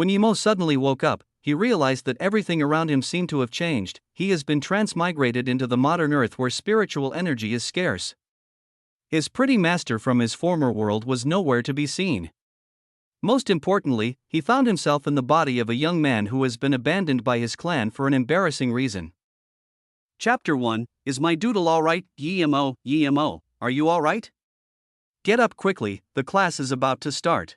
When Yimo suddenly woke up, he realized that everything around him seemed to have changed. He has been transmigrated into the modern earth where spiritual energy is scarce. His pretty master from his former world was nowhere to be seen. Most importantly, he found himself in the body of a young man who has been abandoned by his clan for an embarrassing reason. Chapter 1, Is my doodle alright? Yimo, are you alright? Get up quickly, the class is about to start.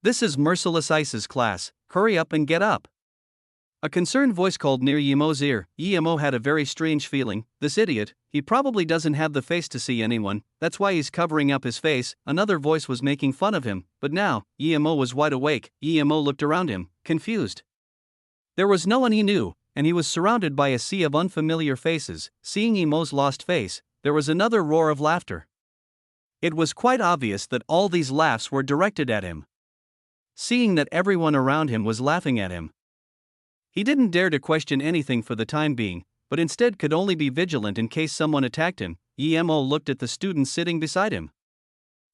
This is Merciless Ice's class, hurry up and get up. A concerned voice called near Yimo's ear. Yimo had a very strange feeling. This idiot, he probably doesn't have the face to see anyone, that's why he's covering up his face. Another voice was making fun of him, but now, Yimo was wide awake. Yimo looked around him, confused. There was no one he knew, and he was surrounded by a sea of unfamiliar faces. Seeing Yimo's lost face, there was another roar of laughter. It was quite obvious that all these laughs were directed at him. Seeing that everyone around him was laughing at him, he didn't dare to question anything for the time being, but instead could only be vigilant in case someone attacked him. Yimo looked at the student sitting beside him.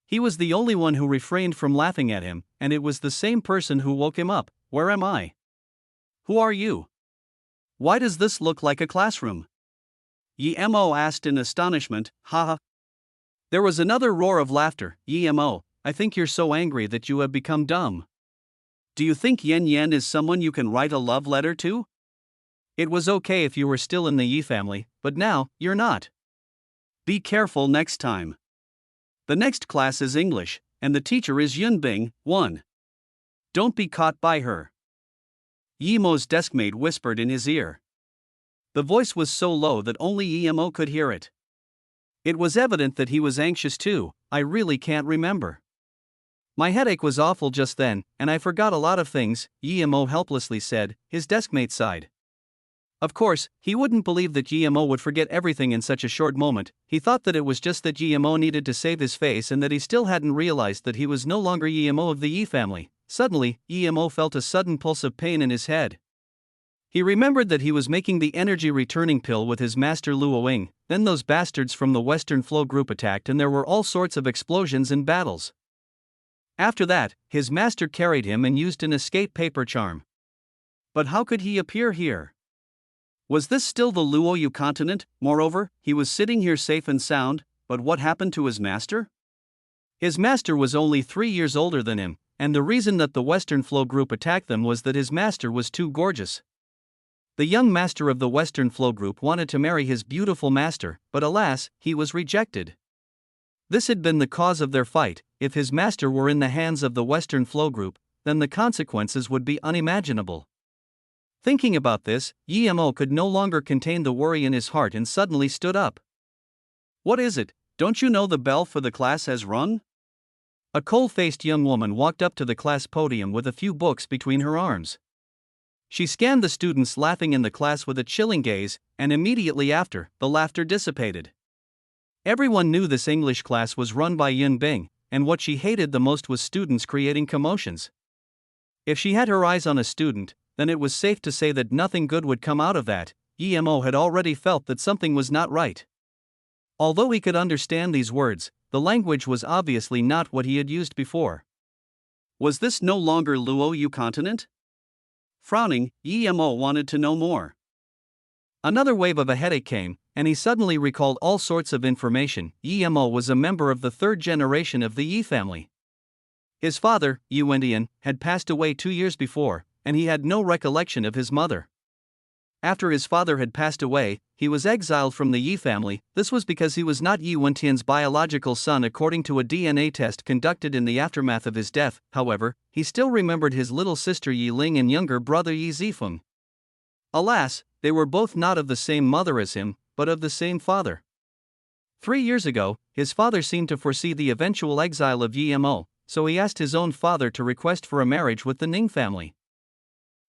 He was the only one who refrained from laughing at him, and it was the same person who woke him up. Where am I? Who are you? Why does this look like a classroom? Yimo asked in astonishment. Haha. There was another roar of laughter. Yimo, I think you're so angry that you have become dumb. Do you think Yen is someone you can write a love letter to? It was okay if you were still in the Yi family, but now, you're not. Be careful next time. The next class is English, and the teacher is Yunbing, 1. Don't be caught by her. Yimo's deskmate whispered in his ear. The voice was so low that only Yimo could hear it. It was evident that he was anxious too. I really can't remember. My headache was awful just then, and I forgot a lot of things, Yimo helplessly said. His deskmate sighed. Of course, he wouldn't believe that Yimo would forget everything in such a short moment. He thought that it was just that Yimo needed to save his face and that he still hadn't realized that he was no longer Yimo of the Yi family. Suddenly, Yimo felt a sudden pulse of pain in his head. He remembered that he was making the energy returning pill with his master Luoying. Then those bastards from the Western Flow group attacked and there were all sorts of explosions and battles. After that, his master carried him and used an escape paper charm. But how could he appear here? Was this still the Luoyu continent? Moreover, he was sitting here safe and sound, but what happened to his master? His master was only 3 years older than him, and the reason that the Western Flow group attacked them was that his master was too gorgeous. The young master of the Western Flow group wanted to marry his beautiful master, but alas, he was rejected. This had been the cause of their fight. If his master were in the hands of the Western Flow group, then the consequences would be unimaginable. Thinking about this, Yimo could no longer contain the worry in his heart and suddenly stood up. What is it? Don't you know the bell for the class has rung? A cold-faced young woman walked up to the class podium with a few books between her arms. She scanned the students laughing in the class with a chilling gaze, and immediately after, the laughter dissipated. Everyone knew this English class was run by Yunbing, and what she hated the most was students creating commotions. If she had her eyes on a student, then it was safe to say that nothing good would come out of that. Yimo had already felt that something was not right. Although he could understand these words, the language was obviously not what he had used before. Was this no longer Luoyu continent? Frowning, Yimo wanted to know more. Another wave of a headache came, and he suddenly recalled all sorts of information. Yimo was a member of the third generation of the Yi family. His father, Yuendian, had passed away 2 years before, and he had no recollection of his mother. After his father had passed away, he was exiled from the Yi family. This was because he was not Yi Wentian's biological son according to a DNA test conducted in the aftermath of his death. However, he still remembered his little sister Yi Ling and younger brother Yi Zifeng. Alas, they were both not of the same mother as him, but of the same father. 3 years ago, his father seemed to foresee the eventual exile of Yimo, so he asked his own father to request for a marriage with the Ning family.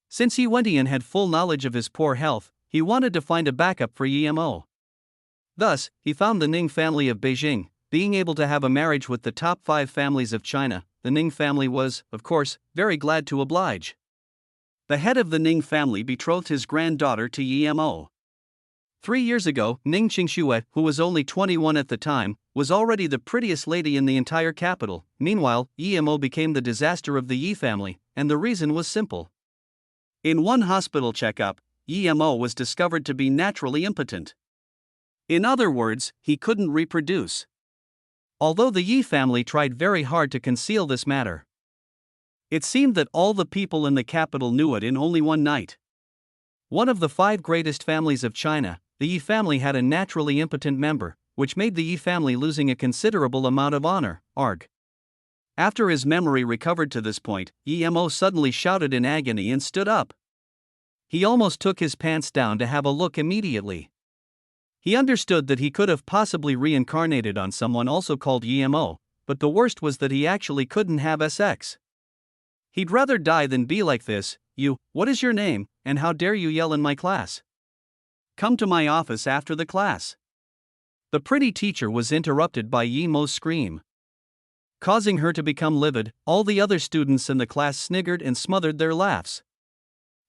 Since Yi Wentian had full knowledge of his poor health, he wanted to find a backup for Yimo. Thus, he found the Ning family of Beijing. Being able to have a marriage with the top 5 families of China, the Ning family was, of course, very glad to oblige. The head of the Ning family betrothed his granddaughter to Yimo. 3 years ago, Ning Qingxue, who was only 21 at the time, was already the prettiest lady in the entire capital. Meanwhile, Yimo became the disaster of the Yi family, and the reason was simple. In one hospital checkup, Emo was discovered to be naturally impotent. In other words, he couldn't reproduce. Although the Yi family tried very hard to conceal this matter, it seemed that all the people in the capital knew it in only one night. One of the 5 greatest families of China, the Yi family had a naturally impotent member, which made the Yi family losing a considerable amount of honor, arg. After his memory recovered to this point, Emo suddenly shouted in agony and stood up. He almost took his pants down to have a look immediately. He understood that he could have possibly reincarnated on someone also called Emo, but the worst was that he actually couldn't have sex. He'd rather die than be like this. What is your name, and how dare you yell in my class? Come to my office after the class. The pretty teacher was interrupted by Emo's scream. Causing her to become livid, all the other students in the class sniggered and smothered their laughs.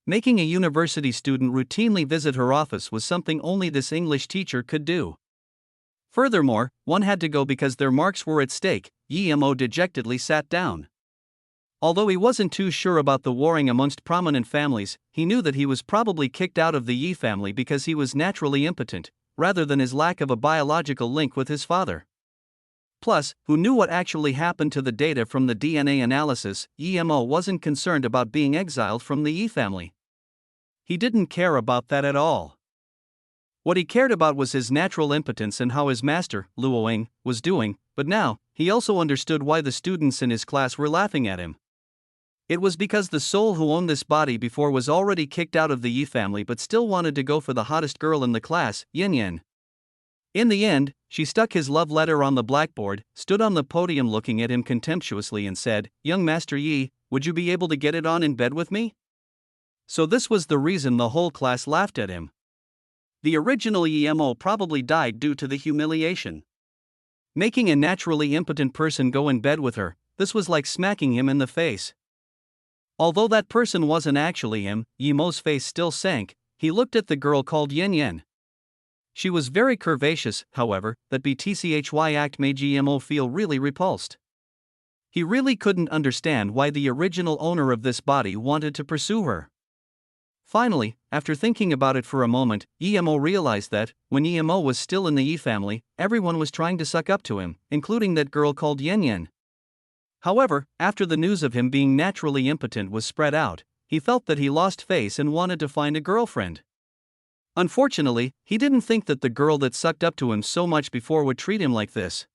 Making a university student routinely visit her office was something only this English teacher could do. Furthermore, one had to go because their marks were at stake. Emo dejectedly sat down. Although he wasn't too sure about the warring amongst prominent families, he knew that he was probably kicked out of the Yi family because he was naturally impotent, rather than his lack of a biological link with his father. Plus, who knew what actually happened to the data from the DNA analysis? Emo wasn't concerned about being exiled from the Yi family. He didn't care about that at all. What he cared about was his natural impotence and how his master, Luoying, was doing, but now, he also understood why the students in his class were laughing at him. It was because the soul who owned this body before was already kicked out of the Yi family but still wanted to go for the hottest girl in the class, Yin. In the end, she stuck his love letter on the blackboard, stood on the podium looking at him contemptuously and said, "Young Master Yi, would you be able to get it on in bed with me?" So this was the reason the whole class laughed at him. The original Emo probably died due to the humiliation. Making a naturally impotent person go in bed with her, this was like smacking him in the face. Although that person wasn't actually him, Emo's face still sank. He looked at the girl called Yin. She was very curvaceous, however, that BTCHY act made Emo feel really repulsed. He really couldn't understand why the original owner of this body wanted to pursue her. Finally, after thinking about it for a moment, Emo realized that, when Emo was still in the Yi family, everyone was trying to suck up to him, including that girl called Yin. However, after the news of him being naturally impotent was spread out, he felt that he lost face and wanted to find a girlfriend. Unfortunately, he didn't think that the girl that sucked up to him so much before would treat him like this.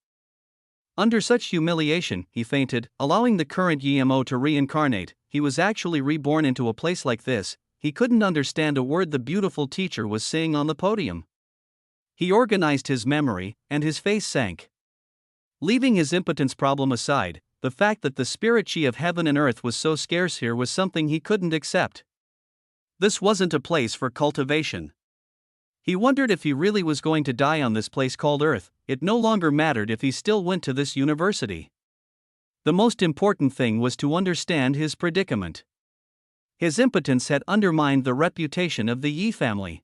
Under such humiliation, he fainted, allowing the current Emo to reincarnate. He was actually reborn into a place like this. He couldn't understand a word the beautiful teacher was saying on the podium. He organized his memory, and his face sank. Leaving his impotence problem aside, the fact that the spirit chi of heaven and earth was so scarce here was something he couldn't accept. This wasn't a place for cultivation. He wondered if he really was going to die on this place called Earth. It no longer mattered if he still went to this university. The most important thing was to understand his predicament. His impotence had undermined the reputation of the Yi family.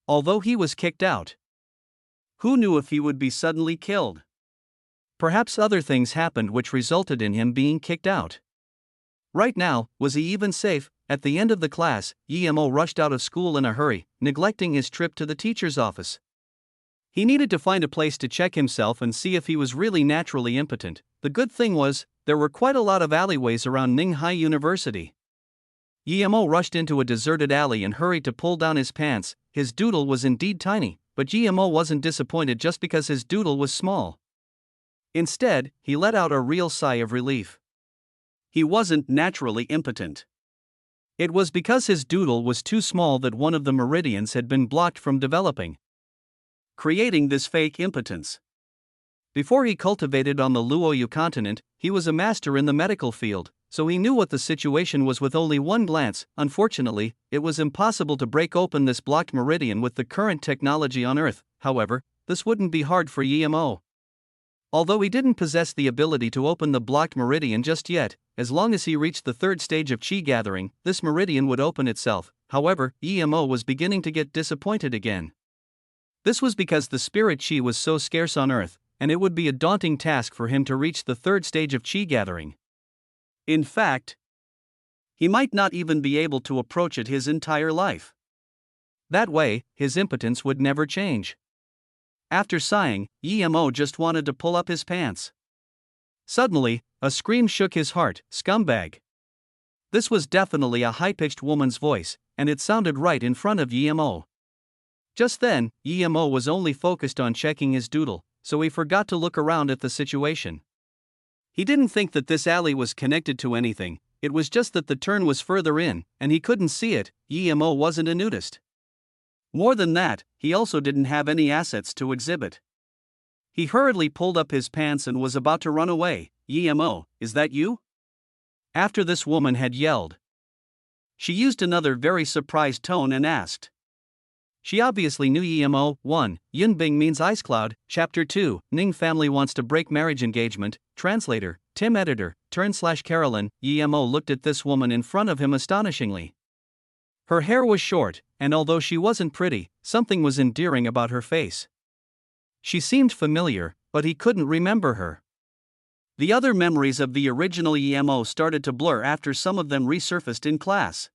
Although he was kicked out, who knew if he would be suddenly killed? Perhaps other things happened which resulted in him being kicked out. Right now, was he even safe? At the end of the class, Emo rushed out of school in a hurry, neglecting his trip to the teacher's office. He needed to find a place to check himself and see if he was really naturally impotent. The good thing was, there were quite a lot of alleyways around Ninghai University. Emo rushed into a deserted alley and hurried to pull down his pants. His doodle was indeed tiny, but Emo wasn't disappointed just because his doodle was small. Instead, he let out a real sigh of relief. He wasn't naturally impotent. It was because his doodle was too small that one of the meridians had been blocked from developing, creating this fake impotence. Before he cultivated on the Luoyu continent, he was a master in the medical field, so he knew what the situation was with only one glance. Unfortunately, it was impossible to break open this blocked meridian with the current technology on Earth. However, this wouldn't be hard for Emo. Although he didn't possess the ability to open the blocked meridian just yet, as long as he reached the 3rd stage of chi gathering, this meridian would open itself. However, Emo was beginning to get disappointed again. This was because the spirit chi was so scarce on Earth, and it would be a daunting task for him to reach the 3rd stage of chi gathering. In fact, He might not even be able to approach it his entire life. That way, his impotence would never change. After sighing, Emo just wanted to pull up his pants. Suddenly, a scream shook his heart. Scumbag. This was definitely a high-pitched woman's voice, and it sounded right in front of Emo. Just then, Emo was only focused on checking his doodle, so he forgot to look around at the situation. He didn't think that this alley was connected to anything, it was just that the turn was further in, and he couldn't see it. Emo wasn't a nudist. More than that, he also didn't have any assets to exhibit. He hurriedly pulled up his pants and was about to run away. Emo, is that you? After this woman had yelled. She used another very surprised tone and asked. She obviously knew Emo. 1. Yunbing means ice cloud. Chapter 2. Ning family wants to break marriage engagement. Translator, Tim editor, /Carolyn. Emo looked at this woman in front of him astonishingly. Her hair was short, and although she wasn't pretty, something was endearing about her face. She seemed familiar, but he couldn't remember her. The other memories of the original Emo started to blur after some of them resurfaced in class.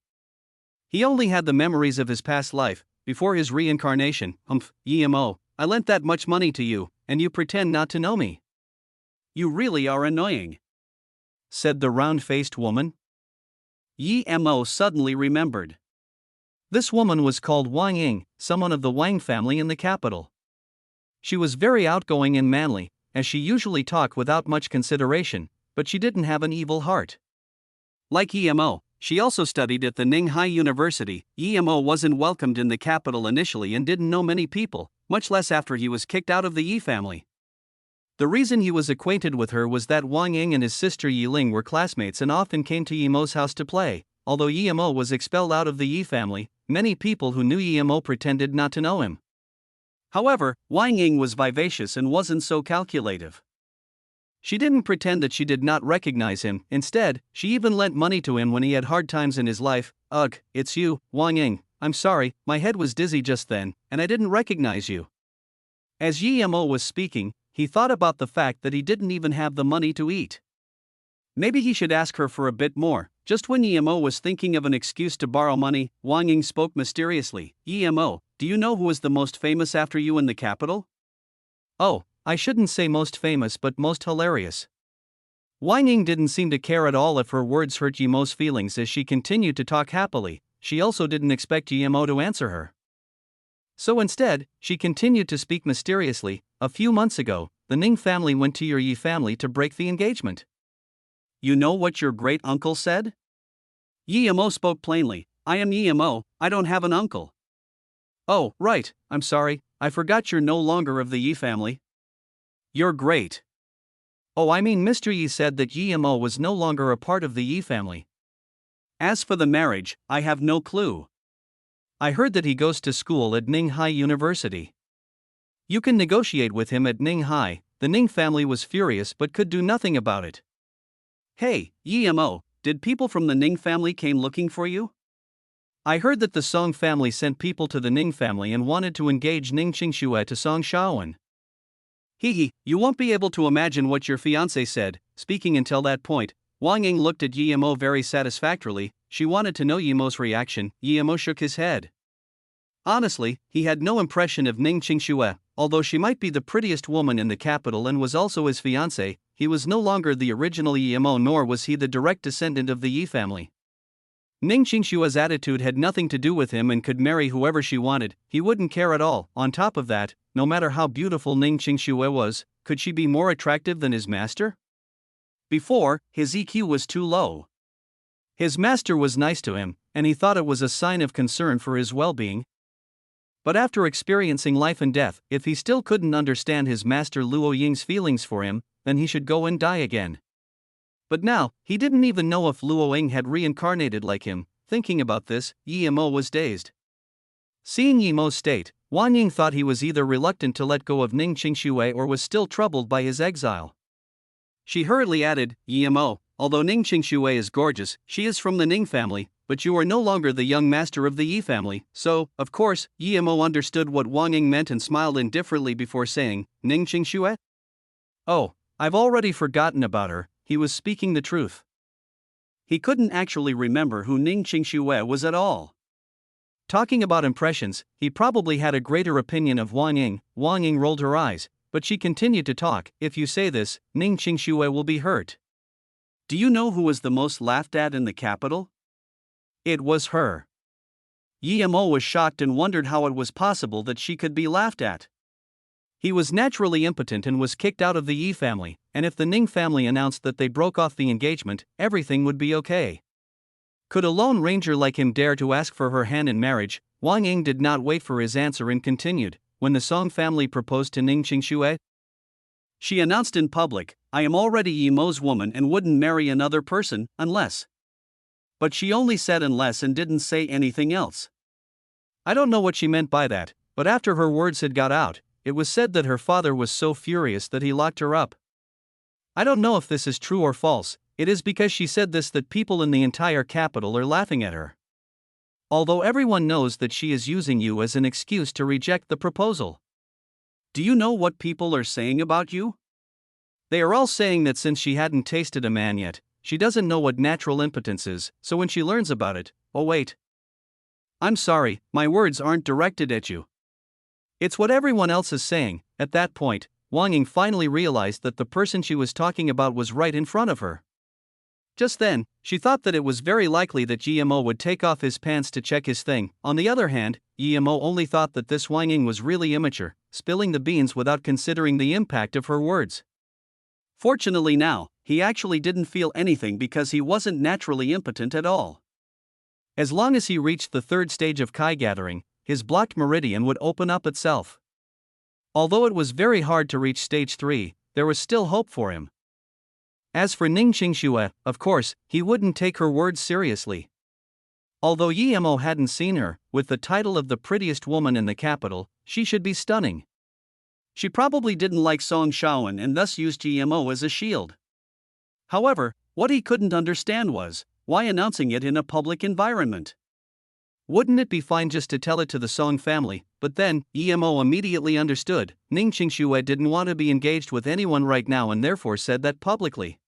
He only had the memories of his past life, before his reincarnation. Emo, I lent that much money to you, and you pretend not to know me. You really are annoying, said the round-faced woman. Emo suddenly remembered. This woman was called Wang Ying, someone of the Wang family in the capital. She was very outgoing and manly, as she usually talked without much consideration, but she didn't have an evil heart. Like Emo, she also studied at the Ninghai University. Emo wasn't welcomed in the capital initially and didn't know many people, much less after he was kicked out of the Yi family. The reason he was acquainted with her was that Wang Ying and his sister Yiling were classmates and often came to Emo's house to play. Although Emo was expelled out of the Yi family, many people who knew Emo pretended not to know him. However, Wang Ying was vivacious and wasn't so calculative. She didn't pretend that she did not recognize him. Instead, she even lent money to him when he had hard times in his life. Ugh, it's you, Wang Ying. I'm sorry, my head was dizzy just then, and I didn't recognize you. As Emo was speaking, he thought about the fact that he didn't even have the money to eat. Maybe he should ask her for a bit more. Just when Emo was thinking of an excuse to borrow money, Wang Ying spoke mysteriously. Emo, do you know who is the most famous after you in the capital? Oh, I shouldn't say most famous but most hilarious. Wang Ying didn't seem to care at all if her words hurt Emo's feelings as she continued to talk happily. She also didn't expect Emo to answer her. So instead, she continued to speak mysteriously. A few months ago, the Ning family went to your Yi family to break the engagement. You know what your great-uncle said? Emo spoke plainly. I am Emo, I don't have an uncle. Oh, right, I'm sorry, I forgot you're no longer of the Yi family. You're great. Oh, I mean Mr. Yi said that Emo was no longer a part of the Yi family. As for the marriage, I have no clue. I heard that he goes to school at Ninghai University. You can negotiate with him at Ninghai. The Ning family was furious but could do nothing about it. Hey, Emo, did people from the Ning family came looking for you? I heard that the Song family sent people to the Ning family and wanted to engage Ning Qingxue to Song Shaoan. You won't be able to imagine what your fiancé said. Speaking until that point, Wang Ying looked at Emo very satisfactorily. She wanted to know Emo's reaction. Emo shook his head. Honestly, he had no impression of Ning Qingxue. Although she might be the prettiest woman in the capital and was also his fiancé, he was no longer the original Emo, nor was he the direct descendant of the Yi family. Ning Qingxue's attitude had nothing to do with him and could marry whoever she wanted. He wouldn't care at all. On top of that, no matter how beautiful Ning Qingxue was, could she be more attractive than his master? Before, his EQ was too low. His master was nice to him, and he thought it was a sign of concern for his well-being. But after experiencing life and death, if he still couldn't understand his master Luo Ying's feelings for him, then he should go and die again. But now, he didn't even know if Luo Ying had reincarnated like him. Thinking about this, Emo was dazed. Seeing Emo's state, Wang Ying thought he was either reluctant to let go of Ning Qingxue or was still troubled by his exile. She hurriedly added, Emo, although Ning Qingxue is gorgeous, she is from the Ning family, but you are no longer the young master of the Yi family, so, of course, Emo understood what Wang Ying meant and smiled indifferently before saying, Ning Qingxue? Oh, I've already forgotten about her. He was speaking the truth. he couldn't actually remember who Ning Qingxue was at all. Talking about impressions, he probably had a greater opinion of Wang Ying. Wang Ying rolled her eyes, but she continued to talk. If you say this, Ning Qingxue will be hurt. Do you know who was the most laughed at in the capital? It was her. Yi Mo was shocked and wondered how it was possible that she could be laughed at. He was naturally impotent and was kicked out of the Yi family, and if the Ning family announced that they broke off the engagement, everything would be okay. Could a lone ranger like him dare to ask for her hand in marriage? Wang Ying did not wait for his answer and continued. When the Song family proposed to Ning Qingxue, she announced in public, I am already Yi Mo's woman and wouldn't marry another person, unless. But she only said unless and didn't say anything else. I don't know what she meant by that, but after her words had got out, it was said that her father was so furious that he locked her up. I don't know if this is true or false. It is because she said this that people in the entire capital are laughing at her. Although everyone knows that she is using you as an excuse to reject the proposal. Do you know what people are saying about you? They are all saying that since she hadn't tasted a man yet, she doesn't know what natural impotence is, so when she learns about it, oh wait. I'm sorry, my words aren't directed at you. It's what everyone else is saying. At that point, Wang Ying finally realized that the person she was talking about was right in front of her. Just then, she thought that it was very likely that Yi Mo would take off his pants to check his thing. On the other hand, Yi Mo only thought that this Wang Ying was really immature, spilling the beans without considering the impact of her words. Fortunately now, he actually didn't feel anything because he wasn't naturally impotent at all. As long as he reached the third stage of Kai gathering, his blocked meridian would open up itself. Although it was very hard to reach stage 3, there was still hope for him. As for Ning Qingxue, of course, he wouldn't take her words seriously. Although Yi Mo hadn't seen her, with the title of the prettiest woman in the capital, she should be stunning. She probably didn't like Song Shaoan and thus used Yi Mo as a shield. However, what he couldn't understand was, why announcing it in a public environment? Wouldn't it be fine just to tell it to the Song family? But then, Yi Mo immediately understood, Ning Qingxue didn't want to be engaged with anyone right now and therefore said that publicly.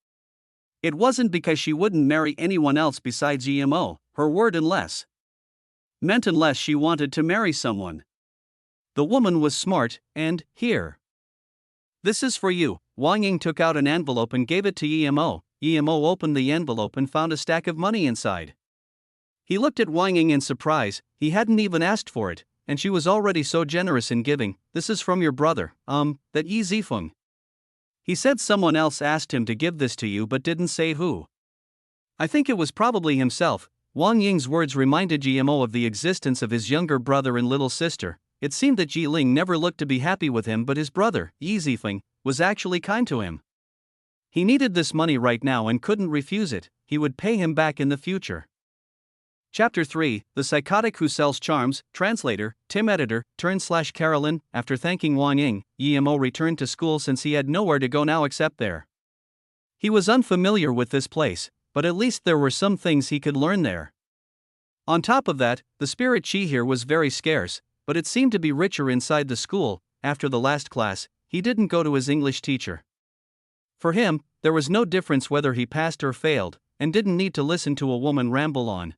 It wasn't because she wouldn't marry anyone else besides Yi Mo, her word unless meant unless she wanted to marry someone. The woman was smart, and, here. This is for you. Wang Ying took out an envelope and gave it to Yi Mo. Yi Mo opened the envelope and found a stack of money inside. He looked at Wang Ying in surprise. He hadn't even asked for it, and she was already so generous in giving. This is from your brother, that Yi Zifeng. He said someone else asked him to give this to you but didn't say who. I think it was probably himself. Wang Ying's words reminded Yi Mo of the existence of his younger brother and little sister. It seemed that Ji Ling never looked to be happy with him, but his brother, Yi Zifeng, was actually kind to him. He needed this money right now and couldn't refuse it. He would pay him back in the future. Chapter 3, The Psychotic Who Sells Charms. Translator, Tim Editor, /Carolyn. After thanking Wang Ying, Yi Mo returned to school since he had nowhere to go now except there. He was unfamiliar with this place, but at least there were some things he could learn there. On top of that, the spirit chi here was very scarce, but it seemed to be richer inside the school. After the last class, he didn't go to his English teacher. For him, there was no difference whether he passed or failed, and didn't need to listen to a woman ramble on.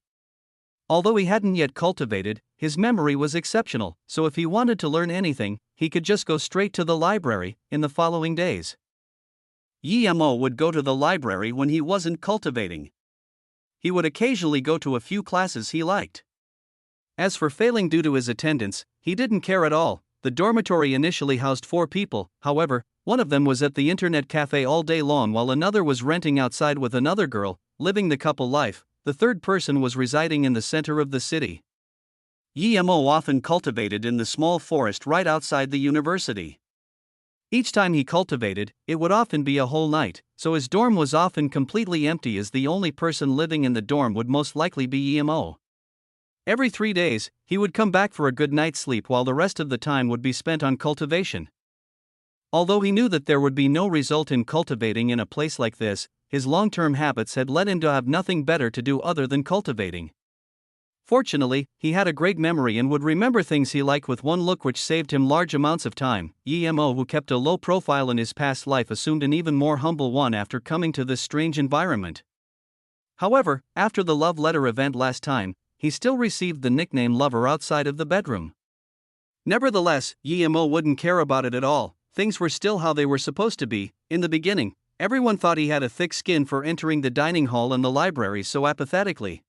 Although he hadn't yet cultivated, his memory was exceptional, so if he wanted to learn anything, he could just go straight to the library. In the following days, Yi Mo would go to the library when he wasn't cultivating. He would occasionally go to a few classes he liked. As for failing due to his attendance, he didn't care at all. The dormitory initially housed 4 people, however, one of them was at the internet cafe all day long while another was renting outside with another girl, living the couple life. The third person was residing in the center of the city. Yi Mo often cultivated in the small forest right outside the university. Each time he cultivated, it would often be a whole night, so his dorm was often completely empty as the only person living in the dorm would most likely be Yi Mo. Every 3 days, he would come back for a good night's sleep while the rest of the time would be spent on cultivation. Although he knew that there would be no result in cultivating in a place like this, his long-term habits had led him to have nothing better to do other than cultivating. Fortunately, he had a great memory and would remember things he liked with one look, which saved him large amounts of time. Yi Mo, who kept a low profile in his past life, assumed an even more humble one after coming to this strange environment. However, after the love letter event last time, he still received the nickname lover outside of the bedroom. Nevertheless, Yemo wouldn't care about it at all. Things were still how they were supposed to be. In the beginning, everyone thought he had a thick skin for entering the dining hall and the library so apathetically.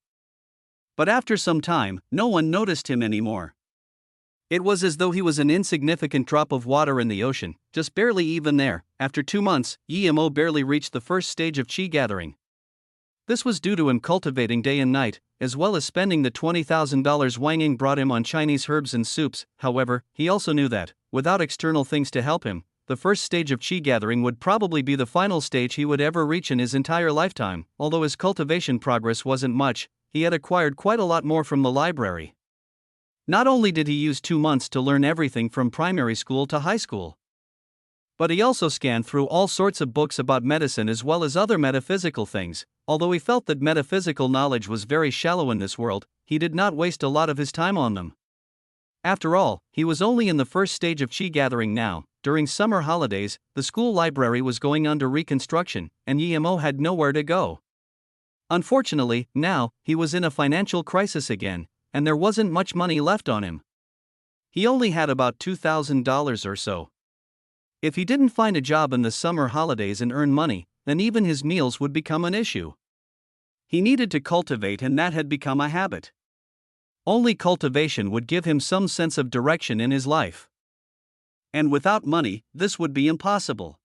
But after some time, no one noticed him anymore. It was as though he was an insignificant drop of water in the ocean, just barely even there. After 2 months, Yemo barely reached the first stage of chi gathering. This was due to him cultivating day and night, as well as spending the $20,000 Wang Ying brought him on Chinese herbs and soups. However, he also knew that, without external things to help him, the first stage of chi gathering would probably be the final stage he would ever reach in his entire lifetime. Although his cultivation progress wasn't much, he had acquired quite a lot more from the library. Not only did he use 2 months to learn everything from primary school to high school, but he also scanned through all sorts of books about medicine as well as other metaphysical things. Although he felt that metaphysical knowledge was very shallow in this world, he did not waste a lot of his time on them. After all, he was only in the first stage of chi gathering now. During summer holidays, the school library was going under reconstruction, and Yemo had nowhere to go. Unfortunately, now, he was in a financial crisis again, and there wasn't much money left on him. He only had about $2,000 or so. If he didn't find a job in the summer holidays and earn money, then even his meals would become an issue. He needed to cultivate, and that had become a habit. Only cultivation would give him some sense of direction in his life. And without money, this would be impossible.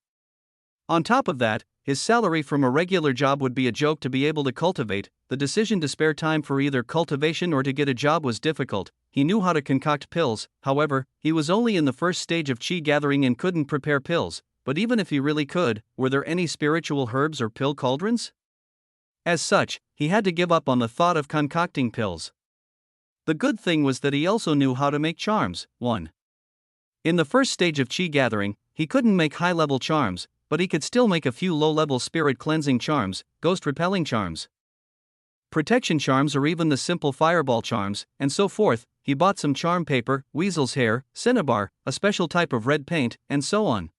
On top of that, his salary from a regular job would be a joke to be able to cultivate. The decision to spare time for either cultivation or to get a job was difficult. He knew how to concoct pills, however, he was only in the first stage of chi gathering and couldn't prepare pills. But even if he really could, were there any spiritual herbs or pill cauldrons? As such, he had to give up on the thought of concocting pills. The good thing was that he also knew how to make charms. 1. In the first stage of chi gathering, he couldn't make high-level charms, but he could still make a few low-level spirit cleansing charms, ghost repelling charms, protection charms, or even the simple fireball charms, and so forth. He bought some charm paper, weasel's hair, cinnabar, a special type of red paint, and so on.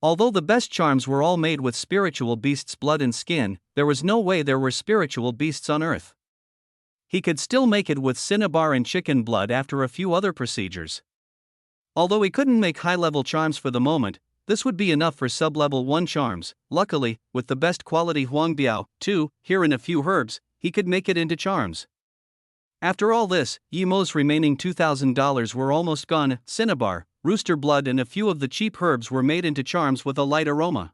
Although the best charms were all made with spiritual beasts' blood and skin, there was no way there were spiritual beasts on Earth. He could still make it with cinnabar and chicken blood after a few other procedures. Although he couldn't make high-level charms for the moment, this would be enough for sub-level 1 charms. Luckily, with the best quality Huangbiao, 2, here and a few herbs, he could make it into charms. After all this, Yemo's remaining $2,000 were almost gone. Cinnabar, rooster blood, and a few of the cheap herbs were made into charms with a light aroma.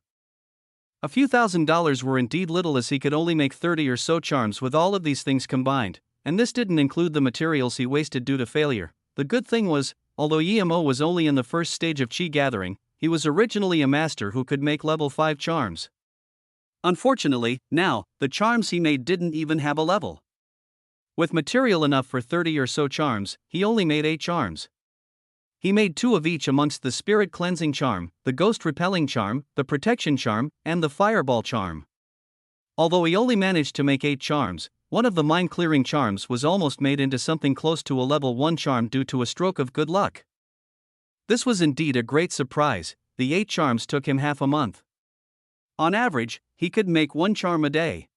A few $1,000s were indeed little, as he could only make 30 or so charms with all of these things combined, and this didn't include the materials he wasted due to failure. The good thing was, although Yemo was only in the first stage of chi gathering, he was originally a master who could make level 5 charms. Unfortunately, now, the charms he made didn't even have a level. With material enough for 30 or so charms, he only made 8 charms. He made 2 of each amongst the spirit cleansing charm, the ghost repelling charm, the protection charm, and the fireball charm. Although he only managed to make 8 charms, one of the mind clearing charms was almost made into something close to a level 1 charm due to a stroke of good luck. This was indeed a great surprise. The 8 charms took him half a month. On average, he could make 1 charm a day.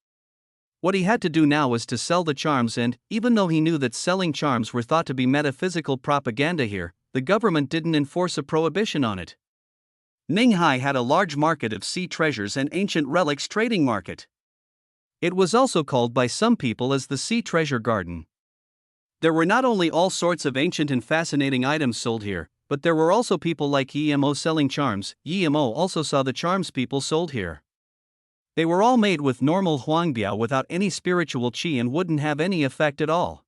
What he had to do now was to sell the charms, and, even though he knew that selling charms were thought to be metaphysical propaganda here, the government didn't enforce a prohibition on it. Ninghai had a large market of sea treasures and ancient relics trading market. It was also called by some people as the Sea Treasure Garden. There were not only all sorts of ancient and fascinating items sold here, but there were also people like Yemo selling charms. Yemo also saw the charms people sold here. They were all made with normal Huangbiao without any spiritual chi and wouldn't have any effect at all.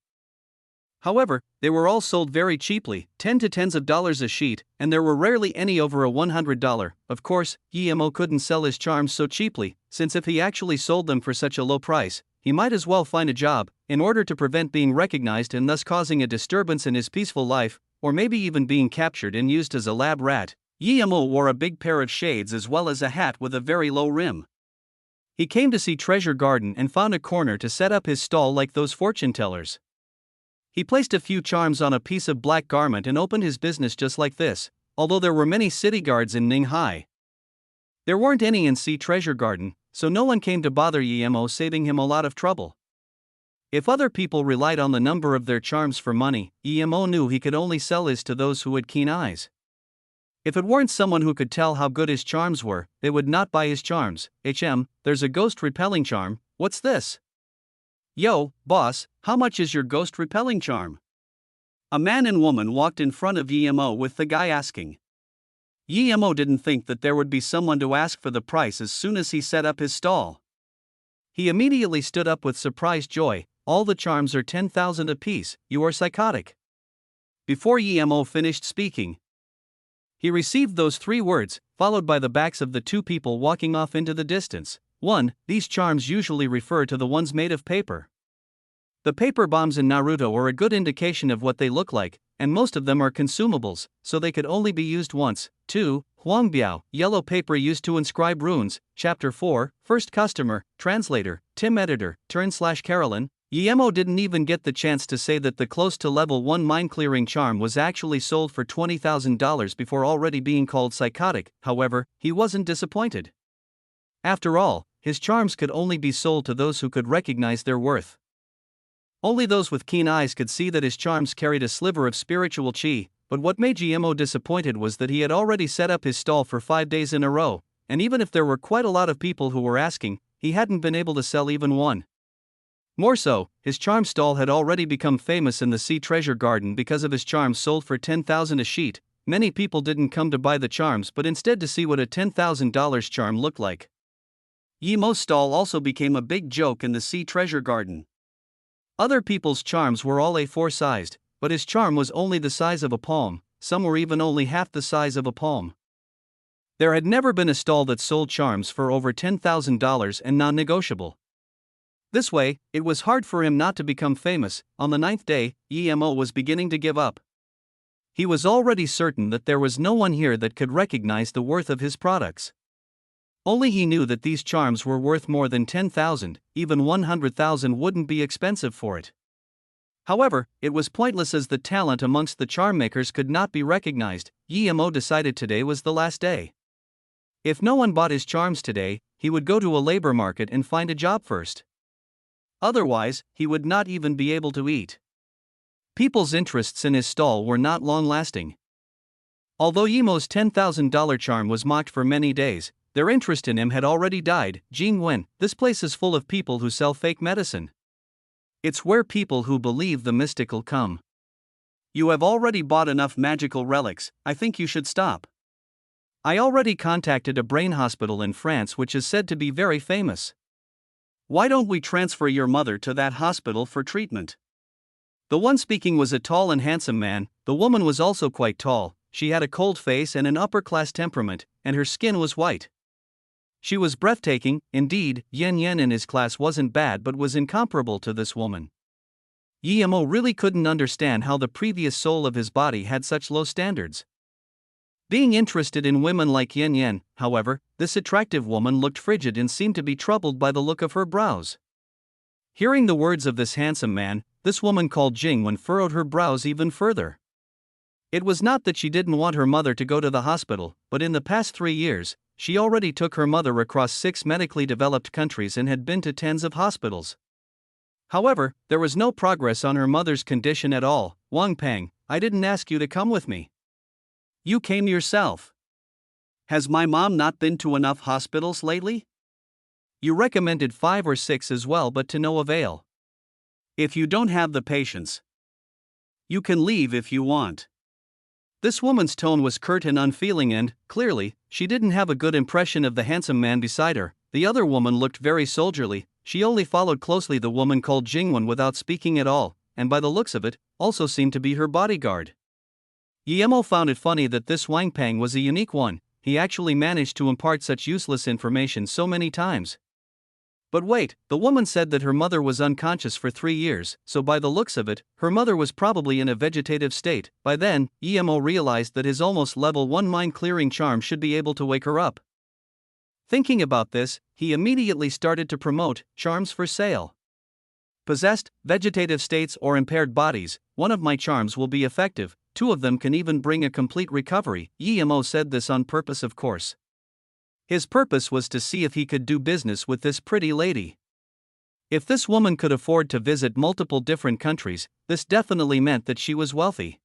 However, they were all sold very cheaply, 10 to tens of dollars a sheet, and there were rarely any over a $100. Of course, Yemo couldn't sell his charms so cheaply, since if he actually sold them for such a low price, he might as well find a job, in order to prevent being recognized and thus causing a disturbance in his peaceful life, or maybe even being captured and used as a lab rat. Yemo wore a big pair of shades as well as a hat with a very low rim. He came to see Treasure Garden and found a corner to set up his stall like those fortune tellers. He placed a few charms on a piece of black garment and opened his business just like this, although there were many city guards in Ninghai. There weren't any in Sea Treasure Garden. so no one came to bother Yemo, saving him a lot of trouble. If other people relied on the number of their charms for money, Yemo knew he could only sell his to those who had keen eyes. If it weren't someone who could tell how good his charms were, they would not buy his charms. There's a ghost repelling charm. What's this? Yo, boss, how much is your ghost repelling charm? A man and woman walked in front of Yemo with the guy asking. Yemo didn't think that there would be someone to ask for the price as soon as he set up his stall. He immediately stood up with surprised joy. All the charms are 10,000 apiece. You are psychotic. Before Yemo finished speaking, he received those 3 words, followed by the backs of the 2 people walking off into the distance. 1. These charms usually refer to the ones made of paper. The paper bombs in Naruto are a good indication of what they look like, and most of them are consumables, so they could only be used once. 2. Huangbiao, yellow paper used to inscribe runes. Chapter 4, First Customer, Translator, Tim Editor, Carolyn. Yemo didn't even get the chance to say that the close to level 1 mind-clearing charm was actually sold for $20,000 before already being called psychotic. However, he wasn't disappointed. After all, his charms could only be sold to those who could recognize their worth. Only those with keen eyes could see that his charms carried a sliver of spiritual chi, but what made Yemo disappointed was that he had already set up his stall for 5 days in a row, and even if there were quite a lot of people who were asking, he hadn't been able to sell even one. More so, his charm stall had already become famous in the Sea Treasure Garden because of his charms sold for 10,000 a sheet. Many people didn't come to buy the charms but instead to see what a $10,000 charm looked like. Yemo's stall also became a big joke in the Sea Treasure Garden. Other people's charms were all A4 sized, but his charm was only the size of a palm, some were even only half the size of a palm. There had never been a stall that sold charms for over $10,000 and non-negotiable. This way, it was hard for him not to become famous. On the 9th day, Yemo was beginning to give up. He was already certain that there was no one here that could recognize the worth of his products. Only he knew that these charms were worth more than 10,000, even 100,000 wouldn't be expensive for it. However, it was pointless as the talent amongst the charm makers could not be recognized. Yemo decided today was the last day. If no one bought his charms today, he would go to a labor market and find a job first. Otherwise, he would not even be able to eat. People's interests in his stall were not long-lasting. Although Yemo's $10,000 charm was mocked for many days, their interest in him had already died. Jingwen, this place is full of people who sell fake medicine. It's where people who believe the mystical come. You have already bought enough magical relics, I think you should stop. I already contacted a brain hospital in France which is said to be very famous. Why don't we transfer your mother to that hospital for treatment? The one speaking was a tall and handsome man. The woman was also quite tall. She had a cold face and an upper-class temperament, and her skin was white. She was breathtaking. Indeed, Yen Yen in his class wasn't bad but was incomparable to this woman. Yemo really couldn't understand how the previous soul of his body had such low standards. Being interested in women like Yen Yen, however, this attractive woman looked frigid and seemed to be troubled by the look of her brows. Hearing the words of this handsome man, this woman called Jingwen furrowed her brows even further. It was not that she didn't want her mother to go to the hospital, but in the past 3 years, she already took her mother across 6 medically developed countries and had been to tens of hospitals. However, there was no progress on her mother's condition at all. Wang Peng, I didn't ask you to come with me. You came yourself. Has my mom not been to enough hospitals lately? You recommended 5 or 6 as well, but to no avail. If you don't have the patience, you can leave if you want. This woman's tone was curt and unfeeling and, clearly, she didn't have a good impression of the handsome man beside her. The other woman looked very soldierly. She only followed closely the woman called Jingwen without speaking at all, and by the looks of it, also seemed to be her bodyguard. Yemo found it funny that this Wang Peng was a unique one. He actually managed to impart such useless information so many times. But wait, the woman said that her mother was unconscious for 3 years, so by the looks of it, her mother was probably in a vegetative state. By then, Yemo realized that his almost level 1 mind-clearing charm should be able to wake her up. Thinking about this, he immediately started to promote charms for sale. Possessed, vegetative states or impaired bodies, one of my charms will be effective. 2 of them can even bring a complete recovery. Yemo said this on purpose, of course. His purpose was to see if he could do business with this pretty lady. If this woman could afford to visit multiple different countries, this definitely meant that she was wealthy.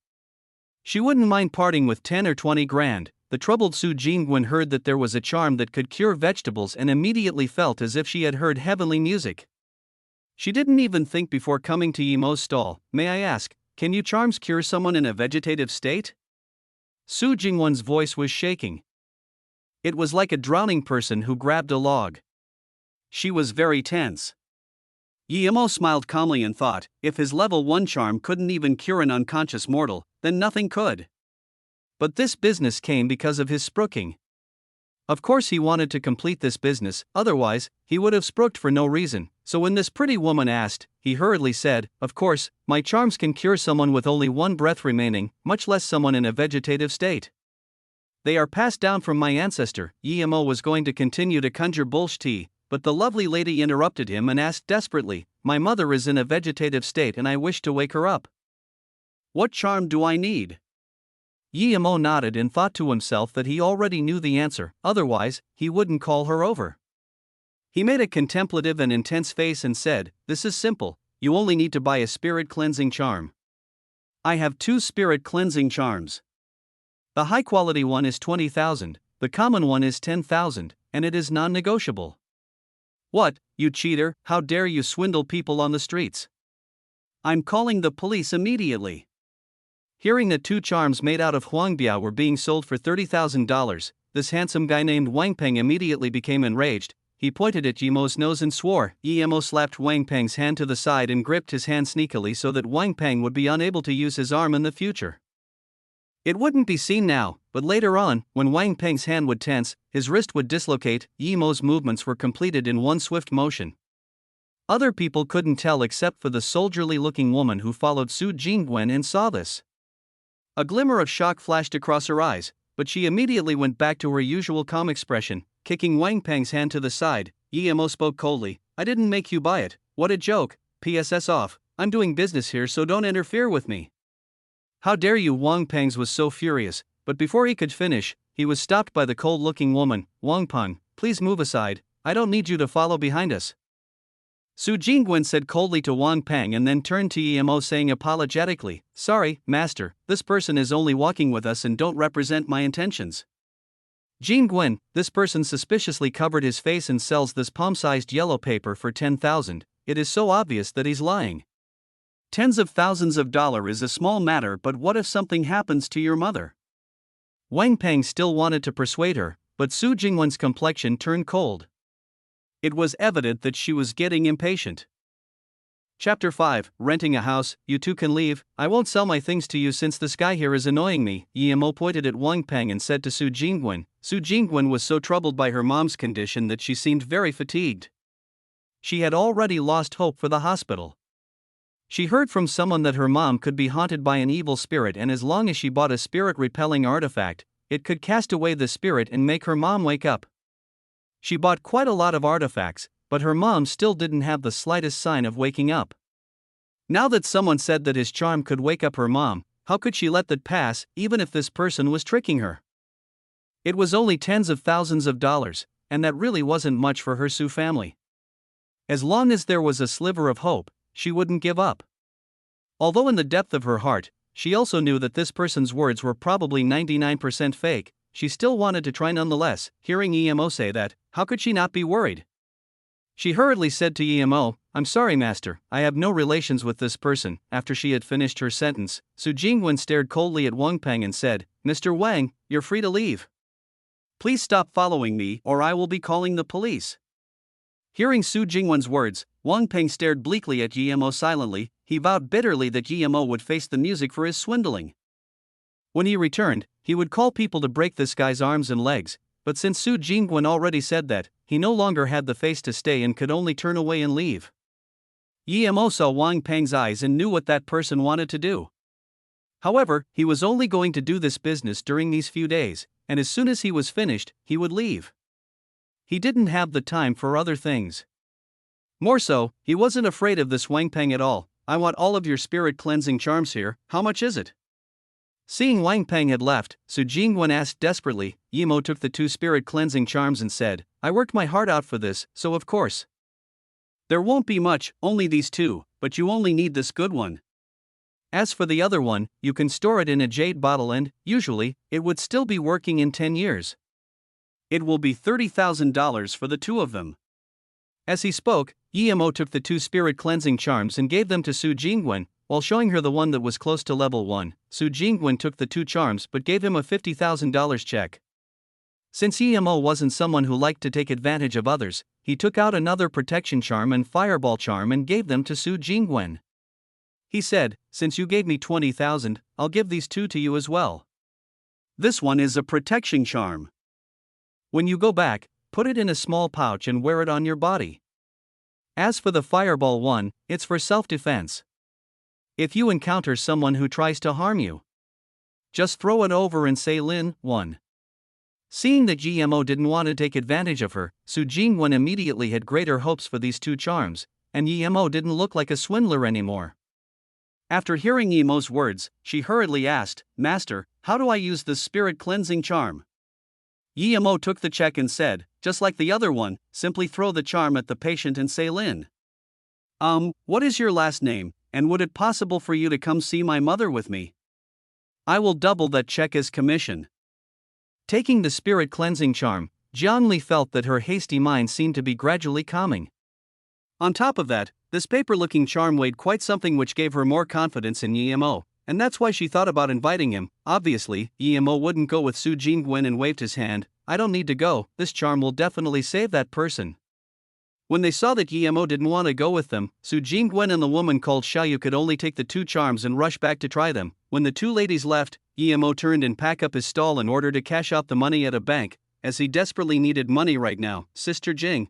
She wouldn't mind parting with 10 or 20 grand. The troubled Su Jingwen heard that there was a charm that could cure vegetables and immediately felt as if she had heard heavenly music. She didn't even think before coming to Yimo's stall. May I ask, can you charms cure someone in a vegetative state? Su Jingwen's voice was shaking. It was like a drowning person who grabbed a log. She was very tense. Yimo smiled calmly and thought, if his level 1 charm couldn't even cure an unconscious mortal, then nothing could. But this business came because of his spruiking. Of course he wanted to complete this business, otherwise, he would have spruiked for no reason. So when this pretty woman asked, he hurriedly said, of course, my charms can cure someone with only 1 breath remaining, much less someone in a vegetative state. They are passed down from my ancestor. Yimo was going to continue to conjure bullshit, but the lovely lady interrupted him and asked desperately, my mother is in a vegetative state and I wish to wake her up. What charm do I need? Yimo nodded and thought to himself that he already knew the answer, otherwise, he wouldn't call her over. He made a contemplative and intense face and said, this is simple, you only need to buy a spirit cleansing charm. I have 2 spirit cleansing charms. The high quality one is 20,000, the common one is 10,000, and it is non-negotiable. What, you cheater, how dare you swindle people on the streets? I'm calling the police immediately. Hearing that 2 charms made out of huangbiao were being sold for $30,000, this handsome guy named Wang Peng immediately became enraged. He pointed at Yimo's nose and swore. Yimo slapped Wang Peng's hand to the side and gripped his hand sneakily so that Wang Peng would be unable to use his arm in the future. It wouldn't be seen now, but later on, when Wang Peng's hand would tense, his wrist would dislocate. Yimo's movements were completed in one swift motion. Other people couldn't tell except for the soldierly-looking woman who followed Su Jingwen and saw this. A glimmer of shock flashed across her eyes, but she immediately went back to her usual calm expression. Kicking Wang Peng's hand to the side, Yimo spoke coldly, I didn't make you buy it, what a joke, PSS off, I'm doing business here so don't interfere with me. How dare you? Wang Peng was so furious, but before he could finish, he was stopped by the cold-looking woman. Wang Peng, please move aside, I don't need you to follow behind us. Su Jingwen said coldly to Wang Peng and then turned to Yimo saying apologetically, sorry, master, this person is only walking with us and don't represent my intentions. Jingwen, this person suspiciously covered his face and sells this palm-sized yellow paper for 10,000, it is so obvious that he's lying. Tens of thousands of dollars is a small matter, but what if something happens to your mother? Wang Peng still wanted to persuade her, but Su Jingwen's complexion turned cold. It was evident that she was getting impatient. Chapter 5, Renting a House, you 2 can leave, I won't sell my things to you since this guy here is annoying me. Yimo pointed at Wang Peng and said to Su Jingwen. Su Jingwen was so troubled by her mom's condition that she seemed very fatigued. She had already lost hope for the hospital. She heard from someone that her mom could be haunted by an evil spirit, and as long as she bought a spirit-repelling artifact, it could cast away the spirit and make her mom wake up. She bought quite a lot of artifacts, but her mom still didn't have the slightest sign of waking up. Now that someone said that his charm could wake up her mom, how could she let that pass, even if this person was tricking her? It was only tens of thousands of dollars, and that really wasn't much for her Su family. As long as there was a sliver of hope, she wouldn't give up. Although in the depth of her heart, she also knew that this person's words were probably 99% fake, she still wanted to try nonetheless. Hearing Yimo say that, how could she not be worried? She hurriedly said to Yimo, I'm sorry master, I have no relations with this person. After she had finished her sentence, Su Jingwen stared coldly at Wang Peng and said, Mr. Wang, you're free to leave. Please stop following me or I will be calling the police. Hearing Su Jingwen's words, Wang Peng stared bleakly at Yimo silently. He vowed bitterly that Yimo would face the music for his swindling. When he returned, he would call people to break this guy's arms and legs, but since Su Jingwen already said that, he no longer had the face to stay and could only turn away and leave. Yimo saw Wang Peng's eyes and knew what that person wanted to do. However, he was only going to do this business during these few days, and as soon as he was finished, he would leave. He didn't have the time for other things. More so, he wasn't afraid of this Wang Peng at all. I want all of your spirit cleansing charms here, how much is it? Seeing Wang Peng had left, Su Jingwen asked desperately. Yimo took the 2 spirit cleansing charms and said, I worked my heart out for this, so of course. There won't be much, only these 2, but you only need this good one. As for the other one, you can store it in a jade bottle and, usually, it would still be working in 10 years. It will be $30,000 for the 2 of them. As he spoke, Yimo took the 2 spirit cleansing charms and gave them to Su Jingwen. While showing her the one that was close to level 1, Su Jingwen took the 2 charms but gave him a $50,000 check. Since Yimo wasn't someone who liked to take advantage of others, he took out another protection charm and fireball charm and gave them to Su Jingwen. He said, since you gave me 20,000, I'll give these 2 to you as well. This one is a protection charm. When you go back, put it in a small pouch and wear it on your body. As for the fireball one, it's for self-defense. If you encounter someone who tries to harm you, just throw it over and say Lin, 1. Seeing that GMO didn't want to take advantage of her, Su Jingwen immediately had greater hopes for these 2 charms, and Yimo didn't look like a swindler anymore. After hearing Yimo's words, she hurriedly asked, Master, how do I use this spirit cleansing charm? Yimo took the check and said, just like the other one, simply throw the charm at the patient and say Lin. What is your last name, and would it possible for you to come see my mother with me? I will double that check as commission. Taking the spirit cleansing charm, Jiangli felt that her hasty mind seemed to be gradually calming. On top of that, this paper-looking charm weighed quite something, which gave her more confidence in Yimo, and that's why she thought about inviting him. Obviously, Yimo wouldn't go with Su Jingwen and waved his hand. I don't need to go, this charm will definitely save that person. When they saw that Yimo didn't want to go with them, Su Jingwen and the woman called Xiaoyu could only take the 2 charms and rush back to try them. When the 2 ladies left, Yimo turned and packed up his stall in order to cash out the money at a bank, as he desperately needed money right now. Sister Jing.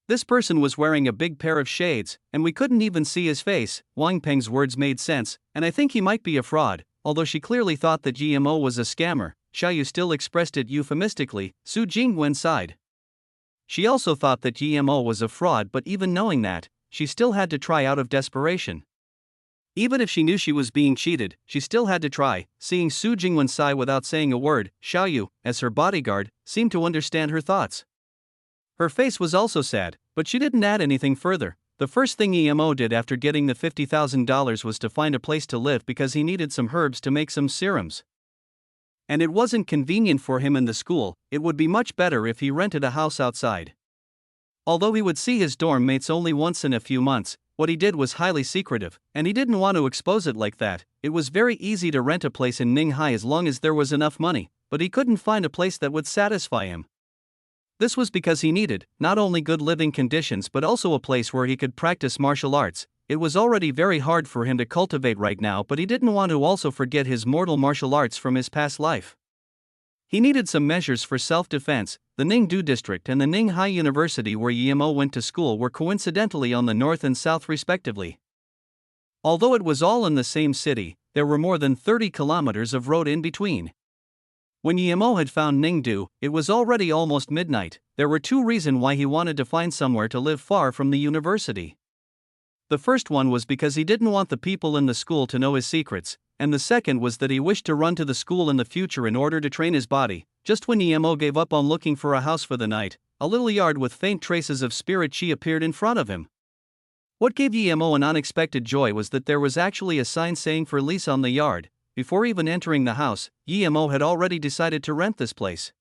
This person was wearing a big pair of shades, and we couldn't even see his face. Wang Peng's words made sense, and I think he might be a fraud. Although she clearly thought that Yimo was a scammer, Xiaoyu still expressed it euphemistically. Su Jingwen sighed. She also thought that Yimo was a fraud, but even knowing that, she still had to try out of desperation. Even if she knew she was being cheated, she still had to try. Seeing Su Jingwen sigh without saying a word, Xiaoyu, as her bodyguard, seemed to understand her thoughts. Her face was also sad, but she didn't add anything further. The first thing Yimo did after getting the $50,000 was to find a place to live because he needed some herbs to make some serums. And it wasn't convenient for him in the school, it would be much better if he rented a house outside. Although he would see his dorm mates only once in a few months, what he did was highly secretive, and he didn't want to expose it like that. It was very easy to rent a place in Ninghai as long as there was enough money, but he couldn't find a place that would satisfy him. This was because he needed, not only good living conditions but also a place where he could practice martial arts. It was already very hard for him to cultivate right now, but he didn't want to also forget his mortal martial arts from his past life. He needed some measures for self-defense. The Ningdu district and the Ninghai University where Yimo went to school were coincidentally on the north and south respectively. Although it was all in the same city, there were more than 30 kilometers of road in between. When Yimo had found Ningdu, it was already almost midnight. There were 2 reasons why he wanted to find somewhere to live far from the university. The first one was because he didn't want the people in the school to know his secrets, and the second was that he wished to run to the school in the future in order to train his body. Just when Yimo gave up on looking for a house for the night, a little yard with faint traces of spirit chi appeared in front of him. What gave Yimo an unexpected joy was that there was actually a sign saying for lease on the yard. Before even entering the house, Yimo had already decided to rent this place.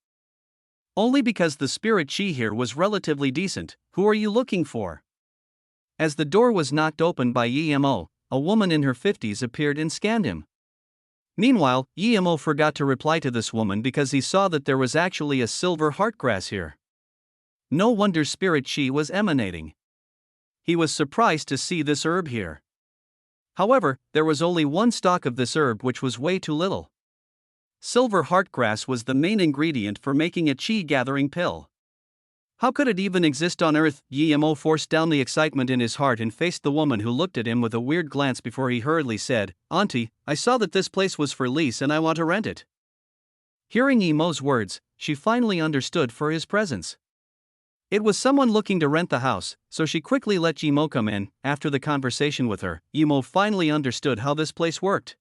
Only because the spirit chi here was relatively decent. Who are you looking for? As the door was knocked open by Yimo, a woman in her 50s appeared and scanned him. Meanwhile, Yimo forgot to reply to this woman because he saw that there was actually a silver heartgrass here. No wonder spirit chi was emanating. He was surprised to see this herb here. However, there was only 1 stalk of this herb, which was way too little. Silver heartgrass was the main ingredient for making a chi-gathering pill. How could it even exist on Earth? Yimo forced down the excitement in his heart and faced the woman, who looked at him with a weird glance before he hurriedly said, Auntie, I saw that this place was for lease and I want to rent it. Hearing Yimo's words, she finally understood for his presence. It was someone looking to rent the house, so she quickly let Yimo come in. After the conversation with her, Yimo finally understood how this place worked.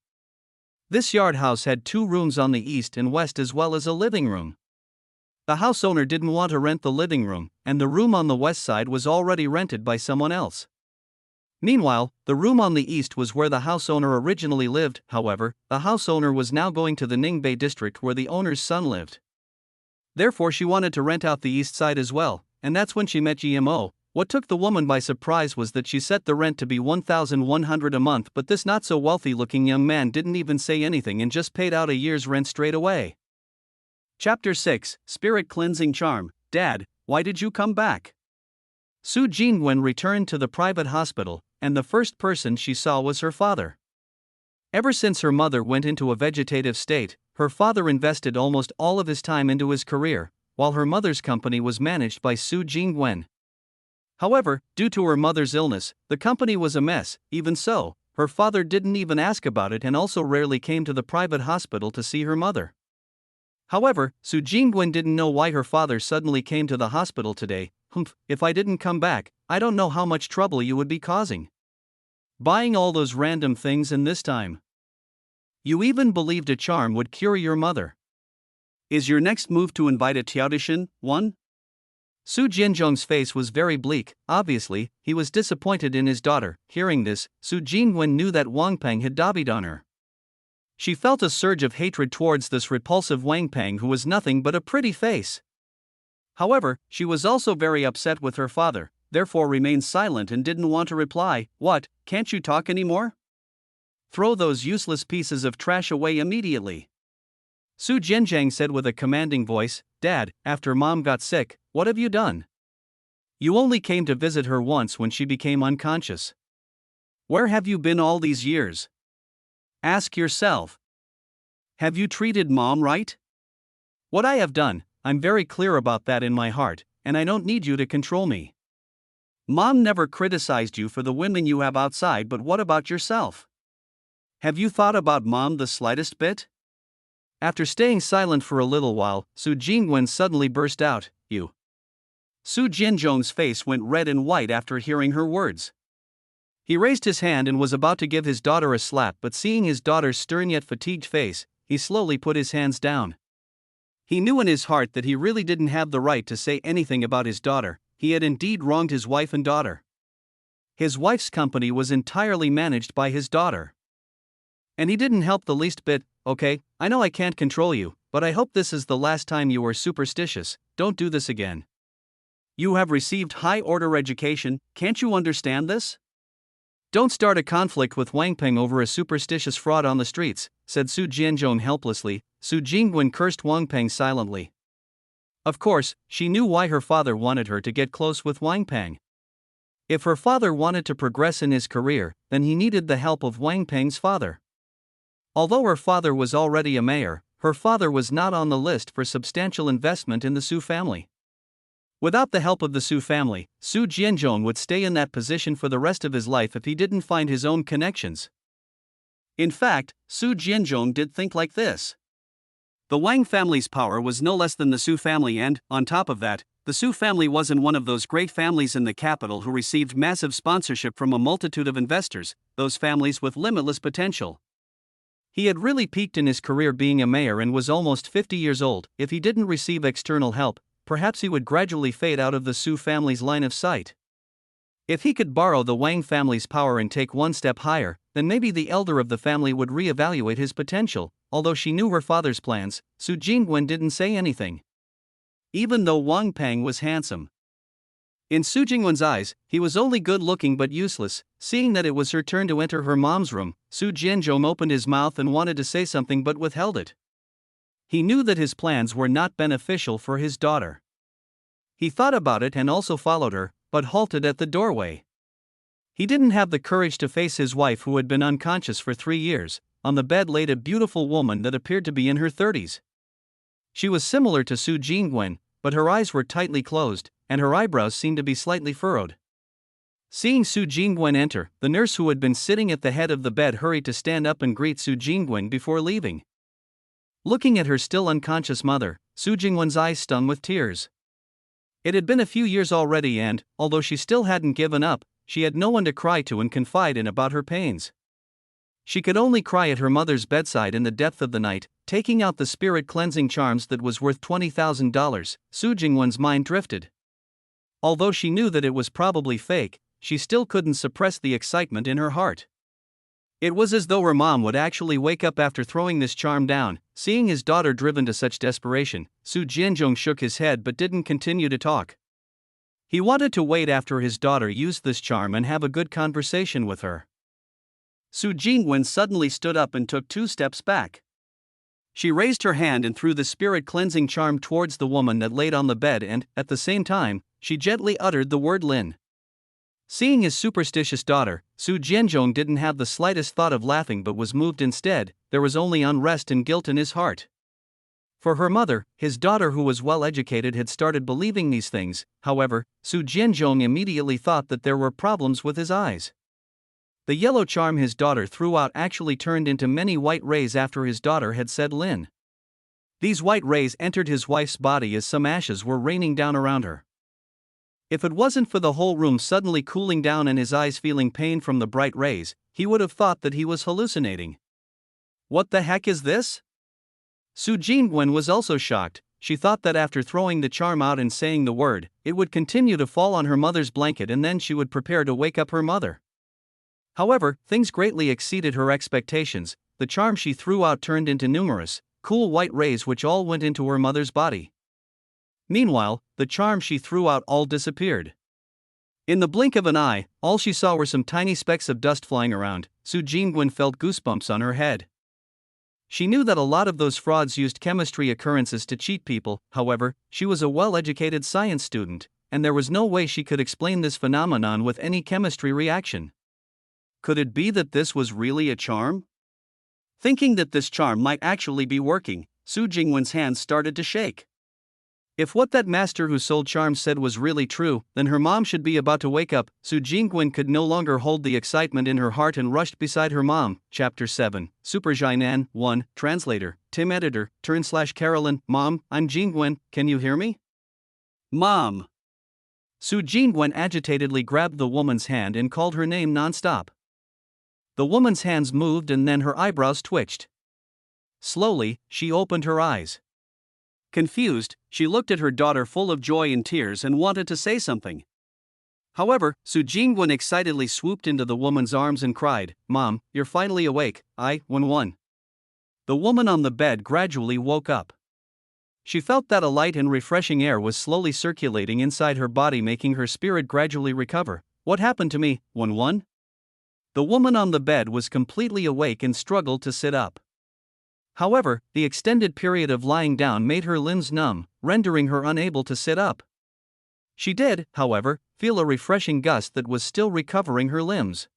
This yard house had 2 rooms on the east and west as well as a living room. The house owner didn't want to rent the living room, and the room on the west side was already rented by someone else. Meanwhile, the room on the east was where the house owner originally lived. However, the house owner was now going to the Ningbei district where the owner's son lived. Therefore she wanted to rent out the east side as well, and that's when she met GMO. What took the woman by surprise was that she set the rent to be $1,100 a month, but this not so wealthy looking young man didn't even say anything and just paid out a year's rent straight away. Chapter 6, Spirit Cleansing Charm. Dad, why did you come back? Su Jingwen returned to the private hospital, and the first person she saw was her father. Ever since her mother went into a vegetative state, her father invested almost all of his time into his career, while her mother's company was managed by Su Jingwen. However, due to her mother's illness, the company was a mess. Even so, her father didn't even ask about it and also rarely came to the private hospital to see her mother. However, Su Jingwen didn't know why her father suddenly came to the hospital today. If I didn't come back, I don't know how much trouble you would be causing. Buying all those random things, and this time you even believed a charm would cure your mother. Is your next move to invite a Tiaodishan, one? Su Jinzhong's face was very bleak. Obviously, he was disappointed in his daughter. Hearing this, Su Jingwen knew that Wang Peng had dobbied on her. She felt a surge of hatred towards this repulsive Wang Peng who was nothing but a pretty face. However, she was also very upset with her father, therefore remained silent and didn't want to reply. What, can't you talk anymore? Throw those useless pieces of trash away immediately. Su Jianzhang said with a commanding voice. Dad, after Mom got sick, what have you done? You only came to visit her once when she became unconscious. Where have you been all these years? Ask yourself. Have you treated Mom right? What I have done, I'm very clear about that in my heart, and I don't need you to control me. Mom never criticized you for the women you have outside, but what about yourself? Have you thought about Mom the slightest bit? After staying silent for a little while, Su Jingwen suddenly burst out, You. Su Jinzhong's face went red and white after hearing her words. He raised his hand and was about to give his daughter a slap, but seeing his daughter's stern yet fatigued face, he slowly put his hands down. He knew in his heart that he really didn't have the right to say anything about his daughter. He had indeed wronged his wife and daughter. His wife's company was entirely managed by his daughter. And he didn't help the least bit. Okay, I know I can't control you, but I hope this is the last time you are superstitious. Don't do this again. You have received high-order education, can't you understand this? Don't start a conflict with Wang Peng over a superstitious fraud on the streets, said Su Jianzhong helplessly. Su Jingwen cursed Wang Peng silently. Of course, she knew why her father wanted her to get close with Wang Peng. If her father wanted to progress in his career, then he needed the help of Wang Peng's father. Although her father was already a mayor, her father was not on the list for substantial investment in the Su family. Without the help of the Su family, Su Jianzhong would stay in that position for the rest of his life if he didn't find his own connections. In fact, Su Jianzhong did think like this. The Wang family's power was no less than the Su family, and, on top of that, the Su family wasn't one of those great families in the capital who received massive sponsorship from a multitude of investors, those families with limitless potential. He had really peaked in his career being a mayor and was almost 50 years old. If he didn't receive external help, perhaps he would gradually fade out of the Su family's line of sight. If he could borrow the Wang family's power and take one step higher, then maybe the elder of the family would re-evaluate his potential. Although she knew her father's plans, Su Jingwen didn't say anything. Even though Wang Peng was handsome. In Su Jingwen's eyes, he was only good-looking but useless. Seeing that it was her turn to enter her mom's room, Su Jianzhong opened his mouth and wanted to say something but withheld it. He knew that his plans were not beneficial for his daughter. He thought about it and also followed her, but halted at the doorway. He didn't have the courage to face his wife who had been unconscious for 3 years. On the bed laid a beautiful woman that appeared to be in her 30s. She was similar to Su Jingwen, but her eyes were tightly closed, and her eyebrows seemed to be slightly furrowed. Seeing Su Jingwen enter, the nurse who had been sitting at the head of the bed hurried to stand up and greet Su Jingwen before leaving. Looking at her still unconscious mother, Su Jingwen's eyes stung with tears. It had been a few years already and, although she still hadn't given up, she had no one to cry to and confide in about her pains. She could only cry at her mother's bedside in the depth of the night, taking out the spirit-cleansing charms that was worth $20,000. Su Jingwen's mind drifted. Although she knew that it was probably fake, she still couldn't suppress the excitement in her heart. It was as though her mom would actually wake up after throwing this charm down. Seeing his daughter driven to such desperation, Su Jianzhong shook his head but didn't continue to talk. He wanted to wait after his daughter used this charm and have a good conversation with her. Su Jingwen suddenly stood up and took 2 steps back. She raised her hand and threw the spirit-cleansing charm towards the woman that laid on the bed and, at the same time, she gently uttered the word Lin. Seeing his superstitious daughter, Su Jianzhong didn't have the slightest thought of laughing but was moved instead. There was only unrest and guilt in his heart. For her mother, his daughter who was well educated had started believing these things. However, Su Jianzhong immediately thought that there were problems with his eyes. The yellow charm his daughter threw out actually turned into many white rays after his daughter had said Lin. These white rays entered his wife's body as some ashes were raining down around her. If it wasn't for the whole room suddenly cooling down and his eyes feeling pain from the bright rays, he would have thought that he was hallucinating. What the heck is this? Su Jingwen was also shocked. She thought that after throwing the charm out and saying the word, it would continue to fall on her mother's blanket and then she would prepare to wake up her mother. However, things greatly exceeded her expectations. The charm she threw out turned into numerous, cool white rays which all went into her mother's body. Meanwhile, the charm she threw out all disappeared. In the blink of an eye, all she saw were some tiny specks of dust flying around. Su Jingwen felt goosebumps on her head. She knew that a lot of those frauds used chemistry occurrences to cheat people. However, she was a well-educated science student, and there was no way she could explain this phenomenon with any chemistry reaction. Could it be that this was really a charm? Thinking that this charm might actually be working, Su Jingwen's hands started to shake. If what that master who sold charms said was really true, then her mom should be about to wake up. Su Jingwen could no longer hold the excitement in her heart and rushed beside her mom. Chapter 7, Super Jinan 1, Translator, Tim Editor, Carolyn. Mom, I'm Jingwen, can you hear me? Mom! Su Jingwen agitatedly grabbed the woman's hand and called her name non-stop. The woman's hands moved and then her eyebrows twitched. Slowly, she opened her eyes. Confused, she looked at her daughter full of joy and tears and wanted to say something. However, Su Jingwen excitedly swooped into the woman's arms and cried, "Mom, you're finally awake, I won." The woman on the bed gradually woke up. She felt that a light and refreshing air was slowly circulating inside her body, making her spirit gradually recover. What happened to me, won? The woman on the bed was completely awake and struggled to sit up. However, the extended period of lying down made her limbs numb, rendering her unable to sit up. She did, however, feel a refreshing gust that was still recovering her limbs.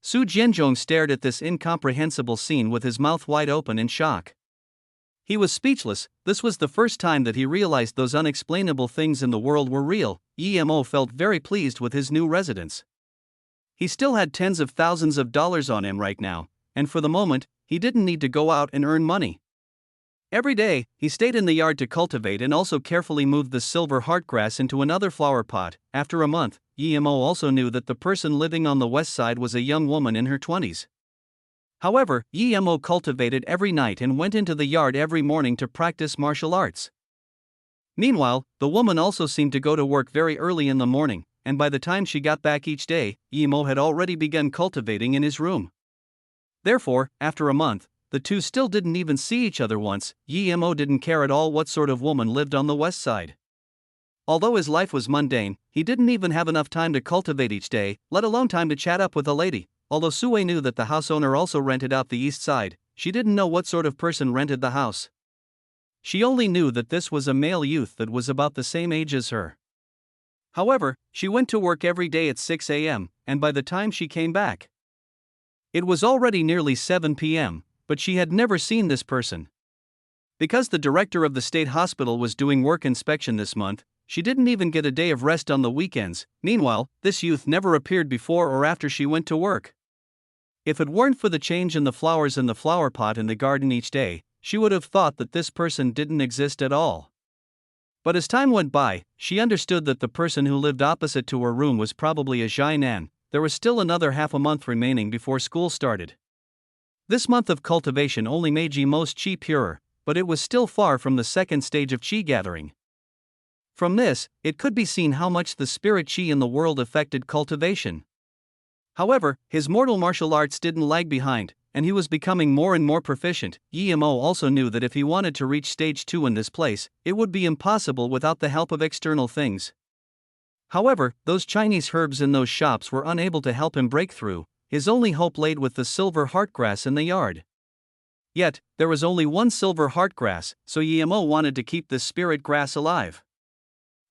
Su Jianzhong stared at this incomprehensible scene with his mouth wide open in shock. He was speechless. This was the first time that he realized those unexplainable things in the world were real. Emo felt very pleased with his new residence. He still had tens of thousands of dollars on him right now, and for the moment, he didn't need to go out and earn money. Every day, he stayed in the yard to cultivate and also carefully moved the silver heartgrass into another flower pot. After a month, Emo also knew that the person living on the west side was a young woman in her 20s. However, Emo cultivated every night and went into the yard every morning to practice martial arts. Meanwhile, the woman also seemed to go to work very early in the morning, and by the time she got back each day, Emo had already begun cultivating in his room. Therefore, after a month, the two still didn't even see each other once. Emo didn't care at all what sort of woman lived on the west side. Although his life was mundane, he didn't even have enough time to cultivate each day, let alone time to chat up with a lady. Although Sue knew that the house owner also rented out the east side, she didn't know what sort of person rented the house. She only knew that this was a male youth that was about the same age as her. However, she went to work every day at 6 a.m., and by the time she came back, it was already nearly 7 p.m., but she had never seen this person. Because the director of the state hospital was doing work inspection this month, she didn't even get a day of rest on the weekends. Meanwhile, this youth never appeared before or after she went to work. If it weren't for the change in the flowers in the flower pot in the garden each day, she would have thought that this person didn't exist at all. But as time went by, she understood that the person who lived opposite to her room was probably a Jinan. There was still another half a month remaining before school started. This month of cultivation only made Yimo's chi purer, but it was still far from the second stage of chi gathering. From this, it could be seen how much the spirit chi in the world affected cultivation. However, his mortal martial arts didn't lag behind, and he was becoming more and more proficient. Yimo also knew that if he wanted to reach stage 2 in this place, it would be impossible without the help of external things. However, those Chinese herbs in those shops were unable to help him break through. His only hope laid with the silver heartgrass in the yard. Yet, there was only one silver heartgrass, so Yimo wanted to keep this spirit grass alive.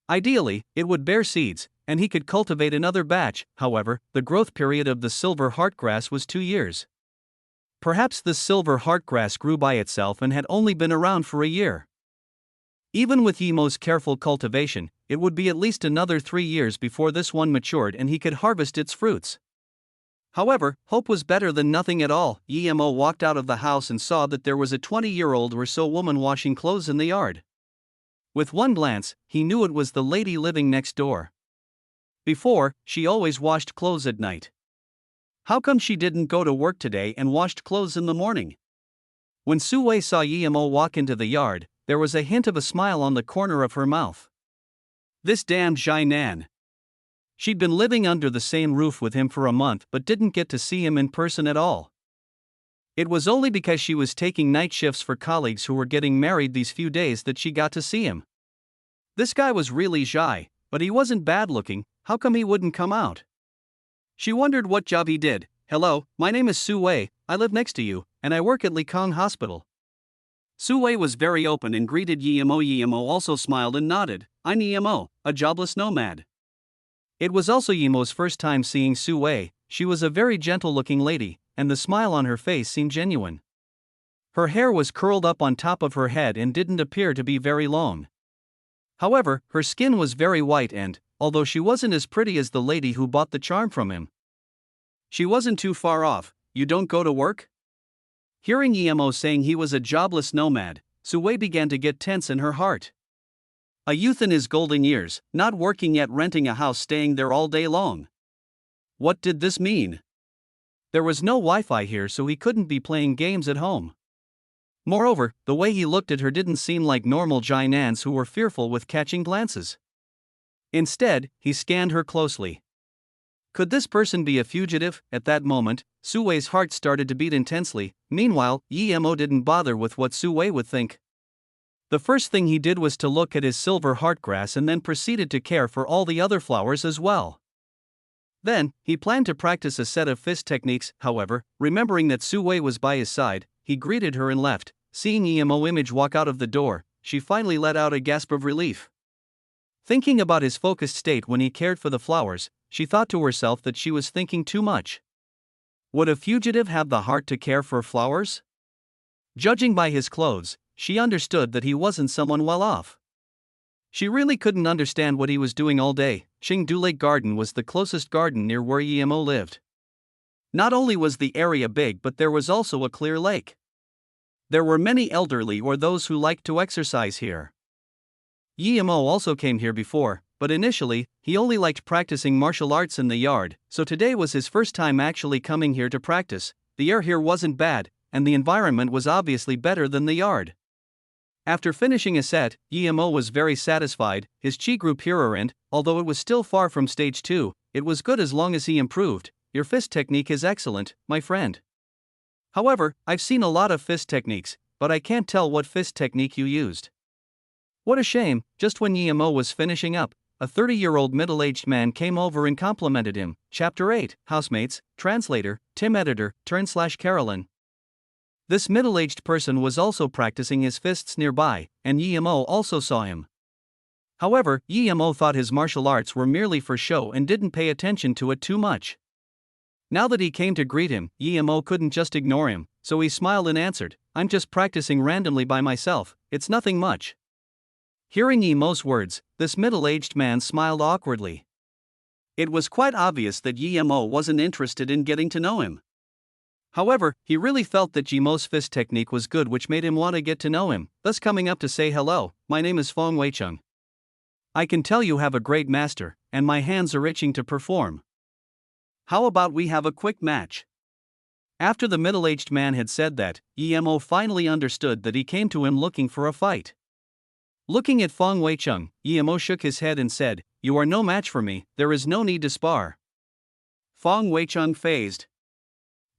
Ideally, it would bear seeds, and he could cultivate another batch. However, the growth period of the silver heartgrass was 2 years. Perhaps this silver heartgrass grew by itself and had only been around for a year. Even with Yimo's careful cultivation, it would be at least another 3 years before this one matured and he could harvest its fruits. However, hope was better than nothing at all. Yimo walked out of the house and saw that there was a 20-year-old or so woman washing clothes in the yard. With one glance, he knew it was the lady living next door. Before, she always washed clothes at night. How come she didn't go to work today and washed clothes in the morning? When Sue saw Yimo walk into the yard, there was a hint of a smile on the corner of her mouth. This damned Jinan. She'd been living under the same roof with him for a month but didn't get to see him in person at all. It was only because she was taking night shifts for colleagues who were getting married these few days that she got to see him. This guy was really shy, but he wasn't bad looking. How come he wouldn't come out? She wondered what job he did. Hello, my name is Sue, I live next to you, and I work at Likong Hospital. Sue was very open and greeted Yimo. Yimo also smiled and nodded. I'm Yimo, a jobless nomad. It was also Yimo's first time seeing Sue. She was a very gentle-looking lady, and the smile on her face seemed genuine. Her hair was curled up on top of her head and didn't appear to be very long. However, her skin was very white and, although she wasn't as pretty as the lady who bought the charm from him, she wasn't too far off. You don't go to work? Hearing Yimo saying he was a jobless nomad, Sue began to get tense in her heart. A youth in his golden years, not working yet, renting a house, staying there all day long. What did this mean? There was no Wi-Fi here, so he couldn't be playing games at home. Moreover, the way he looked at her didn't seem like normal Jinans who were fearful with catching glances. Instead, he scanned her closely. Could this person be a fugitive? At that moment, Sue's heart started to beat intensely. Meanwhile, Yimo didn't bother with what Sue would think. The first thing he did was to look at his silver heartgrass and then proceeded to care for all the other flowers as well. Then, he planned to practice a set of fist techniques. However, remembering that Sue was by his side, he greeted her and left. Seeing Yimo image walk out of the door, she finally let out a gasp of relief. Thinking about his focused state when he cared for the flowers, she thought to herself that she was thinking too much. Would a fugitive have the heart to care for flowers? Judging by his clothes, she understood that he wasn't someone well off. She really couldn't understand what he was doing all day. Qingdu Lake Garden was the closest garden near where Yimo lived. Not only was the area big, but there was also a clear lake. There were many elderly or those who liked to exercise here. Yimo also came here before, but initially, he only liked practicing martial arts in the yard, so today was his first time actually coming here to practice. The air here wasn't bad, and the environment was obviously better than the yard. After finishing a set, Yimo was very satisfied. His chi grew purer and, although it was still far from stage 2, it was good as long as he improved. Your fist technique is excellent, my friend. However, I've seen a lot of fist techniques, but I can't tell what fist technique you used. What a shame. Just when Yimo was finishing up, a 30-year-old middle-aged man came over and complimented him. Chapter 8, Housemates, Translator, Tim Editor, Carolyn. This middle-aged person was also practicing his fists nearby, and Yimo also saw him. However, Yimo thought his martial arts were merely for show and didn't pay attention to it too much. Now that he came to greet him, Yimo couldn't just ignore him, so he smiled and answered, I'm just practicing randomly by myself, it's nothing much. Hearing Yimo's words, this middle-aged man smiled awkwardly. It was quite obvious that Yimo wasn't interested in getting to know him. However, he really felt that Yimo's fist technique was good, which made him want to get to know him, thus coming up to say hello, my name is Feng Weicheng. I can tell you have a great master, and my hands are itching to perform. How about we have a quick match? After the middle-aged man had said that, Emo finally understood that he came to him looking for a fight. Looking at Fong Wei-chung, Emo shook his head and said, "You are no match for me, there is no need to spar." Fong Wei-chung phased.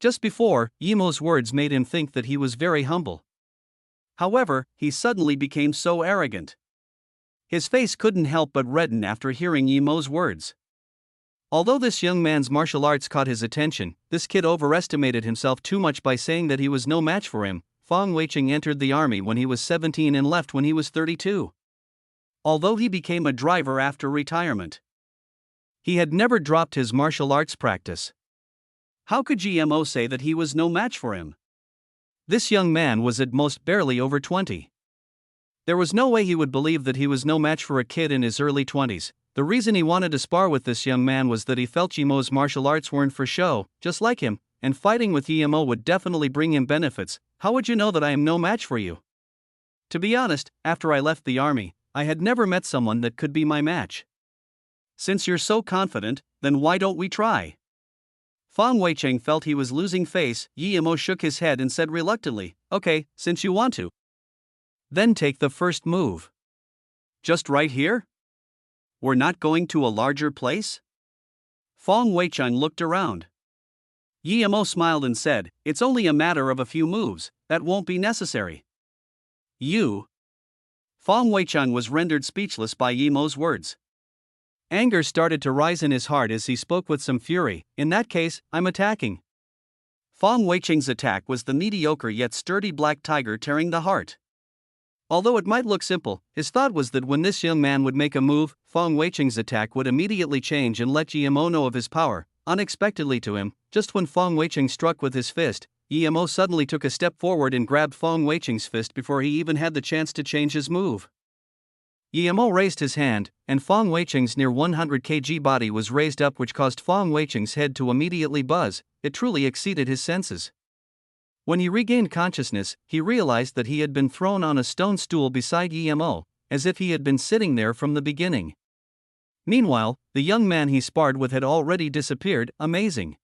Just before, Emo's words made him think that he was very humble. However, he suddenly became so arrogant. His face couldn't help but redden after hearing Emo's words. Although this young man's martial arts caught his attention, this kid overestimated himself too much by saying that he was no match for him. Fong Wei-chung entered the army when he was 17 and left when he was 32. Although he became a driver after retirement, he had never dropped his martial arts practice. How could GMO say that he was no match for him? This young man was at most barely over 20. There was no way he would believe that he was no match for a kid in his early 20s. The reason he wanted to spar with this young man was that he felt GMO's martial arts weren't for show, just like him, and fighting with GMO would definitely bring him benefits. How would you know that I am no match for you? To be honest, after I left the army, I had never met someone that could be my match. Since you're so confident, then why don't we try? Fong Wei-chung felt he was losing face. Emo shook his head and said reluctantly, "Okay, since you want to. Then take the first move." "Just right here? We're not going to a larger place?" Fong Wei-chung looked around. Emo smiled and said, "It's only a matter of a few moves, that won't be necessary." "You?" Fong Wei-chung was rendered speechless by Emo's words. Anger started to rise in his heart as he spoke with some fury. "In that case, I'm attacking." Fong Wei-chung's attack was the mediocre yet sturdy black tiger tearing the heart. Although it might look simple, his thought was that when this young man would make a move, Fong Wei-chung's attack would immediately change and let GMO know of his power. Unexpectedly to him, just when Fong Wei-chung struck with his fist, GMO suddenly took a step forward and grabbed Fong Wei-chung's fist before he even had the chance to change his move. GMO raised his hand, and Fong Wei-chung's near 100 kg body was raised up, which caused Fong Wei-chung's head to immediately buzz. It truly exceeded his senses. When he regained consciousness, he realized that he had been thrown on a stone stool beside GMO, as if he had been sitting there from the beginning. Meanwhile, the young man he sparred with had already disappeared. Amazing.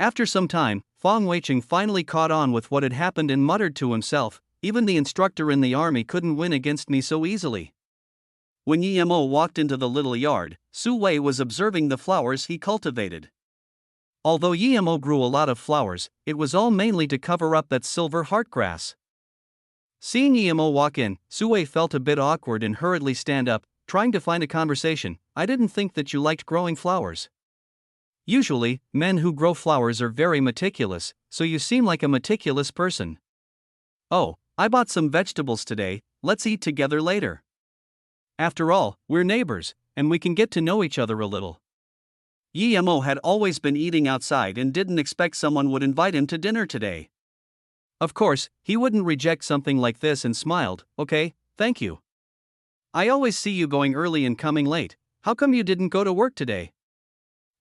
After some time, Fong Wei-chung finally caught on with what had happened and muttered to himself, "Even the instructor in the army couldn't win against me so easily." When Emo walked into the little yard, Su Wei was observing the flowers he cultivated. Although Emo grew a lot of flowers, it was all mainly to cover up that silver heartgrass. Seeing Emo walk in, Su Wei felt a bit awkward and hurriedly stand up, trying to find a conversation. "I didn't think that you liked growing flowers. Usually, men who grow flowers are very meticulous, so you seem like a meticulous person." "Oh, I bought some vegetables today, let's eat together later. After all, we're neighbors, and we can get to know each other a little." Emo had always been eating outside and didn't expect someone would invite him to dinner today. Of course, he wouldn't reject something like this and smiled. "Okay, thank you. I always see you going early and coming late. How come you didn't go to work today?"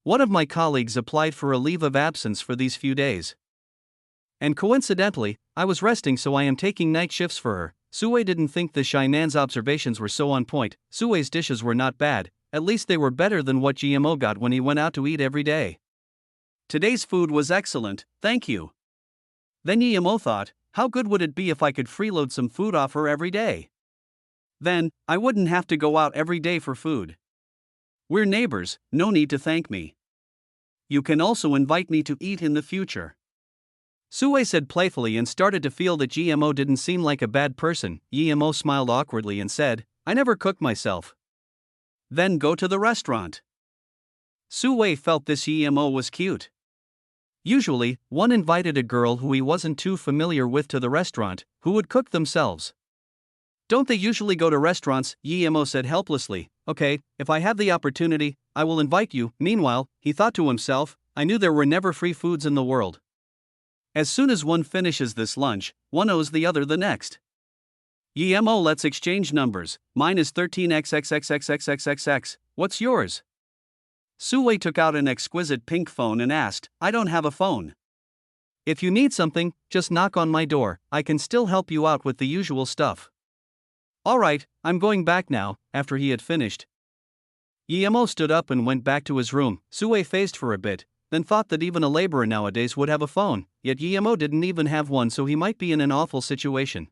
"One of my colleagues applied for a leave of absence for these few days. And coincidentally, I was resting, so I am taking night shifts for her." Sue didn't think the Shinan's observations were so on point. Sue's dishes were not bad, at least they were better than what GMO got when he went out to eat every day. "Today's food was excellent, thank you." Then GMO thought, how good would it be if I could freeload some food off her every day? Then, I wouldn't have to go out every day for food. We're neighbors, no need to thank me. You can also invite me to eat in the future. Sue said playfully and started to feel that GMO didn't seem like a bad person. GMO smiled awkwardly and said, "I never cook myself." "Then go to the restaurant." Sue felt this GMO was cute. Usually, one invited a girl who he wasn't too familiar with to the restaurant, who would cook themselves. "Don't they usually go to restaurants?" GMO said helplessly. "Okay, if I have the opportunity, I will invite you." Meanwhile, he thought to himself, I knew there were never free foods in the world. As soon as one finishes this lunch, one owes the other the next. GMO, let's exchange numbers. Mine is 13xxxxxxxxx. What's yours? Sue took out an exquisite pink phone and asked, "I don't have a phone." "If you need something, just knock on my door. I can still help you out with the usual stuff." "Alright, I'm going back now." After he had finished, GMO stood up and went back to his room. Sue phased for a bit. then thought that even a laborer nowadays would have a phone, yet Guillermo didn't even have one, so he might be in an awful situation.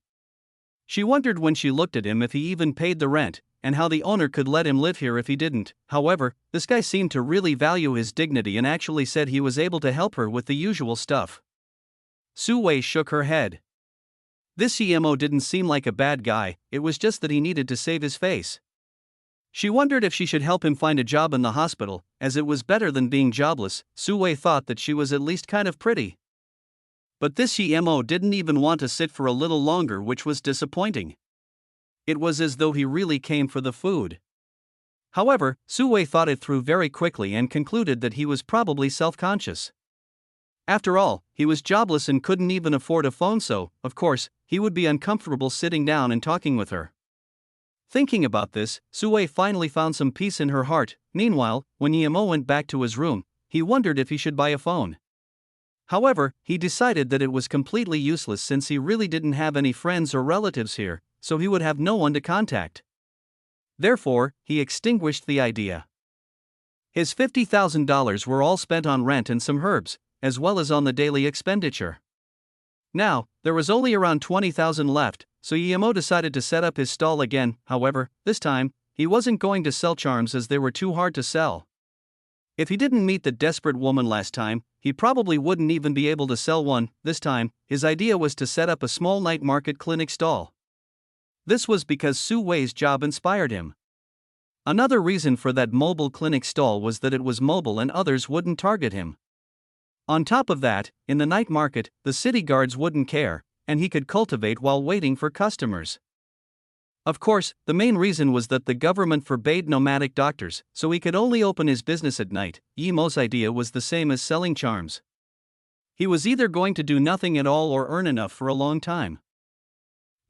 She wondered when she looked at him if he even paid the rent, and how the owner could let him live here if he didn't. However, this guy seemed to really value his dignity and actually said he was able to help her with the usual stuff. Su Wei shook her head. This Guillermo didn't seem like a bad guy, it was just that he needed to save his face. She wondered if she should help him find a job in the hospital, as it was better than being jobless. Su Wei thought that she was at least kind of pretty. But this Guillermo didn't even want to sit for a little longer, which was disappointing. It was as though he really came for the food. However, Su Wei thought it through very quickly and concluded that he was probably self-conscious. After all, he was jobless and couldn't even afford a phone, so, of course, he would be uncomfortable sitting down and talking with her. Thinking about this, Su Wei finally found some peace in her heart. Meanwhile, when Guillermo went back to his room, he wondered if he should buy a phone. However, he decided that it was completely useless since he really didn't have any friends or relatives here, so he would have no one to contact. Therefore, he extinguished the idea. His $50,000 were all spent on rent and some herbs, as well as on the daily expenditure. Now, there was only around 20,000 left, so Guillermo decided to set up his stall again. However, this time, he wasn't going to sell charms as they were too hard to sell. If he didn't meet the desperate woman last time, he probably wouldn't even be able to sell one. This time, his idea was to set up a small night market clinic stall. This was because Su Wei's job inspired him. Another reason for that mobile clinic stall was that it was mobile and others wouldn't target him. On top of that, in the night market, the city guards wouldn't care, and he could cultivate while waiting for customers. Of course, the main reason was that the government forbade nomadic doctors, so he could only open his business at night. Guillermo's idea was the same as selling charms. He was either going to do nothing at all or earn enough for a long time.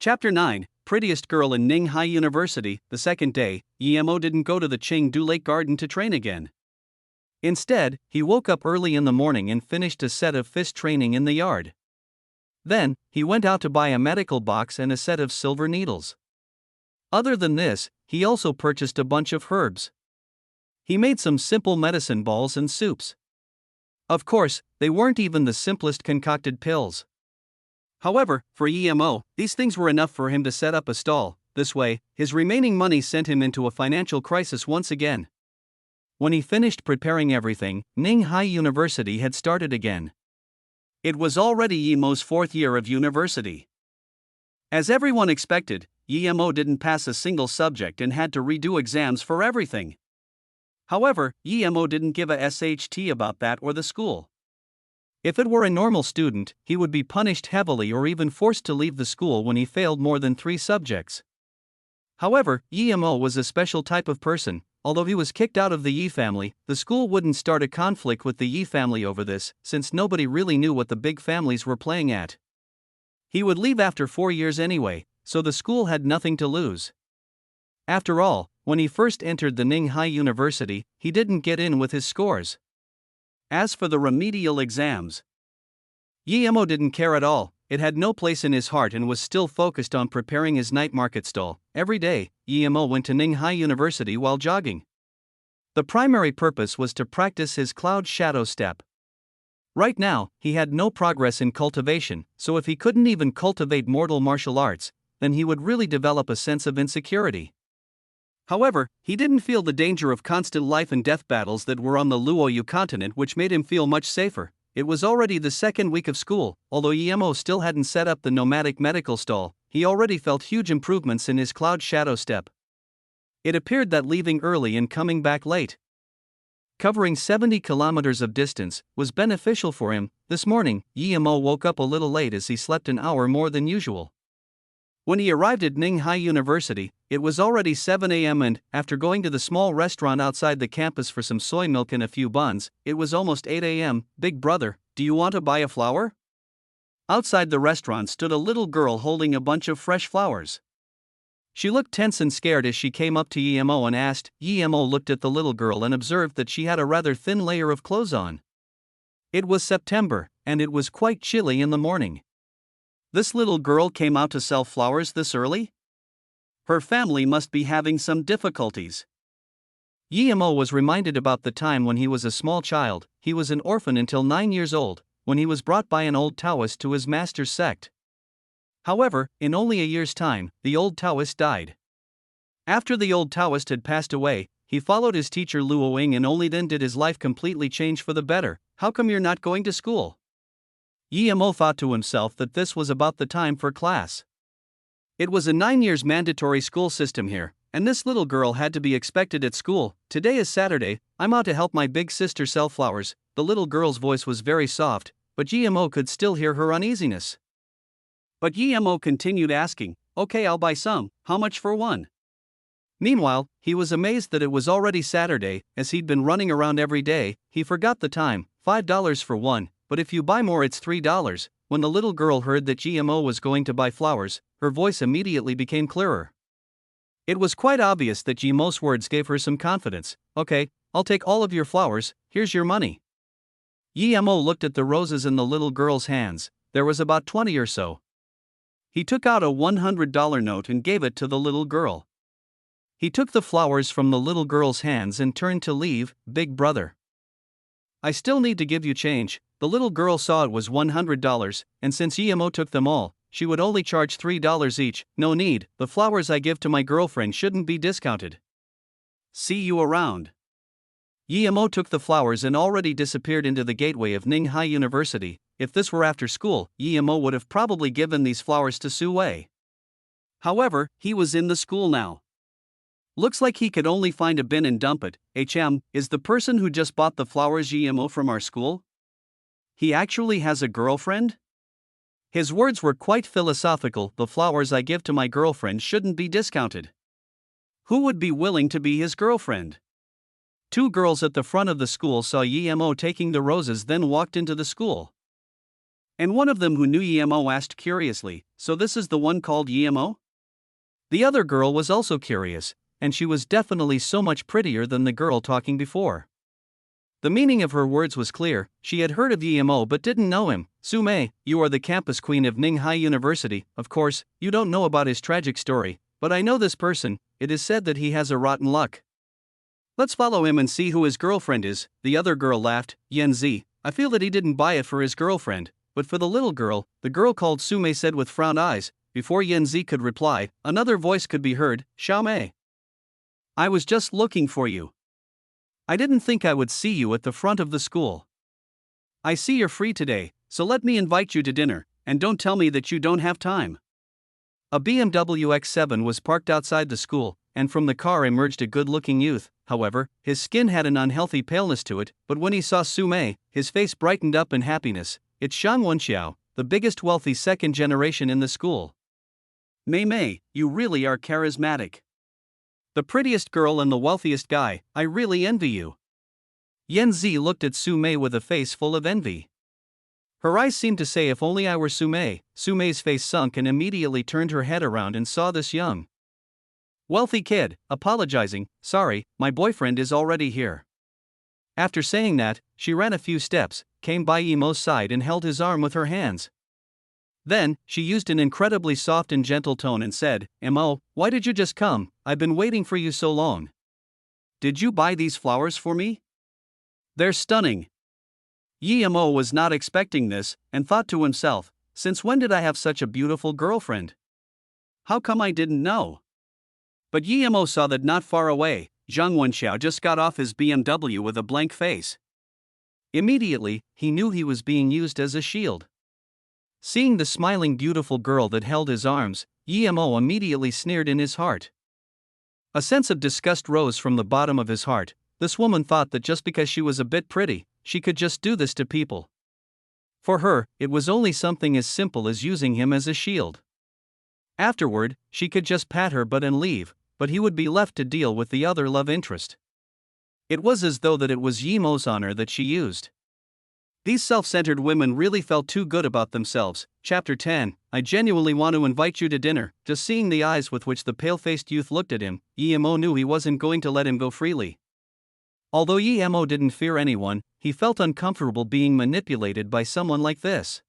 Chapter 9, Prettiest Girl in Ninghai University. The second day, Guillermo didn't go to the Chengdu Lake Garden to train again. Instead, he woke up early in the morning and finished a set of fist training in the yard. Then, he went out to buy a medical box and a set of silver needles. Other than this, he also purchased a bunch of herbs. He made some simple medicine balls and soups. Of course, they weren't even the simplest concocted pills. However, for Guillermo, these things were enough for him to set up a stall. This way, his remaining money sent him into a financial crisis once again. When he finished preparing everything, Ninghai University had started again. It was already Guillermo's fourth year of university. As everyone expected, Guillermo didn't pass a single subject and had to redo exams for everything. However, Guillermo didn't give a SHT about that or the school. If it were a normal student, he would be punished heavily or even forced to leave the school when he failed more than 3 subjects. However, Guillermo was a special type of person. Although he was kicked out of the Yi family, the school wouldn't start a conflict with the Yi family over this, since nobody really knew what the big families were playing at. He would leave after 4 years anyway, so the school had nothing to lose. After all, when he first entered the Ninghai University, he didn't get in with his scores. As for the remedial exams, Guillermo didn't care at all. It had no place in his heart and was still focused on preparing his night market stall. Every day, Guillermo went to Ninghai University while jogging. The primary purpose was to practice his cloud shadow step. Right now, he had no progress in cultivation, so if he couldn't even cultivate mortal martial arts, then he would really develop a sense of insecurity. However, he didn't feel the danger of constant life and death battles that were on the Luoyu continent, which made him feel much safer. It was already the second week of school. Although Guillermo still hadn't set up the nomadic medical stall, he already felt huge improvements in his cloud shadow step. It appeared that leaving early and coming back late, covering 70 kilometers of distance, was beneficial for him. This morning, Guillermo woke up a little late as he slept an hour more than usual. When he arrived at Ninghai University, it was already 7 a.m. and, after going to the small restaurant outside the campus for some soy milk and a few buns, it was almost 8 a.m. Big brother, do you want to buy a flower? Outside the restaurant stood a little girl holding a bunch of fresh flowers. She looked tense and scared as she came up to Guillermo and asked. Guillermo looked at the little girl and observed that she had a rather thin layer of clothes on. It was September, and it was quite chilly in the morning. This little girl came out to sell flowers this early? Her family must be having some difficulties. Yemo was reminded about the time when he was a small child. He was an orphan until 9 years old, when he was brought by an old Taoist to his master's sect. However, in only a year's time, the old Taoist died. After the old Taoist had passed away, he followed his teacher Luoying, and only then did his life completely change for the better. How come you're not going to school? Yemo thought to himself that this was about the time for class. It was a 9 years mandatory school system here, and this little girl had to be expected at school. Today is Saturday, I'm out to help my big sister sell flowers. The little girl's voice was very soft, but Yemo could still hear her uneasiness. But Yemo continued asking, "Okay, I'll buy some, how much for one?" Meanwhile, he was amazed that it was already Saturday. As he'd been running around every day, he forgot the time. $5 for one, but if you buy more it's $3. When the little girl heard that Yemo was going to buy flowers, her voice immediately became clearer. It was quite obvious that Yemo's words gave her some confidence. "Okay, I'll take all of your flowers, here's your money." Yemo looked at the roses in the little girl's hands. There was about 20 or so. He took out a $100 note and gave it to the little girl. He took the flowers from the little girl's hands and turned to leave. "Big brother, I still need to give you change." The little girl saw it was $100, and since Yemo took them all, she would only charge $3 each. "No need, the flowers I give to my girlfriend shouldn't be discounted. See you around." Yemo took the flowers and already disappeared into the gateway of Ninghai University. If this were after school, Yemo would have probably given these flowers to Su Wei. However, he was in the school now. Looks like he could only find a bin and dump it. Is the person who just bought the flowers Yemo from our school? He actually has a girlfriend? His words were quite philosophical. The flowers I give to my girlfriend shouldn't be discounted. Who would be willing to be his girlfriend? Two girls at the front of the school saw Yemo taking the roses, then walked into the school. And one of them who knew Yemo asked curiously, "So this is the one called Yemo?" The other girl was also curious, and she was definitely so much prettier than the girl talking before. The meaning of her words was clear. She had heard of Yemo but didn't know him. "Su Mei, you are the campus queen of Ninghai University. Of course, you don't know about his tragic story, but I know this person. It is said that he has a rotten luck. Let's follow him and see who his girlfriend is." The other girl laughed. "Yanzi, I feel that he didn't buy it for his girlfriend, but for the little girl." The girl called Su Mei said with frowned eyes. Before Yanzi could reply, another voice could be heard. "Xiao Mei, I was just looking for you. I didn't think I would see you at the front of the school. I see you're free today, so let me invite you to dinner, and don't tell me that you don't have time." A BMW X7 was parked outside the school, and from the car emerged a good-looking youth. However, his skin had an unhealthy paleness to it, but when he saw Su Mei, his face brightened up in happiness. "It's Shang Wenxiao, the biggest wealthy second generation in the school. Mei, you really are charismatic. The prettiest girl and the wealthiest guy, I really envy you." Yanzi looked at Su Mei with a face full of envy. Her eyes seemed to say, "If only I were Su Mei." Su Mei's face sunk and immediately turned her head around and saw this young, wealthy kid, apologizing. "Sorry, my boyfriend is already here." After saying that, she ran a few steps, came by Yemo's side and held his arm with her hands. Then, she used an incredibly soft and gentle tone and said, "Emo, why did you just come? I've been waiting for you so long. Did you buy these flowers for me? They're stunning." Yemo was not expecting this, and thought to himself, "Since when did I have such a beautiful girlfriend? How come I didn't know?" But Yemo saw that not far away, Zhang Wenxiao just got off his BMW with a blank face. Immediately, he knew he was being used as a shield. Seeing the smiling beautiful girl that held his arms, Yemo immediately sneered in his heart. A sense of disgust rose from the bottom of his heart. This woman thought that just because she was a bit pretty, she could just do this to people. For her, it was only something as simple as using him as a shield. Afterward, she could just pat her butt and leave, but he would be left to deal with the other love interest. It was as though that it was Yemo's honor that she used. These self-centered women really felt too good about themselves. Chapter 10. I genuinely want to invite you to dinner. Just seeing the eyes with which the pale-faced youth looked at him, Yemo knew he wasn't going to let him go freely. Although Yemo didn't fear anyone, he felt uncomfortable being manipulated by someone like this.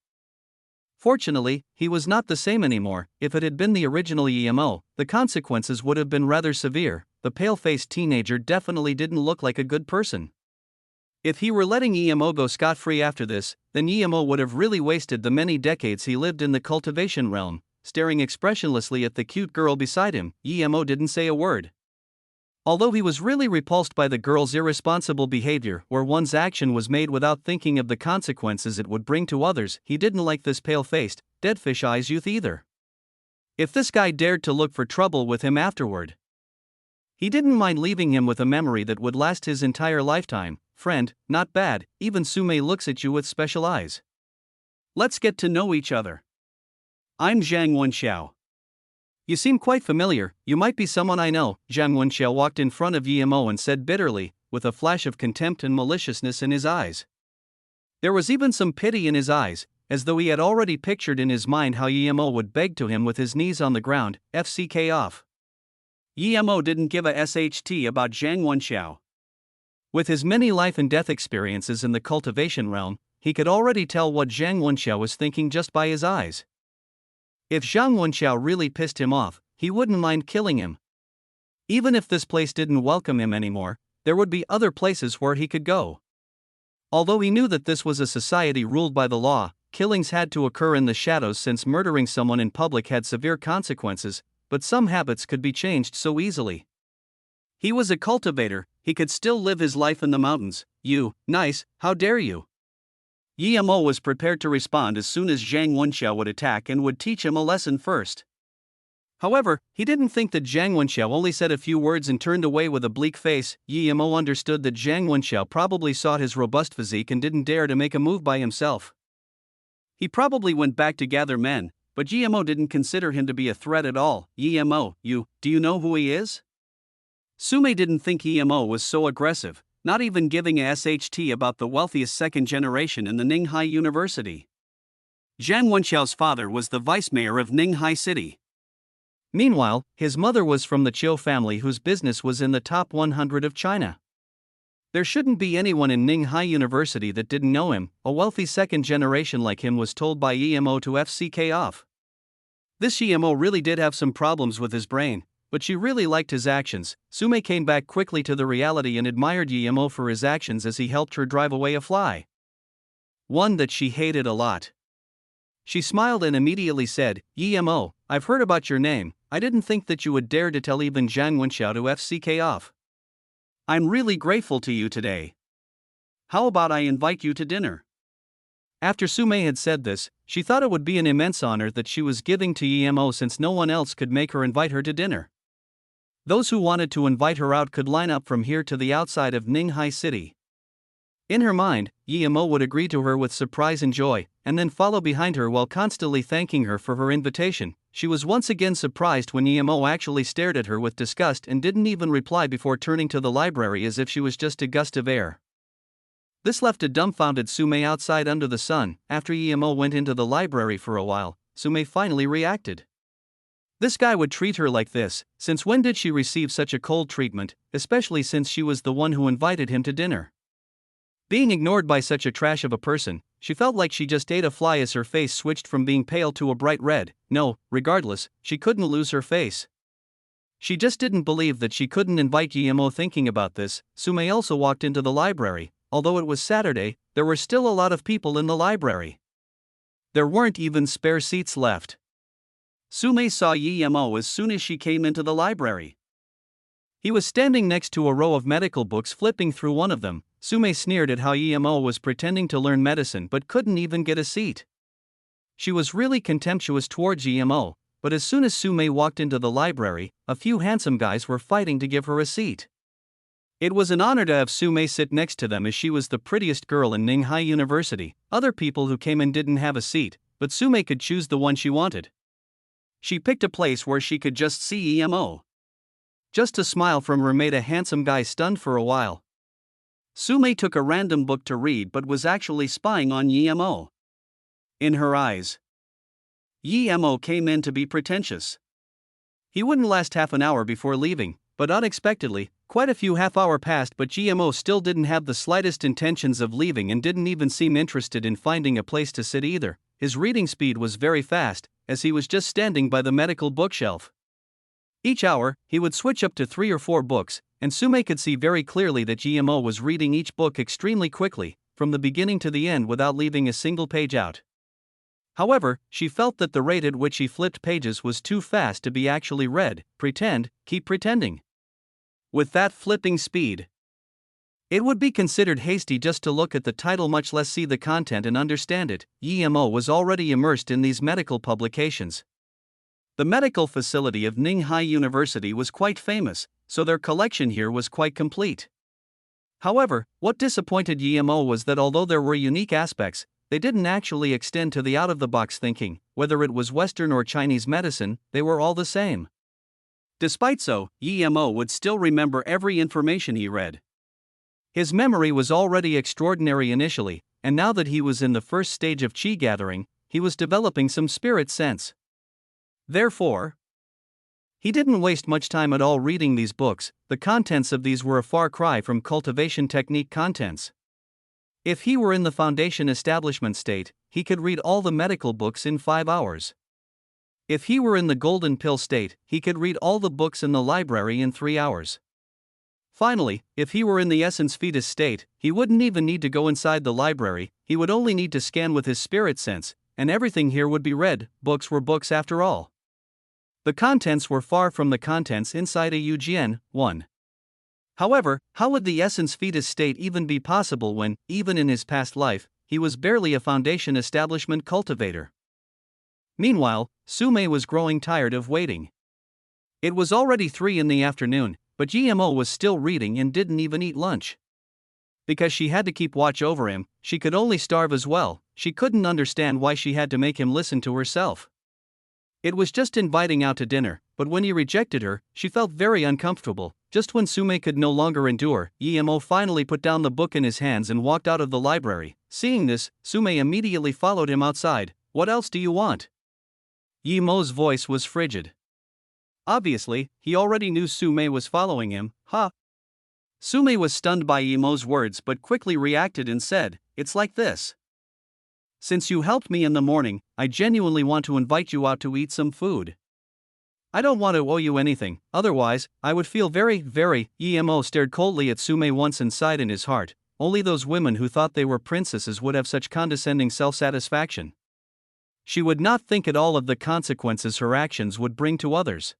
Fortunately, he was not the same anymore. If it had been the original Yemo, the consequences would have been rather severe. the pale-faced teenager definitely didn't look like a good person. If he were letting EMO go scot-free after this, then EMO would have really wasted the many decades he lived in the cultivation realm, staring expressionlessly at the cute girl beside him. EMO didn't say a word. Although he was really repulsed by the girl's irresponsible behavior, where one's action was made without thinking of the consequences it would bring to others, he didn't like this pale-faced, dead-fish eyes youth either. If this guy dared to look for trouble with him afterward, he didn't mind leaving him with a memory that would last his entire lifetime. Friend, not bad, even Sume looks at you with special eyes. Let's get to know each other. I'm Zhang Wenxiao. You seem quite familiar, you might be someone I know. Zhang Wenxiao walked in front of EMO and said bitterly, with a flash of contempt and maliciousness in his eyes. There was even some pity in his eyes, as though he had already pictured in his mind how EMO would beg to him with his knees on the ground, FCK off. EMO didn't give a SHT about Zhang Wenxiao. With his many life and death experiences in the cultivation realm, he could already tell what Zhang Wenxiao was thinking just by his eyes. If Zhang Wenxiao really pissed him off, he wouldn't mind killing him. Even if this place didn't welcome him anymore, there would be other places where he could go. Although he knew that this was a society ruled by the law, killings had to occur in the shadows since murdering someone in public had severe consequences, but some habits could be changed so easily. He was a cultivator, he could still live his life in the mountains. You, nice, how dare you? EMO was prepared to respond as soon as Zhang Wenxiao would attack and would teach him a lesson first. However, he didn't think that Zhang Wenxiao only said a few words and turned away with a bleak face. EMO understood that Zhang Wenxiao probably sought his robust physique and didn't dare to make a move by himself. He probably went back to gather men, but EMO didn't consider him to be a threat at all. EMO, do you know who he is? Sume didn't think EMO was so aggressive, not even giving a SHT about the wealthiest second generation in the Ninghai University. Zhang Wenxiao's father was the vice mayor of Ninghai City. Meanwhile, his mother was from the Chiu family whose business was in the top 100 of China. There shouldn't be anyone in Ninghai University that didn't know him. A wealthy second generation like him was told by EMO to FCK off. This EMO really did have some problems with his brain, but she really liked his actions. Sume came back quickly to the reality and admired EMO for his actions as he helped her drive away a fly. One that she hated a lot. She smiled and immediately said, EMO, I've heard about your name. I didn't think that you would dare to tell even Zhang Wenxiao to FCK off. I'm really grateful to you today. How about I invite you to dinner? After Sume had said this, she thought it would be an immense honor that she was giving to EMO since no one else could make her invite her to dinner. Those who wanted to invite her out could line up from here to the outside of Ninghai City. In her mind, EMO would agree to her with surprise and joy, and then follow behind her while constantly thanking her for her invitation. She was once again surprised when EMO actually stared at her with disgust and didn't even reply before turning to the library as if she was just a gust of air. This left a dumbfounded Sume outside under the sun. After EMO went into the library for a while, Sume finally reacted. This guy would treat her like this. Since when did she receive such a cold treatment, especially since she was the one who invited him to dinner? Being ignored by such a trash of a person, she felt like she just ate a fly as her face switched from being pale to a bright red. No, regardless, she couldn't lose her face. She just didn't believe that she couldn't invite EMO. Thinking about this, Sume also walked into the library. Although it was Saturday, there were still a lot of people in the library. There weren't even spare seats left. Sume saw EMO as soon as she came into the library. He was standing next to a row of medical books, flipping through one of them. Sume sneered at how EMO was pretending to learn medicine but couldn't even get a seat. She was really contemptuous towards EMO, but as soon as Sume walked into the library, a few handsome guys were fighting to give her a seat. It was an honor to have Sume sit next to them as she was the prettiest girl in Ninghai University. Other people who came in didn't have a seat, but Sume could choose the one she wanted. She picked a place where she could just see EMO. Just a smile from her made a handsome guy stunned for a while. Sume took a random book to read but was actually spying on EMO. In her eyes, EMO came in to be pretentious. He wouldn't last half an hour before leaving, but unexpectedly, quite a few half-hour passed but EMO still didn't have the slightest intentions of leaving and didn't even seem interested in finding a place to sit either. His reading speed was very fast, as he was just standing by the medical bookshelf. Each hour, he would switch up to 3 or 4 books, and Sume could see very clearly that GMO was reading each book extremely quickly, from the beginning to the end without leaving a single page out. However, she felt that the rate at which he flipped pages was too fast to be actually read. Keep pretending. With that flipping speed, it would be considered hasty just to look at the title, much less see the content and understand it. GMO was already immersed in these medical publications. The medical facility of Ninghai University was quite famous, so their collection here was quite complete. However, what disappointed GMO was that although there were unique aspects, they didn't actually extend to the out-of-the-box thinking. Whether it was Western or Chinese medicine, they were all the same. Despite so, GMO would still remember every information he read. His memory was already extraordinary initially, and now that he was in the first stage of chi gathering, he was developing some spirit sense. Therefore, he didn't waste much time at all reading these books. The contents of these were a far cry from cultivation technique contents. If he were in the foundation establishment state, he could read all the medical books in 5 hours. If he were in the golden pill state, he could read all the books in the library in 3 hours. Finally, if he were in the essence fetus state, he wouldn't even need to go inside the library, he would only need to scan with his spirit sense, and everything here would be read. Books were books after all. The contents were far from the contents inside a UGN 1. However, how would the essence fetus state even be possible when, even in his past life, he was barely a foundation establishment cultivator? Meanwhile, Sume was growing tired of waiting. It was already 3 in the afternoon, but GMO was still reading and didn't even eat lunch. Because she had to keep watch over him, she could only starve as well. She couldn't understand why she had to make him listen to herself. It was just inviting out to dinner, but when he rejected her, she felt very uncomfortable. Just when Sume could no longer endure, GMO finally put down the book in his hands and walked out of the library. Seeing this, Sume immediately followed him outside. "What else do you want?" GMO's voice was frigid. Obviously, he already knew Sume was following him. Sume was stunned by GMO's words but quickly reacted and said, "It's like this. Since you helped me in the morning, I genuinely want to invite you out to eat some food. I don't want to owe you anything, otherwise, I would feel very. GMO stared coldly at Sume once and sighed in his heart. Only those women who thought they were princesses would have such condescending self-satisfaction. She would not think at all of the consequences her actions would bring to others.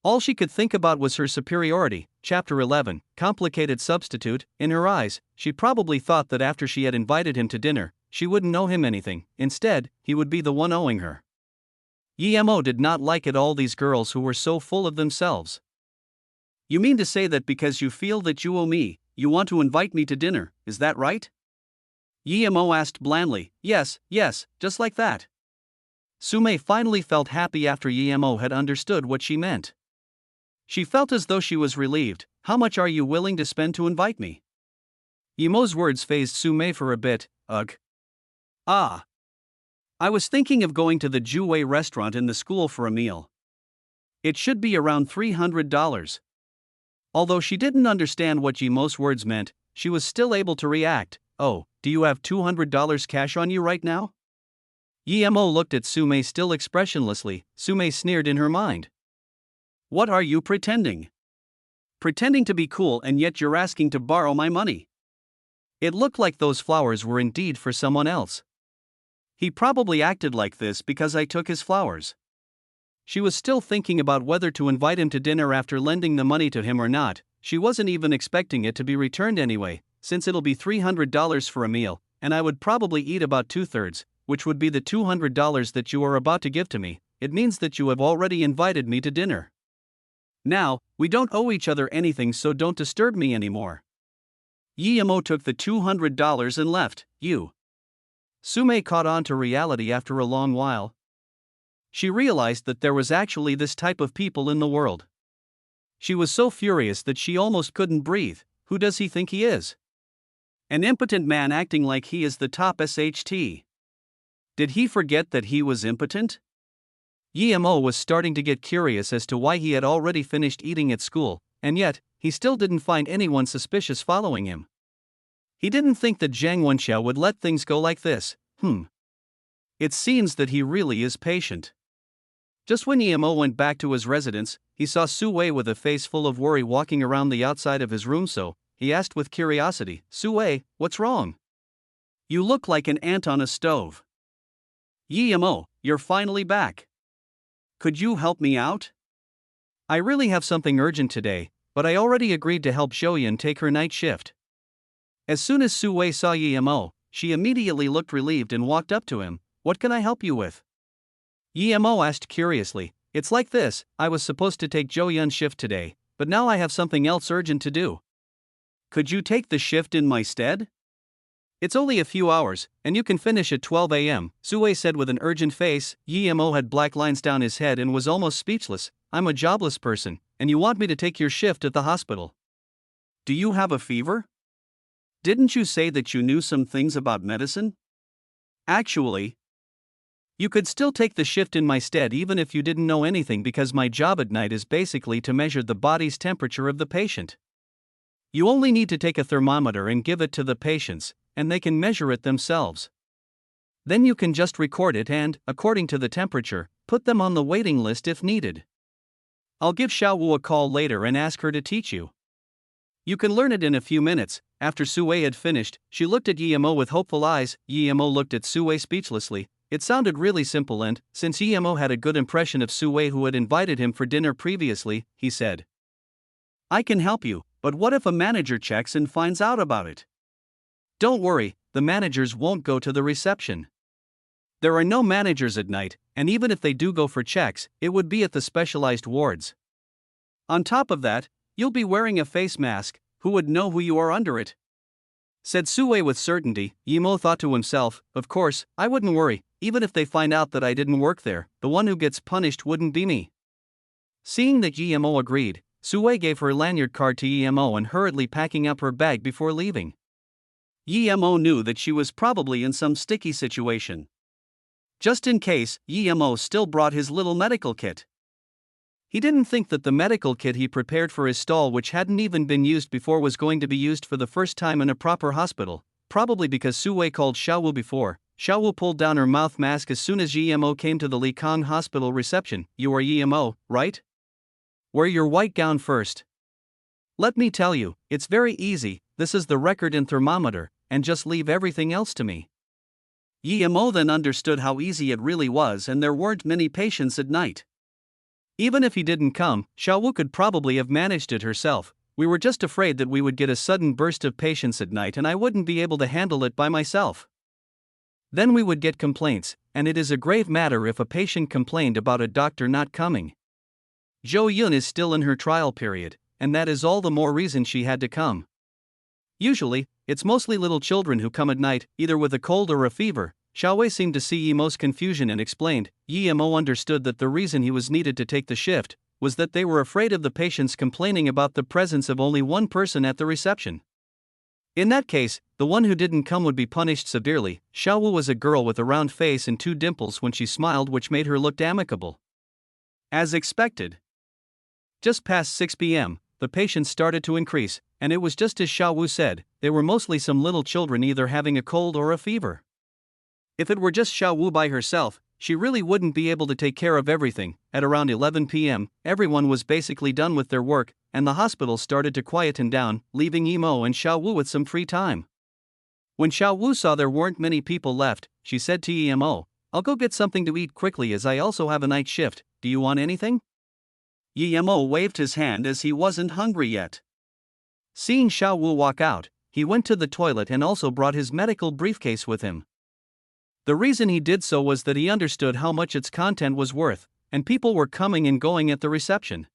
All she could think about was her superiority. Chapter 11, Complicated Substitute. In her eyes, she probably thought that after she had invited him to dinner, she wouldn't owe him anything. Instead, he would be the one owing her. GMO did not like at all these girls who were so full of themselves. "You mean to say that because you feel that you owe me, you want to invite me to dinner, is that right?" GMO asked blandly. Yes, just like that." Sume finally felt happy after GMO had understood what she meant. She felt as though she was relieved. "How much are you willing to spend to invite me?" GMO's words fazed Sume for a bit. "Ugh. I was thinking of going to the Juwei restaurant in the school for a meal. It should be around $300. Although she didn't understand what GMO's words meant, she was still able to react. "Oh, do you have $200 cash on you right now?" GMO looked at Sume still expressionlessly. Sume sneered in her mind. "What are you pretending? Pretending to be cool, and yet you're asking to borrow my money." It looked like those flowers were indeed for someone else. "He probably acted like this because I took his flowers." She was still thinking about whether to invite him to dinner after lending the money to him or not. She wasn't even expecting it to be returned anyway, since it'll be $300 for a meal, and I would probably eat about 2/3, which would be the $200 that you are about to give to me. It means that you have already invited me to dinner. Now, we don't owe each other anything, so don't disturb me anymore." GMO took the $200 and left. Sume caught on to reality after a long while. She realized that there was actually this type of people in the world. She was so furious that she almost couldn't breathe. Who does he think he is? An impotent man acting like he is the top SHT. Did he forget that he was impotent? GMO was starting to get curious as to why he had already finished eating at school, and yet, he still didn't find anyone suspicious following him. He didn't think that Zhang Wenxiao would let things go like this. It seems that he really is patient. Just when Emo went back to his residence, he saw Sue with a face full of worry walking around the outside of his room, so he asked with curiosity, "Sue, what's wrong? You look like an ant on a stove." "Emo, you're finally back. Could you help me out?" I really have something urgent today, but I already agreed to help Shoyin take her night shift. As soon as Sue saw Emo, she immediately looked relieved and walked up to him. "What can I help you with?" Emo asked curiously. "It's like this, I was supposed to take Joyun's shift today, but now I have something else urgent to do." "Could you take the shift in my stead?" "It's only a few hours, and you can finish at 12 a.m., Sue said with an urgent face. Emo had black lines down his head and was almost speechless. "I'm a jobless person, and you want me to take your shift at the hospital." "Do you have a fever? Didn't you say that you knew some things about medicine?" "Actually, you could still take the shift in my stead even if you didn't know anything, because my job at night is basically to measure the body's temperature of the patient. You only need to take a thermometer and give it to the patients, and they can measure it themselves. Then you can just record it and, according to the temperature, put them on the waiting list if needed. I'll give Xiaowu a call later and ask her to teach you. You can learn it in a few minutes." After Sue had finished, she looked at Emo with hopeful eyes. Emo looked at Sue speechlessly. It sounded really simple, and, since Emo had a good impression of Sue who had invited him for dinner previously, he said, "I can help you, but what if a manager checks and finds out about it?" "Don't worry, the managers won't go to the reception. There are no managers at night, and even if they do go for checks, it would be at the specialized wards. On top of that, you'll be wearing a face mask. Who would know who you are under it?" said Sue with certainty. Emo thought to himself, "Of course, I wouldn't worry. Even if they find out that I didn't work there, the one who gets punished wouldn't be me." Seeing that Emo agreed, Sue gave her lanyard card to Emo and hurriedly packing up her bag before leaving. Emo knew that she was probably in some sticky situation. Just in case, Emo still brought his little medical kit. He didn't think that the medical kit he prepared for his stall, which hadn't even been used before, was going to be used for the first time in a proper hospital, probably because Sue called Xiaowu before. Xiaowu pulled down her mouth mask as soon as Emo came to the Likang Hospital reception. "You are Emo, right? Wear your white gown first. Let me tell you, it's very easy. This is the record and thermometer, and just leave everything else to me." Emo then understood how easy it really was, and there weren't many patients at night. Even if he didn't come, Xiaowu could probably have managed it herself. "We were just afraid that we would get a sudden burst of patients at night and I wouldn't be able to handle it by myself. Then we would get complaints, and it is a grave matter if a patient complained about a doctor not coming. Zhou Yun is still in her trial period, and that is all the more reason she had to come. Usually, it's mostly little children who come at night, either with a cold or a fever." Xiaowei seemed to see Emo's confusion and explained. Emo understood that the reason he was needed to take the shift was that they were afraid of the patients complaining about the presence of only one person at the reception. In that case, the one who didn't come would be punished severely. Xiaowu was a girl with a round face and 2 dimples when she smiled, which made her look amicable. As expected, just past 6 p.m., the patients started to increase, and it was just as Xiaowu said. They were mostly some little children either having a cold or a fever. If it were just Xiaowu by herself, she really wouldn't be able to take care of everything. At around 11 p.m., everyone was basically done with their work, and the hospital started to quieten down, leaving Emo and Xiaowu with some free time. When Xiaowu saw there weren't many people left, she said to Emo, "I'll go get something to eat quickly as I also have a night shift. Do you want anything?" Emo waved his hand as he wasn't hungry yet. Seeing Xiaowu walk out, he went to the toilet and also brought his medical briefcase with him. The reason he did so was that he understood how much its content was worth, and people were coming and going at the reception.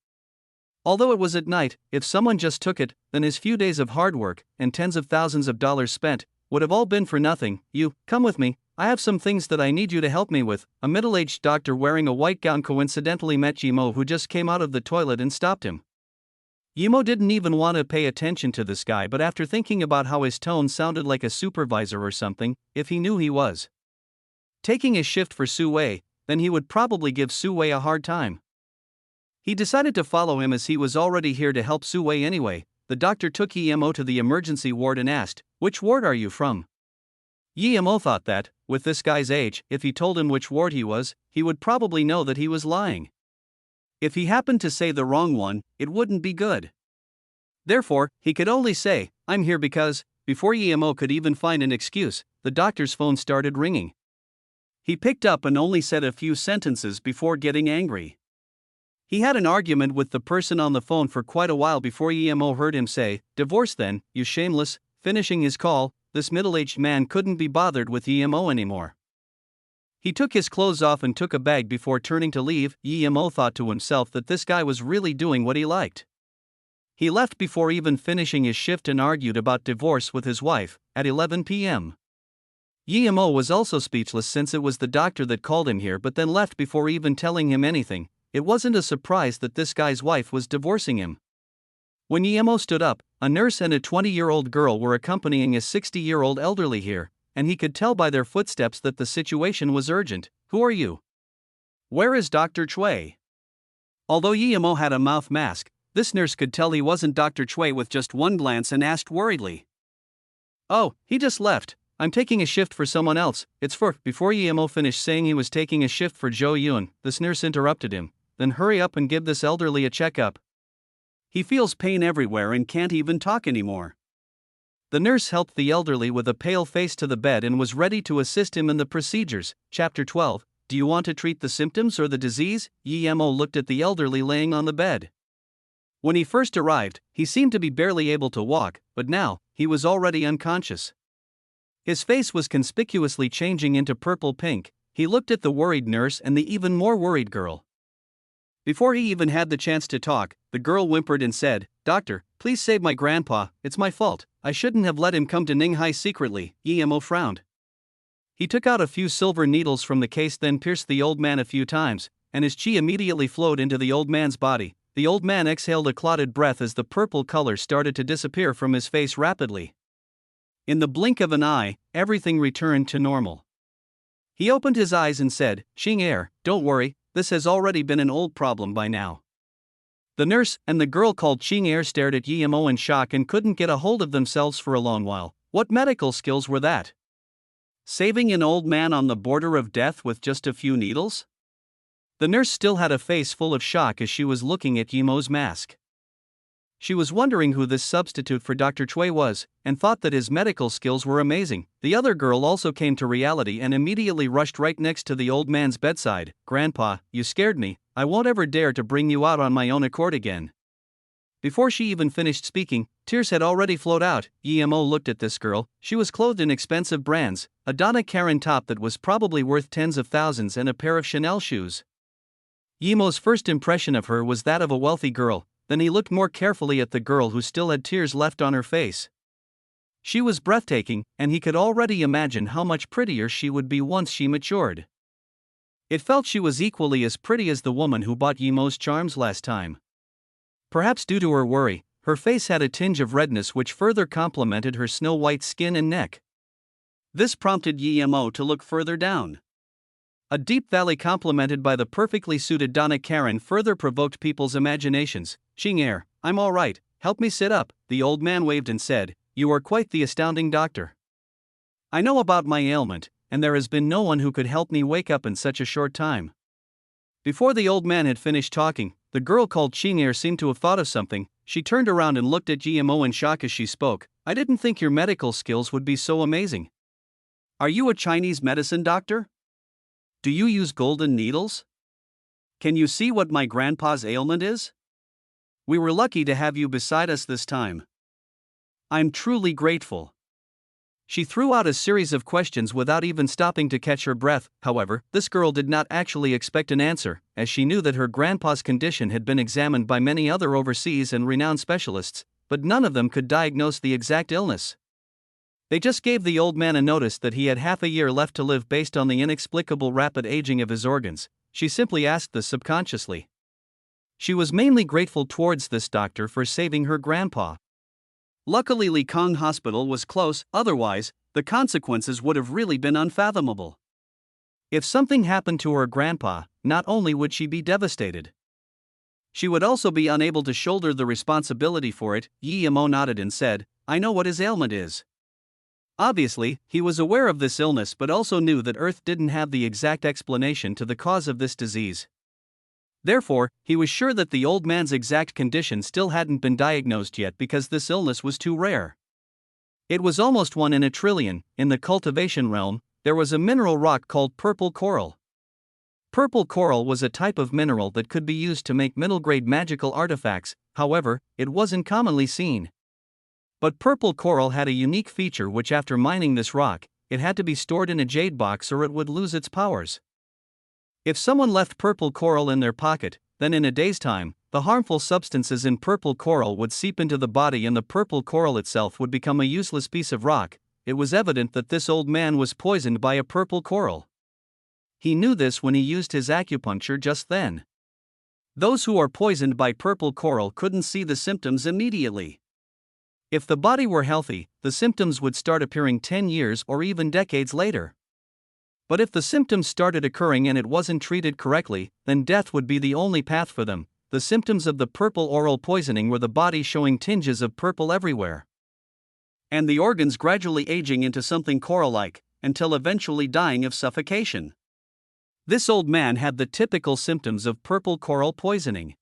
Although it was at night, if someone just took it, then his few days of hard work, and tens of thousands of dollars spent, would have all been for nothing. "You, come with me, I have some things that I need you to help me with." A middle-aged doctor wearing a white gown coincidentally met Emo, who just came out of the toilet, and stopped him. Emo didn't even want to pay attention to this guy, but after thinking about how his tone sounded like a supervisor or something, if he knew he was taking a shift for Sue, then he would probably give Sue a hard time. He decided to follow him as he was already here to help Sue anyway. The doctor took Emo to the emergency ward and asked, "Which ward are you from?" Emo thought that, with this guy's age, if he told him which ward he was, he would probably know that he was lying. If he happened to say the wrong one, it wouldn't be good. Therefore, he could only say, "I'm here because," before EMO could even find an excuse, the doctor's phone started ringing. He picked up and only said a few sentences before getting angry. He had an argument with the person on the phone for quite a while before EMO heard him say, "Divorce then, you shameless." Finishing his call, this middle-aged man couldn't be bothered with EMO anymore. He took his clothes off and took a bag before turning to leave. EMO thought to himself that this guy was really doing what he liked. He left before even finishing his shift and argued about divorce with his wife at 11 p.m. EMO was also speechless since it was the doctor that called him here but then left before even telling him anything. It wasn't a surprise that this guy's wife was divorcing him. When EMO stood up, a nurse and a 20-year-old girl were accompanying a 60-year-old elderly here, and he could tell by their footsteps that the situation was urgent. "Who are you? Where is Dr. Chui?" Although EMO had a mouth mask, this nurse could tell he wasn't Dr. Chui with just one glance and asked worriedly, "Oh, he just left. I'm taking a shift for someone else. It's for..." Before EMO finished saying he was taking a shift for Zhou Yun, this nurse interrupted him. "Then hurry up and give this elderly a checkup. He feels pain everywhere and can't even talk anymore." The nurse helped the elderly with a pale face to the bed and was ready to assist him in the procedures. Chapter 12. Do you want to treat the symptoms or the disease? EMO looked at the elderly laying on the bed. When he first arrived, he seemed to be barely able to walk, but now, he was already unconscious. His face was conspicuously changing into purple pink. He looked at the worried nurse and the even more worried girl. Before he even had the chance to talk, the girl whimpered and said, "Doctor, please save my grandpa. It's my fault. I shouldn't have let him come to Ninghai secretly." EMO frowned. He took out a few silver needles from the case, then pierced the old man a few times, and his chi immediately flowed into the old man's body. The old man exhaled a clotted breath as the purple color started to disappear from his face rapidly. In the blink of an eye, everything returned to normal. He opened his eyes and said, "Xing Er, don't worry, this has already been an old problem by now." The nurse and the girl called Xing Er stared at EMO in shock and couldn't get a hold of themselves for a long while. What medical skills were that? Saving an old man on the border of death with just a few needles? The nurse still had a face full of shock as she was looking at EMO's mask. She was wondering who this substitute for Dr. Chui was, and thought that his medical skills were amazing. The other girl also came to reality and immediately rushed right next to the old man's bedside. "Grandpa, you scared me. I won't ever dare to bring you out on my own accord again." Before she even finished speaking, tears had already flowed out. EMO looked at this girl. She was clothed in expensive brands, a Donna Karan top that was probably worth tens of thousands and a pair of Chanel shoes. EMO's first impression of her was that of a wealthy girl. Then he looked more carefully at the girl who still had tears left on her face. She was breathtaking, and he could already imagine how much prettier she would be once she matured. It felt she was equally as pretty as the woman who bought EMO's charms last time. Perhaps due to her worry, her face had a tinge of redness which further complemented her snow-white skin and neck. This prompted EMO to look further down. A deep valley complemented by the perfectly suited Donna Karan further provoked people's imaginations. "Xing Er, I'm all right, help me sit up," the old man waved and said, "You are quite the astounding doctor. I know about my ailment, and there has been no one who could help me wake up in such a short time." Before the old man had finished talking, the girl called Xing Er seemed to have thought of something. She turned around and looked at GMO in shock as she spoke. "I didn't think your medical skills would be so amazing. Are you a Chinese medicine doctor? Do you use golden needles? Can you see what my grandpa's ailment is? We were lucky to have you beside us this time. I'm truly grateful." She threw out a series of questions without even stopping to catch her breath. However, this girl did not actually expect an answer, as she knew that her grandpa's condition had been examined by many other overseas and renowned specialists, but none of them could diagnose the exact illness. They just gave the old man a notice that he had half a year left to live based on the inexplicable rapid aging of his organs. She simply asked this subconsciously. She was mainly grateful towards this doctor for saving her grandpa. Luckily Li Kong Hospital was close, otherwise, the consequences would have really been unfathomable. If something happened to her grandpa, not only would she be devastated, she would also be unable to shoulder the responsibility for it. Yi Mo nodded and said, "I know what his ailment is. Obviously, he was aware of this illness but also knew that Earth didn't have the exact explanation to the cause of this disease. Therefore, he was sure that the old man's exact condition still hadn't been diagnosed yet because this illness was too rare. It was almost 1 in a trillion. In the cultivation realm, there was a mineral rock called purple coral. Purple coral was a type of mineral that could be used to make middle-grade magical artifacts, however, it wasn't commonly seen. But purple coral had a unique feature which after mining this rock, it had to be stored in a jade box or it would lose its powers. If someone left purple coral in their pocket, then in a day's time, the harmful substances in purple coral would seep into the body and the purple coral itself would become a useless piece of rock. It was evident that this old man was poisoned by a purple coral. He knew this when he used his acupuncture just then. Those who are poisoned by purple coral couldn't see the symptoms immediately. If the body were healthy, the symptoms would start appearing 10 years or even decades later. But if the symptoms started occurring and it wasn't treated correctly, then death would be the only path for them. The symptoms of the purple oral poisoning were the body showing tinges of purple everywhere, and the organs gradually aging into something coral-like, until eventually dying of suffocation. This old man had the typical symptoms of purple coral poisoning.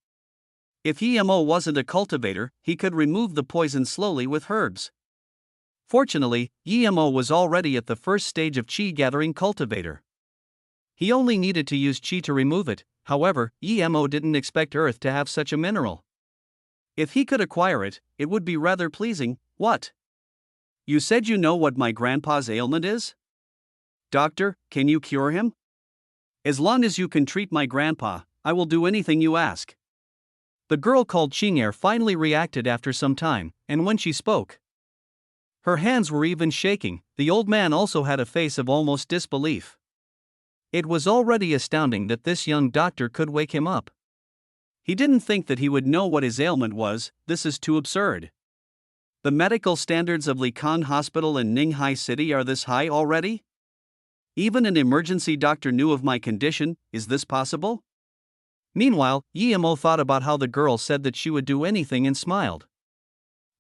If EMO wasn't a cultivator, he could remove the poison slowly with herbs. Fortunately, EMO was already at the first stage of chi gathering cultivator. He only needed to use chi to remove it. However, EMO didn't expect Earth to have such a mineral. If he could acquire it, it would be rather pleasing. What? You said you know what my grandpa's ailment is? Doctor, can you cure him? As long as you can treat my grandpa, I will do anything you ask. The girl called Ching'er finally reacted after some time, and when she spoke, her hands were even shaking. The old man also had a face of almost disbelief. It was already astounding that this young doctor could wake him up. He didn't think that he would know what his ailment was. This is too absurd. The medical standards of Likan Hospital in Ninghai City are this high already? Even an emergency doctor knew of my condition. Is this possible? Meanwhile, Yemo thought about how the girl said that she would do anything and smiled.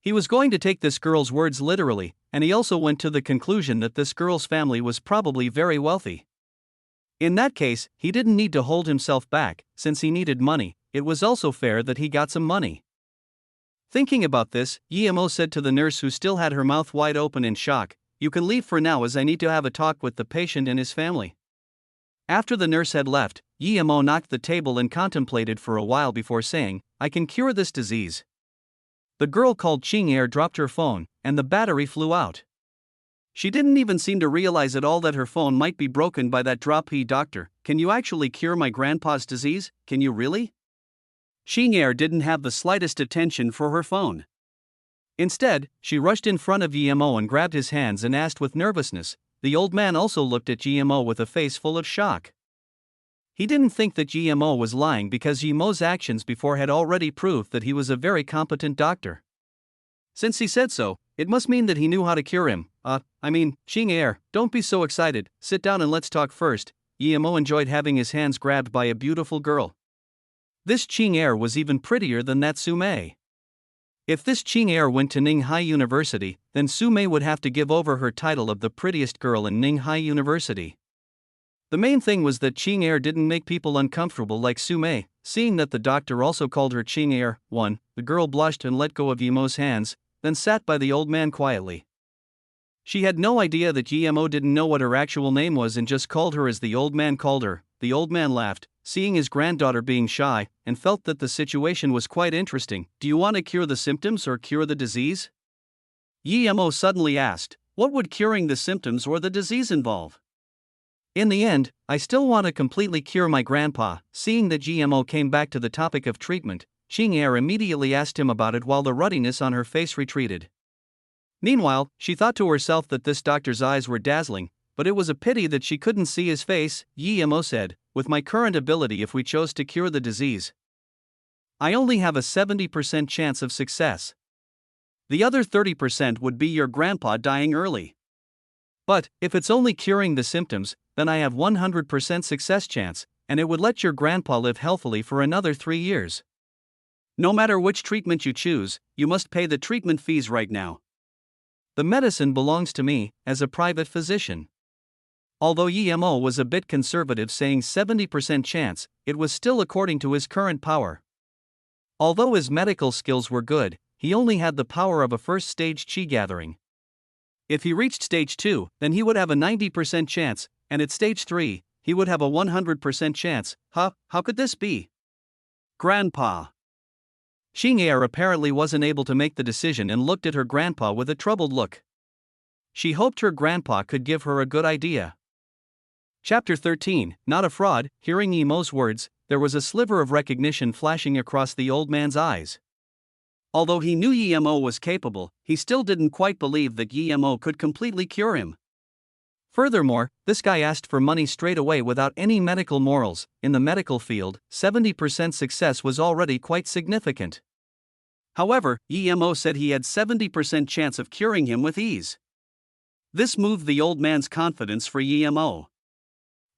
He was going to take this girl's words literally, and he also went to the conclusion that this girl's family was probably very wealthy. In that case, he didn't need to hold himself back. Since he needed money, it was also fair that he got some money. Thinking about this, Yemo said to the nurse, who still had her mouth wide open in shock, "You can leave for now as I need to have a talk with the patient and his family." After the nurse had left, Yemo knocked the table and contemplated for a while before saying, "I can cure this disease." The girl called Ching'er dropped her phone, and the battery flew out. She didn't even seem to realize at all that her phone might be broken by that drop. "Hey doctor, can you actually cure my grandpa's disease? Can you really?" Ching'er didn't have the slightest attention for her phone. Instead, she rushed in front of Yemo and grabbed his hands and asked with nervousness. The old man also looked at Yemo with a face full of shock. He didn't think that Yemo was lying because Yemo's actions before had already proved that he was a very competent doctor. Since he said so, it must mean that he knew how to cure him. Ching'er, don't be so excited, sit down and let's talk first." Yemo enjoyed having his hands grabbed by a beautiful girl. This Ching'er was even prettier than that Sume. If this Ching'er went to Ninghai University, then Sume would have to give over her title of the prettiest girl in Ninghai University. The main thing was that Ching'er didn't make people uncomfortable like Sume. Seeing that the doctor also called her Ching'er, the girl blushed and let go of Yemo's hands, then sat by the old man quietly. She had no idea that Yemo didn't know what her actual name was and just called her as the old man called her. The old man laughed, seeing his granddaughter being shy, and felt that the situation was quite interesting. "Do you want to cure the symptoms or cure the disease?" Yemo suddenly asked. What would curing the symptoms or the disease involve? "In the end, I still want to completely cure my grandpa." Seeing that Yemo came back to the topic of treatment, Ching'er immediately asked him about it while the ruddiness on her face retreated. Meanwhile, she thought to herself that this doctor's eyes were dazzling, but it was a pity that she couldn't see his face. Yemo said, "With my current ability, if we chose to cure the disease, I only have a 70% chance of success. The other 30% would be your grandpa dying early. But, if it's only curing the symptoms, then I have 100% success chance, and it would let your grandpa live healthily for another 3 years. No matter which treatment you choose, you must pay the treatment fees right now." The medicine belongs to me, as a private physician. Although Yemo was a bit conservative, saying 70% chance, it was still according to his current power. Although his medical skills were good, he only had the power of a first stage chi gathering. If he reached stage 2, then he would have a 90% chance, and at stage 3, he would have a 100% chance. How could this be? Grandpa. Xing'er apparently wasn't able to make the decision and looked at her grandpa with a troubled look. She hoped her grandpa could give her a good idea. Chapter 13, Not a Fraud. Hearing Yemo's words, there was a sliver of recognition flashing across the old man's eyes. Although he knew Yemo was capable, he still didn't quite believe that Yemo could completely cure him. Furthermore, this guy asked for money straight away without any medical morals. In the medical field, 70% success was already quite significant. However, Yemo said he had 70% chance of curing him with ease. This moved the old man's confidence for Yemo.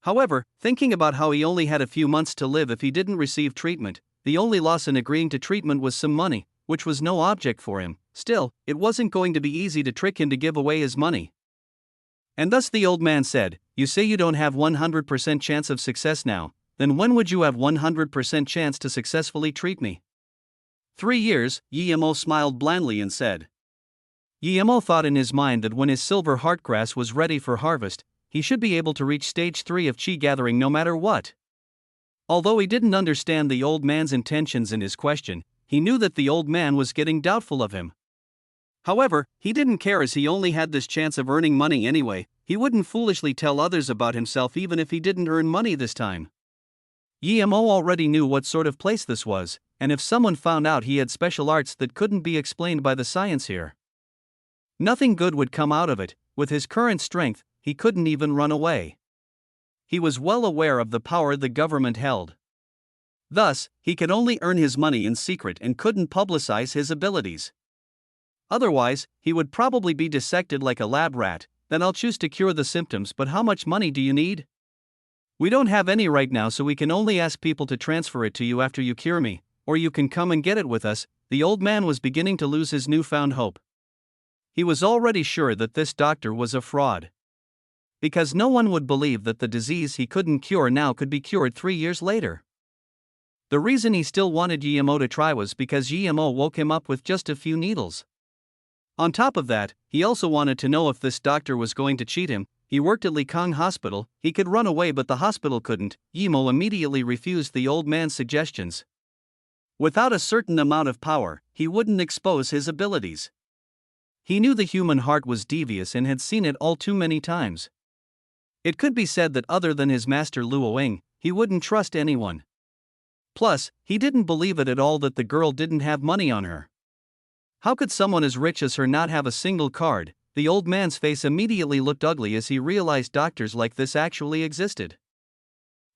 However, thinking about how he only had a few months to live if he didn't receive treatment, the only loss in agreeing to treatment was some money, which was no object for him. Still, it wasn't going to be easy to trick him to give away his money. And thus the old man said, "You say you don't have 100% chance of success now, then when would you have 100% chance to successfully treat me?" 3 years, Yemo smiled blandly and said. Yemo thought in his mind that when his silver heartgrass was ready for harvest, he should be able to reach stage 3 of chi gathering no matter what. Although he didn't understand the old man's intentions in his question, he knew that the old man was getting doubtful of him. However, he didn't care as he only had this chance of earning money anyway. He wouldn't foolishly tell others about himself even if he didn't earn money this time. Yemo already knew what sort of place this was, and if someone found out he had special arts that couldn't be explained by the science here, nothing good would come out of it. With his current strength, he couldn't even run away. He was well aware of the power the government held. Thus, he could only earn his money in secret and couldn't publicize his abilities. Otherwise, he would probably be dissected like a lab rat. Then I'll choose to cure the symptoms, but how much money do you need? We don't have any right now, so we can only ask people to transfer it to you after you cure me, or you can come and get it with us. The old man was beginning to lose his newfound hope. He was already sure that this doctor was a fraud. Because no one would believe that the disease he couldn't cure now could be cured 3 years later. The reason he still wanted Yemo to try was because Yemo woke him up with just a few needles. On top of that, he also wanted to know if this doctor was going to cheat him. He worked at Likang Hospital. He could run away, but the hospital couldn't. Yemo immediately refused the old man's suggestions. Without a certain amount of power, he wouldn't expose his abilities. He knew the human heart was devious and had seen it all too many times. It could be said that other than his master Luoing, he wouldn't trust anyone. Plus, he didn't believe it at all that the girl didn't have money on her. How could someone as rich as her not have a single card? The old man's face immediately looked ugly as he realized doctors like this actually existed.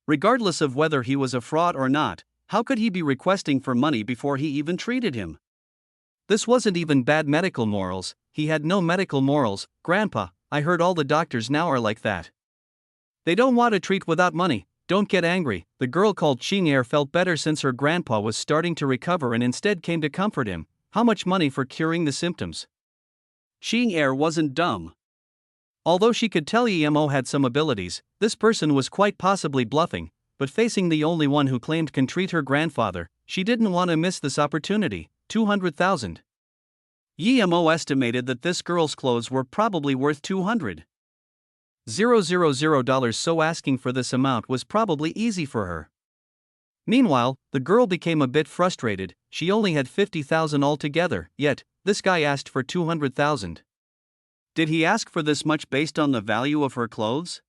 Regardless of whether he was a fraud or not, how could he be requesting for money before he even treated him? This wasn't even bad medical morals. He had no medical morals. Grandpa, I heard all the doctors now are like that. They don't want to treat without money. Don't get angry. The girl called Xing'er felt better since her grandpa was starting to recover and instead came to comfort him. How much money for curing the symptoms? Xing'er wasn't dumb. Although she could tell Yemo had some abilities, this person was quite possibly bluffing, but facing the only one who claimed can treat her grandfather, she didn't want to miss this opportunity. 200,000. Yemo estimated that this girl's clothes were probably worth $200,000, so asking for this amount was probably easy for her. Meanwhile, the girl became a bit frustrated. She only had 50,000 altogether, yet this guy asked for 200,000. Did he ask for this much based on the value of her clothes?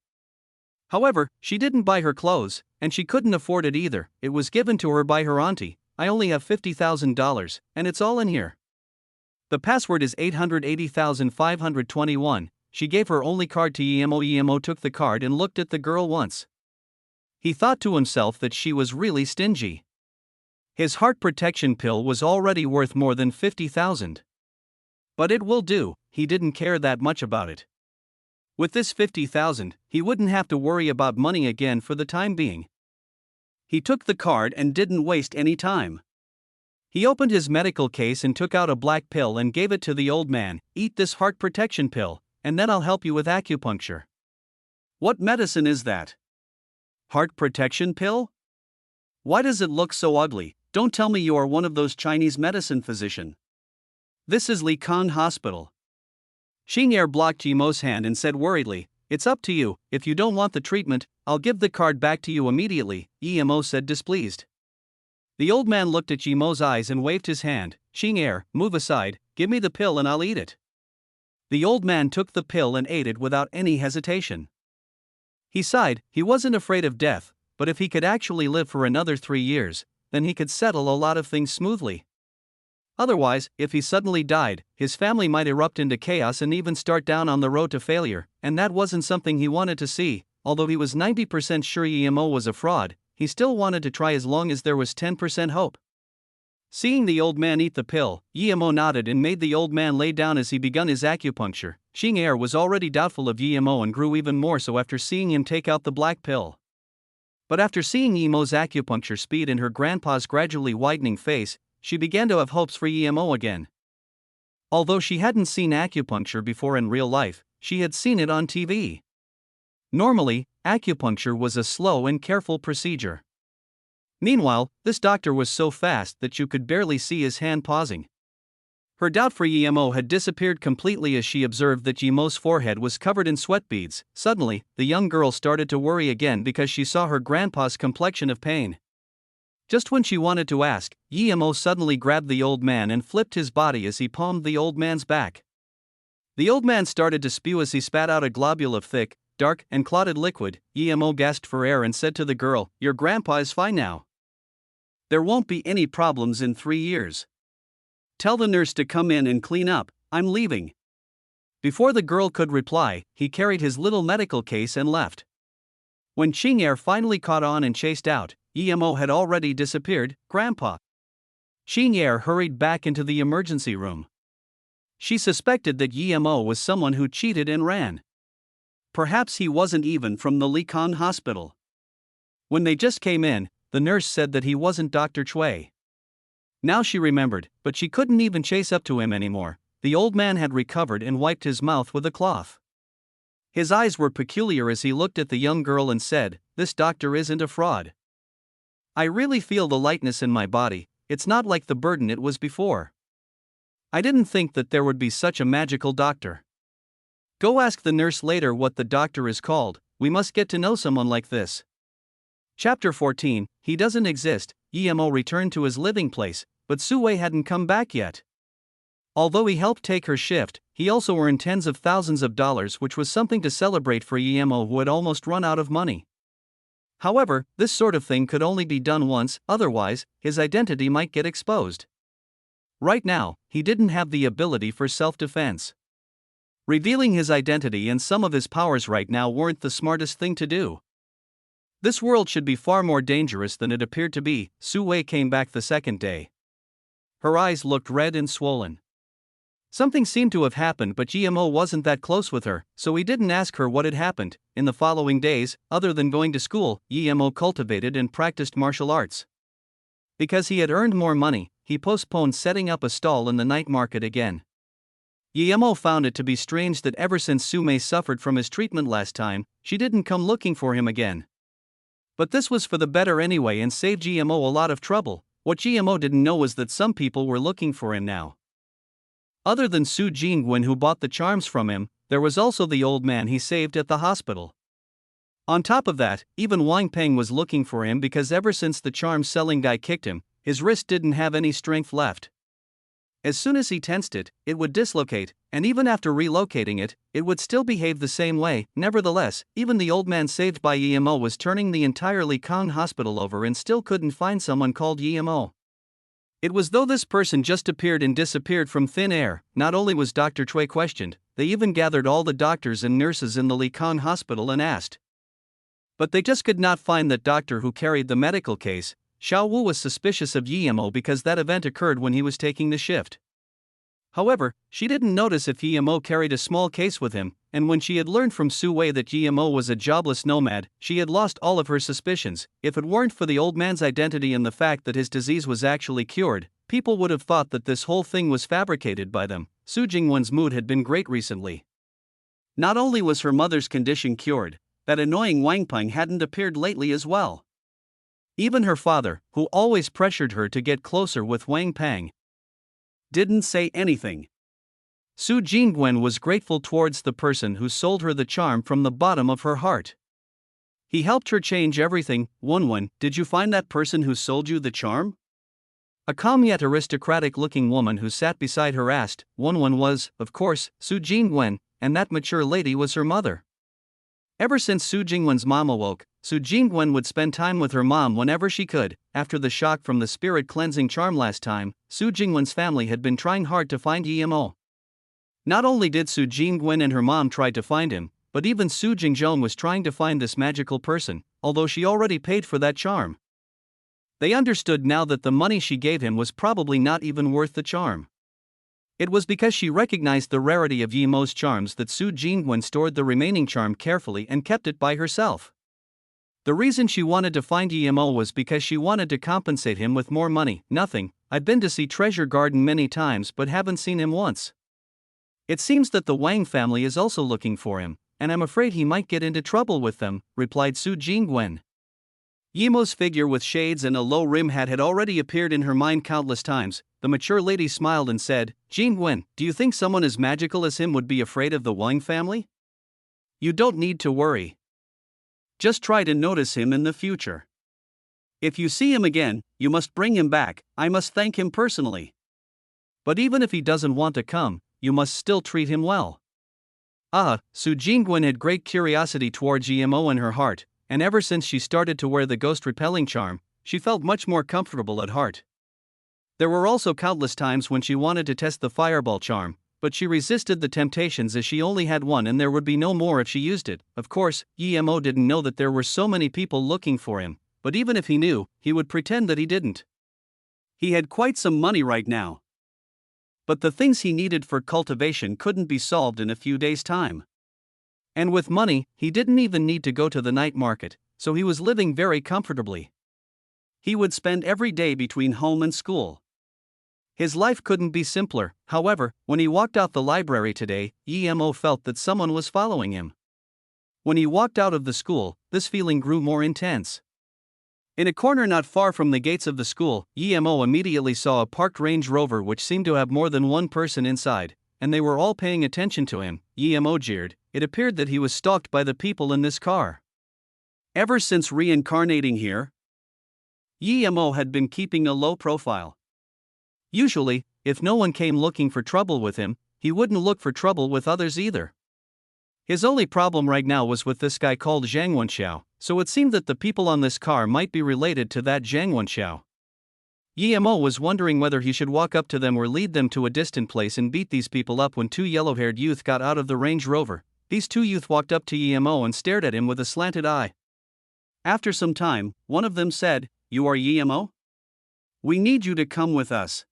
However, she didn't buy her clothes, and she couldn't afford it either. It was given to her by her auntie. I only have $50,000, and it's all in here. The password is 880,521. She gave her only card to Yemo. Yemo took the card and looked at the girl once. He thought to himself that she was really stingy. His heart protection pill was already worth more than 50,000. But it will do, he didn't care that much about it. With this 50,000, he wouldn't have to worry about money again for the time being. He took the card and didn't waste any time. He opened his medical case and took out a black pill and gave it to the old man. "Eat this heart protection pill, and then I'll help you with acupuncture." What medicine is that? Heart protection pill? Why does it look so ugly? Don't tell me you are one of those Chinese medicine physician. This is Li Kang Hospital. Xing'er blocked Yimo's hand and said worriedly, "It's up to you. If you don't want the treatment, I'll give the card back to you immediately," Yimo said displeased. The old man looked at Yimo's eyes and waved his hand. "Xing'er, move aside, give me the pill and I'll eat it." The old man took the pill and ate it without any hesitation. He sighed. He wasn't afraid of death, but if he could actually live for another 3 years, then he could settle a lot of things smoothly. Otherwise, if he suddenly died, his family might erupt into chaos and even start down on the road to failure, and that wasn't something he wanted to see. Although he was 90% sure Yimo was a fraud, he still wanted to try as long as there was 10% hope. Seeing the old man eat the pill, Yimo nodded and made the old man lay down as he began his acupuncture. Xing'er was already doubtful of Yimo and grew even more so after seeing him take out the black pill. But after seeing Yimo's acupuncture speed and her grandpa's gradually widening face, she began to have hopes for Yimo again. Although she hadn't seen acupuncture before in real life, she had seen it on TV. Normally, acupuncture was a slow and careful procedure. Meanwhile, this doctor was so fast that you could barely see his hand pausing. Her doubt for Yimo had disappeared completely as she observed that Yimo's forehead was covered in sweat beads. Suddenly, the young girl started to worry again because she saw her grandpa's complexion of pain. Just when she wanted to ask, Yimo suddenly grabbed the old man and flipped his body as he palmed the old man's back. The old man started to spew as he spat out a globule of thick, dark, and clotted liquid. Yimo gasped for air and said to the girl, "Your grandpa is fine now. There won't be any problems in 3 years. Tell the nurse to come in and clean up, I'm leaving." Before the girl could reply, he carried his little medical case and left. When Xing'er finally caught on and chased out, Yimo had already disappeared. "Grandpa." Xing'er hurried back into the emergency room. She suspected that Yimo was someone who cheated and ran. Perhaps he wasn't even from the Li Kang Hospital. When they just came in, the nurse said that he wasn't Dr. Chui. Now she remembered, but she couldn't even chase up to him anymore. The old man had recovered and wiped his mouth with a cloth. His eyes were peculiar as he looked at the young girl and said, "This doctor isn't a fraud. I really feel the lightness in my body, it's not like the burden it was before. I didn't think that there would be such a magical doctor. Go ask the nurse later what the doctor is called, we must get to know someone like this." Chapter 14, He Doesn't Exist. Yimo returned to his living place, but Suwei hadn't come back yet. Although he helped take her shift, he also earned tens of thousands of dollars, which was something to celebrate for Yimo, who had almost run out of money. However, this sort of thing could only be done once, otherwise, his identity might get exposed. Right now, he didn't have the ability for self-defense. Revealing his identity and some of his powers right now weren't the smartest thing to do. This world should be far more dangerous than it appeared to be. Suwei came back the second day. Her eyes looked red and swollen. Something seemed to have happened, but Yimo wasn't that close with her, so he didn't ask her what had happened. In the following days, other than going to school, Yimo cultivated and practiced martial arts. Because he had earned more money, he postponed setting up a stall in the night market again. Yimo found it to be strange that ever since Sume suffered from his treatment last time, she didn't come looking for him again. But this was for the better anyway and saved Yimo a lot of trouble. What Yimo didn't know was that some people were looking for him now. Other than Su Jingwen, who bought the charms from him, there was also the old man he saved at the hospital. On top of that, even Wang Peng was looking for him because ever since the charm selling guy kicked him, his wrist didn't have any strength left. As soon as he tensed it, it would dislocate, and even after relocating it, it would still behave the same way. Nevertheless, even the old man saved by Yimo was turning the entire Li Kang hospital over and still couldn't find someone called Yimo. It was though this person just appeared and disappeared from thin air. Not only was Dr. Chui questioned, they even gathered all the doctors and nurses in the Li Kang hospital and asked. But they just could not find that doctor who carried the medical case. Xiao Wu was suspicious of Yimo because that event occurred when he was taking the shift. However, she didn't notice if Yimo carried a small case with him, and when she had learned from Su Wei that Yimo was a jobless nomad, she had lost all of her suspicions. If it weren't for the old man's identity and the fact that his disease was actually cured, people would have thought that this whole thing was fabricated by them. Su Jingwen's mood had been great recently. Not only was her mother's condition cured, that annoying Wang Peng hadn't appeared lately as well. Even her father, who always pressured her to get closer with Wang Peng, didn't say anything. Su Jingwen was grateful towards the person who sold her the charm from the bottom of her heart. He helped her change everything. Wenwen, did you find that person who sold you the charm? A calm yet aristocratic-looking woman who sat beside her asked. Wenwen was, of course, Su Jingwen, and that mature lady was her mother. Ever since Su Jingwen's mom awoke, Su Jingwen would spend time with her mom whenever she could. After the shock from the spirit cleansing charm last time, Su Jingwen's family had been trying hard to find Yemo. Not only did Su Jingwen and her mom try to find him, but even Su Jingzhong was trying to find this magical person, although she already paid for that charm. They understood now that the money she gave him was probably not even worth the charm. It was because she recognized the rarity of Yemo's charms that Su Jingwen stored the remaining charm carefully and kept it by herself. The reason she wanted to find Yemo was because she wanted to compensate him with more money. Nothing, I've been to see Treasure Garden many times but haven't seen him once. It seems that the Wang family is also looking for him, and I'm afraid he might get into trouble with them, replied Su Jingwen. Yemo's figure with shades and a low rim hat had already appeared in her mind countless times. The mature lady smiled and said, Jingwen, do you think someone as magical as him would be afraid of the Wang family? You don't need to worry. Just try to notice him in the future. If you see him again, you must bring him back. I must thank him personally. But even if he doesn't want to come, you must still treat him well. Su Jingwen had great curiosity towards Yemo in her heart, and ever since she started to wear the ghost-repelling charm, she felt much more comfortable at heart. There were also countless times when she wanted to test the fireball charm, but she resisted the temptations as she only had one and there would be no more if she used it. Of course, Yemo didn't know that there were so many people looking for him, but even if he knew, he would pretend that he didn't. He had quite some money right now. But the things he needed for cultivation couldn't be solved in a few days' time. And with money, he didn't even need to go to the night market, so he was living very comfortably. He would spend every day between home and school. His life couldn't be simpler. However, when he walked out the library today, Yemo felt that someone was following him. When he walked out of the school, this feeling grew more intense. In a corner not far from the gates of the school, Yemo immediately saw a parked Range Rover which seemed to have more than one person inside, and they were all paying attention to him. Yemo jeered. It appeared that he was stalked by the people in this car. Ever since reincarnating here, Yemo had been keeping a low profile. Usually, if no one came looking for trouble with him, he wouldn't look for trouble with others either. His only problem right now was with this guy called Zhang Wenxiao, so it seemed that the people on this car might be related to that Zhang Wenxiao. Yemo was wondering whether he should walk up to them or lead them to a distant place and beat these people up when two yellow-haired youth got out of the Range Rover. These two youth walked up to Yemo and stared at him with a slanted eye. After some time, one of them said, You are Yemo? We need you to come with us.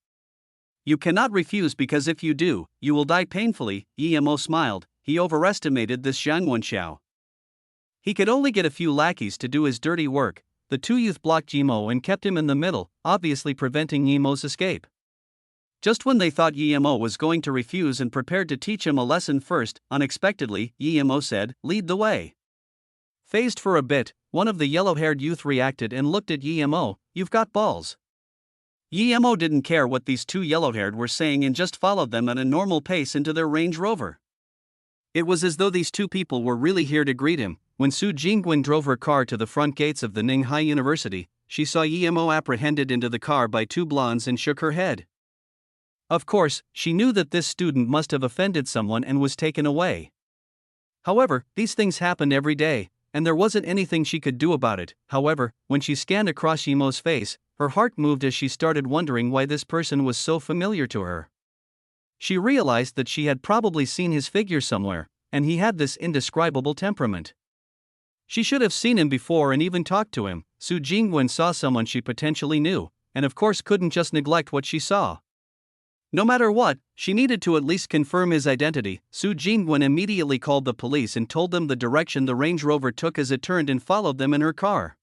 You cannot refuse because if you do, you will die painfully. Yemo smiled. He overestimated this Zhang Wenxiao. He could only get a few lackeys to do his dirty work. The two youth blocked Yemo and kept him in the middle, obviously preventing Yemo's escape. Just when they thought Yemo was going to refuse and prepared to teach him a lesson first, unexpectedly, Yemo said, Lead the way. Phased for a bit, one of the yellow-haired youth reacted and looked at Yemo. You've got balls. Yemo didn't care what these two yellow-haired were saying and just followed them at a normal pace into their Range Rover. It was as though these two people were really here to greet him. When Su Jingwen drove her car to the front gates of the Ninghai University, she saw Yemo apprehended into the car by two blondes and shook her head. Of course, she knew that this student must have offended someone and was taken away. However, these things happened every day, and there wasn't anything she could do about it. However, when she scanned across Yemo's face, her heart moved as she started wondering why this person was so familiar to her. She realized that she had probably seen his figure somewhere, and he had this indescribable temperament. She should have seen him before and even talked to him. Su Jingwen saw someone she potentially knew, and of course couldn't just neglect what she saw. No matter what, she needed to at least confirm his identity. Su Jingwen immediately called the police and told them the direction the Range Rover took as it turned and followed them in her car.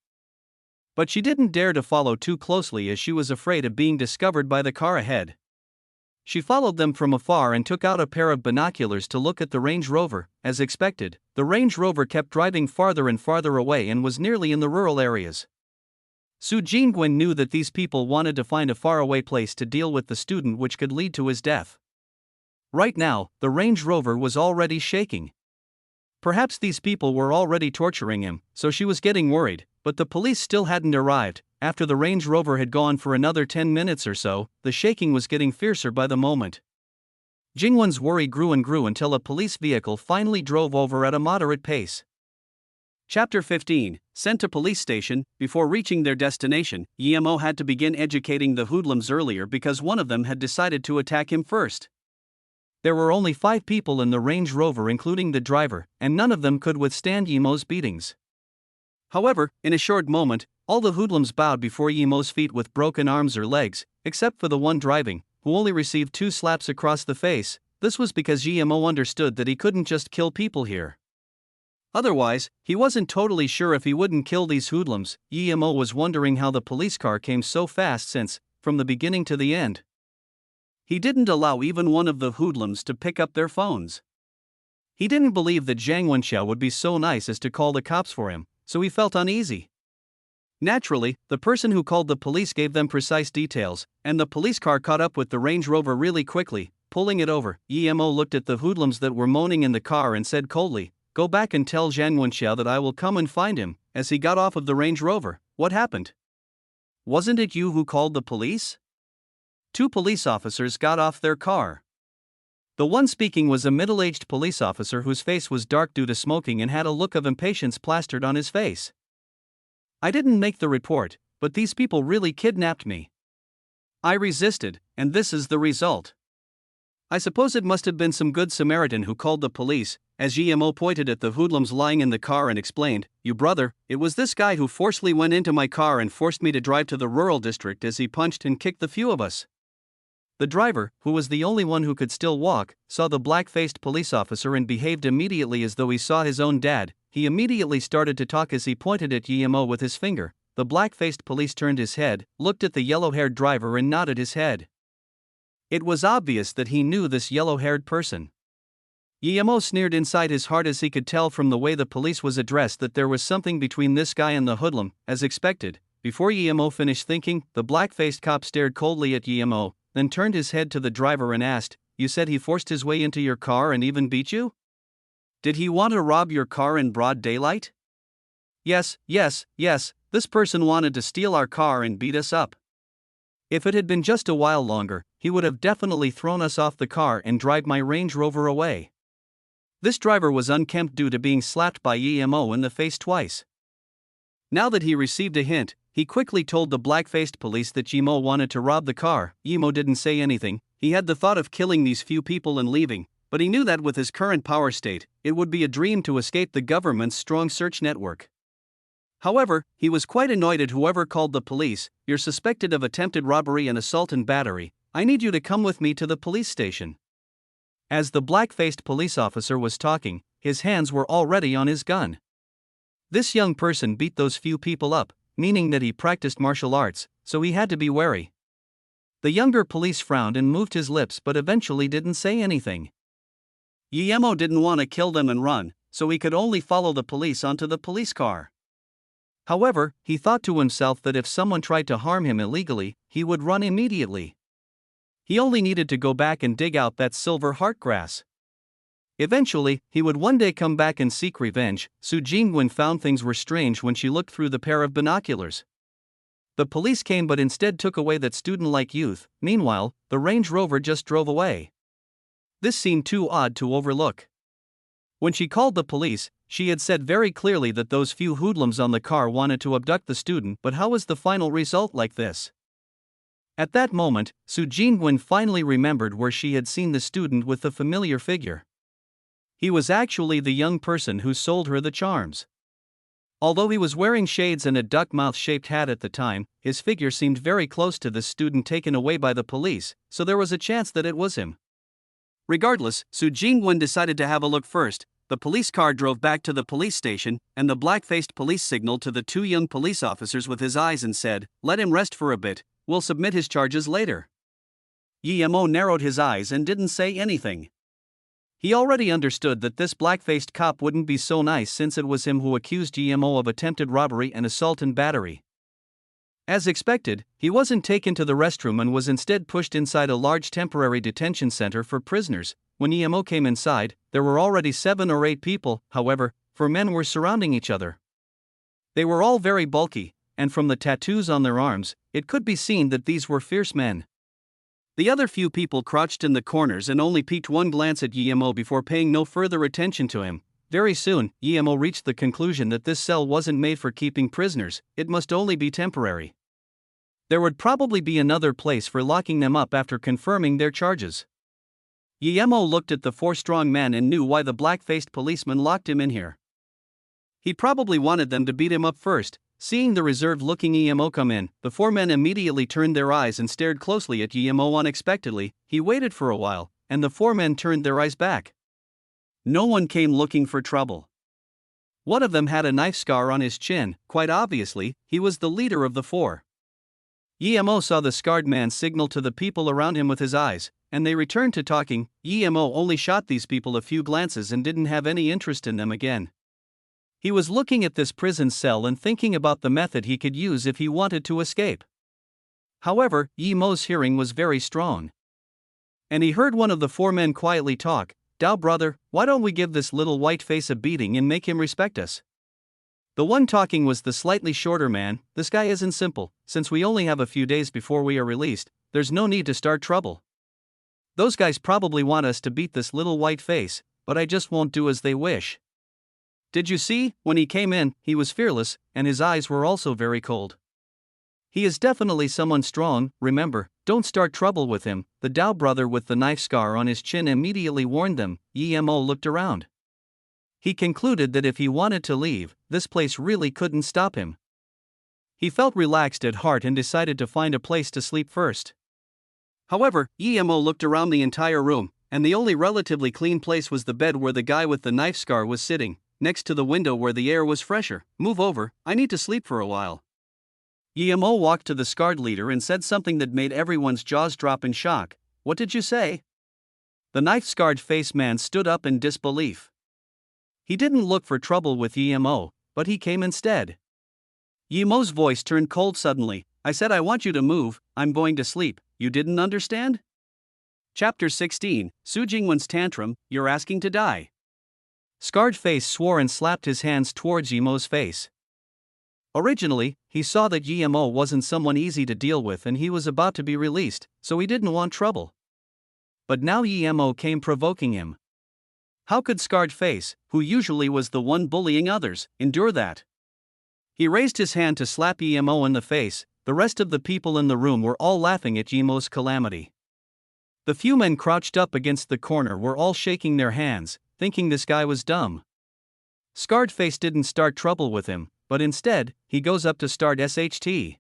But she didn't dare to follow too closely as she was afraid of being discovered by the car ahead. She followed them from afar and took out a pair of binoculars to look at the Range Rover. As expected, the Range Rover kept driving farther and farther away and was nearly in the rural areas. Su Jingwen knew that these people wanted to find a faraway place to deal with the student, which could lead to his death. Right now, the Range Rover was already shaking. Perhaps these people were already torturing him, so she was getting worried, but the police still hadn't arrived. After the Range Rover had gone for another 10 minutes or so, the shaking was getting fiercer by the moment. Jingwen's worry grew and grew until a police vehicle finally drove over at a moderate pace. Chapter 15, Sent to Police Station. Before reaching their destination, Yemo had to begin educating the hoodlums earlier because one of them had decided to attack him first. There were only 5 people in the Range Rover including the driver, and none of them could withstand Yemo's beatings. However, in a short moment, all the hoodlums bowed before Yemo's feet with broken arms or legs, except for the one driving, who only received 2 slaps across the face. This was because Yemo understood that he couldn't just kill people here. Otherwise, he wasn't totally sure if he wouldn't kill these hoodlums. Yemo was wondering how the police car came so fast since, from the beginning to the end, he didn't allow even one of the hoodlums to pick up their phones. He didn't believe that Zhang Wenxiao would be so nice as to call the cops for him, so he felt uneasy. Naturally, the person who called the police gave them precise details, and the police car caught up with the Range Rover really quickly, pulling it over. Yemo looked at the hoodlums that were moaning in the car and said coldly, "Go back and tell Zhang Wenxiao that I will come and find him." As he got off of the Range Rover, "What happened? Wasn't it you who called the police?" 2 police officers got off their car. The one speaking was a middle-aged police officer whose face was dark due to smoking and had a look of impatience plastered on his face. "I didn't make the report, but these people really kidnapped me. I resisted, and this is the result. I suppose it must have been some good Samaritan who called the police." As Yemo pointed at the hoodlums lying in the car and explained, "You brother, it was this guy who forcefully went into my car and forced me to drive to the rural district as he punched and kicked the few of us." The driver, who was the only one who could still walk, saw the black-faced police officer and behaved immediately as though he saw his own dad. He immediately started to talk as he pointed at Yemo with his finger. The black-faced police turned his head, looked at the yellow-haired driver and nodded his head. It was obvious that he knew this yellow-haired person. Yemo sneered inside his heart as he could tell from the way the police was addressed that there was something between this guy and the hoodlum. As expected, before Yemo finished thinking, the black-faced cop stared coldly at Yemo, then turned his head to the driver and asked, "You said he forced his way into your car and even beat you? Did he want to rob your car in broad daylight?" Yes, this person wanted to steal our car and beat us up. If it had been just a while longer, he would have definitely thrown us off the car and drive my Range Rover away." This driver was unkempt due to being slapped by Yemo in the face twice. Now that he received a hint, he quickly told the black-faced police that Yemo wanted to rob the car. Yemo didn't say anything. He had the thought of killing these few people and leaving, but he knew that with his current power state, it would be a dream to escape the government's strong search network. However, he was quite annoyed at whoever called the police. "You're suspected of attempted robbery and assault and battery. I need you to come with me to the police station." As the black-faced police officer was talking, his hands were already on his gun. This young person beat those few people up, meaning that he practiced martial arts, so he had to be wary. The younger police frowned and moved his lips but eventually didn't say anything. Yemo didn't want to kill them and run, so he could only follow the police onto the police car. However, he thought to himself that if someone tried to harm him illegally, he would run immediately. He only needed to go back and dig out that silver heart grass. Eventually, he would one day come back and seek revenge. Su Jingwen found things were strange when she looked through the pair of binoculars. The police came but instead took away that student-like youth. Meanwhile, the Range Rover just drove away. This seemed too odd to overlook. When she called the police, she had said very clearly that those few hoodlums on the car wanted to abduct the student, but how was the final result like this? At that moment, Su Jingwen finally remembered where she had seen the student with the familiar figure. He was actually the young person who sold her the charms. Although he was wearing shades and a duck-mouth-shaped hat at the time, his figure seemed very close to the student taken away by the police, so there was a chance that it was him. Regardless, Su Jingwen decided to have a look first. The police car drove back to the police station, and the black-faced police signaled to the two young police officers with his eyes and said, "Let him rest for a bit, we'll submit his charges later." Emo narrowed his eyes and didn't say anything. He already understood that this black-faced cop wouldn't be so nice since it was him who accused Emo of attempted robbery and assault and battery. As expected, he wasn't taken to the restroom and was instead pushed inside a large temporary detention center for prisoners. When Emo came inside, there were already 7 or 8 people, however, 4 men were surrounding each other. They were all very bulky, and from the tattoos on their arms, it could be seen that these were fierce men. The other few people crouched in the corners and only peeked one glance at Emo before paying no further attention to him. Very soon, Emo reached the conclusion that this cell wasn't made for keeping prisoners, it must only be temporary. There would probably be another place for locking them up after confirming their charges. Emo looked at the 4 strong men and knew why the black-faced policeman locked him in here. He probably wanted them to beat him up first. Seeing the reserved-looking Emo come in, the 4 men immediately turned their eyes and stared closely at Emo unexpectedly. He waited for a while, and the 4 men turned their eyes back. No one came looking for trouble. One of them had a knife scar on his chin. Quite obviously, he was the leader of the 4. Emo saw the scarred man signal to the people around him with his eyes, and they returned to talking. Emo only shot these people a few glances and didn't have any interest in them again. He was looking at this prison cell and thinking about the method he could use if he wanted to escape. However, Emo's hearing was very strong. And he heard one of the 4 men quietly talk, "Dow brother, why don't we give this little white face a beating and make him respect us?" The one talking was the slightly shorter man. "This guy isn't simple, since we only have a few days before we are released, there's no need to start trouble. Those guys probably want us to beat this little white face, but I just won't do as they wish. Did you see, when he came in, he was fearless, and his eyes were also very cold. He is definitely someone strong, remember, don't start trouble with him." The Dow brother with the knife scar on his chin immediately warned them. Emo looked around. He concluded that if he wanted to leave, this place really couldn't stop him. He felt relaxed at heart and decided to find a place to sleep first. However, Emo looked around the entire room, and the only relatively clean place was the bed where the guy with the knife scar was sitting, next to the window where the air was fresher. "Move over, I need to sleep for a while." Emo walked to the scarred leader and said something that made everyone's jaws drop in shock. "What did you say?" The knife-scarred face man stood up in disbelief. He didn't look for trouble with Emo, but he came instead. Emo's voice turned cold suddenly. "I said I want you to move, I'm going to sleep, you didn't understand?" Chapter 16, Su Jingwen's Tantrum, You're Asking to Die. Scarred Face swore and slapped his hands towards Emo's face. Originally, he saw that Emo wasn't someone easy to deal with and he was about to be released, so he didn't want trouble. But now Emo came provoking him. How could Scarred Face, who usually was the one bullying others, endure that? He raised his hand to slap Emo in the face. The rest of the people in the room were all laughing at Emo's calamity. The few men crouched up against the corner were all shaking their hands, thinking this guy was dumb. Scarred Face didn't start trouble with him, but instead, he goes up to start SHT.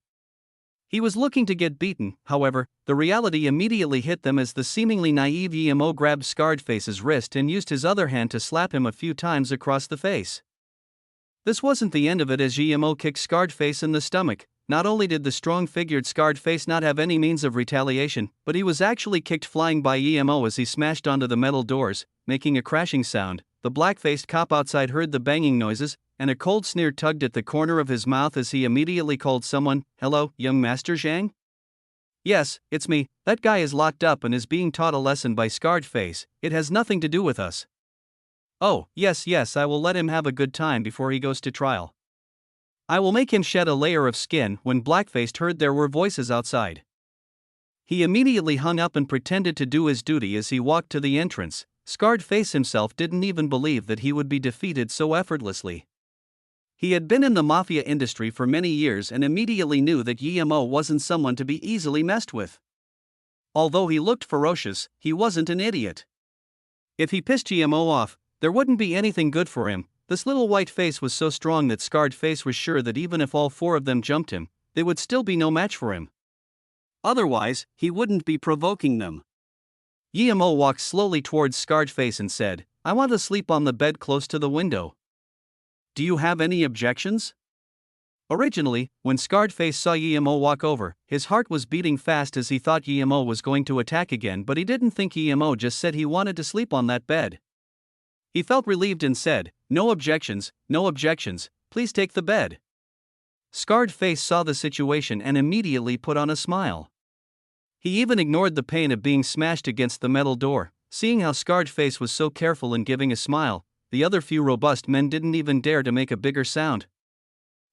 He was looking to get beaten. However, the reality immediately hit them as the seemingly naive Emo grabbed Scarred Face's wrist and used his other hand to slap him a few times across the face. This wasn't the end of it as Emo kicked Scarred Face in the stomach. Not only did the strong-figured Scarred Face not have any means of retaliation, but he was actually kicked flying by Emo as he smashed onto the metal doors, making a crashing sound. The black-faced cop outside heard the banging noises, and a cold sneer tugged at the corner of his mouth as he immediately called someone. "Hello, young Master Zhang?" "Yes, it's me. That guy is locked up and is being taught a lesson by Scarred Face. It has nothing to do with us." "Oh, yes, I will let him have a good time before he goes to trial. I will make him shed a layer of skin." When Blackfaced heard there were voices outside, he immediately hung up and pretended to do his duty as he walked to the entrance. Scarred Face himself didn't even believe that he would be defeated so effortlessly. He had been in the mafia industry for many years and immediately knew that Emo wasn't someone to be easily messed with. Although he looked ferocious, he wasn't an idiot. If he pissed Emo off, there wouldn't be anything good for him. This little white face was so strong that Scarred Face was sure that even if all 4 of them jumped him, they would still be no match for him. Otherwise, he wouldn't be provoking them. Emo walked slowly towards Scarred Face and said, I want to sleep on the bed close to the window. Do you have any objections? Originally, when Scarred Face saw Emo walk over, his heart was beating fast as he thought Emo was going to attack again, but he didn't think Emo just said he wanted to sleep on that bed. He felt relieved and said, "No objections, no objections, please take the bed." Scarred Face saw the situation and immediately put on a smile. He even ignored the pain of being smashed against the metal door. Seeing how Scarred Face was so careful in giving a smile, the other few robust men didn't even dare to make a bigger sound.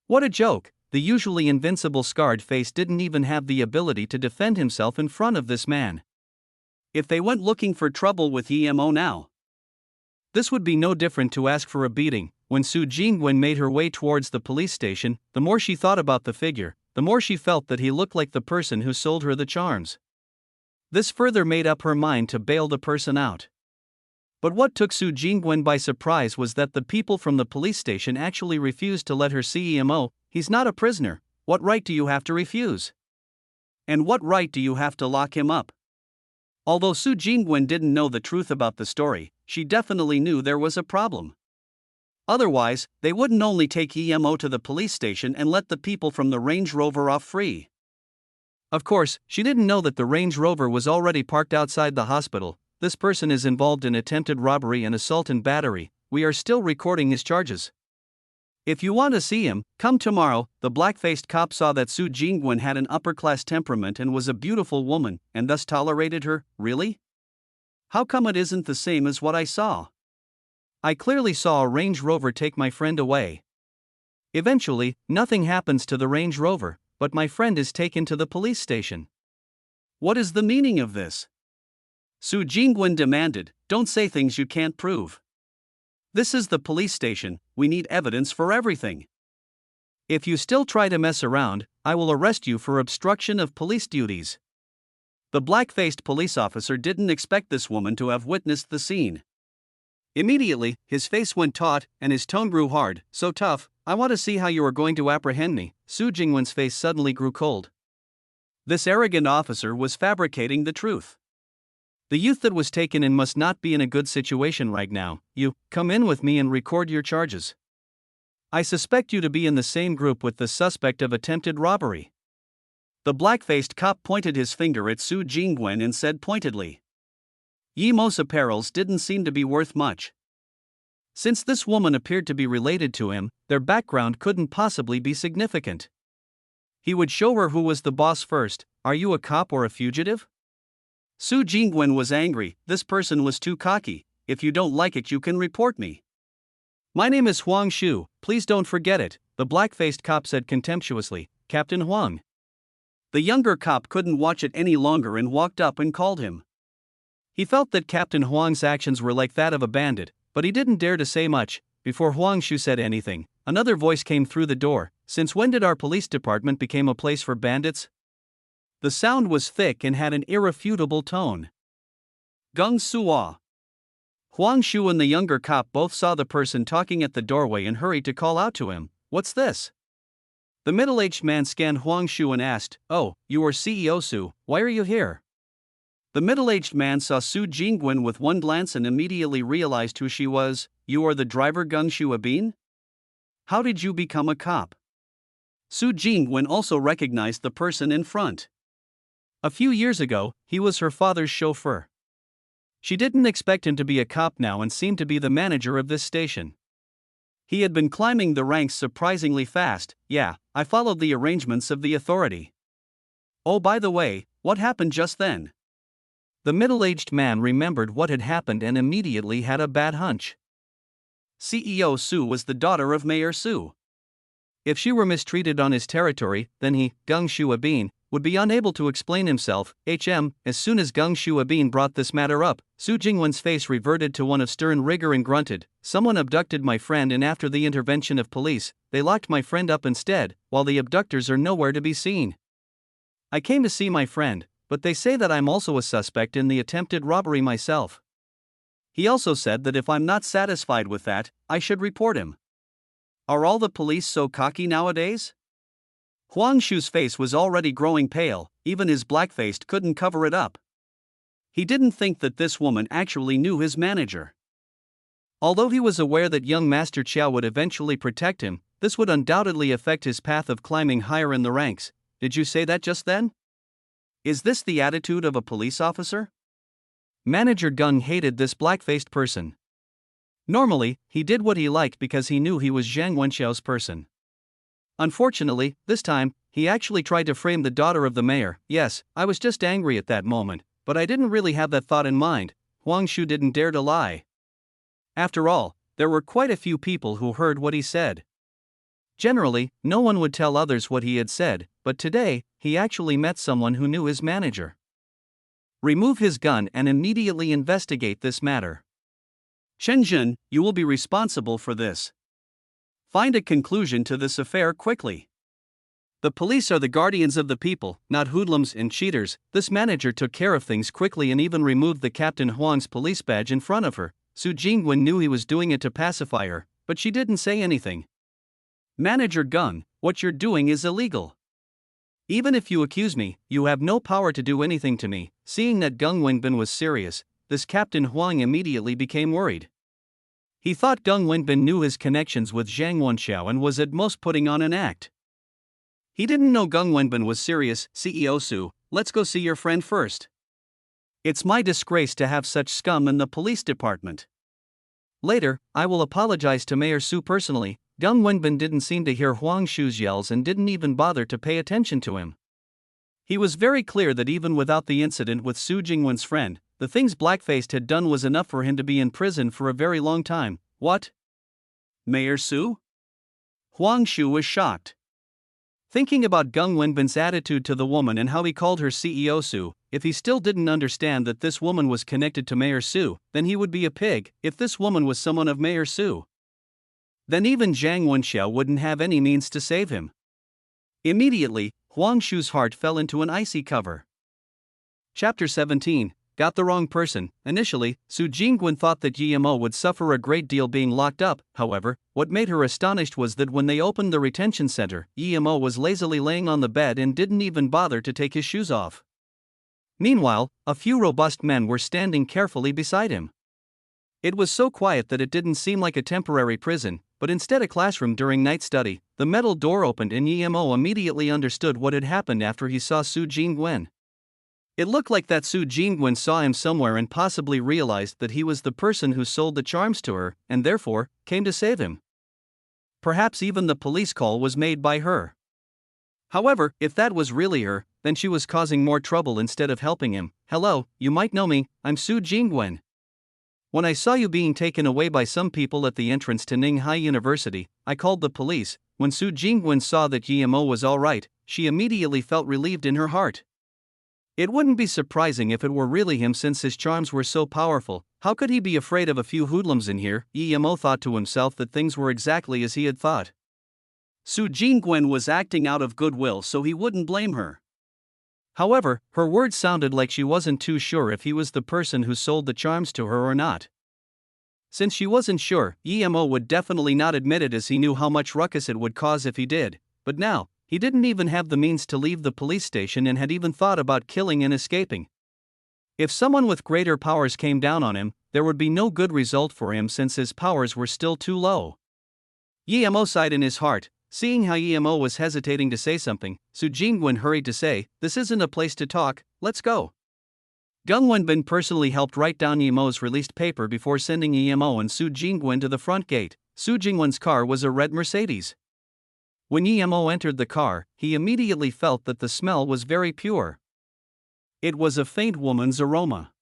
What a joke! The usually invincible Scarred Face didn't even have the ability to defend himself in front of this man. If they went looking for trouble with Emo now, this would be no different to ask for a beating. When Su Jingwen made her way towards the police station, the more she thought about the figure, the more she felt that he looked like the person who sold her the charms. This further made up her mind to bail the person out. But what took Su Jingwen by surprise was that the people from the police station actually refused to let her see Emo. He's not a prisoner. What right do you have to refuse? And what right do you have to lock him up? Although Su Jingwen didn't know the truth about the story, she definitely knew there was a problem. Otherwise, they wouldn't only take Emo to the police station and let the people from the Range Rover off free. Of course, she didn't know that the Range Rover was already parked outside the hospital. This person is involved in attempted robbery and assault and battery. We are still recording his charges. If you want to see him, come tomorrow. The black-faced cop saw that Su Jingwen had an upper-class temperament and was a beautiful woman, and thus tolerated her. Really? How come it isn't the same as what I saw? I clearly saw a Range Rover take my friend away. Eventually, nothing happens to the Range Rover, but my friend is taken to the police station. What is the meaning of this? Su Jingwen demanded, "Don't say things you can't prove. This is the police station, we need evidence for everything. If you still try to mess around, I will arrest you for obstruction of police duties." The black-faced police officer didn't expect this woman to have witnessed the scene. Immediately, his face went taut and his tone grew hard. "So tough, I want to see how you are going to apprehend me." Su Jingwen's face suddenly grew cold. This arrogant officer was fabricating the truth. The youth that was taken in must not be in a good situation right now. "You, come in with me and record your charges. I suspect you to be in the same group with the suspect of attempted robbery." The black-faced cop pointed his finger at Su Jingwen and said pointedly, "Yemo's apparels didn't seem to be worth much. Since this woman appeared to be related to him, their background couldn't possibly be significant. He would show her who was the boss first. "Are you a cop or a fugitive?" Su Jingwen was angry. This person was too cocky. "If you don't like it, you can report me." "My name is Huang Shu, please don't forget it," the black-faced cop said contemptuously. "Captain Huang." The younger cop couldn't watch it any longer and walked up and called him. He felt that Captain Huang's actions were like that of a bandit, but he didn't dare to say much. Before Huang Shu said anything, another voice came through the door. "Since when did our police department become a place for bandits?" The sound was thick and had an irrefutable tone. "Gung Suwa." Huang Shu and the younger cop both saw the person talking at the doorway and hurried to call out to him. "What's this?" The middle-aged man scanned Huang Shu and asked, "Oh, you are CEO Su, why are you here?" The middle-aged man saw Su Jingwen with one glance and immediately realized who she was. "You are the driver Gung Shuabin? How did you become a cop?" Su Jingwen also recognized the person in front. A few years ago, he was her father's chauffeur. She didn't expect him to be a cop now and seemed to be the manager of this station. He had been climbing the ranks surprisingly fast. "Yeah, I followed the arrangements of the authority." "Oh, by the way, what happened just then?" The middle-aged man remembered what had happened and immediately had a bad hunch. CEO Su was the daughter of Mayor Su. If she were mistreated on his territory, then he, Gung Shuabin, would be unable to explain himself. As soon as Gung Shuabin brought this matter up, Su Jingwen's face reverted to one of stern rigor and grunted, "Someone abducted my friend, and after the intervention of police, they locked my friend up instead, while the abductors are nowhere to be seen. I came to see my friend, but they say that I'm also a suspect in the attempted robbery myself. He also said that if I'm not satisfied with that, I should report him. Are all the police so cocky nowadays?" Huang Shu's face was already growing pale, even his blackface couldn't cover it up. He didn't think that this woman actually knew his manager. Although he was aware that young Master Chow would eventually protect him, this would undoubtedly affect his path of climbing higher in the ranks. Did you say that just then? Is this the attitude of a police officer? Manager Gung hated this black-faced person. Normally, he did what he liked because he knew he was Zhang Wenxiao's person. Unfortunately, this time, he actually tried to frame the daughter of the mayor. Yes, I was just angry at that moment, but I didn't really have that thought in mind. Huang Shu didn't dare to lie. After all, there were quite a few people who heard what he said. Generally, no one would tell others what he had said, but today, he actually met someone who knew his manager. Remove his gun and immediately investigate this matter. Chen Jun, you will be responsible for this. Find a conclusion to this affair quickly. The police are the guardians of the people, not hoodlums and cheaters. This manager took care of things quickly and even removed the Captain Huang's police badge in front of her. Su Jingwen knew he was doing it to pacify her, but she didn't say anything. Manager Gung, what you're doing is illegal. Even if you accuse me, you have no power to do anything to me. Seeing that Gung Wenbin was serious, this Captain Huang immediately became worried. He thought Gung Wenbin knew his connections with Zhang Wenxiao and was at most putting on an act. He didn't know Gung Wenbin was serious. CEO Su, let's go see your friend first. It's my disgrace to have such scum in the police department. Later, I will apologize to Mayor Su personally. Gung Wenbin didn't seem to hear Huang Shu's yells and didn't even bother to pay attention to him. He was very clear that even without the incident with Su Jingwen's friend, the things Blackfaced had done was enough for him to be in prison for a very long time. What? Mayor Su? Huang Shu was shocked. Thinking about Gung Wenbin's attitude to the woman and how he called her CEO Su, if he still didn't understand that this woman was connected to Mayor Su, then he would be a pig. If this woman was someone of Mayor Su, then even Zhang Wenxiao wouldn't have any means to save him. Immediately, Huang Shu's heart fell into an icy cover. Chapter 17. Got the wrong person. Initially, Su Jingwen thought that Yimo would suffer a great deal being locked up. However, what made her astonished was that when they opened the retention center, Yimo was lazily laying on the bed and didn't even bother to take his shoes off. Meanwhile, a few robust men were standing carefully beside him. It was so quiet that it didn't seem like a temporary prison, but instead a classroom during night study. The metal door opened and Yimo immediately understood what had happened after he saw Su Jingwen. It looked like that Su Jingwen saw him somewhere and possibly realized that he was the person who sold the charms to her, and therefore, came to save him. Perhaps even the police call was made by her. However, if that was really her, then she was causing more trouble instead of helping him. Hello, you might know me, I'm Su Jingwen. When I saw you being taken away by some people at the entrance to Ninghai University, I called the police. When Su Jingwen saw that Yimo was alright, she immediately felt relieved in her heart. It wouldn't be surprising if it were really him since his charms were so powerful. How could he be afraid of a few hoodlums in here? Yimo thought to himself that things were exactly as he had thought. Su Jingwen was acting out of goodwill so he wouldn't blame her. However, her words sounded like she wasn't too sure if he was the person who sold the charms to her or not. Since she wasn't sure, Yimo would definitely not admit it as he knew how much ruckus it would cause if he did. But now, he didn't even have the means to leave the police station and had even thought about killing and escaping. If someone with greater powers came down on him, there would be no good result for him since his powers were still too low. Yimo sighed in his heart. Seeing how Yimo was hesitating to say something, Su Jingwen hurried to say, "This isn't a place to talk, let's go." Gung Wenbin personally helped write down Yimo's released paper before sending Yimo and Su Jingwen to the front gate. Su Jingwen's car was a red Mercedes. When Yimo entered the car, he immediately felt that the smell was very pure. It was a faint woman's aroma.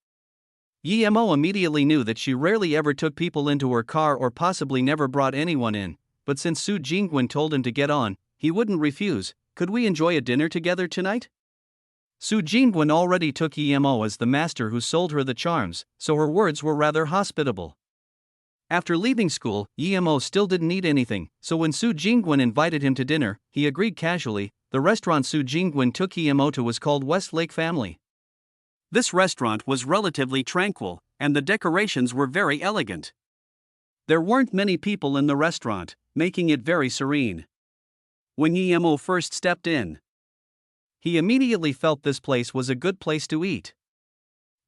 Yimo immediately knew that she rarely ever took people into her car or possibly never brought anyone in, but since Su Jingwen told him to get on, he wouldn't refuse. Could we enjoy a dinner together tonight? Su Jingwen already took Yimo as the master who sold her the charms, so her words were rather hospitable. After leaving school, Yimo still didn't eat anything, so when Su Jingwen invited him to dinner, he agreed casually. The restaurant Su Jingwen took Yimo to was called Westlake Family. This restaurant was relatively tranquil, and the decorations were very elegant. There weren't many people in the restaurant, making it very serene. When Yimo first stepped in, he immediately felt this place was a good place to eat.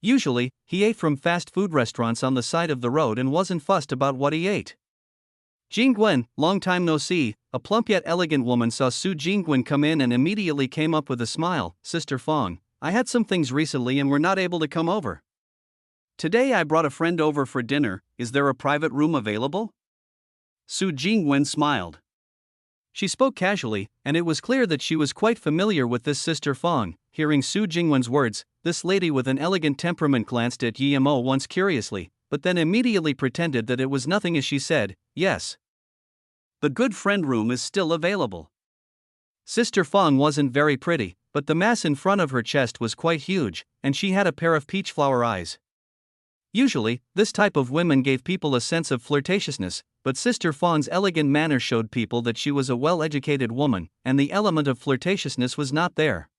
Usually, he ate from fast food restaurants on the side of the road and wasn't fussed about what he ate. Jingwen, long time no see. A plump yet elegant woman saw Su Jingwen come in and immediately came up with a smile. Sister Fong, I had some things recently and were not able to come over. Today I brought a friend over for dinner. Is there a private room available? Su Jingwen smiled. She spoke casually, and it was clear that she was quite familiar with this Sister Fong. Hearing Su Jingwen's words, this lady with an elegant temperament glanced at Yemo once curiously, but then immediately pretended that it was nothing as she said, yes. The good friend room is still available. Sister Fong wasn't very pretty, but the mass in front of her chest was quite huge, and she had a pair of peach flower eyes. Usually, this type of women gave people a sense of flirtatiousness, but Sister Fong's elegant manner showed people that she was a well-educated woman, and the element of flirtatiousness was not there.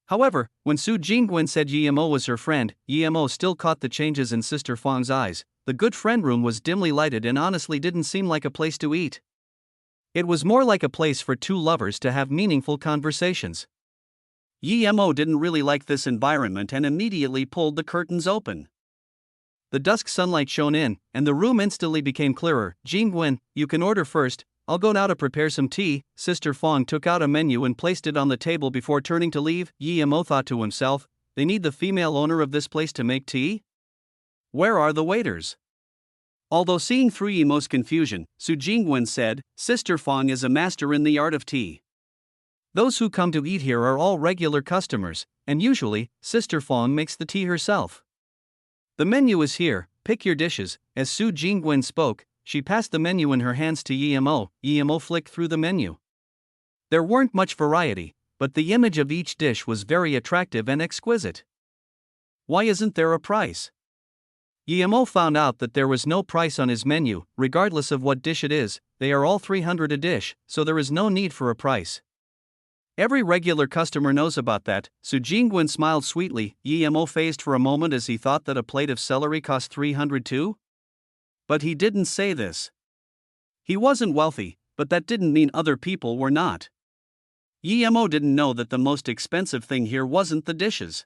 However, when Su Jingwen said Yemo was her friend, Yemo still caught the changes in Sister Fong's eyes. The good friend room was dimly lighted and honestly didn't seem like a place to eat. It was more like a place for two lovers to have meaningful conversations. Yemo didn't really like this environment and immediately pulled the curtains open. The dusk sunlight shone in, and the room instantly became clearer. Jingwen, you can order first. I'll go now to prepare some tea. Sister Fong took out a menu and placed it on the table before turning to leave. Yemo thought to himself, they need the female owner of this place to make tea? Where are the waiters? Although seeing through Yemo's confusion, Su Jingwen said, Sister Fong is a master in the art of tea. Those who come to eat here are all regular customers, and usually, Sister Fong makes the tea herself. The menu is here, pick your dishes. As Su Jingwen spoke, she passed the menu in her hands to Yemo. Yemo flicked through the menu. There weren't much variety, but the image of each dish was very attractive and exquisite. Why isn't there a price? Yemo found out that there was no price on his menu, regardless of what dish it is. They are all 300 a dish, so there is no need for a price. Every regular customer knows about that. Su Jingwen smiled sweetly. Yemo phased for a moment as he thought that a plate of celery cost 300 too. But he didn't say this. He wasn't wealthy, but that didn't mean other people were not. Yemo didn't know that the most expensive thing here wasn't the dishes.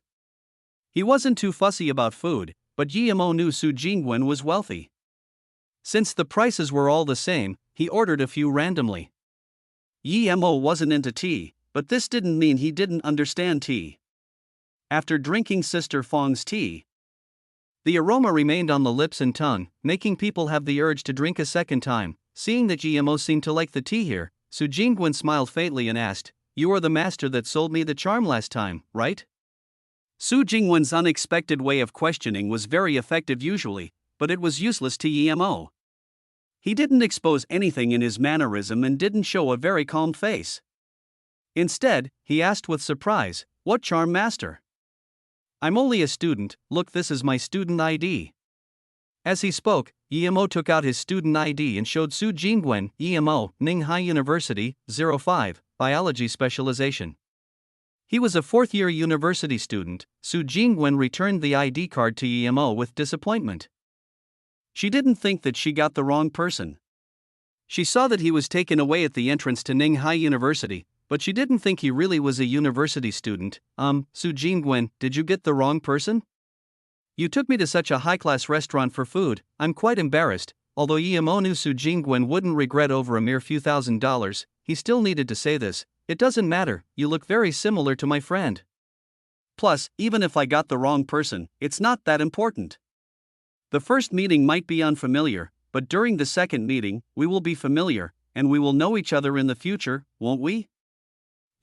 He wasn't too fussy about food, but Yemo knew Su Jingwen was wealthy. Since the prices were all the same, he ordered a few randomly. Yemo wasn't into tea, but this didn't mean he didn't understand tea. After drinking Sister Fong's tea, the aroma remained on the lips and tongue, making people have the urge to drink a second time. Seeing that Yemo seemed to like the tea here, Su Jingwen smiled faintly and asked, You are the master that sold me the charm last time, right? Su Jingwen's unexpected way of questioning was very effective usually, but it was useless to Yemo. He didn't expose anything in his mannerism and didn't show a very calm face. Instead, he asked with surprise, What charm master? I'm only a student, look, this is my student ID. As he spoke, Yemo took out his student ID and showed Su Jingwen. Yemo, Ninghai University, 05, Biology Specialization. He was a fourth-year university student. Su Jingwen returned the ID card to Yemo with disappointment. She didn't think that she got the wrong person. She saw that he was taken away at the entrance to Ninghai University, but she didn't think he really was a university student. Su Jingwen, did you get the wrong person? You took me to such a high-class restaurant for food. I'm quite embarrassed. Although Yemo knew Su Jingwen wouldn't regret over a mere few $1,000s, he still needed to say this. It doesn't matter, you look very similar to my friend. Plus, even if I got the wrong person, it's not that important. The first meeting might be unfamiliar, but during the second meeting, we will be familiar, and we will know each other in the future, won't we?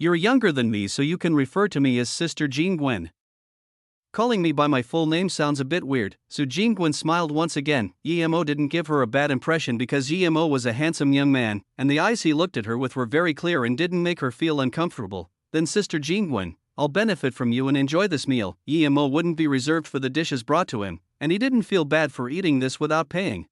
You're younger than me, so you can refer to me as Sister Jingwen. Calling me by my full name sounds a bit weird. Su Jingwen smiled once again. Yemo didn't give her a bad impression because Yemo was a handsome young man, and the eyes he looked at her with were very clear and didn't make her feel uncomfortable. Then Sister Jingwen, I'll benefit from you and enjoy this meal. Yemo wouldn't be reserved for the dishes brought to him, and he didn't feel bad for eating this without paying.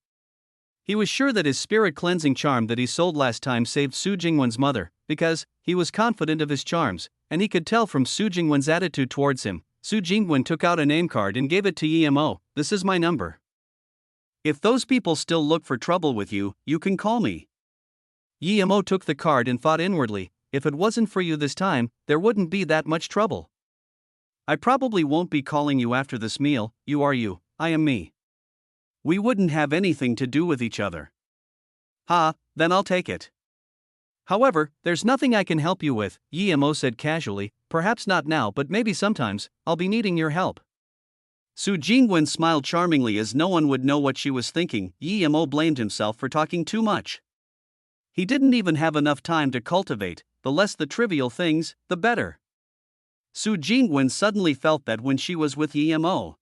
He was sure that his spirit-cleansing charm that he sold last time saved Su Jingwen's mother, because he was confident of his charms, and he could tell from Su Jingwen's attitude towards him. Su Jingwen took out a name card and gave it to Yemo. This is my number. If those people still look for trouble with you, you can call me. Yemo took the card and thought inwardly, if it wasn't for you this time, there wouldn't be that much trouble. I probably won't be calling you after this meal. You are you, I am me. We wouldn't have anything to do with each other. Ha, then I'll take it. However, there's nothing I can help you with, Yemo said casually, perhaps not now but maybe sometimes, I'll be needing your help. Su Jingwen smiled charmingly as no one would know what she was thinking. Yemo blamed himself for talking too much. He didn't even have enough time to cultivate, the less the trivial things, the better. Su Jingwen suddenly felt that when she was with Yemo,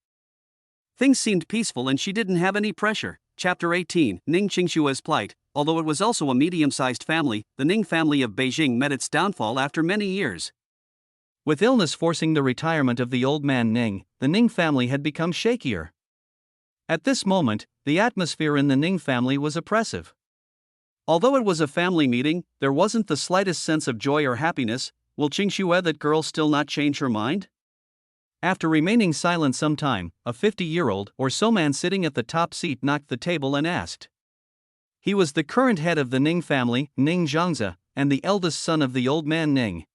things seemed peaceful and she didn't have any pressure. Chapter 18, Ning Qingshue's plight. Although it was also a medium-sized family, the Ning family of Beijing met its downfall after many years. With illness forcing the retirement of the old man Ning, the Ning family had become shakier. At this moment, the atmosphere in the Ning family was oppressive. Although it was a family meeting, there wasn't the slightest sense of joy or happiness. Will Qingxue, that girl, still not change her mind? After remaining silent some time, a 50-year-old or so man sitting at the top seat knocked the table and asked. He was the current head of the Ning family, Ning Zhongze, and the eldest son of the old man Ning.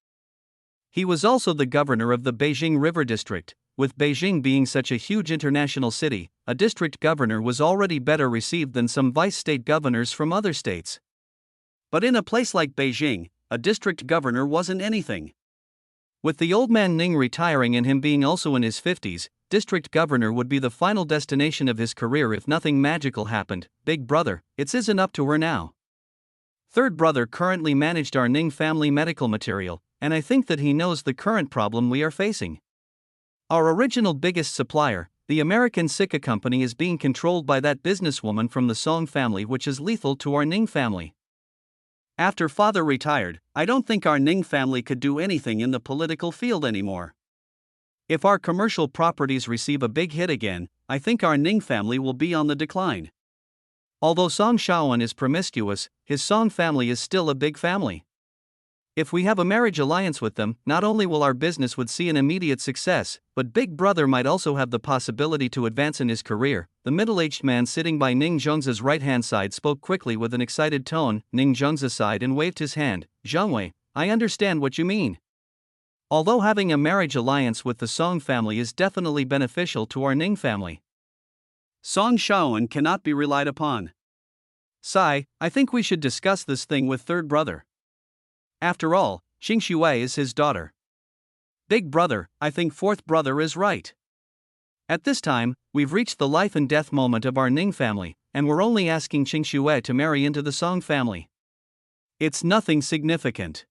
He was also the governor of the Beijing River District. With Beijing being such a huge international city, a district governor was already better received than some vice-state governors from other states. But in a place like Beijing, a district governor wasn't anything. With the old man Ning retiring and him being also in his 50s, district governor would be the final destination of his career if nothing magical happened. Big brother, it isn't up to her now. Third brother currently managed our Ning family medical material, and I think that he knows the current problem we are facing. Our original biggest supplier, the American Sika company, is being controlled by that businesswoman from the Song family, which is lethal to our Ning family. After father retired, I don't think our Ning family could do anything in the political field anymore. If our commercial properties receive a big hit again, I think our Ning family will be on the decline. Although Song Shaoan is promiscuous, his Song family is still a big family. If we have a marriage alliance with them, not only will our business would see an immediate success, but Big Brother might also have the possibility to advance in his career. The middle-aged man sitting by Ning Zhongze's right-hand side spoke quickly with an excited tone. Ning Zhongze sighed and waved his hand. Zhongwei, I understand what you mean. Although having a marriage alliance with the Song family is definitely beneficial to our Ning family, Song Shaoan cannot be relied upon. Sai, I think we should discuss this thing with third brother. After all, Qingxue is his daughter. Big brother, I think fourth brother is right. At this time, we've reached the life and death moment of our Ning family, and we're only asking Qingxue to marry into the Song family. It's nothing significant.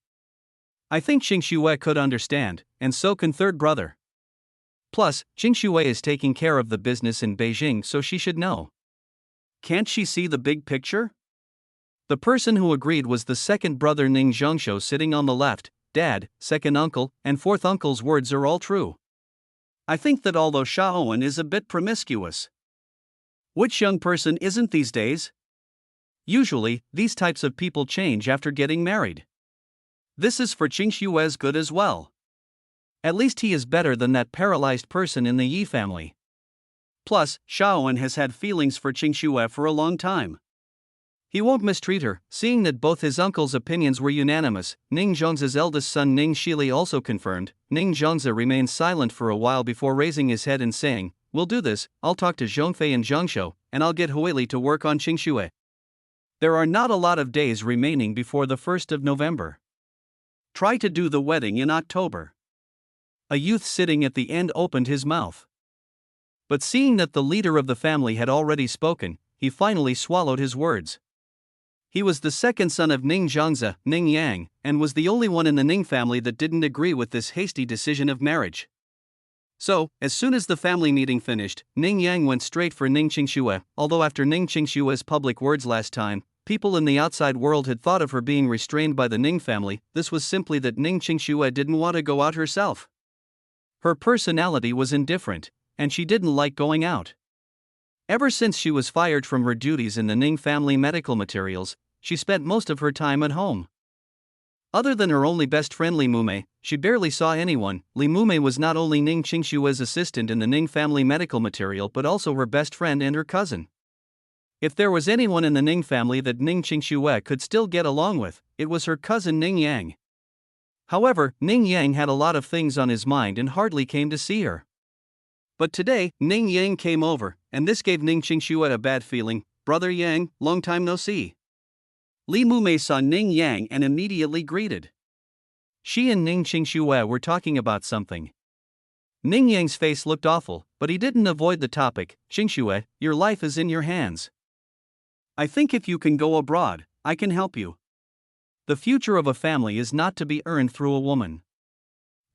I think Qingxue could understand, and so can third brother. Plus, Qingxue is taking care of the business in Beijing, so she should know. Can't she see the big picture? The person who agreed was the second brother Ning Zhongshu sitting on the left. Dad, second uncle, and fourth uncle's words are all true. I think that although Shaoan is a bit promiscuous, which young person isn't these days? Usually, these types of people change after getting married. This is for Qingxue's good as well. At least he is better than that paralyzed person in the Yi family. Plus, Shaoan has had feelings for Qingxue for a long time. He won't mistreat her, seeing that both his uncle's opinions were unanimous. Ning Zhongze's eldest son Ning Shili also confirmed. Ning Zhongze remained silent for a while before raising his head and saying, "We'll do this. I'll talk to Zhongfei and Zhongshu, and I'll get Huili to work on Qingxue." There are not a lot of days remaining before the 1st of November. Try to do the wedding in October. A youth sitting at the end opened his mouth. But seeing that the leader of the family had already spoken, he finally swallowed his words. He was the second son of Ning Zhongze, Ning Yang, and was the only one in the Ning family that didn't agree with this hasty decision of marriage. So, as soon as the family meeting finished, Ning Yang went straight for Ning Qingxue. Although after Ning Qingxue's public words last time, people in the outside world had thought of her being restrained by the Ning family, this was simply that Ning Qingxue didn't want to go out herself. Her personality was indifferent, and she didn't like going out. Ever since she was fired from her duties in the Ning family medical materials, she spent most of her time at home. Other than her only best friend Li Mume, she barely saw anyone. Li Mume was not only Ning Qingxue's assistant in the Ning family medical material but also her best friend and her cousin. If there was anyone in the Ning family that Ning Qingxue could still get along with, it was her cousin Ning Yang. However, Ning Yang had a lot of things on his mind and hardly came to see her. But today, Ning Yang came over, and this gave Ning Qingxue a bad feeling. "Brother Yang, long time no see." Li Mumei saw Ning Yang and immediately greeted. She and Ning Qingxue were talking about something. Ning Yang's face looked awful, but he didn't avoid the topic. "Qingxue, your life is in your hands. I think if you can go abroad, I can help you. The future of a family is not to be earned through a woman."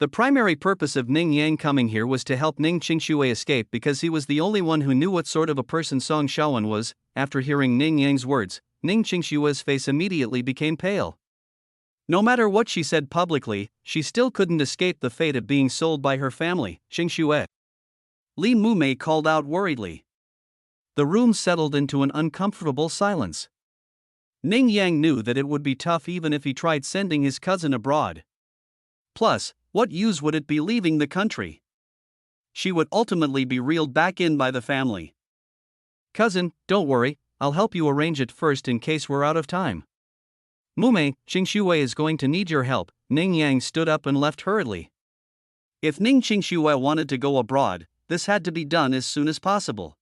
The primary purpose of Ning Yang coming here was to help Ning Qingxue escape because he was the only one who knew what sort of a person Song Shaoan was. After hearing Ning Yang's words, Ning Qingxue's face immediately became pale. No matter what she said publicly, she still couldn't escape the fate of being sold by her family. "Qingxue," Li Mumei called out worriedly. The room settled into an uncomfortable silence. Ning Yang knew that it would be tough even if he tried sending his cousin abroad. Plus, what use would it be leaving the country? She would ultimately be reeled back in by the family. "Cousin, don't worry, I'll help you arrange it first in case we're out of time." "Mumei, Qingxue is going to need your help." Ning Yang stood up and left hurriedly. If Ning Qingxue wanted to go abroad, this had to be done as soon as possible.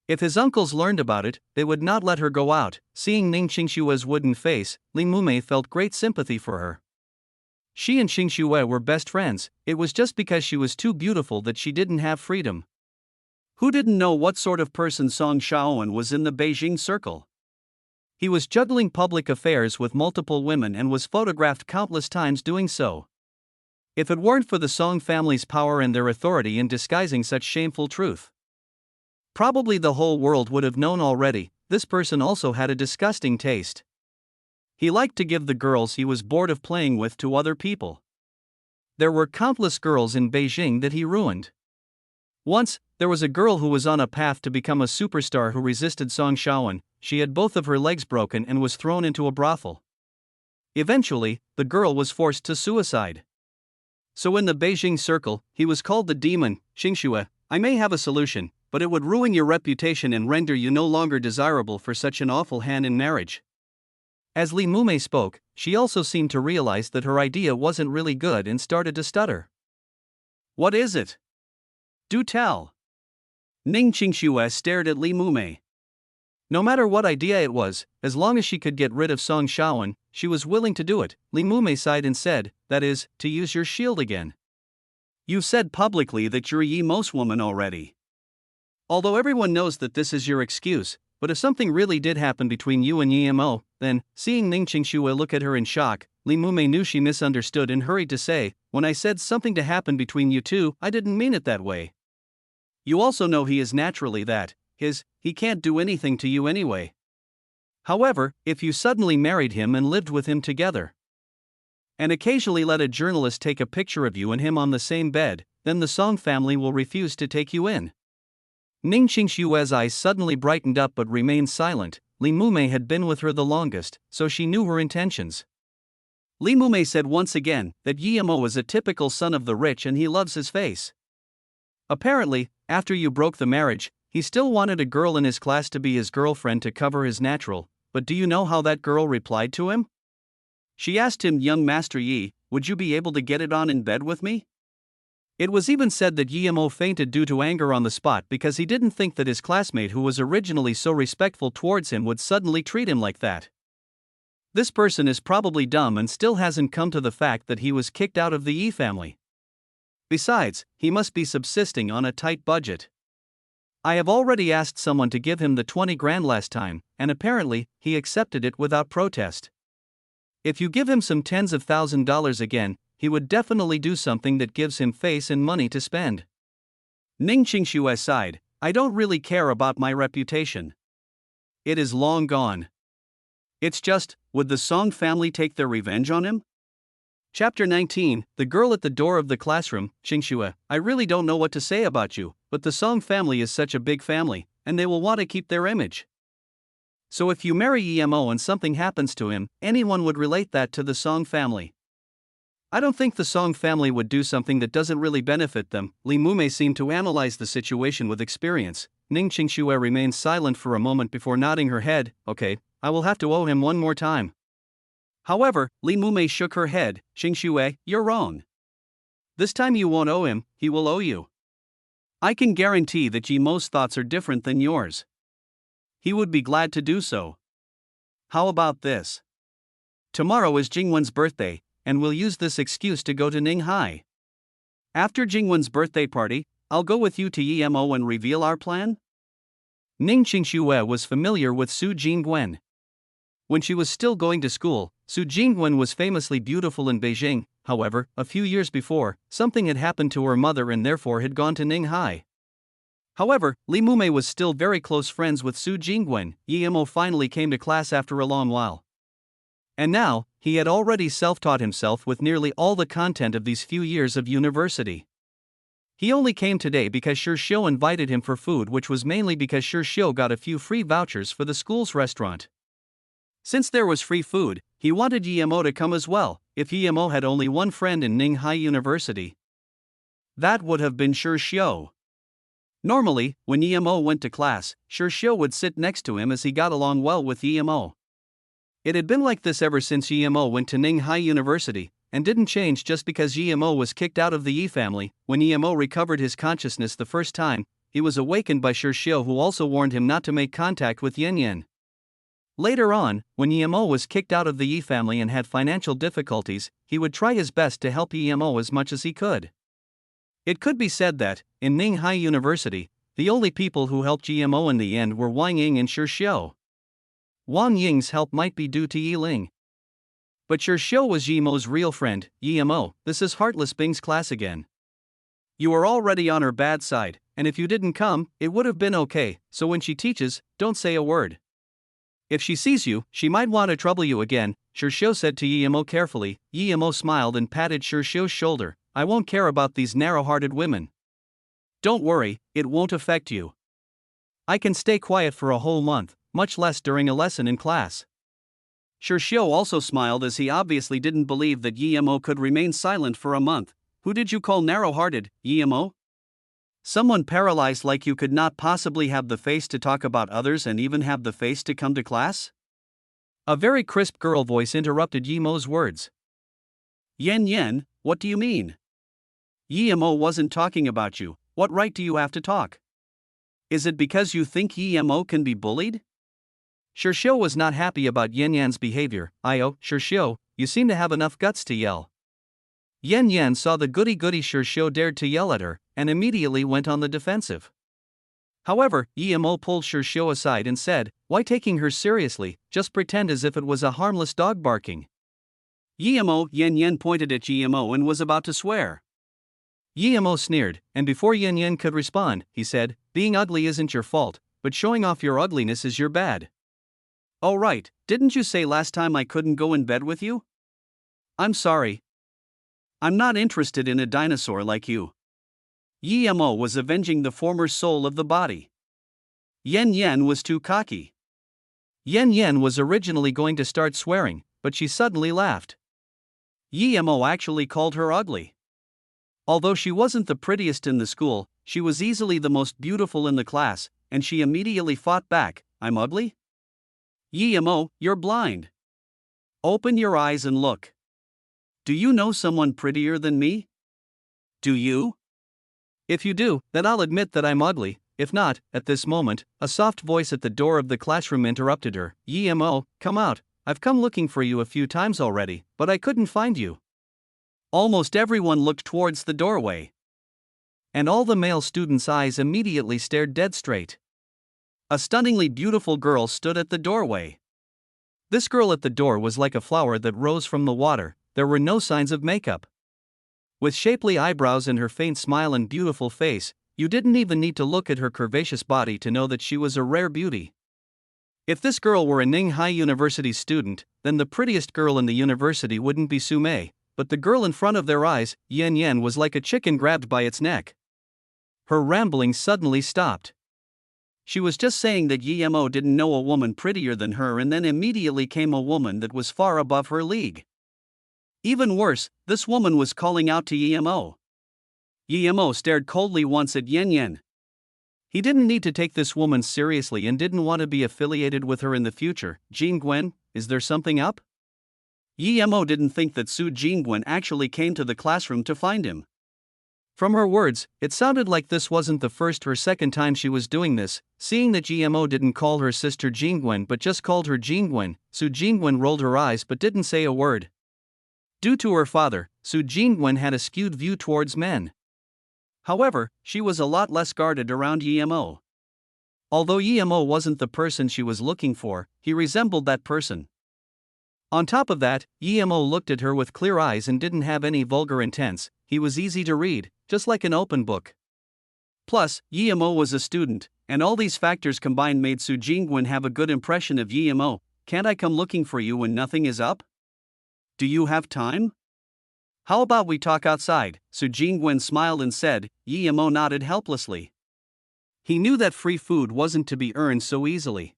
If his uncles learned about it, they would not let her go out. Seeing Ning Qingxue's wooden face, Li Mumei felt great sympathy for her. She and Qingxue were best friends. It was just because she was too beautiful that she didn't have freedom. Who didn't know what sort of person Song Shaoan was in the Beijing circle? He was juggling public affairs with multiple women and was photographed countless times doing so. If it weren't for the Song family's power and their authority in disguising such shameful truth, probably the whole world would have known already. This person also had a disgusting taste. He liked to give the girls he was bored of playing with to other people. There were countless girls in Beijing that he ruined. Once, there was a girl who was on a path to become a superstar who resisted Song Shaoan. She had both of her legs broken and was thrown into a brothel. Eventually, the girl was forced to suicide. So in the Beijing circle, he was called the demon. "Qingxue, I may have a solution, but it would ruin your reputation and render you no longer desirable for such an awful hand in marriage." As Li Mumei spoke, she also seemed to realize that her idea wasn't really good and started to stutter. "What is it? Do tell." Ning Qingxue stared at Li Mumei. No matter what idea it was, as long as she could get rid of Song Shaoan, she was willing to do it. Li Mumei sighed and said, "That is, to use your shield again. You've said publicly that you're a Yimos woman already. Although everyone knows that this is your excuse, but if something really did happen between you and Yimo, then," seeing Ning Qingxue look at her in shock, Li Mumei knew she misunderstood and hurried to say, "When I said something to happen between you two, I didn't mean it that way. You also know he is naturally that. He can't do anything to you anyway. However, if you suddenly married him and lived with him together, and occasionally let a journalist take a picture of you and him on the same bed, then the Song family will refuse to take you in." Ning Qingxue's eyes suddenly brightened up but remained silent. Li Mumei had been with her the longest, so she knew her intentions. Li Mumei said once again that Yimo is a typical son of the rich and he loves his face. Apparently, after you broke the marriage, he still wanted a girl in his class to be his girlfriend to cover his natural, but do you know how that girl replied to him? She asked him, "Young Master Yi, would you be able to get it on in bed with me?" It was even said that Yimo fainted due to anger on the spot because he didn't think that his classmate who was originally so respectful towards him would suddenly treat him like that. This person is probably dumb and still hasn't come to the fact that he was kicked out of the Yi family. Besides, he must be subsisting on a tight budget. I have already asked someone to give him the 20 grand last time, and apparently, he accepted it without protest. If you give him some tens of $1,000s again, he would definitely do something that gives him face and money to spend. Ning Qingxue sighed, "I don't really care about my reputation. It is long gone. It's just, would the Song family take their revenge on him?" Chapter 19, The girl at the door of the classroom. "Qingxue, I really don't know what to say about you, but the Song family is such a big family, and they will want to keep their image. So if you marry Yimo and something happens to him, anyone would relate that to the Song family. I don't think the Song family would do something that doesn't really benefit them." Li Mumei seemed to analyze the situation with experience. Ning Qingxue remained silent for a moment before nodding her head. "Okay, I will have to owe him one more time." However, Li Mumei shook her head. Xingxue, you're wrong. This time you won't owe him, he will owe you. I can guarantee that Yimo's thoughts are different than yours. He would be glad to do so. How about this? Tomorrow is Jingwen's birthday, and we'll use this excuse to go to Ninghai. After Jingwen's birthday party, I'll go with you to Yimo and reveal our plan? Ning Qingxue was familiar with Su Jingwen. When she was still going to school, Su Jingwen was famously beautiful in Beijing. However, a few years before, something had happened to her mother and therefore had gone to Ninghai. However, Li Mumei was still very close friends with Su Jingwen. Yimo finally came to class after a long while. And now, he had already self-taught himself with nearly all the content of these few years of university. He only came today because Shirshio invited him for food, which was mainly because Shirshio got a few free vouchers for the school's restaurant. Since there was free food, he wanted Yimo to come as well. If Yimo had only one friend in Ninghai University, that would have been Shirshio. Normally, when Yimo went to class, Shirshio would sit next to him as he got along well with Yimo. It had been like this ever since Yimo went to Ninghai University, and didn't change just because Yimo was kicked out of the Yi family. When Yimo recovered his consciousness the first time, he was awakened by Shirshio, who also warned him not to make contact with Yan. Later on, when Yimo was kicked out of the Yi family and had financial difficulties, he would try his best to help Yimo as much as he could. It could be said that, in Ninghai University, the only people who helped Yimo in the end were Wang Ying and Shirshio. Wang Ying's help might be due to Yiling. But Shirshio was Yimo's real friend. Yimo, this is Heartless Bing's class again. You are already on her bad side, and if you didn't come, it would have been okay, so when she teaches, don't say a word. If she sees you, she might want to trouble you again, Shirshio said to Yimo carefully. Yimo smiled and patted Shirshio's shoulder. I won't care about these narrow-hearted women. Don't worry, it won't affect you. I can stay quiet for a whole month, much less during a lesson in class. Shirshio also smiled, as he obviously didn't believe that Yimo could remain silent for a month. Who did you call narrow-hearted, Yimo? Someone paralyzed like you could not possibly have the face to talk about others and even have the face to come to class? A very crisp girl voice interrupted Yimo's words. Yan, what do you mean? Yimo wasn't talking about you. What right do you have to talk? Is it because you think Yimo can be bullied? Shirshio was not happy about Yan's behavior. Shirshio, you seem to have enough guts to yell. Yan saw the goody-goody Shirshio dared to yell at her, and immediately went on the defensive. However, Yimo pulled Shirshio aside and said, why taking her seriously, just pretend as if it was a harmless dog barking. Yan pointed at Yimo and was about to swear. Yimo sneered, and before Yan could respond, he said, being ugly isn't your fault, but showing off your ugliness is your bad. Oh right, didn't you say last time I couldn't go in bed with you? I'm sorry. I'm not interested in a dinosaur like you. Yimo was avenging the former soul of the body. Yan was too cocky. Yan was originally going to start swearing, but she suddenly laughed. Yimo actually called her ugly. Although she wasn't the prettiest in the school, she was easily the most beautiful in the class, and she immediately fought back. I'm ugly? Yimo, you're blind. Open your eyes and look. Do you know someone prettier than me? Do you? If you do, then I'll admit that I'm ugly. If not, at this moment, a soft voice at the door of the classroom interrupted her. Yimo, come out. I've come looking for you a few times already, but I couldn't find you. Almost everyone looked towards the doorway. And all the male students' eyes immediately stared dead straight. A stunningly beautiful girl stood at the doorway. This girl at the door was like a flower that rose from the water. There were no signs of makeup. With shapely eyebrows and her faint smile and beautiful face, you didn't even need to look at her curvaceous body to know that she was a rare beauty. If this girl were a Ninghai University student, then the prettiest girl in the university wouldn't be Sumei, but the girl in front of their eyes, Yan, was like a chicken grabbed by its neck. Her rambling suddenly stopped. She was just saying that Yimo didn't know a woman prettier than her, and then immediately came a woman that was far above her league. Even worse, this woman was calling out to Yimo. Yimo stared coldly once at Yan. He didn't need to take this woman seriously and didn't want to be affiliated with her in the future. Jingwen, is there something up? Yemo didn't think that Su Jingwen actually came to the classroom to find him. From her words, it sounded like this wasn't the first or second time she was doing this. Seeing that GMO didn't call her sister Jingwen but just called her Jingwen, Su Jingwen rolled her eyes but didn't say a word. Due to her father, Su Jingwen had a skewed view towards men. However, she was a lot less guarded around Yemo. Although Yemo wasn't the person she was looking for, he resembled that person. On top of that, Yemo looked at her with clear eyes and didn't have any vulgar intents. He was easy to read, just like an open book. Plus, Yemo was a student, and all these factors combined made Su Jingwen have a good impression of Yemo. Can't I come looking for you when nothing is up? Do you have time? How about we talk outside? Su Jingwen smiled and said. Yemo nodded helplessly. He knew that free food wasn't to be earned so easily.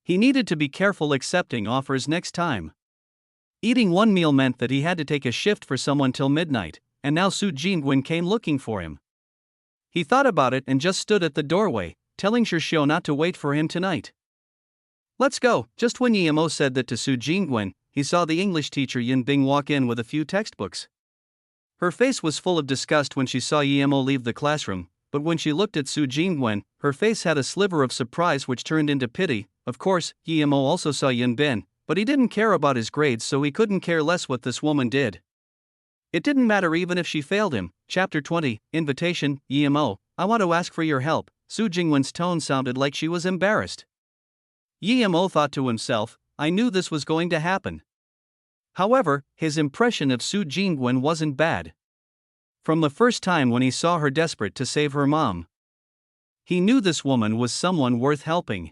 He needed to be careful accepting offers next time. Eating one meal meant that he had to take a shift for someone till midnight, and now Su Jingwen came looking for him. He thought about it and just stood at the doorway, telling Shishio not to wait for him tonight. Let's go. Just when Yemo said that to Su Jingwen, he saw the English teacher Yin Bing walk in with a few textbooks. Her face was full of disgust when she saw Yemo leave the classroom, but when she looked at Su Jingwen, her face had a sliver of surprise which turned into pity. Of course, Yemo also saw Yin Bin, but he didn't care about his grades, so he couldn't care less what this woman did. It didn't matter even if she failed him. Chapter 20, Invitation. Yemo, I want to ask for your help. Su Jingwen's tone sounded like she was embarrassed. Yemo thought to himself, I knew this was going to happen. However, his impression of Su Jingwen wasn't bad. From the first time when he saw her desperate to save her mom, he knew this woman was someone worth helping.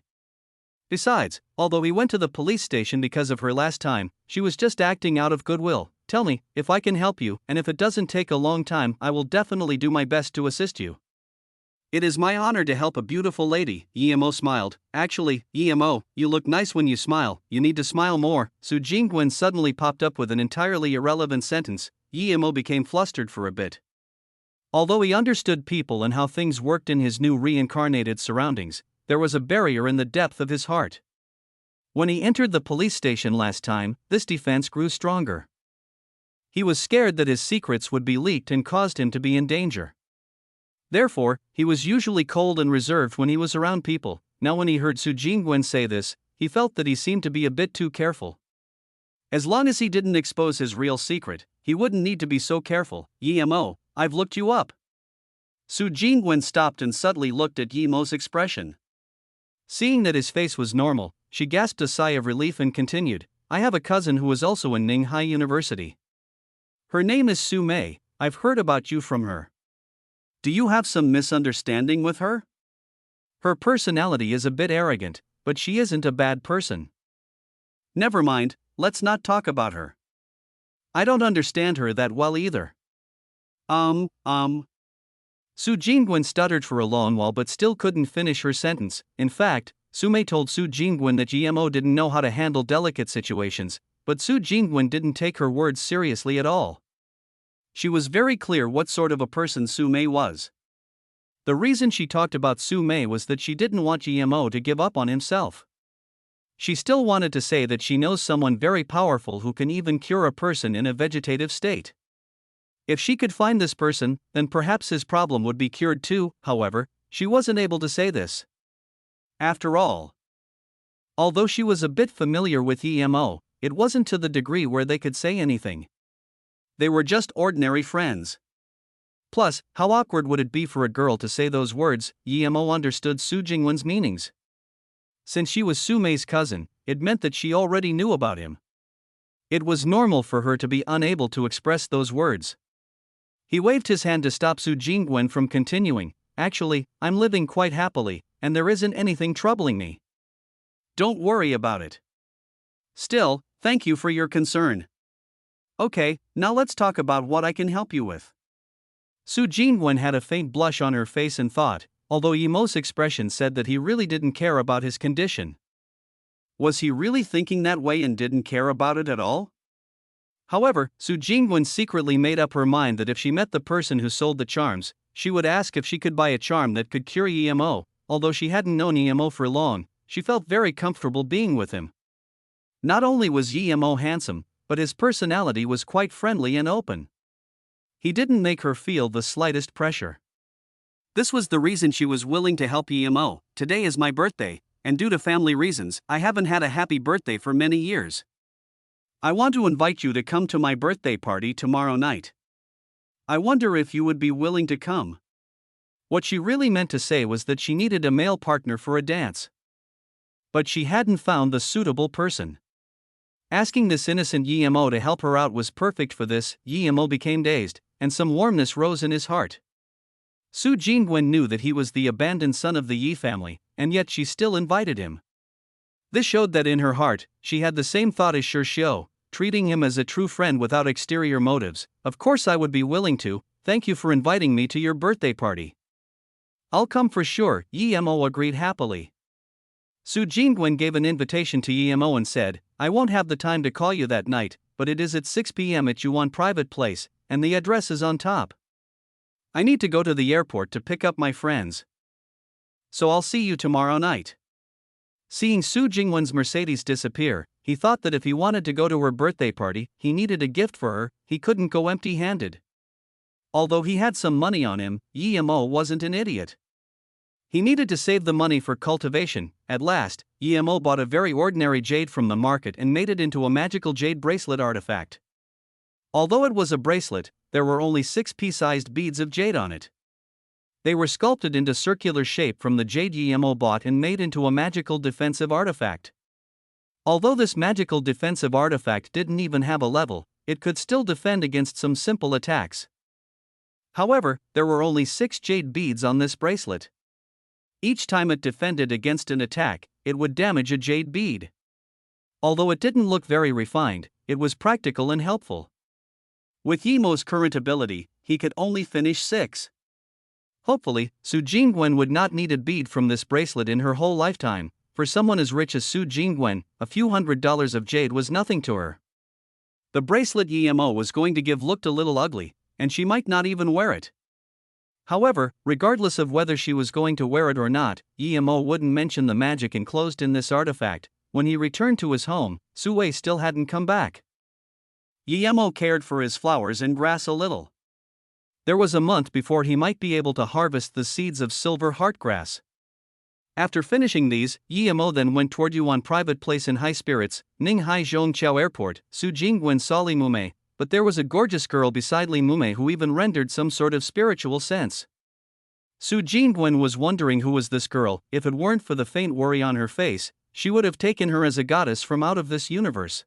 Besides, although he went to the police station because of her last time, she was just acting out of goodwill. Tell me, if I can help you, and if it doesn't take a long time, I will definitely do my best to assist you. It is my honor to help a beautiful lady, Yemo smiled. Actually, Yemo, you look nice when you smile, you need to smile more. Su Jingwen suddenly popped up with an entirely irrelevant sentence. Yemo became flustered for a bit. Although he understood people and how things worked in his new reincarnated surroundings, there was a barrier in the depth of his heart. When he entered the police station last time, this defense grew stronger. He was scared that his secrets would be leaked and caused him to be in danger. Therefore, he was usually cold and reserved when he was around people. Now when he heard Su Jingwen say this, he felt that he seemed to be a bit too careful. As long as he didn't expose his real secret, he wouldn't need to be so careful. Yemo, I've looked you up. Su Jingwen stopped and subtly looked at Yemo's expression. Seeing that his face was normal, she gasped a sigh of relief and continued, I have a cousin who is also in Ninghai University. Her name is Su Mei. I've heard about you from her. Do you have some misunderstanding with her? Her personality is a bit arrogant, but she isn't a bad person. Never mind, let's not talk about her. I don't understand her that well either. Su Jingwen stuttered for a long while but still couldn't finish her sentence. In fact, Su Mei told Su Jingwen that Yemo didn't know how to handle delicate situations, but Su Jingwen didn't take her words seriously at all. She was very clear what sort of a person Su Mei was. The reason she talked about Su Mei was that she didn't want Yemo to give up on himself. She still wanted to say that she knows someone very powerful who can even cure a person in a vegetative state. If she could find this person, then perhaps his problem would be cured too. However, she wasn't able to say this. After all, although she was a bit familiar with Yemo, it wasn't to the degree where they could say anything. They were just ordinary friends. Plus, how awkward would it be for a girl to say those words? Yemo understood Su Jingwen's meanings. Since she was Su Mei's cousin, it meant that she already knew about him. It was normal for her to be unable to express those words. He waved his hand to stop Su Jingwen from continuing. Actually, I'm living quite happily, and there isn't anything troubling me. Don't worry about it. Still, thank you for your concern. Okay, now let's talk about what I can help you with. Su Jingwen had a faint blush on her face and thought, although Yemo's expression said that he really didn't care about his condition. Was he really thinking that way and didn't care about it at all? However, Su Jingwen secretly made up her mind that if she met the person who sold the charms, she would ask if she could buy a charm that could cure Yemo. Although she hadn't known Yemo for long, she felt very comfortable being with him. Not only was Yemo handsome, but his personality was quite friendly and open. He didn't make her feel the slightest pressure. This was the reason she was willing to help Emo. Today is my birthday, and due to family reasons, I haven't had a happy birthday for many years. I want to invite you to come to my birthday party tomorrow night. I wonder if you would be willing to come. What she really meant to say was that she needed a male partner for a dance. But she hadn't found the suitable person. Asking this innocent Emo to help her out was perfect for this. Emo became dazed, and some warmness rose in his heart. Su Jingwen knew that he was the abandoned son of the Yi family, and yet she still invited him. This showed that in her heart, she had the same thought as Shi Xiu, treating him as a true friend without exterior motives. Of course I would be willing to, thank you for inviting me to your birthday party. I'll come for sure, Emo agreed happily. Su Jingwen gave an invitation to Emo and said, I won't have the time to call you that night, but it is at 6 p.m. at Yuan private place, and the address is on top. I need to go to the airport to pick up my friends. So I'll see you tomorrow night. Seeing Su Jingwen's Mercedes disappear, he thought that if he wanted to go to her birthday party, he needed a gift for her. He couldn't go empty-handed. Although he had some money on him, Emo wasn't an idiot. He needed to save the money for cultivation. At last, Emo bought a very ordinary jade from the market and made it into a magical jade bracelet artifact. Although it was a bracelet, there were only 6 pea-sized beads of jade on it. They were sculpted into circular shape from the jade Emo bought and made into a magical defensive artifact. Although this magical defensive artifact didn't even have a level, it could still defend against some simple attacks. However, there were only 6 jade beads on this bracelet. Each time it defended against an attack, it would damage a jade bead. Although it didn't look very refined, it was practical and helpful. With Yemo's current ability, he could only finish 6. Hopefully, Su Jingwen would not need a bead from this bracelet in her whole lifetime. For someone as rich as Su Jingwen, a few $100s of jade was nothing to her. The bracelet Emo was going to give looked a little ugly, and she might not even wear it. However, regardless of whether she was going to wear it or not, Emo wouldn't mention the magic enclosed in this artifact. When he returned to his home, Su Wei still hadn't come back. Emo cared for his flowers and grass a little. There was a month before he might be able to harvest the seeds of silver heartgrass. After finishing these, Emo then went toward Yuan private place in high spirits. Ninghai Zhongqiao Airport. Su Jingwen saw Li Mumei, but there was a gorgeous girl beside Li Mumei who even rendered some sort of spiritual sense. Su Jingwen was wondering who was this girl. If it weren't for the faint worry on her face, she would have taken her as a goddess from out of this universe.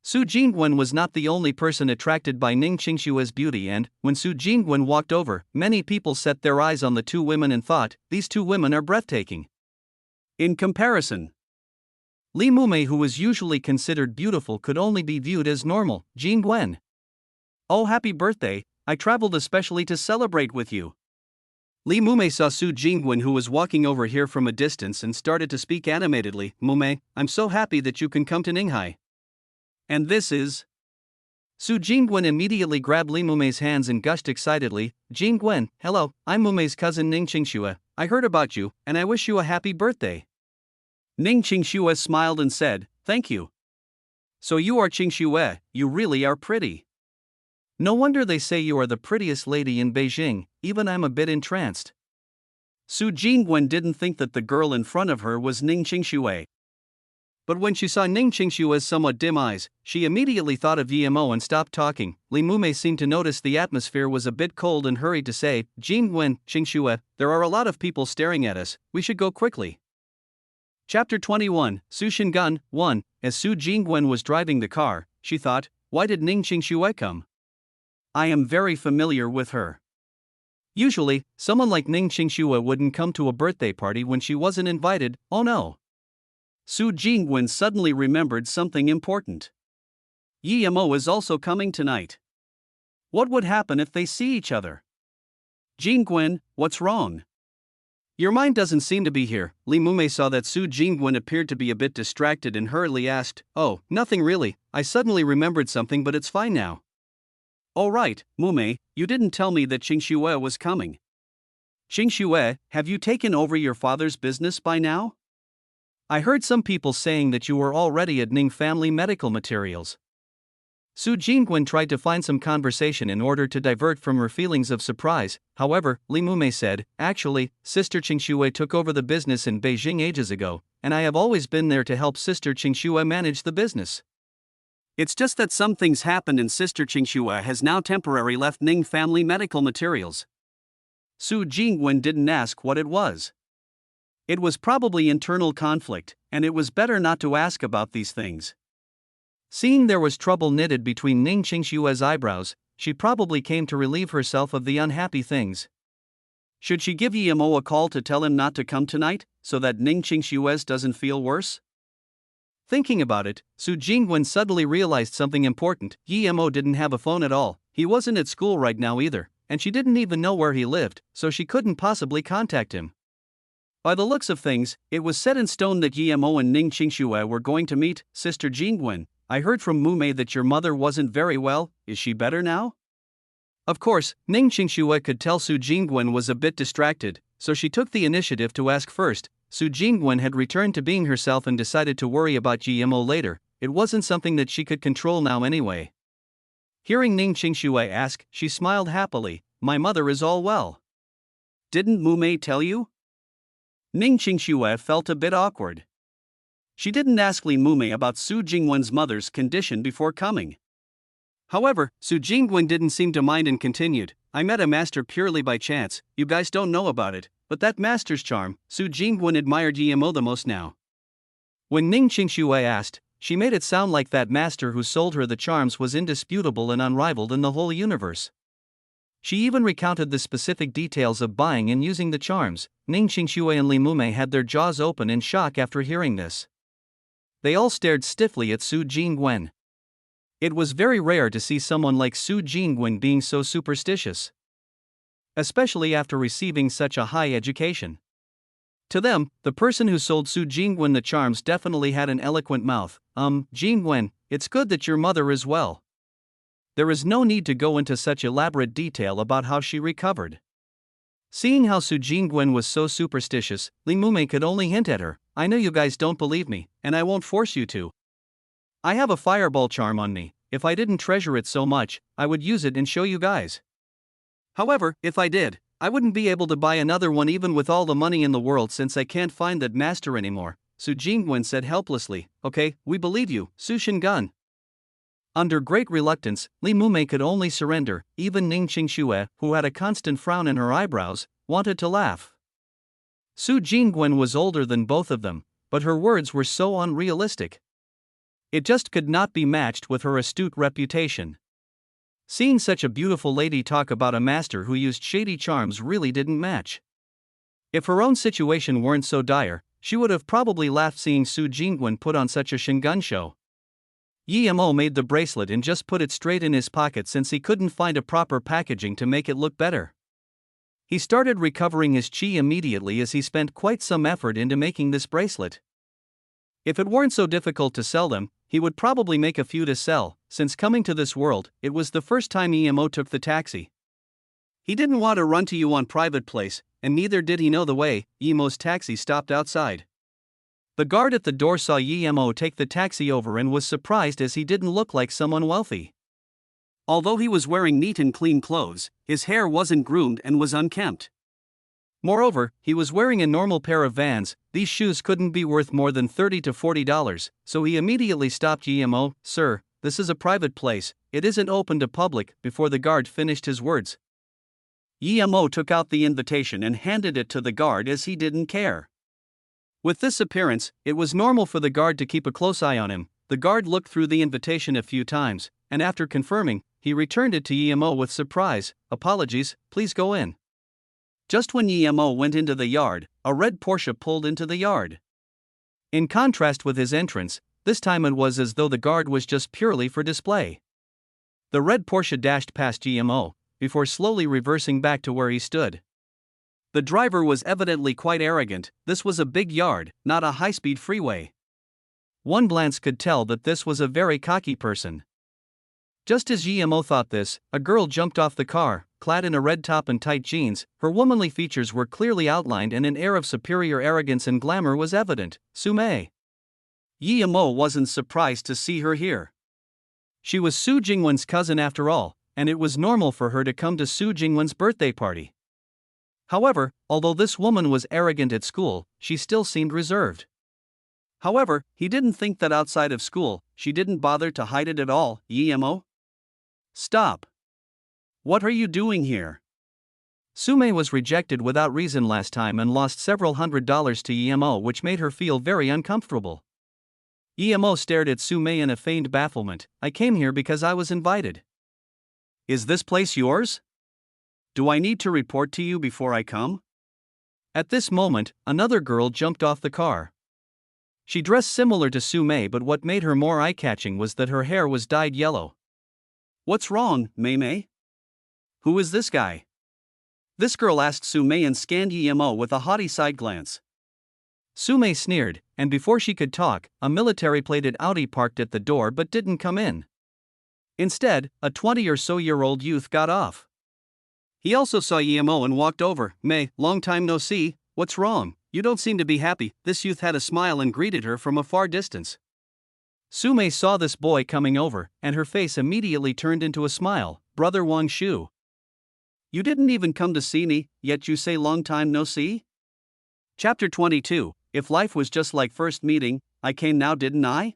Su Jingwen was not the only person attracted by Ning Qingshue's beauty, and, when Su Jingwen walked over, many people set their eyes on the 2 women and thought, these 2 women are breathtaking. In comparison, Li Mumei, who was usually considered beautiful, could only be viewed as normal. Jingwen. Oh, happy birthday, I traveled especially to celebrate with you. Li Mumei saw Su Jingwen, who was walking over here from a distance, and started to speak animatedly. Mumei, I'm so happy that you can come to Ninghai. And this is... Su Jingwen immediately grabbed Li Mumei's hands and gushed excitedly. Jingwen, hello, I'm Mumei's cousin Ning Qingxue. I heard about you, and I wish you a happy birthday. Ning Qingxue smiled and said, thank you. So you are Qingxue, you really are pretty. No wonder they say you are the prettiest lady in Beijing, even I'm a bit entranced. Su Jingwen didn't think that the girl in front of her was Ning Qingxue. But when she saw Ning Qingshue's somewhat dim eyes, she immediately thought of Emo and stopped talking. Li Mumei seemed to notice the atmosphere was a bit cold and hurried to say, Jingwen, Qingxue, there are a lot of people staring at us, we should go quickly. Chapter 21, Su Shingun, 1. As Su Jingwen was driving the car, she thought, why did Ning Qingxue come? I am very familiar with her. Usually, someone like Ning Qingxue wouldn't come to a birthday party when she wasn't invited. Oh no. Su Jingwen suddenly remembered something important. Emo is also coming tonight. What would happen if they see each other? Jingwen, what's wrong? Your mind doesn't seem to be here. Li Mumei saw that Su Jingwen appeared to be a bit distracted and hurriedly asked, oh, nothing really, I suddenly remembered something, but it's fine now. Oh right, Mumei, you didn't tell me that Qingxue was coming. Qingxue, have you taken over your father's business by now? I heard some people saying that you were already at Ning Family Medical Materials. Su Jingwen tried to find some conversation in order to divert from her feelings of surprise. However, Li Mumei said, "Actually, Sister Qingxue took over the business in Beijing ages ago, and I have always been there to help Sister Qingxue manage the business. It's just that some things happened and Sister Qingxue has now temporarily left Ning family medical materials." Su Jingwen didn't ask what it was. It was probably internal conflict, and it was better not to ask about these things. Seeing there was trouble knitted between Ning Qingshue's eyebrows, she probably came to relieve herself of the unhappy things. Should she give Yemo a call to tell him not to come tonight, so that Ning Qingshue's doesn't feel worse? Thinking about it, Su Jingwen suddenly realized something important. Yemo didn't have a phone at all, he wasn't at school right now either, and she didn't even know where he lived, so she couldn't possibly contact him. By the looks of things, it was set in stone that Yemo and Ning Qingxue were going to meet. "Sister Jingwen, I heard from Mumei that your mother wasn't very well. Is she better now?" Of course, Ning Qingxue could tell Su Jingwen was a bit distracted, so she took the initiative to ask first. Su Jingwen had returned to being herself and decided to worry about Yemo later. It wasn't something that she could control now anyway. Hearing Ning Qingxue ask, she smiled happily. "My mother is all well." "Didn't Mumei tell you?" Ning Qingxue felt a bit awkward. She didn't ask Li Mumei about Su Jingwen's mother's condition before coming. However, Su Jingwen didn't seem to mind and continued, "I met a master purely by chance. You guys don't know about it, but that master's charm." Su Jingwen admired Yemo the most now. When Ning Qingxue asked, she made it sound like that master who sold her the charms was indisputable and unrivaled in the whole universe. She even recounted the specific details of buying and using the charms. Ning Qingxue and Li Mumei had their jaws open in shock after hearing this. They all stared stiffly at Su Jingwen. It was very rare to see someone like Su Jingwen being so superstitious, especially after receiving such a high education. To them, the person who sold Su Jingwen the charms definitely had an eloquent mouth. Jingwen, it's good that your mother is well." There is no need to go into such elaborate detail about how she recovered. Seeing how Su Jingwen was so superstitious, Li Mumei could only hint at her, "I know you guys don't believe me, and I won't force you to. I have a fireball charm on me. If I didn't treasure it so much, I would use it and show you guys. However, if I did, I wouldn't be able to buy another one even with all the money in the world since I can't find that master anymore." Su Jingwen said helplessly. "Okay, we believe you, Su Shingun." Under great reluctance, Li Mumei could only surrender. Even Ning Qingxue, who had a constant frown in her eyebrows, wanted to laugh. Su Jingwen was older than both of them, but her words were so unrealistic. It just could not be matched with her astute reputation. Seeing such a beautiful lady talk about a master who used shady charms really didn't match. If her own situation weren't so dire, she would have probably laughed seeing Su Jingwen put on such a Shingun show. Yemo made the bracelet and just put it straight in his pocket since he couldn't find a proper packaging to make it look better. He started recovering his chi immediately as he spent quite some effort into making this bracelet. If it weren't so difficult to sell them, he would probably make a few to sell. Since coming to this world, it was the first time Yemo took the taxi. He didn't want to run to you on private place, and neither did he know the way. Yemo's taxi stopped outside. The guard at the door saw Yemo take the taxi over and was surprised as he didn't look like someone wealthy. Although he was wearing neat and clean clothes, his hair wasn't groomed and was unkempt. Moreover, he was wearing a normal pair of Vans. These shoes couldn't be worth more than $30 to $40, so he immediately stopped Yemo. "Sir, this is a private place, it isn't open to public." Before the guard finished his words, Yemo took out the invitation and handed it to the guard as he didn't care. With this appearance, it was normal for the guard to keep a close eye on him. The guard looked through the invitation a few times, and after confirming, he returned it to Yemo with surprise. "Apologies, please go in." Just when Yemo went into the yard, a red Porsche pulled into the yard. In contrast with his entrance, this time it was as though the guard was just purely for display. The red Porsche dashed past Yemo, before slowly reversing back to where he stood. The driver was evidently quite arrogant. This was a big yard, not a high-speed freeway. One glance could tell that this was a very cocky person. Just as Yemo thought this, a girl jumped off the car, clad in a red top and tight jeans. Her womanly features were clearly outlined and an air of superior arrogance and glamour was evident. Sumei. Yemo wasn't surprised to see her here. She was Su Jingwen's cousin after all, and it was normal for her to come to Su Jingwen's birthday party. However, although this woman was arrogant at school, she still seemed reserved. However, he didn't think that outside of school, she didn't bother to hide it at all. Emo? Stop. What are you doing here? Sume was rejected without reason last time and lost several $100s to Emo, which made her feel very uncomfortable. Emo stared at Sume in a feigned bafflement. I came here because I was invited. Is this place yours? Do I need to report to you before I come? At this moment, another girl jumped off the car. She dressed similar to Sume, but what made her more eye-catching was that her hair was dyed yellow. What's wrong, Mei? Who is this guy? This girl asked Sume and scanned Emo with a haughty side glance. Sume sneered, and before she could talk, a military-plated Audi parked at the door but didn't come in. Instead, a 20-or-so-year-old youth got off. He also saw Emo and walked over. Mei, long time no see, what's wrong? You don't seem to be happy. This youth had a smile and greeted her from a far distance. Sume saw this boy coming over, and her face immediately turned into a smile. Brother Wang Shu. You didn't even come to see me, yet you say long time no see? Chapter 22, If life was just like first meeting, I came now didn't I?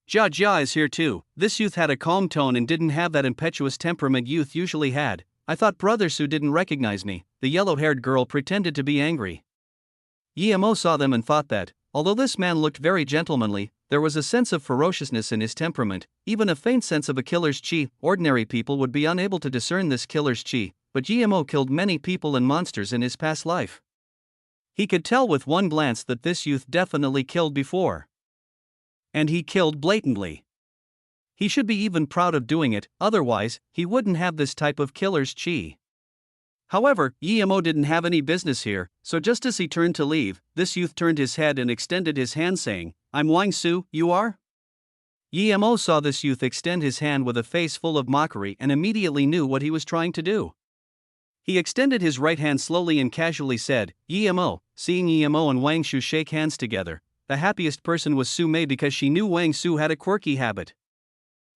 Jia Jia is here too. This youth had a calm tone and didn't have that impetuous temperament youth usually had. I thought Brother Su didn't recognize me. The yellow-haired girl pretended to be angry. Emo saw them and thought that, although this man looked very gentlemanly, there was a sense of ferociousness in his temperament, even a faint sense of a killer's chi. Ordinary people would be unable to discern this killer's chi, but Emo killed many people and monsters in his past life. He could tell with one glance that this youth definitely killed before. And he killed blatantly. He should be even proud of doing it, otherwise, he wouldn't have this type of killer's chi. However, Emo didn't have any business here, so just as he turned to leave, this youth turned his head and extended his hand saying, I'm Wang Su, you are? Emo saw this youth extend his hand with a face full of mockery and immediately knew what he was trying to do. He extended his right hand slowly and casually said, Emo. Seeing Emo and Wang Shu shake hands together, the happiest person was Sume because she knew Wang Su had a quirky habit.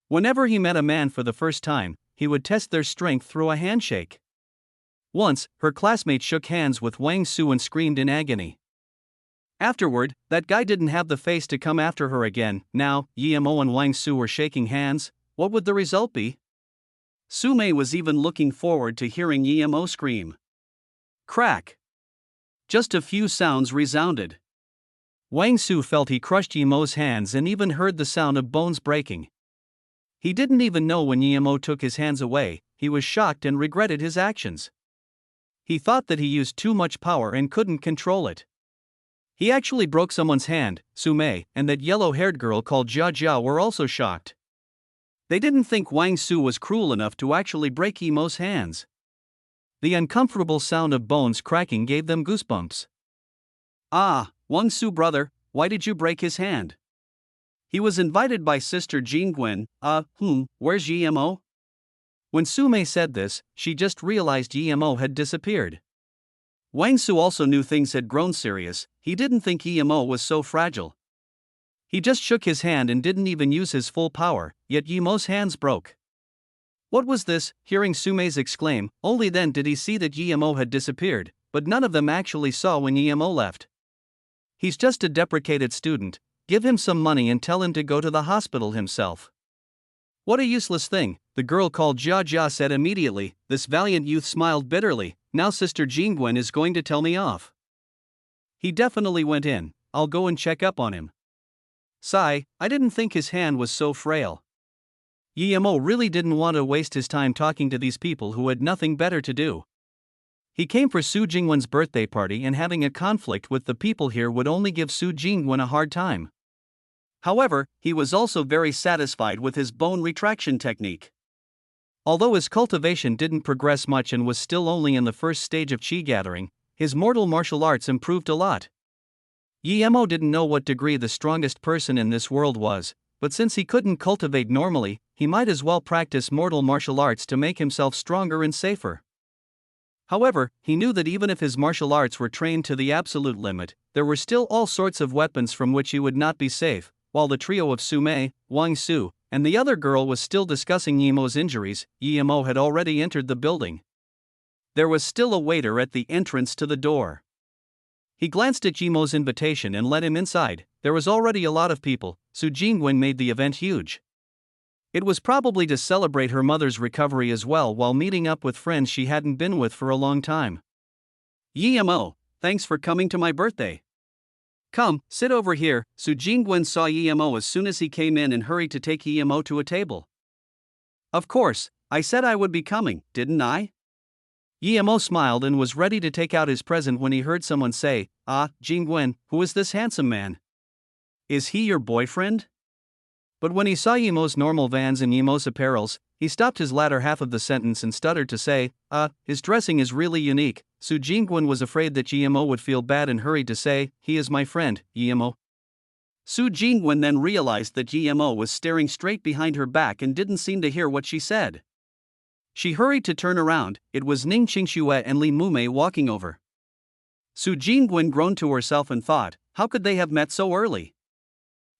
Whenever he met a man for the first time, he would test their strength through a handshake. Once, her classmate shook hands with Wang Su and screamed in agony. Afterward, that guy didn't have the face to come after her again. Now, Emo and Wang Su were shaking hands. What would the result be? Sume was even looking forward to hearing Emo scream. Crack! Just a few sounds resounded. Wang Su felt he crushed Emo's hands and even heard the sound of bones breaking. He didn't even know when Emo took his hands away. He was shocked and regretted his actions. He thought that he used too much power and couldn't control it. He actually broke someone's hand. Sume and that yellow-haired girl called Jia Jia were also shocked. They didn't think Wang Su was cruel enough to actually break Emo's hands. The uncomfortable sound of bones cracking gave them goosebumps. Ah, Wang Su brother, why did you break his hand? He was invited by Sister Jingwen. Where's Emo? When Sume said this, she just realized Emo had disappeared. Wang Su also knew things had grown serious. He didn't think Emo was so fragile. He just shook his hand and didn't even use his full power, yet Emo's hands broke. What was this? Hearing Sume's exclaim, only then did he see that Emo had disappeared, but none of them actually saw when Emo left. He's just a deprecated student. Give him some money and tell him to go to the hospital himself. What a useless thing, the girl called Jia Jia said immediately. This valiant youth smiled bitterly. Now Sister Jingwen is going to tell me off. He definitely went in. I'll go and check up on him. Sigh, I didn't think his hand was so frail. Emo really didn't want to waste his time talking to these people who had nothing better to do. He came for Su Jingwen's birthday party, and having a conflict with the people here would only give Su Jingwen a hard time. However, he was also very satisfied with his bone retraction technique. Although his cultivation didn't progress much and was still only in the first stage of chi gathering, his mortal martial arts improved a lot. Emo didn't know what degree the strongest person in this world was, but since he couldn't cultivate normally, he might as well practice mortal martial arts to make himself stronger and safer. However, he knew that even if his martial arts were trained to the absolute limit, there were still all sorts of weapons from which he would not be safe, while the trio of Sume, Wang Su, and the other girl was still discussing Yimo's injuries. Yimo had already entered the building. There was still a waiter at the entrance to the door. He glanced at Yimo's invitation and let him inside. There was already a lot of people. Su Jingwen made the event huge. It was probably to celebrate her mother's recovery as well while meeting up with friends she hadn't been with for a long time. Yimo, thanks for coming to my birthday. Come, sit over here. Su Jingwen saw Yimo as soon as he came in and hurried to take Yimo to a table. Of course, I said I would be coming, didn't I? Yimo smiled and was ready to take out his present when he heard someone say, "Ah, Jingwen, who is this handsome man? Is he your boyfriend?" But when he saw Yimo's normal Vans and Yimo's apparels, he stopped his latter half of the sentence and stuttered to say, his dressing is really unique." Su Jingwen was afraid that Yimo would feel bad and hurried to say, "He is my friend, Yimo." Su Jingwen then realized that Yimo was staring straight behind her back and didn't seem to hear what she said. She hurried to turn around. It was Ning Qingxue and Li Mumei walking over. Su Jingwen groaned to herself and thought, how could they have met so early?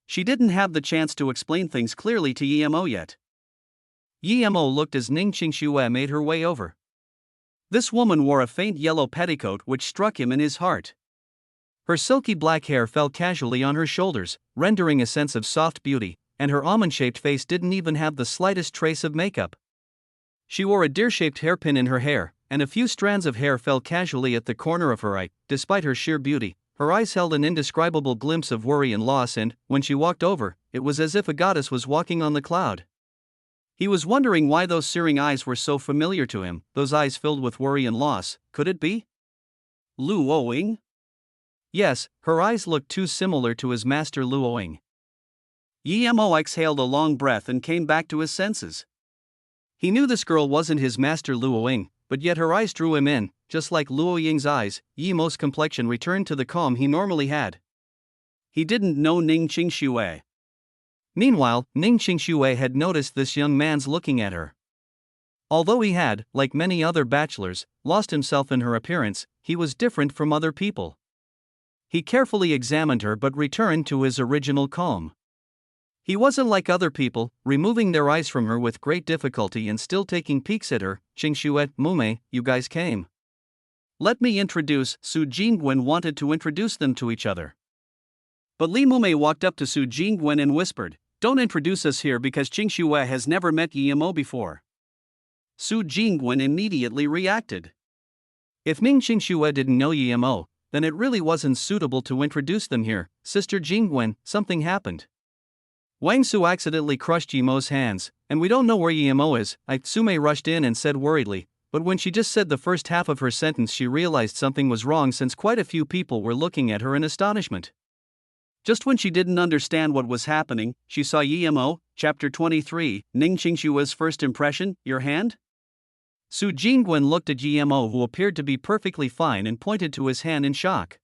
She didn't have the chance to explain things clearly to Yimo yet. Yimo looked as Ning Qingxue made her way over. This woman wore a faint yellow petticoat which struck him in his heart. Her silky black hair fell casually on her shoulders, rendering a sense of soft beauty, and her almond-shaped face didn't even have the slightest trace of makeup. She wore a deer-shaped hairpin in her hair, and a few strands of hair fell casually at the corner of her eye. Despite her sheer beauty, her eyes held an indescribable glimpse of worry and loss, and, when she walked over, it was as if a goddess was walking on the cloud. He was wondering why those searing eyes were so familiar to him, those eyes filled with worry and loss. Could it be Lu Oing? Yes, her eyes looked too similar to his master Lu Oing. Yimo exhaled a long breath and came back to his senses. He knew this girl wasn't his master Lu Oing, but yet her eyes drew him in. Just like Lu Oing's eyes, Yimo's complexion returned to the calm he normally had. He didn't know Ning Qingxue. Meanwhile, Ning Qingxue had noticed this young man's looking at her. Although he had, like many other bachelors, lost himself in her appearance, he was different from other people. He carefully examined her but returned to his original calm. He wasn't like other people, removing their eyes from her with great difficulty and still taking peeks at her. "Qingxue, Mumei, you guys came. Let me introduce." Su Jingwen wanted to introduce them to each other. But Li Mumei walked up to Su Jingwen and whispered, "Don't introduce us here because Qingxue has never met Yimo before." Su Jingwen immediately reacted. If Ning Qingxue didn't know Yimo, then it really wasn't suitable to introduce them here. "Sister Jingwen, something happened. Wang Su accidentally crushed Yimo's hands, and we don't know where Yimo is." Tsume rushed in and said worriedly, but when she just said the first half of her sentence she realized something was wrong since quite a few people were looking at her in astonishment. Just when she didn't understand what was happening, she saw Yimo. Chapter 23, Ning Qingxue's first impression, "Your hand?" Su Jingwen looked at Yimo, who appeared to be perfectly fine, and pointed to his hand in shock.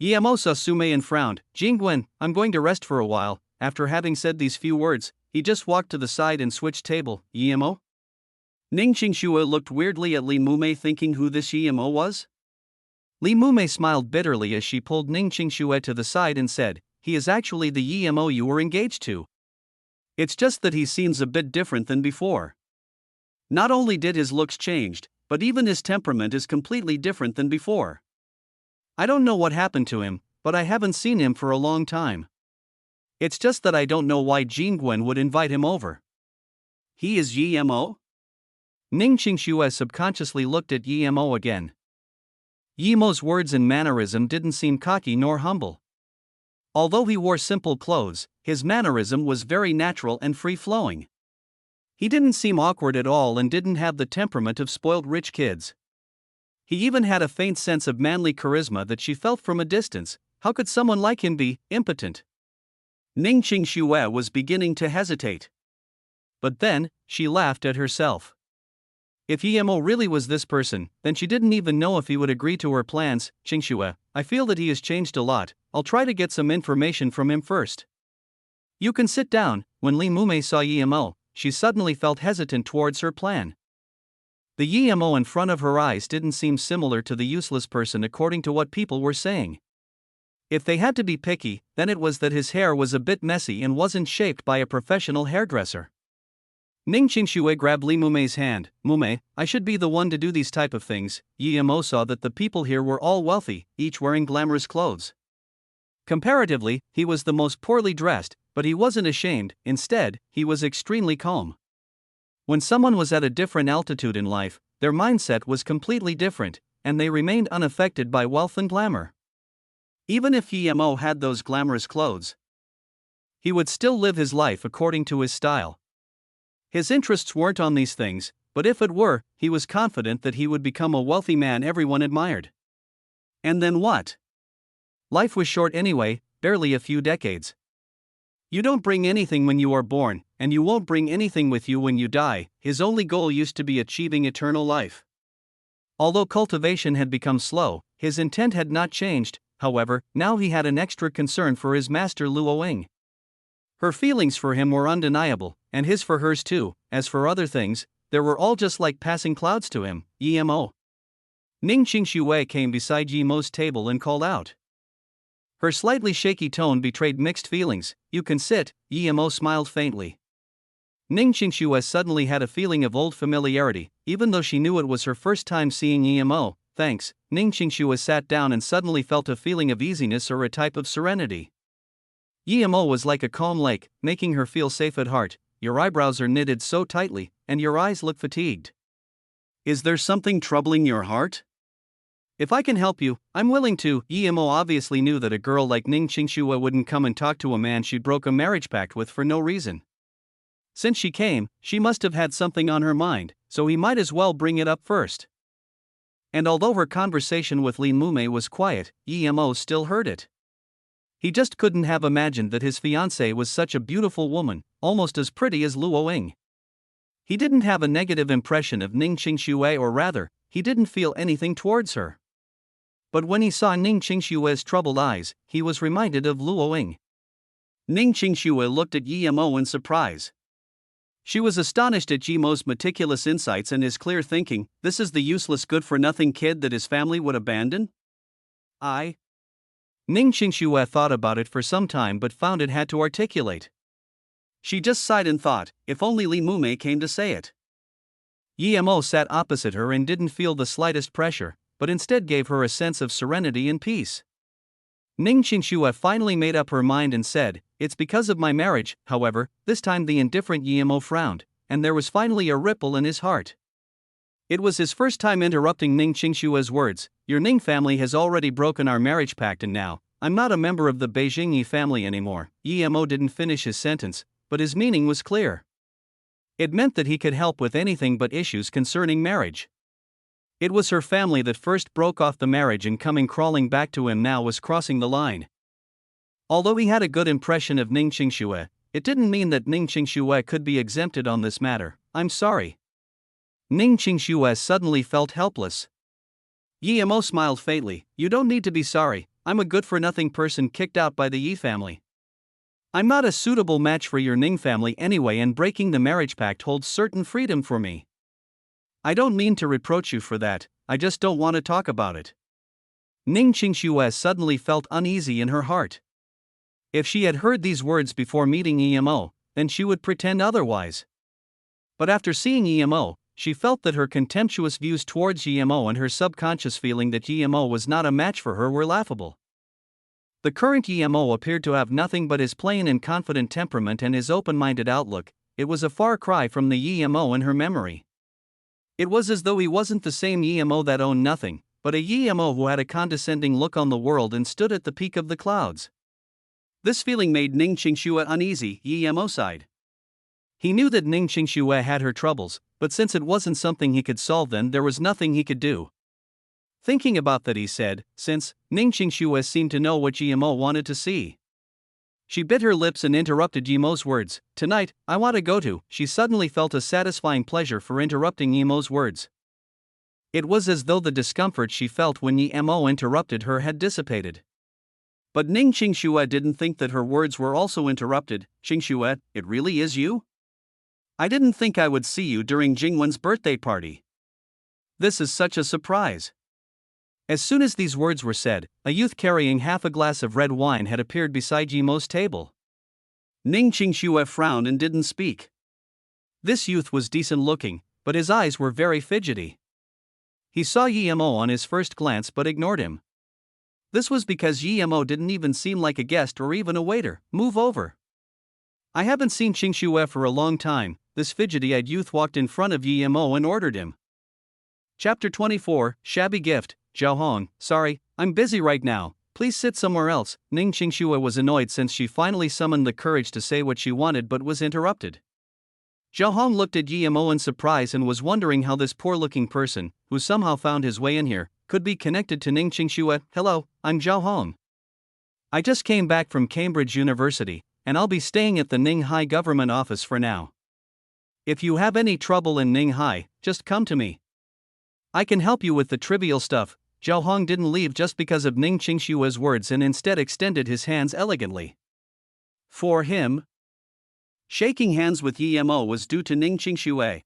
Yimo saw Sume and frowned. "Jingwen, I'm going to rest for a while." After having said these few words, he just walked to the side and switched table. "Yimo?" Ning Qingxue looked weirdly at Li Mumei, thinking who this Yimo was. Li Mumei smiled bitterly as she pulled Ning Qingxue to the side and said, "He is actually the Yimo you were engaged to. It's just that he seems a bit different than before. Not only did his looks changed, but even his temperament is completely different than before. I don't know what happened to him, but I haven't seen him for a long time. It's just that I don't know why Jingwen would invite him over." "He is Yimo?" Ning Qingxue subconsciously looked at Yimo again. Yimo's words and mannerism didn't seem cocky nor humble. Although he wore simple clothes, his mannerism was very natural and free-flowing. He didn't seem awkward at all and didn't have the temperament of spoiled rich kids. He even had a faint sense of manly charisma that she felt from a distance. How could someone like him be impotent? Ning Qingxue was beginning to hesitate. But then, she laughed at herself. If Yimo really was this person, then she didn't even know if he would agree to her plans. "Qingxue, I feel that he has changed a lot. I'll try to get some information from him first. You can sit down." When Li Mumei saw Yimo, she suddenly felt hesitant towards her plan. The Yimo in front of her eyes didn't seem similar to the useless person according to what people were saying. If they had to be picky, then it was that his hair was a bit messy and wasn't shaped by a professional hairdresser. Ning Qingshui grabbed Li Mumei's hand. "Mumei, I should be the one to do these type of things." Yi Mo saw that the people here were all wealthy, each wearing glamorous clothes. Comparatively, he was the most poorly dressed, but he wasn't ashamed. Instead, he was extremely calm. When someone was at a different altitude in life, their mindset was completely different, and they remained unaffected by wealth and glamour. Even if Yi Mo had those glamorous clothes, he would still live his life according to his style. His interests weren't on these things, but if it were, he was confident that he would become a wealthy man everyone admired. And then what? Life was short anyway, barely a few decades. You don't bring anything when you are born, and you won't bring anything with you when you die. His only goal used to be achieving eternal life. Although cultivation had become slow, his intent had not changed. However, now he had an extra concern for his master Luoying. Her feelings for him were undeniable, and his for hers too. As for other things, they were all just like passing clouds to him. Yi Mo. Ning Qingshui came beside Yi Mo's table and called out. Her slightly shaky tone betrayed mixed feelings. "You can sit." Yi Mo smiled faintly. Ning Qingshui suddenly had a feeling of old familiarity, even though she knew it was her first time seeing Yi Mo. "Thanks." Ning Qingshui sat down and suddenly felt a feeling of easiness or a type of serenity. Yi Mo was like a calm lake, making her feel safe at heart. "Your eyebrows are knitted so tightly, and your eyes look fatigued. Is there something troubling your heart? If I can help you, I'm willing to." Yi Mo obviously knew that a girl like Ning Qingshui wouldn't come and talk to a man she broke a marriage pact with for no reason. Since she came, she must have had something on her mind, so he might as well bring it up first. And although her conversation with Li Mumei was quiet, Yi Mo still heard it. He just couldn't have imagined that his fiancée was such a beautiful woman, almost as pretty as Luoying. He didn't have a negative impression of Ning Qingshui, or rather, he didn't feel anything towards her. But when he saw Ning Qingshui's troubled eyes, he was reminded of Luoying. Ning Qingshui looked at Yi Mo in surprise. She was astonished at Yi Mo's meticulous insights and his clear thinking. This is the useless good-for-nothing kid that his family would abandon? Ning Qingshui thought about it for some time but found it had to articulate. She just sighed and thought, if only Li Mumei came to say it. Yi Mo sat opposite her and didn't feel the slightest pressure, but instead gave her a sense of serenity and peace. Ning Qingshui finally made up her mind and said, "It's because of my marriage." However, this time the indifferent Yi Mo frowned, and there was finally a ripple in his heart. It was his first time interrupting Ning Qingshui's words. "Your Ning family has already broken our marriage pact, and now, I'm not a member of the Beijing Yi family anymore." Yi Mo didn't finish his sentence, but his meaning was clear. It meant that he could help with anything but issues concerning marriage. It was her family that first broke off the marriage, and coming crawling back to him now was crossing the line. Although he had a good impression of Ning Qingshui, it didn't mean that Ning Qingshui could be exempted on this matter. "I'm sorry." Ning Qingshui suddenly felt helpless. Yi Mo smiled faintly. "You don't need to be sorry. I'm a good-for-nothing person kicked out by the Yi family. I'm not a suitable match for your Ning family anyway, and breaking the marriage pact holds certain freedom for me. I don't mean to reproach you for that, I just don't want to talk about it." Ning Qingshui suddenly felt uneasy in her heart. If she had heard these words before meeting Yi Mo, then she would pretend otherwise. But after seeing Yi Mo, she felt that her contemptuous views towards Yi Mo and her subconscious feeling that Yi Mo was not a match for her were laughable. The current Yi Mo appeared to have nothing but his plain and confident temperament and his open-minded outlook. It was a far cry from the Yi Mo in her memory. It was as though he wasn't the same Yi Mo that owned nothing, but a Yi Mo who had a condescending look on the world and stood at the peak of the clouds. This feeling made Ning Qingshui uneasy. Yi Mo sighed. He knew that Ning Qingshui had her troubles, but since it wasn't something he could solve, then there was nothing he could do. Thinking about that, he said, "Since Ning Qingshui seemed to know what Yi Mo wanted to see." She bit her lips and interrupted Yi Mo's words. "Tonight, I want to go to." She suddenly felt a satisfying pleasure for interrupting Yi Mo's words. It was as though the discomfort she felt when Yi Mo interrupted her had dissipated. But Ning Qingshui didn't think that her words were also interrupted. "Qingshui, it really is you? I didn't think I would see you during Jingwen's birthday party. This is such a surprise." As soon as these words were said, a youth carrying half a glass of red wine had appeared beside Yi Mo's table. Ning Qingxue frowned and didn't speak. This youth was decent looking, but his eyes were very fidgety. He saw Yi Mo on his first glance but ignored him. This was because Yi Mo didn't even seem like a guest or even a waiter. Move over. I haven't seen Qingxue for a long time. This fidgety-eyed youth walked in front of Yi Mo and ordered him. Chapter 24, Shabby Gift. Zhao Hong, sorry, I'm busy right now, please sit somewhere else. Ning Qingxue was annoyed since she finally summoned the courage to say what she wanted but was interrupted. Zhao Hong looked at Yi Mo in surprise and was wondering how this poor-looking person, who somehow found his way in here, could be connected to Ning Qingxue. Hello, I'm Zhao Hong. I just came back from Cambridge University, and I'll be staying at the Ninghai government office for now. If you have any trouble in Ninghai, just come to me. I can help you with the trivial stuff. Zhao Hong didn't leave just because of Ning Qingxue's words and instead extended his hands elegantly. For him, shaking hands with Yi Mo was due to Ning Qingxue.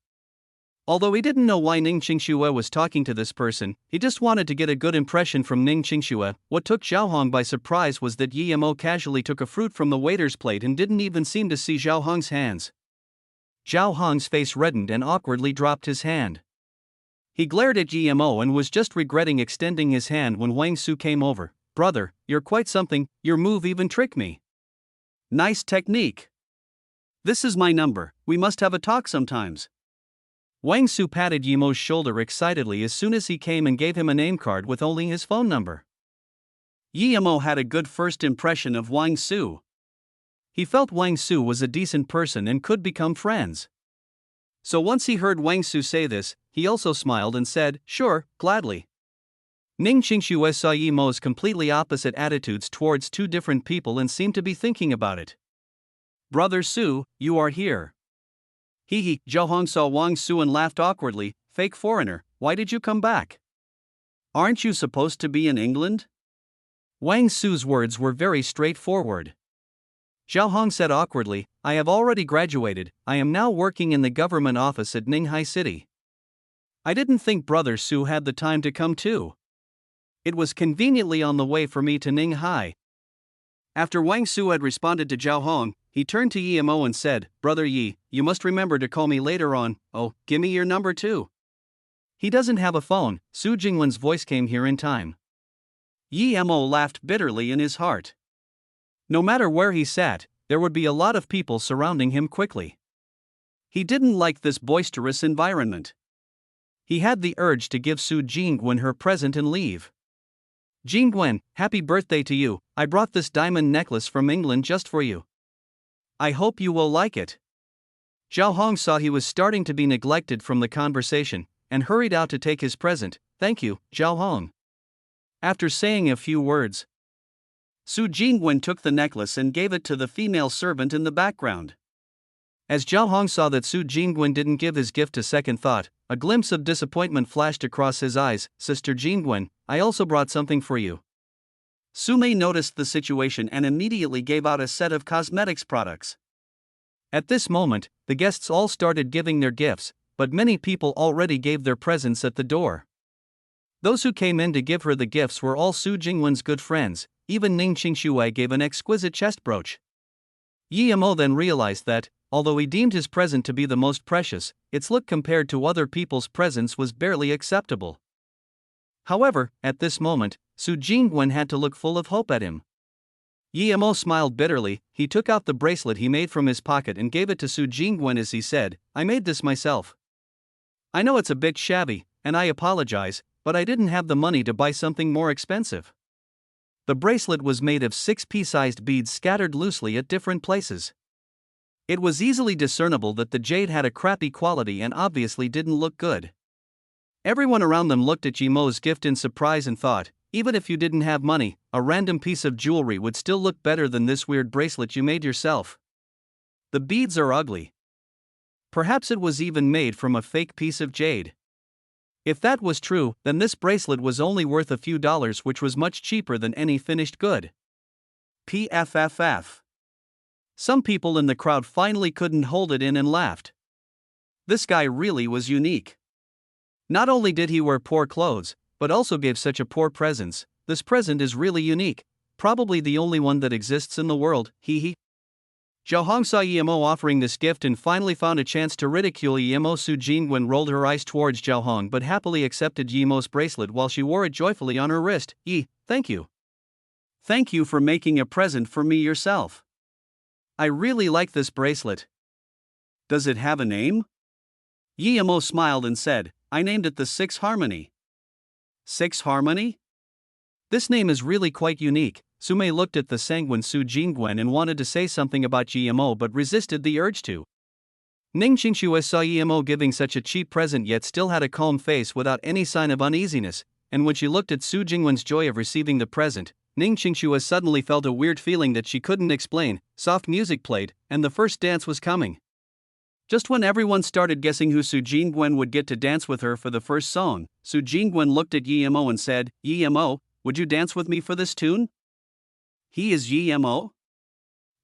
Although he didn't know why Ning Qingxue was talking to this person, he just wanted to get a good impression from Ning Qingxue. What took Zhao Hong by surprise was that Yi Mo casually took a fruit from the waiter's plate and didn't even seem to see Zhao Hong's hands. Zhao Hong's face reddened and awkwardly dropped his hand. He glared at Yi Mo and was just regretting extending his hand when Wang Su came over. Brother, you're quite something, your move even tricked me. Nice technique. This is my number, we must have a talk sometimes. Wang Su patted Yi Mo's shoulder excitedly as soon as he came and gave him a name card with only his phone number. Yi Mo had a good first impression of Wang Su. He felt Wang Su was a decent person and could become friends. So once he heard Wang Su say this, he also smiled and said, sure, gladly. Ning Qingxue saw Yi Mo's completely opposite attitudes towards two different people and seemed to be thinking about it. Brother Su, you are here. Hee. Zhao Hong saw Wang Su and laughed awkwardly. Fake foreigner, why did you come back? Aren't you supposed to be in England? Wang Su's words were very straightforward. Zhao Hong said awkwardly, I have already graduated, I am now working in the government office at Ninghai City. I didn't think Brother Su had the time to come too. It was conveniently on the way for me to Ninghai. After Wang Su had responded to Zhao Hong, he turned to Yi Mo and said, Brother Yi, you must remember to call me later on. Oh, give me your number too. He doesn't have a phone. Su Jingwen's voice came here in time. Yi Mo laughed bitterly in his heart. No matter where he sat, there would be a lot of people surrounding him quickly. He didn't like this boisterous environment. He had the urge to give Su Jingwen her present and leave. Jingwen, happy birthday to you, I brought this diamond necklace from England just for you. I hope you will like it. Zhao Hong saw he was starting to be neglected from the conversation, and hurried out to take his present. Thank you, Zhao Hong. After saying a few words, Su Jingwen took the necklace and gave it to the female servant in the background. As Zhao Hong saw that Su Jingwen didn't give his gift a second thought, a glimpse of disappointment flashed across his eyes. Sister Jingwen, I also brought something for you. Su Mei noticed the situation and immediately gave out a set of cosmetics products. At this moment, the guests all started giving their gifts, but many people already gave their presents at the door. Those who came in to give her the gifts were all Su Jingwen's good friends. Even Ning Qingxue gave an exquisite chest brooch. Yi Mo then realized that, although he deemed his present to be the most precious, its look compared to other people's presents was barely acceptable. However, at this moment, Su Jingwen had to look full of hope at him. Yi Mo smiled bitterly. He took out the bracelet he made from his pocket and gave it to Su Jingwen as he said, I made this myself. I know it's a bit shabby, and I apologize, but I didn't have the money to buy something more expensive. The bracelet was made of 6 pea-sized beads scattered loosely at different places. It was easily discernible that the jade had a crappy quality and obviously didn't look good. Everyone around them looked at Yi Mo's gift in surprise and thought, even if you didn't have money, a random piece of jewelry would still look better than this weird bracelet you made yourself. The beads are ugly. Perhaps it was even made from a fake piece of jade. If that was true, then this bracelet was only worth a few dollars, which was much cheaper than any finished good. PFFF. Some people in the crowd finally couldn't hold it in and laughed. This guy really was unique. Not only did he wear poor clothes, but also gave such a poor presents. This present is really unique. Probably the only one that exists in the world, hee hee. Zhao Hong saw Yemo offering this gift and finally found a chance to ridicule Yemo. Su Jingwen rolled her eyes towards Zhao Hong but happily accepted Yemo's bracelet while she wore it joyfully on her wrist. Thank you. Thank you for making a present for me yourself. I really like this bracelet. Does it have a name? Yemo smiled and said, I named it the Six Harmony. Six Harmony? This name is really quite unique. Sumei looked at the sanguine Su Jingwen and wanted to say something about Yemo but resisted the urge to. Ning Qingxue saw Yemo giving such a cheap present yet still had a calm face without any sign of uneasiness, and when she looked at Su Jingwen's joy of receiving the present, Ning Qingxue suddenly felt a weird feeling that she couldn't explain. Soft music played, and the first dance was coming. Just when everyone started guessing who Su Jingwen would get to dance with her for the first song, Su Jingwen looked at Yemo and said, Yemo, would you dance with me for this tune? He is Yemo?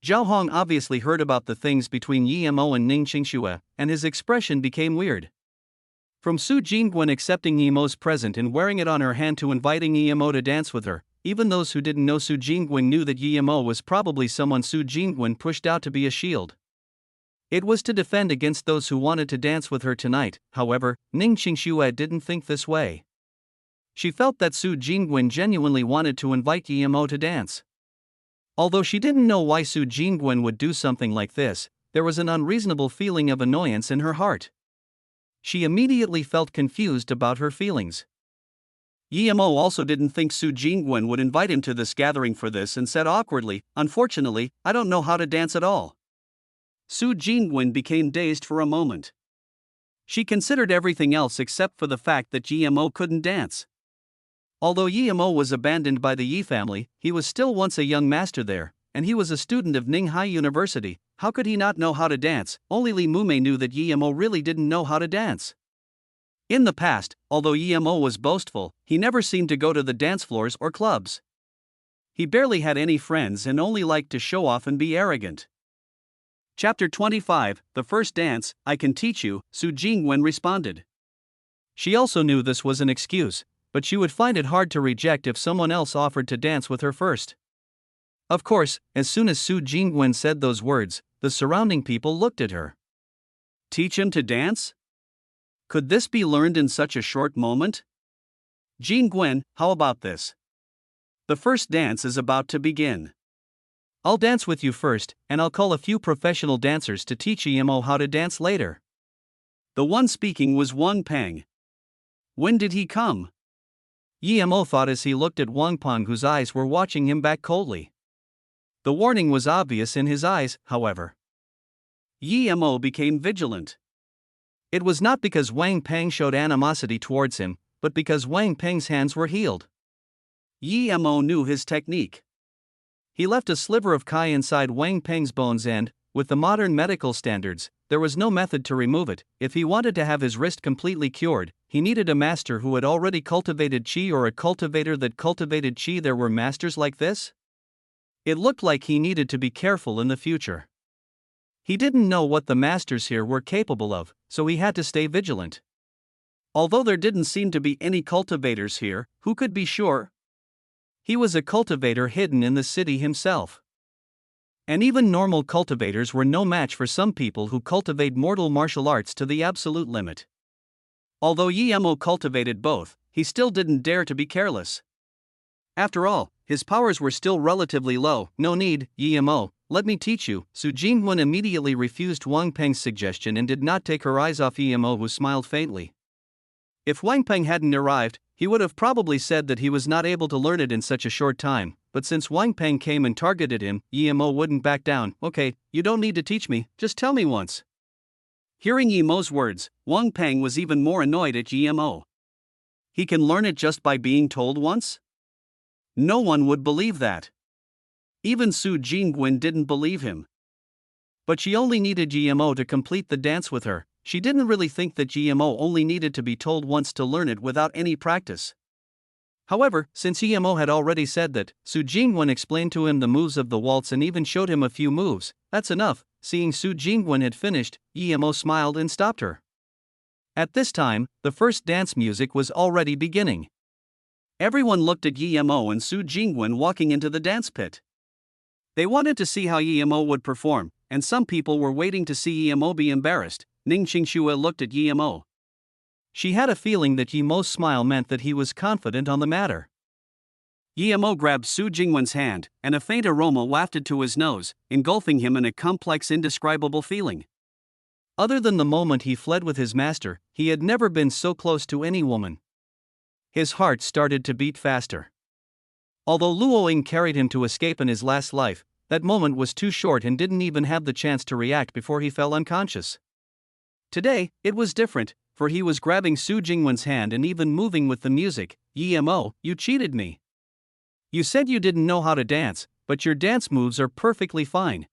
Zhao Hong obviously heard about the things between Yemo and Ning Qingxue, and his expression became weird. From Su Jingwen accepting Yemo's present and wearing it on her hand to inviting Yemo to dance with her, even those who didn't know Su Jingwen knew that Yemo was probably someone Su Jingwen pushed out to be a shield. It was to defend against those who wanted to dance with her tonight. However, Ning Qingxue didn't think this way. She felt that Su Jingwen genuinely wanted to invite Yemo to dance. Although she didn't know why Su Jingwen would do something like this, there was an unreasonable feeling of annoyance in her heart. She immediately felt confused about her feelings. Yemo also didn't think Su Jingwen would invite him to this gathering for this and said awkwardly, Unfortunately, I don't know how to dance at all. Su Jingwen became dazed for a moment. She considered everything else except for the fact that Yemo couldn't dance. Although Yemo was abandoned by the Yi family, he was still once a young master there, and he was a student of Ninghai University. How could he not know how to dance? Only Li Mumei knew that Yemo really didn't know how to dance. In the past, although Yemo was boastful, he never seemed to go to the dance floors or clubs. He barely had any friends and only liked to show off and be arrogant. Chapter 25, The First Dance, I Can Teach You, Su Jingwen responded. She also knew this was an excuse, but she would find it hard to reject if someone else offered to dance with her first. Of course, as soon as Su Jingwen said those words, the surrounding people looked at her. Teach him to dance? Could this be learned in such a short moment? Jingwen, how about this? The first dance is about to begin. I'll dance with you first, and I'll call a few professional dancers to teach Yemo how to dance later. The one speaking was Wang Peng. When did he come? Yemo thought as he looked at Wang Peng, whose eyes were watching him back coldly. The warning was obvious in his eyes, however. Yemo became vigilant. It was not because Wang Peng showed animosity towards him, but because Wang Peng's hands were healed. Yemo knew his technique. He left a sliver of Kai inside Wang Peng's bones and, with the modern medical standards, there was no method to remove it. If he wanted to have his wrist completely cured, he needed a master who had already cultivated Qi or a cultivator that cultivated Qi. There were masters like this? It looked like he needed to be careful in the future. He didn't know what the masters here were capable of, so he had to stay vigilant. Although there didn't seem to be any cultivators here, who could be sure? He was a cultivator hidden in the city himself. And even normal cultivators were no match for some people who cultivate mortal martial arts to the absolute limit. Although Yemo cultivated both, he still didn't dare to be careless. After all, his powers were still relatively low. No need, Yemo, let me teach you. Su Jingwen immediately refused Wang Peng's suggestion and did not take her eyes off Yemo, who smiled faintly. If Wang Peng hadn't arrived, he would have probably said that he was not able to learn it in such a short time, but since Wang Peng came and targeted him, Yemo wouldn't back down. Okay, you don't need to teach me, just tell me once. Hearing Yemo's words, Wang Peng was even more annoyed at Yemo. He can learn it just by being told once? No one would believe that. Even Su Jingwen didn't believe him. But she only needed Yemo to complete the dance with her. She didn't really think that Yemo only needed to be told once to learn it without any practice. However, since Yemo had already said that, Su Jingwen explained to him the moves of the waltz and even showed him a few moves. That's enough. Seeing Su Jingwen had finished, Yemo smiled and stopped her. At this time, the first dance music was already beginning. Everyone looked at Yemo and Su Jingwen walking into the dance pit. They wanted to see how Yemo would perform, and some people were waiting to see Yemo be embarrassed. Ning Qingxue looked at Yemo. She had a feeling that Yemo's smile meant that he was confident on the matter. Yemo grabbed Su Jingwen's hand, and a faint aroma wafted to his nose, engulfing him in a complex, indescribable feeling. Other than the moment he fled with his master, he had never been so close to any woman. His heart started to beat faster. Although Luoying carried him to escape in his last life, that moment was too short and didn't even have the chance to react before he fell unconscious. Today, it was different, for he was grabbing Su Jingwen's hand and even moving with the music. Yemo, you cheated me. You said you didn't know how to dance, but your dance moves are perfectly fine.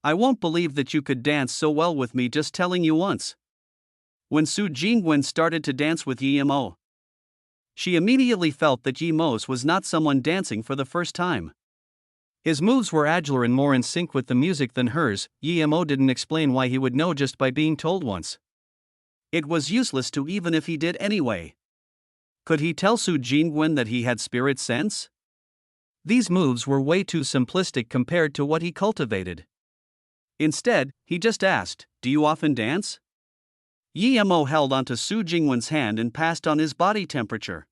I won't believe that you could dance so well with me, just telling you once. When Su Jingwen started to dance with Yemo, she immediately felt that Yemo was not someone dancing for the first time. His moves were agiler and more in sync with the music than hers. Yemo didn't explain why he would know just by being told once. It was useless to, even if he did anyway. Could he tell Su Jingwen that he had spirit sense? These moves were way too simplistic compared to what he cultivated. Instead, he just asked, "Do you often dance?" Yemo held onto Su Jingwen's hand and passed on his body temperature.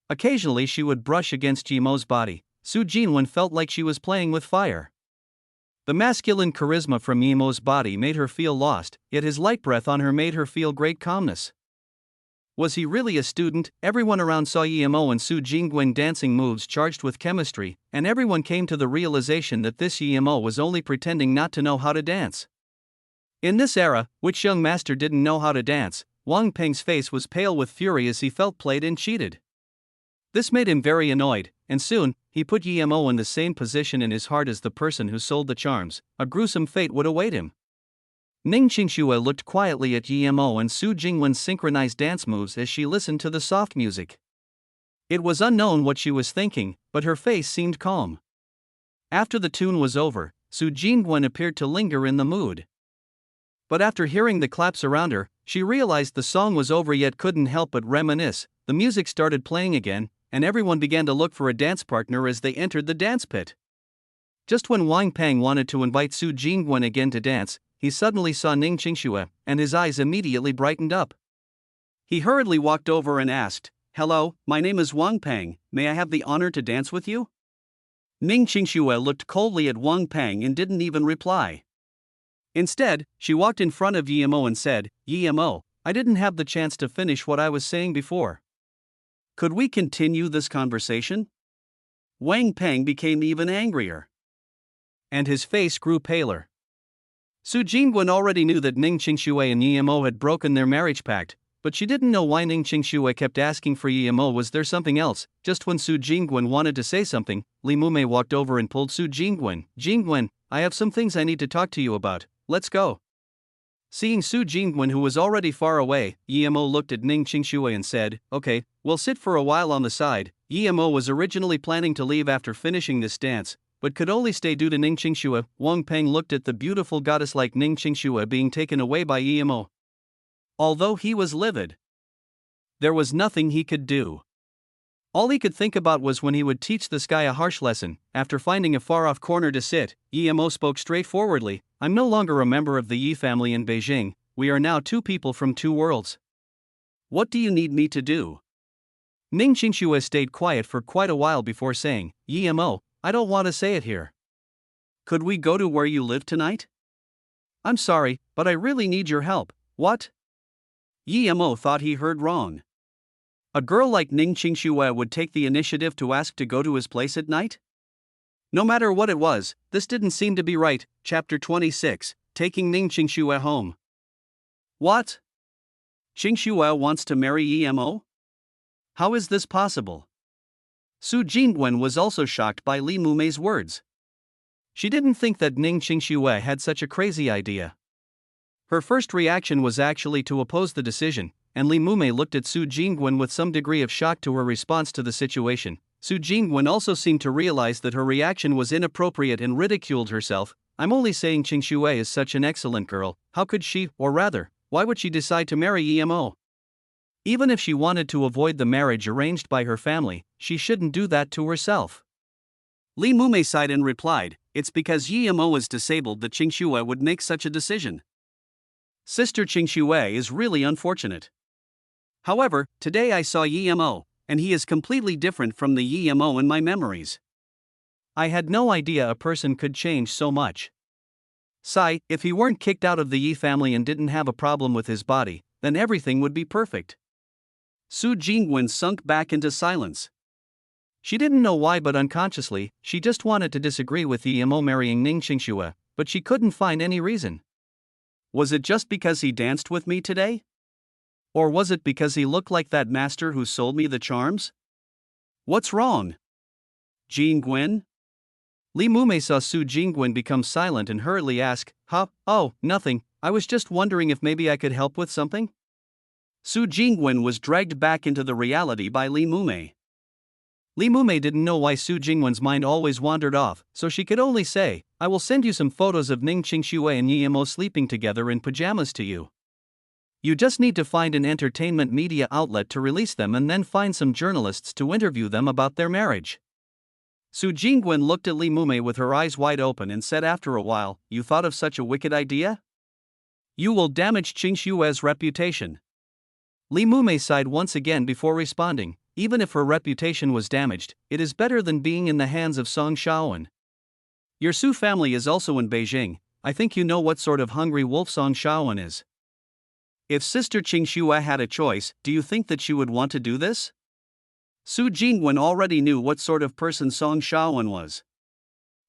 Occasionally she would brush against Yemo's body. Su Jingwen felt like she was playing with fire. The masculine charisma from Yemo's body made her feel lost, yet his light breath on her made her feel great calmness. Was he really a student? Everyone around saw Yemo and Su Jingwen dancing moves charged with chemistry, and everyone came to the realization that this Yemo was only pretending not to know how to dance. In this era, which young master didn't know how to dance? Wang Peng's face was pale with fury as he felt played and cheated. This made him very annoyed, and soon, he put Yemo in the same position in his heart as the person who sold the charms. A gruesome fate would await him. Ning Qingxue looked quietly at Yemo and Su Jingwen's synchronized dance moves as she listened to the soft music. It was unknown what she was thinking, but her face seemed calm. After the tune was over, Su Jingwen appeared to linger in the mood. But after hearing the claps around her, she realized the song was over yet couldn't help but reminisce. The music started playing again, and everyone began to look for a dance partner as they entered the dance pit. Just when Wang Peng wanted to invite Su Jingwen again to dance, he suddenly saw Ning Qingxue, and his eyes immediately brightened up. He hurriedly walked over and asked, "Hello, my name is Wang Peng, may I have the honor to dance with you?" Ning Qingxue looked coldly at Wang Peng and didn't even reply. Instead, she walked in front of Yemo and said, "Yemo, I didn't have the chance to finish what I was saying before. Could we continue this conversation?" Wang Peng became even angrier. And his face grew paler. Su Jingwen already knew that Ning Qingxue and Yemo had broken their marriage pact, but she didn't know why Ning Qingxue kept asking for Yemo. Was there something else? Just when Su Jingwen wanted to say something, Li Mumei walked over and pulled Su Jingwen. "Jingwen, I have some things I need to talk to you about. Let's go." Seeing Su Jingwen, who was already far away, Yemo looked at Ning Qingxue and said, "Okay, we'll sit for a while on the side." Yemo was originally planning to leave after finishing this dance, but could only stay due to Ning Qingxue. Wang Peng looked at the beautiful goddess like Ning Qingxue being taken away by Yemo. Although he was livid, there was nothing he could do. All he could think about was when he would teach this guy a harsh lesson. After finding a far-off corner to sit, Yemo spoke straightforwardly, "I'm no longer a member of the Yi family in Beijing, we are now two people from two worlds. What do you need me to do?" Ning Qingxue stayed quiet for quite a while before saying, "Yemo, I don't want to say it here. Could we go to where you live tonight? I'm sorry, but I really need your help." "What?" Yemo thought he heard wrong. A girl like Ning Qingxue would take the initiative to ask to go to his place at night? No matter what it was, this didn't seem to be right. Chapter 26, Taking Ning Qingxue Home. What? Qingxue wants to marry Yemo? How is this possible? Su Jingwen was also shocked by Li Mumei's words. She didn't think that Ning Qingxue had such a crazy idea. Her first reaction was actually to oppose the decision, and Li Mumei looked at Su Jingwen with some degree of shock to her response to the situation. Su Jingwen also seemed to realize that her reaction was inappropriate and ridiculed herself. "I'm only saying Qingxue is such an excellent girl, how could she, or rather, why would she decide to marry Yemo?" Even if she wanted to avoid the marriage arranged by her family, she shouldn't do that to herself. Li Mumei sighed and replied, "It's because Yemo is disabled that Qingxue would make such a decision. Sister Qingxue is really unfortunate. However, today I saw Yemo, and he is completely different from the Yemo in my memories. I had no idea a person could change so much. Sai, if he weren't kicked out of the Yi family and didn't have a problem with his body, then everything would be perfect." Su Jingwen sunk back into silence. She didn't know why, but unconsciously, she just wanted to disagree with Yemo marrying Ning Qingxue, but she couldn't find any reason. Was it just because he danced with me today? Or was it because he looked like that master who sold me the charms? What's wrong? Jingwen? Li Mumei saw Su Jingwen become silent and hurriedly ask, "Huh? Oh, nothing, I was just wondering if maybe I could help with something?" Su Jingwen was dragged back into the reality by Li Mumei. Li Mumei didn't know why Su Jingwen's mind always wandered off, so she could only say, "I will send you some photos of Ning Qingxue and Yemo sleeping together in pajamas to you. You just need to find an entertainment media outlet to release them and then find some journalists to interview them about their marriage." Su Jingwen looked at Li Mumei with her eyes wide open and said after a while, "You thought of such a wicked idea? You will damage Qingxue's reputation." Li Mumei sighed once again before responding, "Even if her reputation was damaged, it is better than being in the hands of Song Shaoan. Your Su family is also in Beijing. I think you know what sort of hungry wolf Song Shaoan is. If Sister Qingxue had a choice, do you think that she would want to do this?" Su Jingwen already knew what sort of person Song Shaoan was.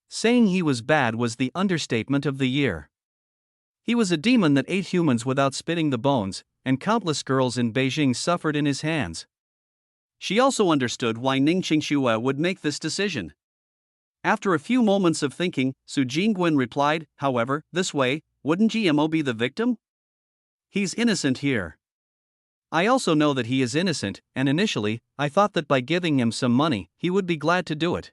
Saying he was bad was the understatement of the year. He was a demon that ate humans without spitting the bones, and countless girls in Beijing suffered in his hands. She also understood why Ning Qingxue would make this decision. After a few moments of thinking, Su Jingwen replied, "However, this way, wouldn't Yemo be the victim? He's innocent here. I also know that he is innocent, and initially, I thought that by giving him some money, he would be glad to do it.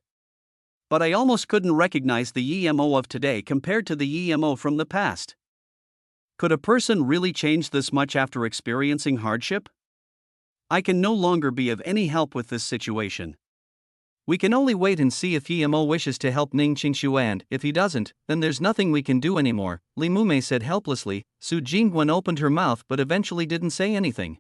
But I almost couldn't recognize the Yemo of today compared to the Yemo from the past. Could a person really change this much after experiencing hardship? I can no longer be of any help with this situation. We can only wait and see if Yemo wishes to help Ning Qingxue, and if he doesn't, then there's nothing we can do anymore," Li Mumei said helplessly. Su Jingwen opened her mouth but eventually didn't say anything.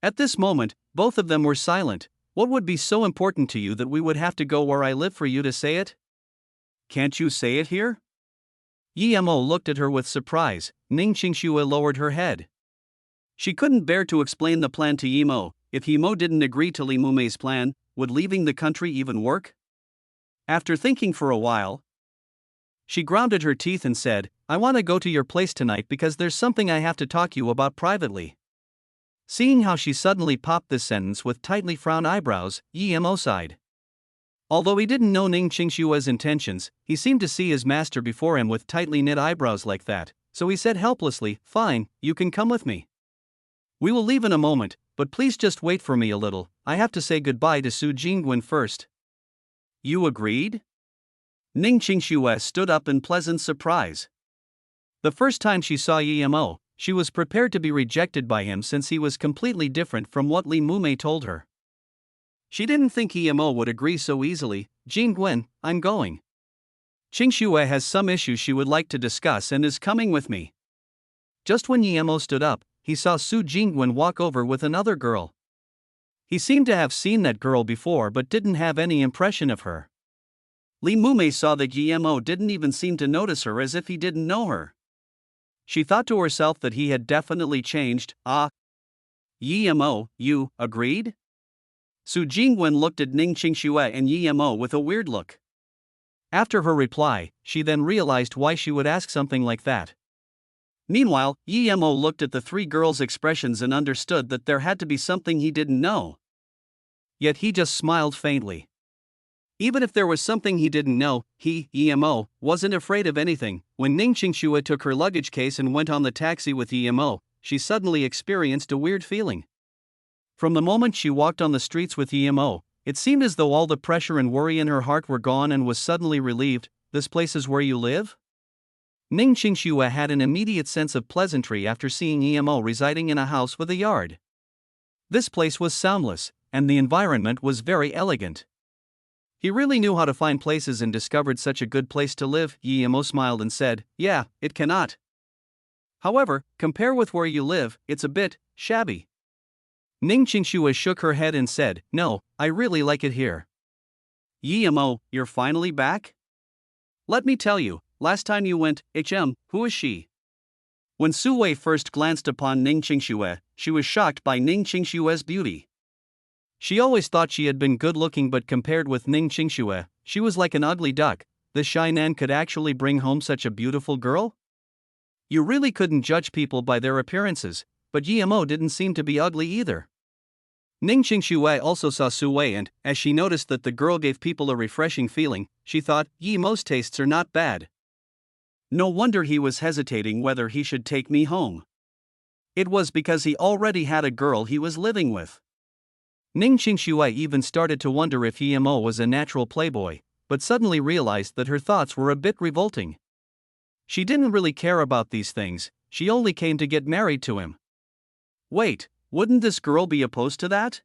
At this moment, both of them were silent. "What would be so important to you that we would have to go where I live for you to say it? Can't you say it here?" Yemo looked at her with surprise. Ning Qingxue lowered her head. She couldn't bear to explain the plan to Yemo. If Yemo didn't agree to Li Mumei's plan, would leaving the country even work? After thinking for a while, she grounded her teeth and said, "I want to go to your place tonight because there's something I have to talk to you about privately." Seeing how she suddenly popped this sentence with tightly frowned eyebrows, Yemo sighed. Although he didn't know Ning Qingxue's intentions, he seemed to see his master before him with tightly knit eyebrows like that, so he said helplessly, "Fine, you can come with me. We will leave in a moment, but please just wait for me a little. I have to say goodbye to Su Jingwen first." "You agreed?" Ning Qingxue stood up in pleasant surprise. The first time she saw Yemo, she was prepared to be rejected by him since he was completely different from what Li Mumei told her. She didn't think Yemo would agree so easily. "Jingwen, I'm going. Qingxue has some issues she would like to discuss and is coming with me." Just when Yemo stood up, he saw Su Jingwen walk over with another girl. He seemed to have seen that girl before but didn't have any impression of her. Li Mumei saw that Yemo didn't even seem to notice her, as if he didn't know her. She thought to herself that he had definitely changed. "Ah, Yemo, you agreed?" Su Jingwen looked at Ning Qingxue and Yemo with a weird look. After her reply, she then realized why she would ask something like that. Meanwhile, Yemo looked at the three girls' expressions and understood that there had to be something he didn't know. Yet he just smiled faintly. Even if there was something he didn't know, he, Yemo, wasn't afraid of anything. When Ning Qingxue took her luggage case and went on the taxi with Yemo, she suddenly experienced a weird feeling. From the moment she walked on the streets with Yemo, it seemed as though all the pressure and worry in her heart were gone and was suddenly relieved. "This place is where you live?" Ning Qingxue had an immediate sense of pleasantry after seeing Yemo residing in a house with a yard. This place was soundless, and the environment was very elegant. He really knew how to find places and discovered such a good place to live. Guillermo smiled and said, "Yeah, it cannot. However, compare with where you live, it's a bit shabby." Ning Qingxue shook her head and said, "No, I really like it here." Guillermo, you're finally back? Let me tell you, last time you went, who is she? When Su Wei first glanced upon Ning Qingxue, she was shocked by Ning Qingxue's beauty. She always thought she had been good looking, but compared with Ning Qingxue, she was like an ugly duck. This shy nan could actually bring home such a beautiful girl? You really couldn't judge people by their appearances, but Guillermo didn't seem to be ugly either. Ning Qingxue also saw Su Wei, and, as she noticed that the girl gave people a refreshing feeling, she thought, Guillermo's tastes are not bad. No wonder he was hesitating whether he should take me home. It was because he already had a girl he was living with. Ning Qingxue even started to wonder if Guillermo was a natural playboy, but suddenly realized that her thoughts were a bit revolting. She didn't really care about these things, she only came to get married to him. Wait, wouldn't this girl be opposed to that?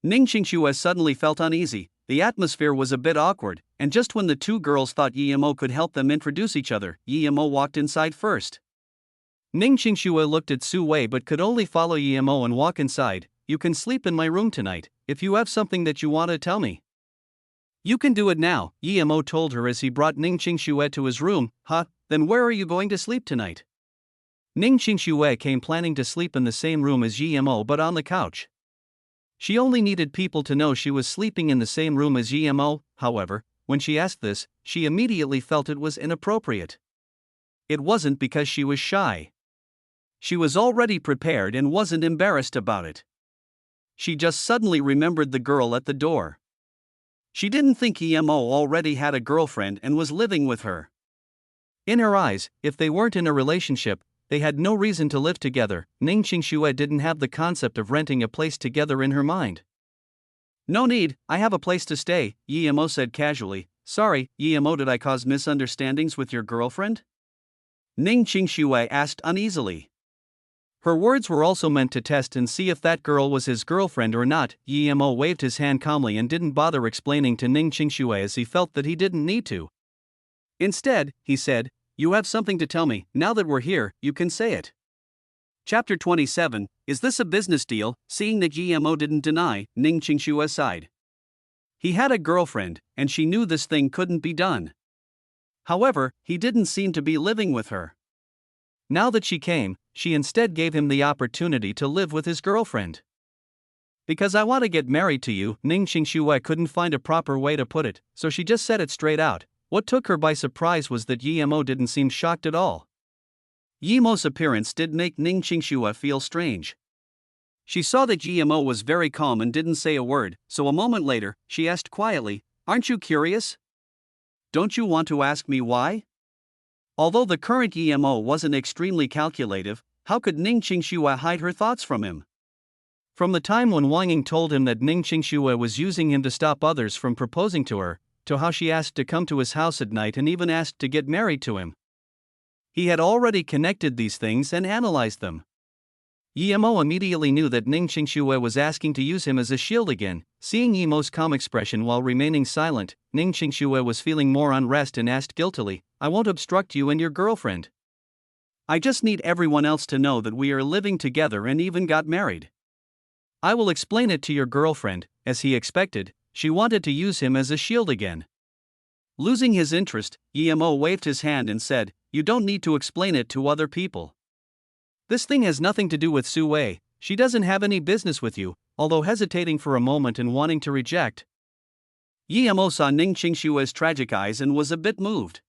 Ning Qingxue suddenly felt uneasy. The atmosphere was a bit awkward, and just when the two girls thought Guillermo could help them introduce each other, Guillermo walked inside first. Ning Qingxue looked at Su Wei but could only follow Guillermo and walk inside. "You can sleep in my room tonight, if you have something that you want to tell me." "You can do it now," Guillermo told her as he brought Ning Qingxue to his room. "Huh, then where are you going to sleep tonight?" Ning Qingxue came planning to sleep in the same room as Guillermo but on the couch. She only needed people to know she was sleeping in the same room as Guillermo. However, when she asked this, she immediately felt it was inappropriate. It wasn't because she was shy. She was already prepared and wasn't embarrassed about it. She just suddenly remembered the girl at the door. She didn't think Guillermo already had a girlfriend and was living with her. In her eyes, if they weren't in a relationship, they had no reason to live together. Ning Qingxue didn't have the concept of renting a place together in her mind. "No need, I have a place to stay," Guillermo said casually. "Sorry, Guillermo, did I cause misunderstandings with your girlfriend?" Ning Qingxue asked uneasily. Her words were also meant to test and see if that girl was his girlfriend or not. Guillermo waved his hand calmly and didn't bother explaining to Ning Qingxue as he felt that he didn't need to. Instead, he said, "You have something to tell me. Now that we're here, you can say it." Chapter 27, Is this a business deal? Seeing that Guillermo didn't deny, Ning Qingxue sighed. He had a girlfriend, and she knew this thing couldn't be done. However, he didn't seem to be living with her. Now that she came, she instead gave him the opportunity to live with his girlfriend. "Because I want to get married to you," Ning Qingxue couldn't find a proper way to put it, so she just said it straight out. What took her by surprise was that Guillermo didn't seem shocked at all. Guillermo's appearance did make Ning Qingxue feel strange. She saw that Guillermo was very calm and didn't say a word, so a moment later, she asked quietly, "Aren't you curious? Don't you want to ask me why?" Although the current Guillermo wasn't extremely calculative, how could Ning Qingxue hide her thoughts from him? From the time when Wang Ying told him that Ning Qingxue was using him to stop others from proposing to her, to how she asked to come to his house at night and even asked to get married to him, he had already connected these things and analyzed them. Guillermo immediately knew that Ning Qingxue was asking to use him as a shield again. Seeing Guillermo's calm expression while remaining silent, Ning Qingxue was feeling more unrest and asked guiltily, "I won't obstruct you and your girlfriend. I just need everyone else to know that we are living together and even got married. I will explain it to your girlfriend." As he expected, she wanted to use him as a shield again. Losing his interest, Guillermo waved his hand and said, "You don't need to explain it to other people. This thing has nothing to do with Su Wei. She doesn't have any business with you." Although hesitating for a moment and wanting to reject, Guillermo saw Ning Qingxue's tragic eyes and was a bit moved.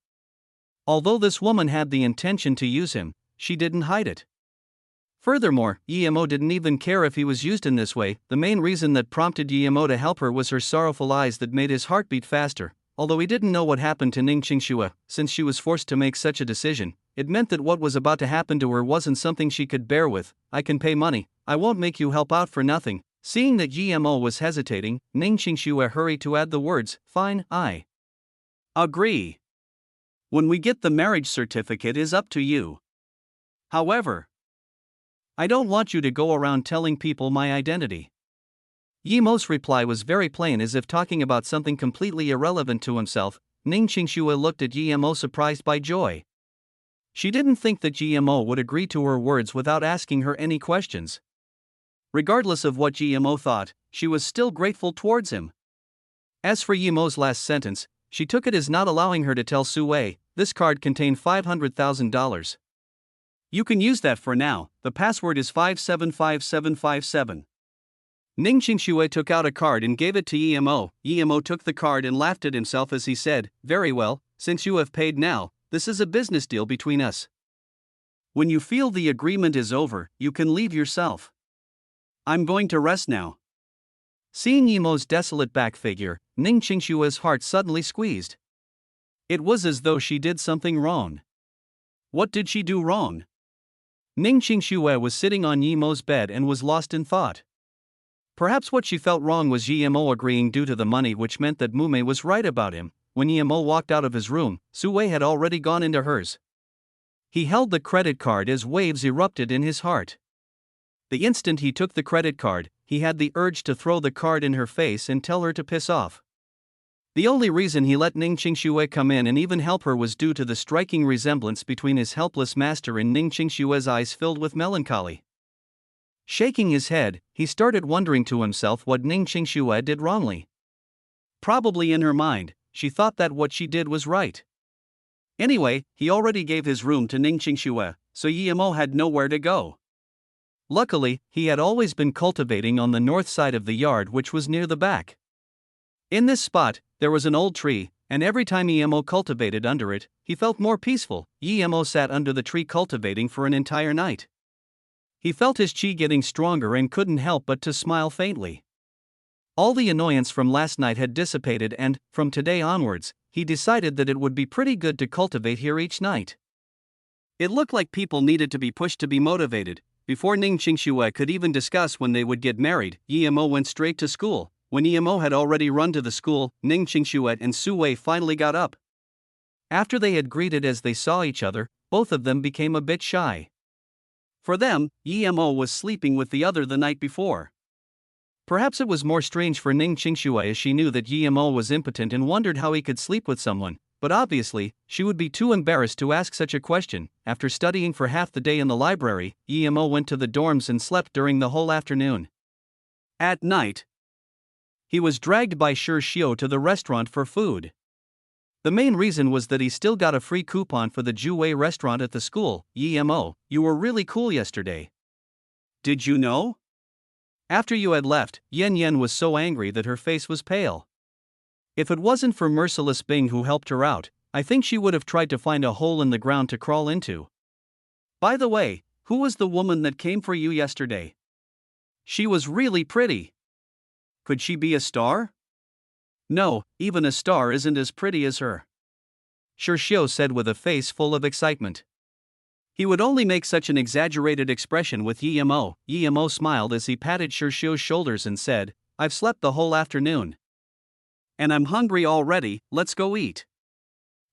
Although this woman had the intention to use him, she didn't hide it. Furthermore, Guillermo didn't even care if he was used in this way. The main reason that prompted Guillermo to help her was her sorrowful eyes that made his heart beat faster. Although he didn't know what happened to Ning Qingxue, since she was forced to make such a decision, it meant that what was about to happen to her wasn't something she could bear with. "I can pay money, I won't make you help out for nothing." Seeing that Guillermo was hesitating, Ning Qingxue hurried to add the words, "Fine, I agree. When we get the marriage certificate is up to you. However, I don't want you to go around telling people my identity. Yimo's reply was very plain, as if talking about something completely irrelevant to himself. Ning Qingxue looked at Yimo surprised by joy. She didn't think that Yimo would agree to her words without asking her any questions. Regardless of what Yimo thought, she was still grateful towards him. As for Yimo's last sentence, she took it as not allowing her to tell Sue, this card contained $500,000. You can use that for now, the password is 575757. Ning Qingxue took out a card and gave it to Yimo. Yimo took the card and laughed at himself as he said, very well, since you have paid now, this is a business deal between us. When you feel the agreement is over, you can leave yourself. I'm going to rest now. Seeing Yimo's desolate back figure, Ning Qingxue's heart suddenly squeezed. It was as though she did something wrong. What did she do wrong? Ning Qingxue was sitting on Yimo's bed and was lost in thought. Perhaps what she felt wrong was Yimo agreeing due to the money, which meant that Mume was right about him. When Yimo walked out of his room, Sue had already gone into hers. He held the credit card as waves erupted in his heart. The instant he took the credit card, he had the urge to throw the card in her face and tell her to piss off. The only reason he let Ning Qingxue come in and even help her was due to the striking resemblance between his helpless master and Ning Qingxue's eyes filled with melancholy. Shaking his head, he started wondering to himself what Ning Qingxue did wrongly. Probably in her mind, she thought that what she did was right. Anyway, he already gave his room to Ning Qingxue, so Yimo had nowhere to go. Luckily, he had always been cultivating on the north side of the yard, which was near the back. In this spot, there was an old tree, and every time Yimo cultivated under it, he felt more peaceful. Yimo sat under the tree cultivating for an entire night. He felt his chi getting stronger and couldn't help but to smile faintly. All the annoyance from last night had dissipated, and, from today onwards, he decided that it would be pretty good to cultivate here each night. It looked like people needed to be pushed to be motivated. Before Ning Qingxue could even discuss when they would get married, Yimo went straight to school. When Yimo had already run to the school, Ning Qingxue and Sue finally got up. After they had greeted as they saw each other, both of them became a bit shy. For them, Yimo was sleeping with the other the night before. Perhaps it was more strange for Ning Qingxue, as she knew that Yimo was impotent and wondered how he could sleep with someone, but obviously, she would be too embarrassed to ask such a question. After studying for half the day in the library, Yimo went to the dorms and slept during the whole afternoon. At night, he was dragged by Shio to the restaurant for food. The main reason was that he still got a free coupon for the Juwei restaurant at the school. Yimo, you were really cool yesterday. Did you know? After you had left, Yen Yen was so angry that her face was pale. If it wasn't for merciless Bing who helped her out, I think she would have tried to find a hole in the ground to crawl into. By the way, who was the woman that came for you yesterday? She was really pretty. Could she be a star? No, even a star isn't as pretty as her. Shio said with a face full of excitement. He would only make such an exaggerated expression with Yimo. Yimo smiled as he patted Shio's shoulders and said, I've slept the whole afternoon. And I'm hungry already, let's go eat.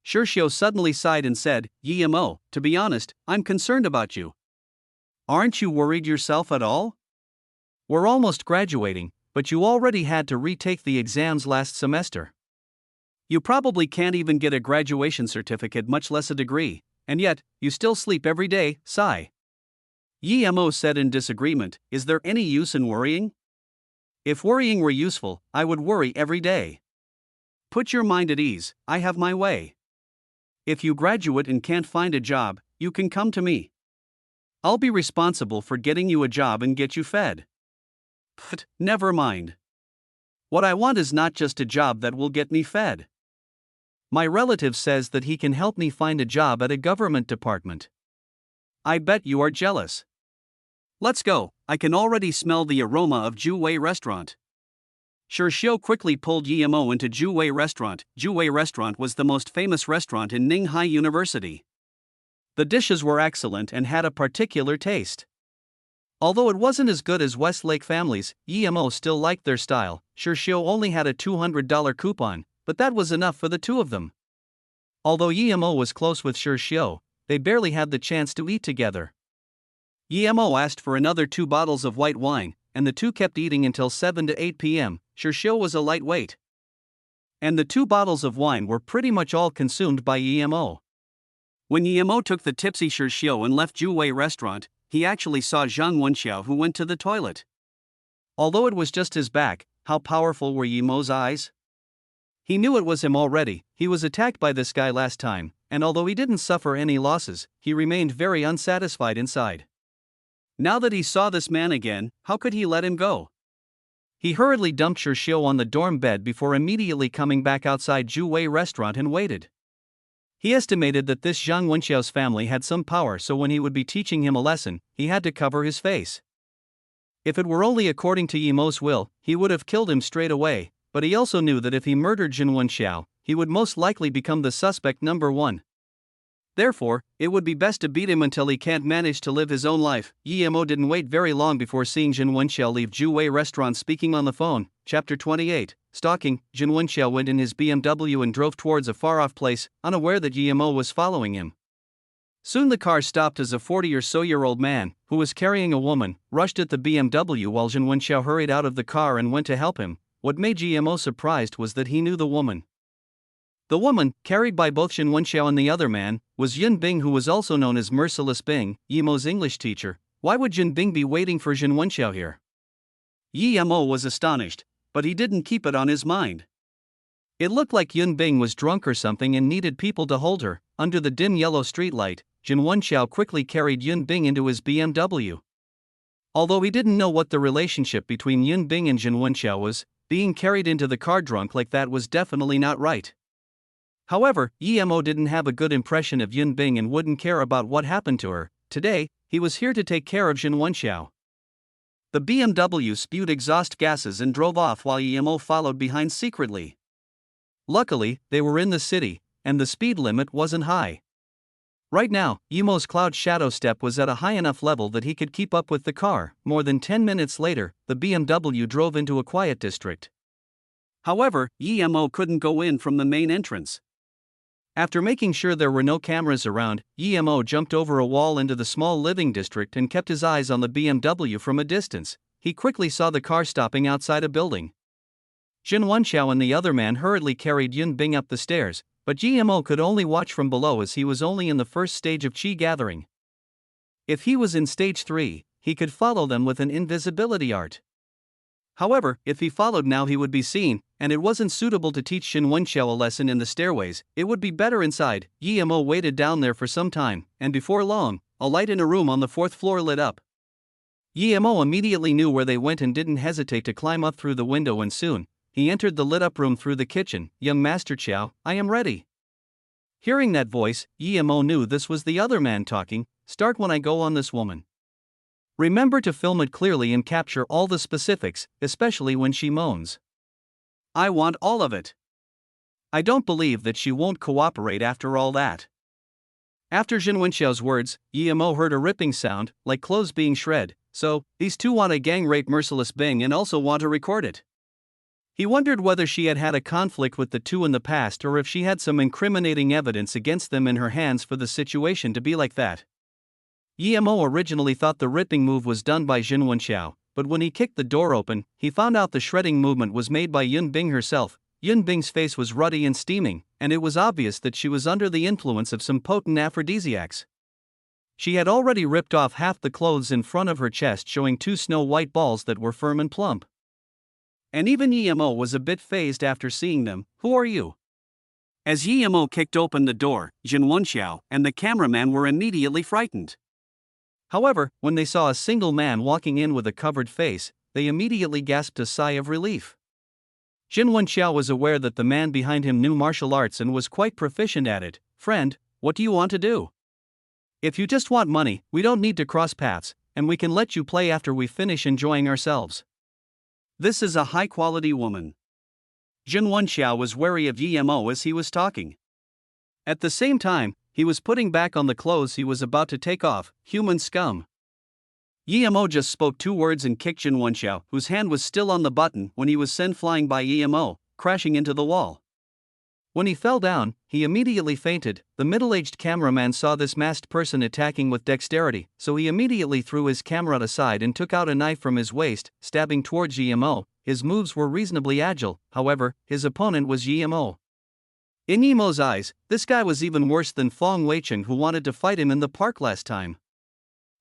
Shio suddenly sighed and said, Yimo, to be honest, I'm concerned about you. Aren't you worried yourself at all? We're almost graduating, but you already had to retake the exams last semester. You probably can't even get a graduation certificate, much less a degree, and yet, you still sleep every day, sigh. Yimo said in disagreement, is there any use in worrying? If worrying were useful, I would worry every day. Put your mind at ease, I have my way. If you graduate and can't find a job, you can come to me. I'll be responsible for getting you a job and get you fed. Pfft, never mind. What I want is not just a job that will get me fed. My relative says that he can help me find a job at a government department. I bet you are jealous. Let's go, I can already smell the aroma of Juwei restaurant. Shio quickly pulled Yimo into Juwei restaurant. Juwei restaurant was the most famous restaurant in Ninghai University. The dishes were excellent and had a particular taste. Although it wasn't as good as Westlake Family's, Yimo still liked their style. Shio only had a $200 coupon, but that was enough for the two of them. Although Yimo was close with Shio, they barely had the chance to eat together. Yemo asked for another 2 bottles of white wine, and the two kept eating until 7 to 8 p.m. Sure was a lightweight. And the 2 bottles of wine were pretty much all consumed by Yemo. When Yemo took the tipsy Sure and left Juwei restaurant, he actually saw Zhang Wenxiao, who went to the toilet. Although it was just his back, how powerful were Yemo's eyes? He knew it was him already. He was attacked by this guy last time, and although he didn't suffer any losses, he remained very unsatisfied inside. Now that he saw this man again, how could he let him go? He hurriedly dumped Sure on the dorm bed before immediately coming back outside Juwei restaurant and waited. He estimated that this Zhang Wenxiao's family had some power, so when he would be teaching him a lesson, he had to cover his face. If it were only according to Yemo's will, he would have killed him straight away, but he also knew that if he murdered Zhang Wenxiao, he would most likely become the suspect number one. Therefore, it would be best to beat him until he can't manage to live his own life. Yemo didn't wait very long before seeing Zhang Wenxiao leave Juwei restaurant speaking on the phone. Chapter 28, Stalking. Zhang Wenxiao went in his BMW and drove towards a far-off place, unaware that Yemo was following him. Soon the car stopped as a 40-or-so-year-old man, who was carrying a woman, rushed at the BMW while Zhang Wenxiao hurried out of the car and went to help him. What made Yemo surprised was that he knew the woman. The woman, carried by both Zhang Wenxiao and the other man, was Yun Bing, who was also known as Merciless Bing, Yemo's English teacher. Why would Yun Bing be waiting for Zhang Wenxiao here? Yemo was astonished, but he didn't keep it on his mind. It looked like Yun Bing was drunk or something and needed people to hold her. Under the dim yellow streetlight, Zhang Wenxiao quickly carried Yun Bing into his BMW. Although he didn't know what the relationship between Yun Bing and Zhang Wenxiao was, being carried into the car drunk like that was definitely not right. However, Yemo didn't have a good impression of Yun Bing and wouldn't care about what happened to her. Today, he was here to take care of Zhang Wenxiao. The BMW spewed exhaust gases and drove off while Yemo followed behind secretly. Luckily, they were in the city, and the speed limit wasn't high. Right now, Yemo's cloud shadow step was at a high enough level that he could keep up with the car. More than 10 minutes later, the BMW drove into a quiet district. However, Yemo couldn't go in from the main entrance. After making sure there were no cameras around, Yemo jumped over a wall into the small living district and kept his eyes on the BMW from a distance. He quickly saw the car stopping outside a building. Zhang Wenxiao and the other man hurriedly carried Yun Bing up the stairs, but Yemo could only watch from below as he was only in the first stage of qi gathering. If he was in stage 3, he could follow them with an invisibility art. However, if he followed now he would be seen, and it wasn't suitable to teach Zhang Wenxiao a lesson in the stairways. It would be better inside. Yemo waited down there for some time, and before long, a light in a room on the 4th floor lit up. Yemo immediately knew where they went and didn't hesitate to climb up through the window, and soon, he entered the lit-up room through the kitchen. "Young Master Chow, I am ready." Hearing that voice, Yemo knew this was the other man talking. "Start when I go on this woman. Remember to film it clearly and capture all the specifics, especially when she moans. I want all of it. I don't believe that she won't cooperate after all that." After Zhang Wenxiao's words, Yemo heard a ripping sound, like clothes being shred. So, these two want to gang rape Merciless Bing and also want to record it. He wondered whether she had had a conflict with the two in the past or if she had some incriminating evidence against them in her hands for the situation to be like that. Yemo originally thought the ripping move was done by Zhang Wenxiao, but when he kicked the door open, he found out the shredding movement was made by Yun Bing herself. Yun Bing's face was ruddy and steaming, and it was obvious that she was under the influence of some potent aphrodisiacs. She had already ripped off half the clothes in front of her chest, showing 2 snow-white balls that were firm and plump. And even Yemo was a bit phased after seeing them. "Who are you?" As Yemo kicked open the door, Zhang Wenxiao and the cameraman were immediately frightened. However, when they saw a single man walking in with a covered face, they immediately gasped a sigh of relief. Zhang Wenxiao was aware that the man behind him knew martial arts and was quite proficient at it. "Friend, what do you want to do? If you just want money, we don't need to cross paths, and we can let you play after we finish enjoying ourselves. This is a high-quality woman." Zhang Wenxiao was wary of Yemo as he was talking. At the same time, he was putting back on the clothes he was about to take off. "Human scum." Yemo just spoke 2 words and kicked Zhang Wenxiao, whose hand was still on the button, when he was sent flying by Yemo, crashing into the wall. When he fell down, he immediately fainted. The middle-aged cameraman saw this masked person attacking with dexterity, so he immediately threw his camera aside and took out a knife from his waist, stabbing towards Yemo. His moves were reasonably agile, however, his opponent was Yemo. In Yemo's eyes, this guy was even worse than Fong Weicheng, who wanted to fight him in the park last time.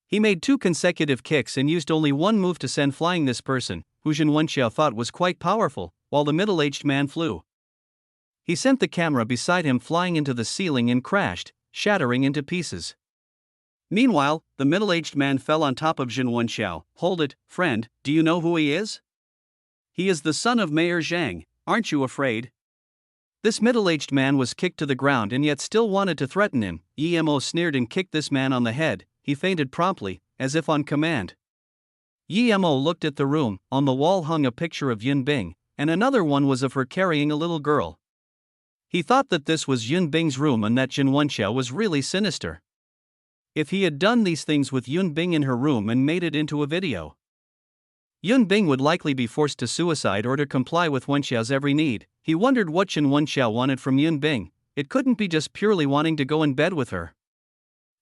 He made 2 consecutive kicks and used only one move to send flying this person, who Jin Wenxiao thought was quite powerful, while the middle-aged man flew. He sent the camera beside him flying into the ceiling and crashed, shattering into pieces. Meanwhile, the middle-aged man fell on top of Jin Wenxiao. "Hold it, friend, do you know who he is? He is the son of Mayor Zhang, aren't you afraid?" This middle-aged man was kicked to the ground and yet still wanted to threaten him. Yemo sneered and kicked this man on the head. He fainted promptly, as if on command. Yemo looked at the room. On the wall hung a picture of Yun Bing, and another one was of her carrying a little girl. He thought that this was Yun Bing's room and that Jin Wenxiao was really sinister. If he had done these things with Yun Bing in her room and made it into a video, Yun Bing would likely be forced to suicide or to comply with Wenxiao's every need. He wondered what Jin Wenxiao wanted from Yun Bing. It couldn't be just purely wanting to go in bed with her.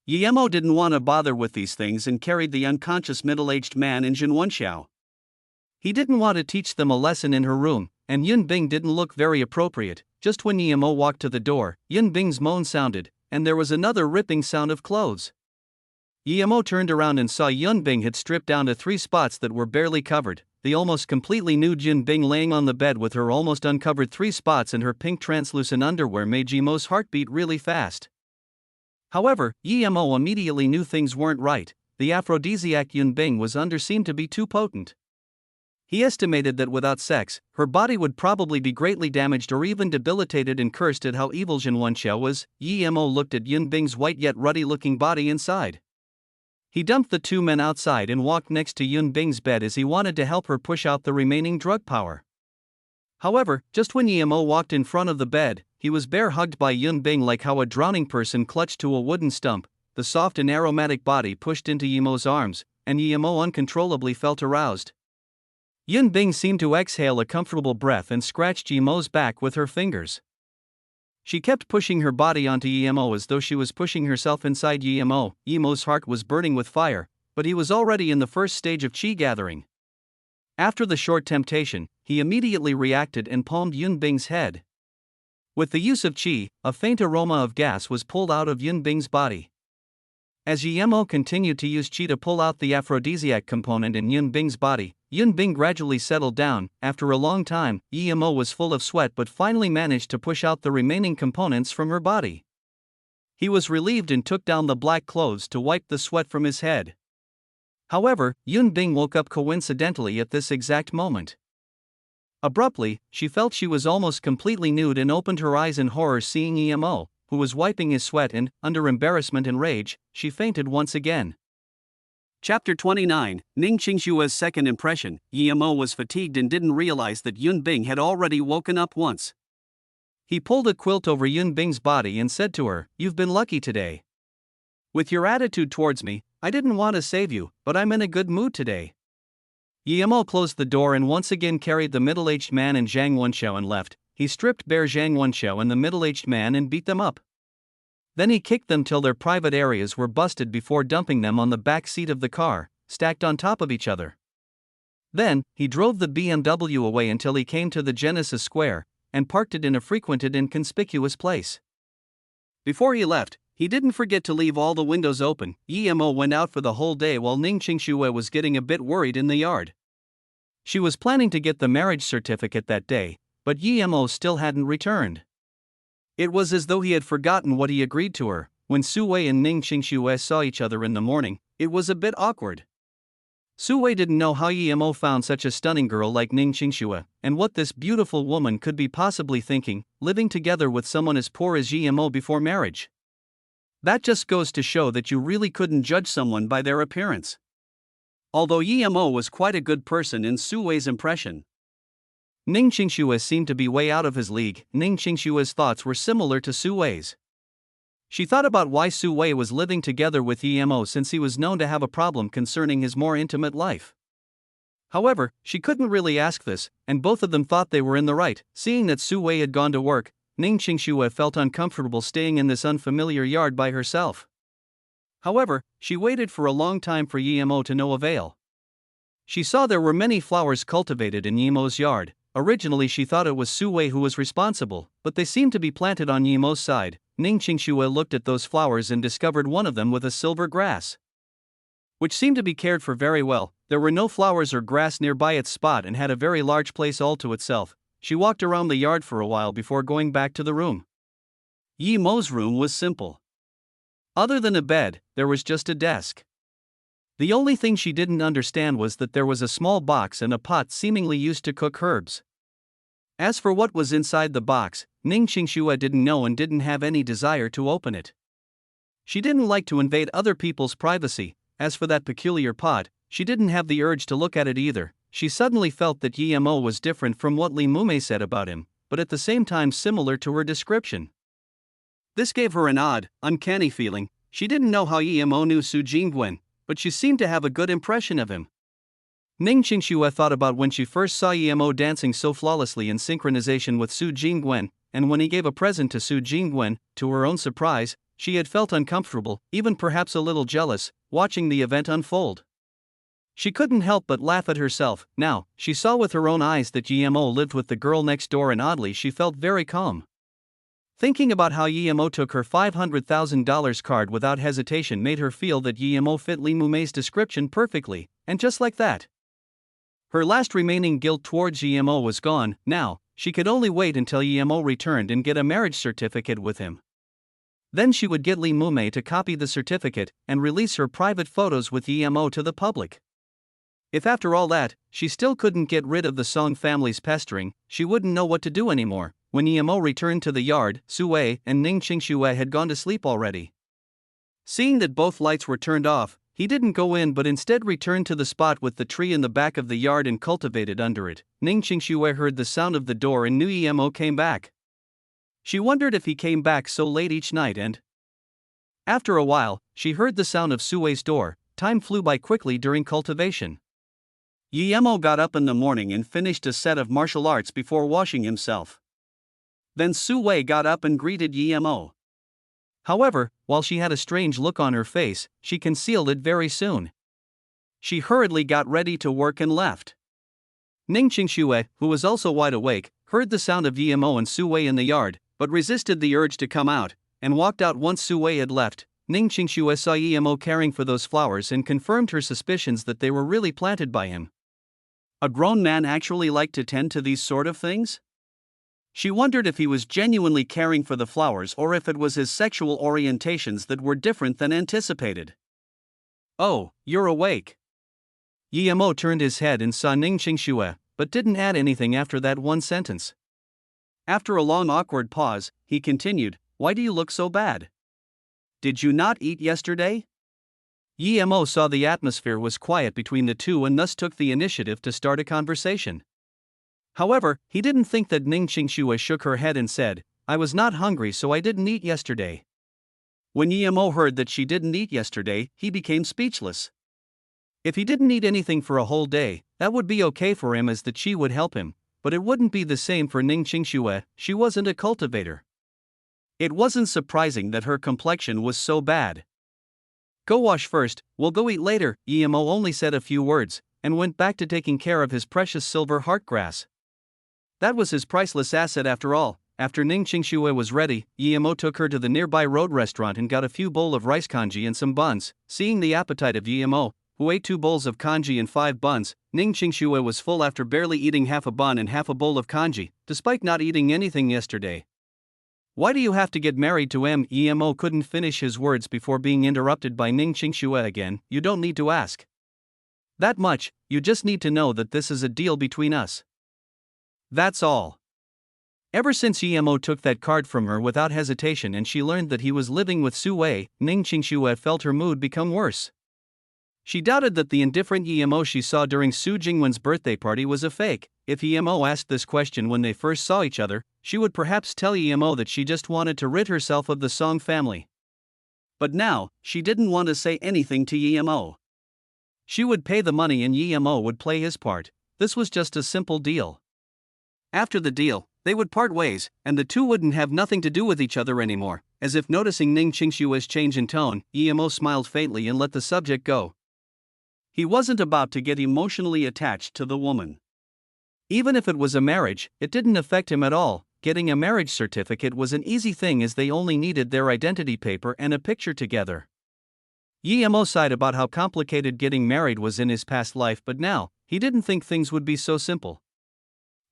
Yemo didn't want to bother with these things and carried the unconscious middle-aged man and Jin Wenxiao. He didn't want to teach them a lesson in her room, and Yun Bing didn't look very appropriate. Just when Yemo walked to the door, Yun Bing's moan sounded, and there was another ripping sound of clothes. Yemo turned around and saw Yun Bing had stripped down to 3 spots that were barely covered. The almost completely nude Yun Bing laying on the bed with her almost uncovered 3 spots and her pink translucent underwear made Yemo's heart beat really fast. However, Yemo immediately knew things weren't right. The aphrodisiac Yun Bing was seemed to be too potent. He estimated that without sex, her body would probably be greatly damaged or even debilitated, and cursed at how evil Jin Wenxiao was. Yemo looked at Yun Bing's white yet ruddy-looking body inside. He dumped the 2 men outside and walked next to Yun Bing's bed as he wanted to help her push out the remaining drug power. However, just when Yemo walked in front of the bed, he was bear-hugged by Yun Bing like how a drowning person clutched to a wooden stump. The soft and aromatic body pushed into Yemo's arms, and Yemo uncontrollably felt aroused. Yun Bing seemed to exhale a comfortable breath and scratched Yemo's back with her fingers. She kept pushing her body onto Yemo as though she was pushing herself inside Yemo. Yemo's heart was burning with fire, but he was already in the first stage of qi gathering. After the short temptation, he immediately reacted and palmed Yun Bing's head. With the use of qi, a faint aroma of gas was pulled out of Yun Bing's body. As Yemo continued to use qi to pull out the aphrodisiac component in Yun Bing's body, Yun Bing gradually settled down. After a long time, Yemo was full of sweat but finally managed to push out the remaining components from her body. He was relieved and took down the black clothes to wipe the sweat from his head. However, Yun Bing woke up coincidentally at this exact moment. Abruptly, she felt she was almost completely nude and opened her eyes in horror, seeing Yemo, who was wiping his sweat, and, under embarrassment and rage, she fainted once again. Chapter 29, Ning Qingshua's second impression. Yemo was fatigued and didn't realize that Yun Bing had already woken up once. He pulled a quilt over Yun Bing's body and said to her, "You've been lucky today. With your attitude towards me, I didn't want to save you, but I'm in a good mood today." Yemo closed the door and once again carried the middle-aged man and Zhang Wenxiao and left. He stripped bare Zhang Wenxiao and the middle-aged man and beat them up. Then he kicked them till their private areas were busted before dumping them on the back seat of the car, stacked on top of each other. Then, he drove the BMW away until he came to the Genesis Square, and parked it in a frequented and conspicuous place. Before he left, he didn't forget to leave all the windows open. Yemo went out for the whole day while Ning Qingxue was getting a bit worried in the yard. She was planning to get the marriage certificate that day, but Yemo still hadn't returned. It was as though he had forgotten what he agreed to her. When Su Wei and Ning Qingxue saw each other in the morning, it was a bit awkward. Su Wei didn't know how Yemo found such a stunning girl like Ning Qingxue, and what this beautiful woman could be possibly thinking, living together with someone as poor as Yemo before marriage. That just goes to show that you really couldn't judge someone by their appearance. Although Yemo was quite a good person in Su Wei's impression, Ning Qingxue seemed to be way out of his league. Ning Qingxue's thoughts were similar to Su Wei's. She thought about why Su Wei was living together with Yemo, since he was known to have a problem concerning his more intimate life. However, she couldn't really ask this, and both of them thought they were in the right. Seeing that Su Wei had gone to work, Ning Qingxue felt uncomfortable staying in this unfamiliar yard by herself. However, she waited for a long time for Yimo to no avail. She saw there were many flowers cultivated in Yimo's yard. Originally she thought it was Su Wei who was responsible, but they seemed to be planted on Yimo's side. Ning Qingxue looked at those flowers and discovered one of them with a silver grass, which seemed to be cared for very well. There were no flowers or grass nearby its spot and had a very large place all to itself. She walked around the yard for a while before going back to the room. Yimo's room was simple. Other than a bed, there was just a desk. The only thing she didn't understand was that there was a small box and a pot seemingly used to cook herbs. As for what was inside the box, Ning Qingxue didn't know and didn't have any desire to open it. She didn't like to invade other people's privacy. As for that peculiar pot, she didn't have the urge to look at it either. She suddenly felt that Yimo was different from what Li Mume said about him, but at the same time similar to her description. This gave her an odd, uncanny feeling. She didn't know how Yimo knew Su Jingwen, but she seemed to have a good impression of him. Ning Qingxue thought about when she first saw Yimo dancing so flawlessly in synchronization with Su Jingwen, and when he gave a present to Su Jingwen. To her own surprise, she had felt uncomfortable, even perhaps a little jealous, watching the event unfold. She couldn't help but laugh at herself. Now, she saw with her own eyes that Yimo lived with the girl next door, and oddly she felt very calm. Thinking about how Yimo took her $500,000 card without hesitation made her feel that Yimo fit Li Mume's description perfectly, and just like that, her last remaining guilt towards Yimo was gone. Now, she could only wait until Yimo returned and get a marriage certificate with him. Then she would get Li Mume to copy the certificate and release her private photos with Yimo to the public. If after all that, she still couldn't get rid of the Song family's pestering, she wouldn't know what to do anymore. When Yimo returned to the yard, Su Wei and Ning Qingxue had gone to sleep already. Seeing that both lights were turned off, he didn't go in but instead returned to the spot with the tree in the back of the yard and cultivated under it. Ning Qingxue heard the sound of the door and knew Yimo came back. She wondered if he came back so late each night, and after a while, she heard the sound of Su Wei's door. Time flew by quickly during cultivation. Yimo got up in the morning and finished a set of martial arts before washing himself. Then Su Wei got up and greeted Yimo. However, while she had a strange look on her face, she concealed it very soon. She hurriedly got ready to work and left. Ning Qingxue, who was also wide awake, heard the sound of Yimo and Su Wei in the yard, but resisted the urge to come out, and walked out once Su Wei had left. Ning Qingxue saw Yimo caring for those flowers and confirmed her suspicions that they were really planted by him. A grown man actually liked to tend to these sort of things? She wondered if he was genuinely caring for the flowers or if it was his sexual orientations that were different than anticipated. "Oh, you're awake." Yimo turned his head and saw Ning Qingxue, but didn't add anything after that one sentence. After a long awkward pause, he continued, "Why do you look so bad? Did you not eat yesterday?" Yimo saw the atmosphere was quiet between the two and thus took the initiative to start a conversation. However, he didn't think that Ning Qingxue shook her head and said, "I was not hungry so I didn't eat yesterday." When Yimo heard that she didn't eat yesterday, he became speechless. If he didn't eat anything for a whole day, that would be okay for him as the qi would help him, but it wouldn't be the same for Ning Qingxue. She wasn't a cultivator. It wasn't surprising that her complexion was so bad. "Go wash first, we'll go eat later." Yimo only said a few words, and went back to taking care of his precious silver heartgrass. That was his priceless asset after all. After Ning Qingxue was ready, Yimo took her to the nearby road restaurant and got a few bowls of rice congee and some buns. Seeing the appetite of Yimo, who ate 2 bowls of congee and 5 buns, Ning Qingxue was full after barely eating half a bun and half a bowl of congee, despite not eating anything yesterday. "Why do you have to get married to him?" Yimo couldn't finish his words before being interrupted by Ning Qingxue again. "You don't need to ask that much, you just need to know that this is a deal between us. That's all." Ever since Yimo took that card from her without hesitation and she learned that he was living with Su Wei, Ning Qingxue felt her mood become worse. She doubted that the indifferent Yimo she saw during Su Jingwen's birthday party was a fake. If Yimo asked this question when they first saw each other, she would perhaps tell Yimo that she just wanted to rid herself of the Song family. But now, she didn't want to say anything to Yimo. She would pay the money and Yimo would play his part. This was just a simple deal. After the deal, They would part ways, and the two wouldn't have nothing to do with each other anymore. As if noticing Ning Qingshue's change in tone, Emo smiled faintly and let the subject go. He wasn't about to get emotionally attached to the woman. Even if it was a marriage, it didn't affect him at all. Getting a marriage certificate was an easy thing as they only needed their identity paper and a picture together. Emo sighed about how complicated getting married was in his past life, but now, he didn't think things would be so simple.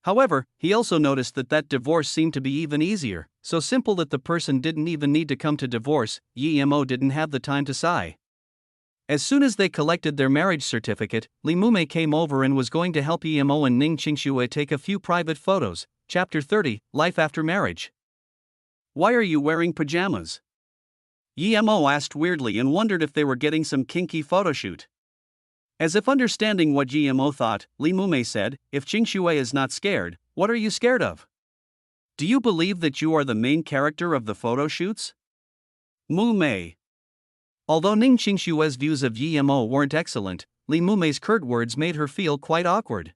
However, he also noticed that divorce seemed to be even easier, so simple that the person didn't even need to come to divorce. Emo didn't have the time to sigh. As soon as they collected their marriage certificate, Li Mume came over and was going to help Emo and Ning Qingxue take a few private photos. Chapter 30, Life After Marriage. Why are you wearing pajamas? Emo asked weirdly and wondered if they were getting some kinky photoshoot. As if understanding what Emo thought, Li Mume said, if Qingxue is not scared, what are you scared of? Do you believe that you are the main character of the photo shoots? Mume. Although Ning Qingshue's views of Emo weren't excellent, Li Mume's curt words made her feel quite awkward.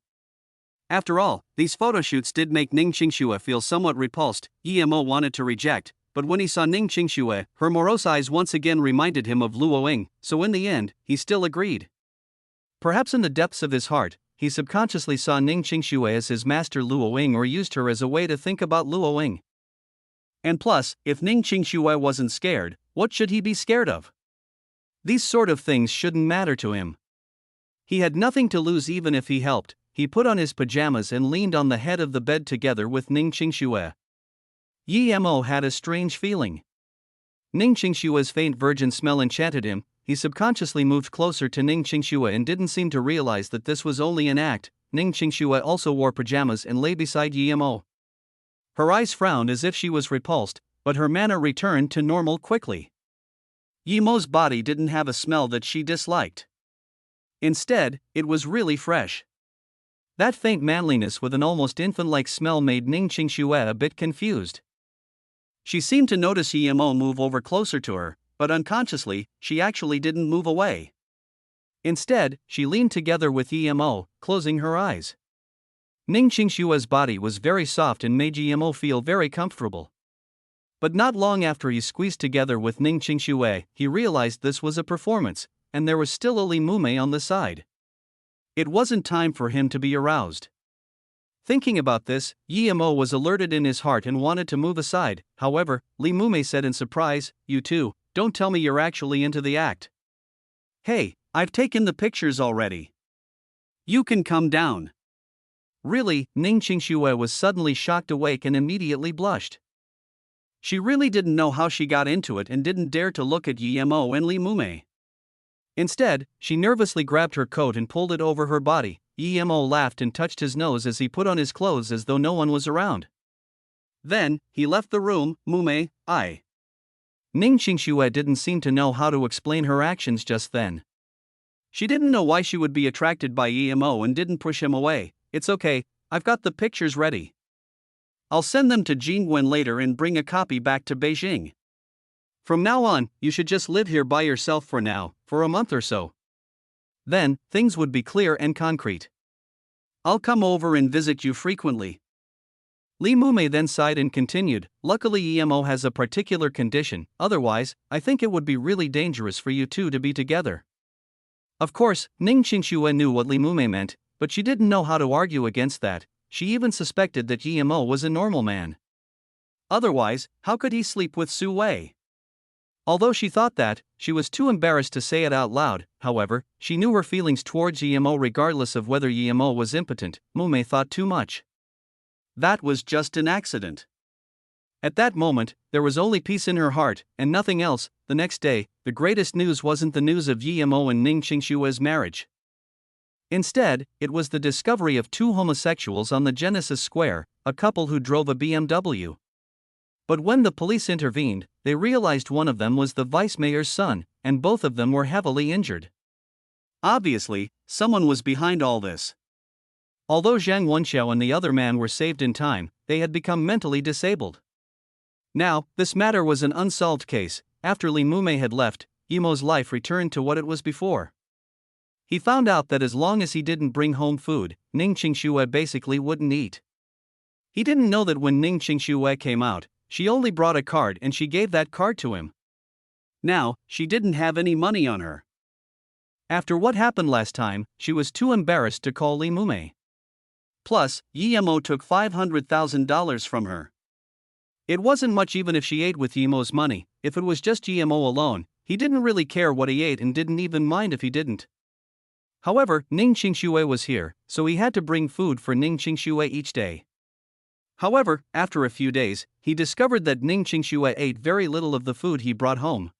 After all, these photo shoots did make Ning Qingxue feel somewhat repulsed. Emo wanted to reject, but when he saw Ning Qingxue, her morose eyes once again reminded him of Luo Ying, so in the end, he still agreed. Perhaps in the depths of his heart, he subconsciously saw Ning Qingxue as his master Luo Ying or used her as a way to think about Luo Ying. And plus, if Ning Qingxue wasn't scared, what should he be scared of? These sort of things shouldn't matter to him. He had nothing to lose even if he helped. He put on his pajamas and leaned on the head of the bed together with Ning Qingxue. Emo had a strange feeling. Ning Qingshue's faint virgin smell enchanted him. He subconsciously moved closer to Ning Qingxue and didn't seem to realize that this was only an act. Ning Qingxue also wore pajamas and lay beside Emo. Her eyes frowned as if she was repulsed, but her manner returned to normal quickly. Emo's body didn't have a smell that she disliked. Instead, it was really fresh. That faint manliness with an almost infant-like smell made Ning Qingxue a bit confused. She seemed to notice Emo move over closer to her, but unconsciously, she actually didn't move away. Instead, she leaned together with Emo, closing her eyes. Ning Qingshue's body was very soft and made Emo feel very comfortable. But not long after he squeezed together with Ning Qingxue, he realized this was a performance, and there was still a Li Mume on the side. It wasn't time for him to be aroused. Thinking about this, Emo was alerted in his heart and wanted to move aside. However, Li Mume said in surprise, "You too, don't tell me you're actually into the act." "Hey, I've taken the pictures already. You can come down." Really, Ning Qingxue was suddenly shocked awake and immediately blushed. She really didn't know how she got into it and didn't dare to look at Emo and Li Mume. Instead, she nervously grabbed her coat and pulled it over her body. Emo laughed and touched his nose as he put on his clothes as though no one was around. Then, he left the room. Mume, I. Ning Qingxue didn't seem to know how to explain her actions just then. She didn't know why she would be attracted by Emo and didn't push him away. "It's okay, I've got the pictures ready. I'll send them to Jingwen later and bring a copy back to Beijing. From now on, you should just live here by yourself for now, for a month or so. Then, things would be clear and concrete. I'll come over and visit you frequently." Li Mume then sighed and continued, "Luckily Emo has a particular condition, otherwise, I think it would be really dangerous for you two to be together." Of course, Ning Qingxue knew what Li Mume meant, but she didn't know how to argue against that. She even suspected that Emo was a normal man. Otherwise, how could he sleep with Su Wei? Although she thought that, she was too embarrassed to say it out loud. However, she knew her feelings towards Emo regardless of whether Emo was impotent. Mume thought too much. That was just an accident. At that moment, there was only peace in her heart, and nothing else. The next day, the greatest news wasn't the news of Emo and Ning Qingshue's marriage. Instead, it was the discovery of two homosexuals on the Genesis Square, a couple who drove a BMW. But when the police intervened, they realized one of them was the vice mayor's son, and both of them were heavily injured. Obviously, someone was behind all this. Although Zhang Wenxiao and the other man were saved in time, they had become mentally disabled. Now, this matter was an unsolved case. After Li Mume had left, Emo's life returned to what it was before. He found out that as long as he didn't bring home food, Ning Qingxue basically wouldn't eat. He didn't know that when Ning Qingxue came out, she only brought a card and she gave that card to him. Now, she didn't have any money on her. After what happened last time, she was too embarrassed to call Li Mumei. Plus, Yimo took $500,000 from her. It wasn't much even if she ate with Yimo's money. If it was just Yimo alone, he didn't really care what he ate and didn't even mind if he didn't. However, Ning Qingxue was here, so he had to bring food for Ning Qingxue each day. However, after a few days, he discovered that Ning Qingxue ate very little of the food he brought home.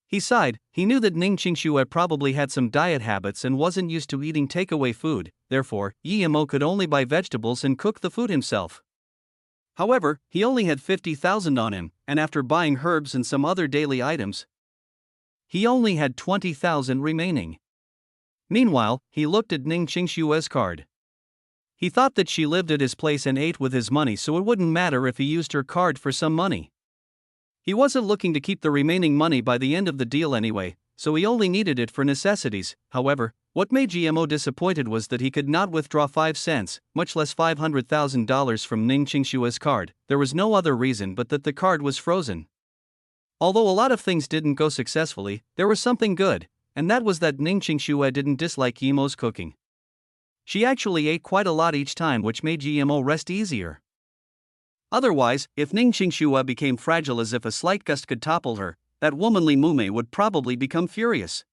He sighed. He knew that Ning Qingxue probably had some diet habits and wasn't used to eating takeaway food, therefore, Yimo could only buy vegetables and cook the food himself. However, he only had 50,000 on him, and after buying herbs and some other daily items, he only had 20,000 remaining. Meanwhile, he looked at Ning Qingxue's card. He thought that she lived at his place and ate with his money, so it wouldn't matter if he used her card for some money. He wasn't looking to keep the remaining money by the end of the deal anyway, so he only needed it for necessities. However, what made GMO disappointed was that he could not withdraw 5 cents, much less $500,000 from Ning Qingxue's card. There was no other reason but that the card was frozen. Although a lot of things didn't go successfully, there was something good, and that was that Ning Qingxue didn't dislike Yimo's cooking. She actually ate quite a lot each time, which made GMO rest easier. Otherwise, if Ning Qingxue became fragile as if a slight gust could topple her, that womanly Mumei would probably become furious.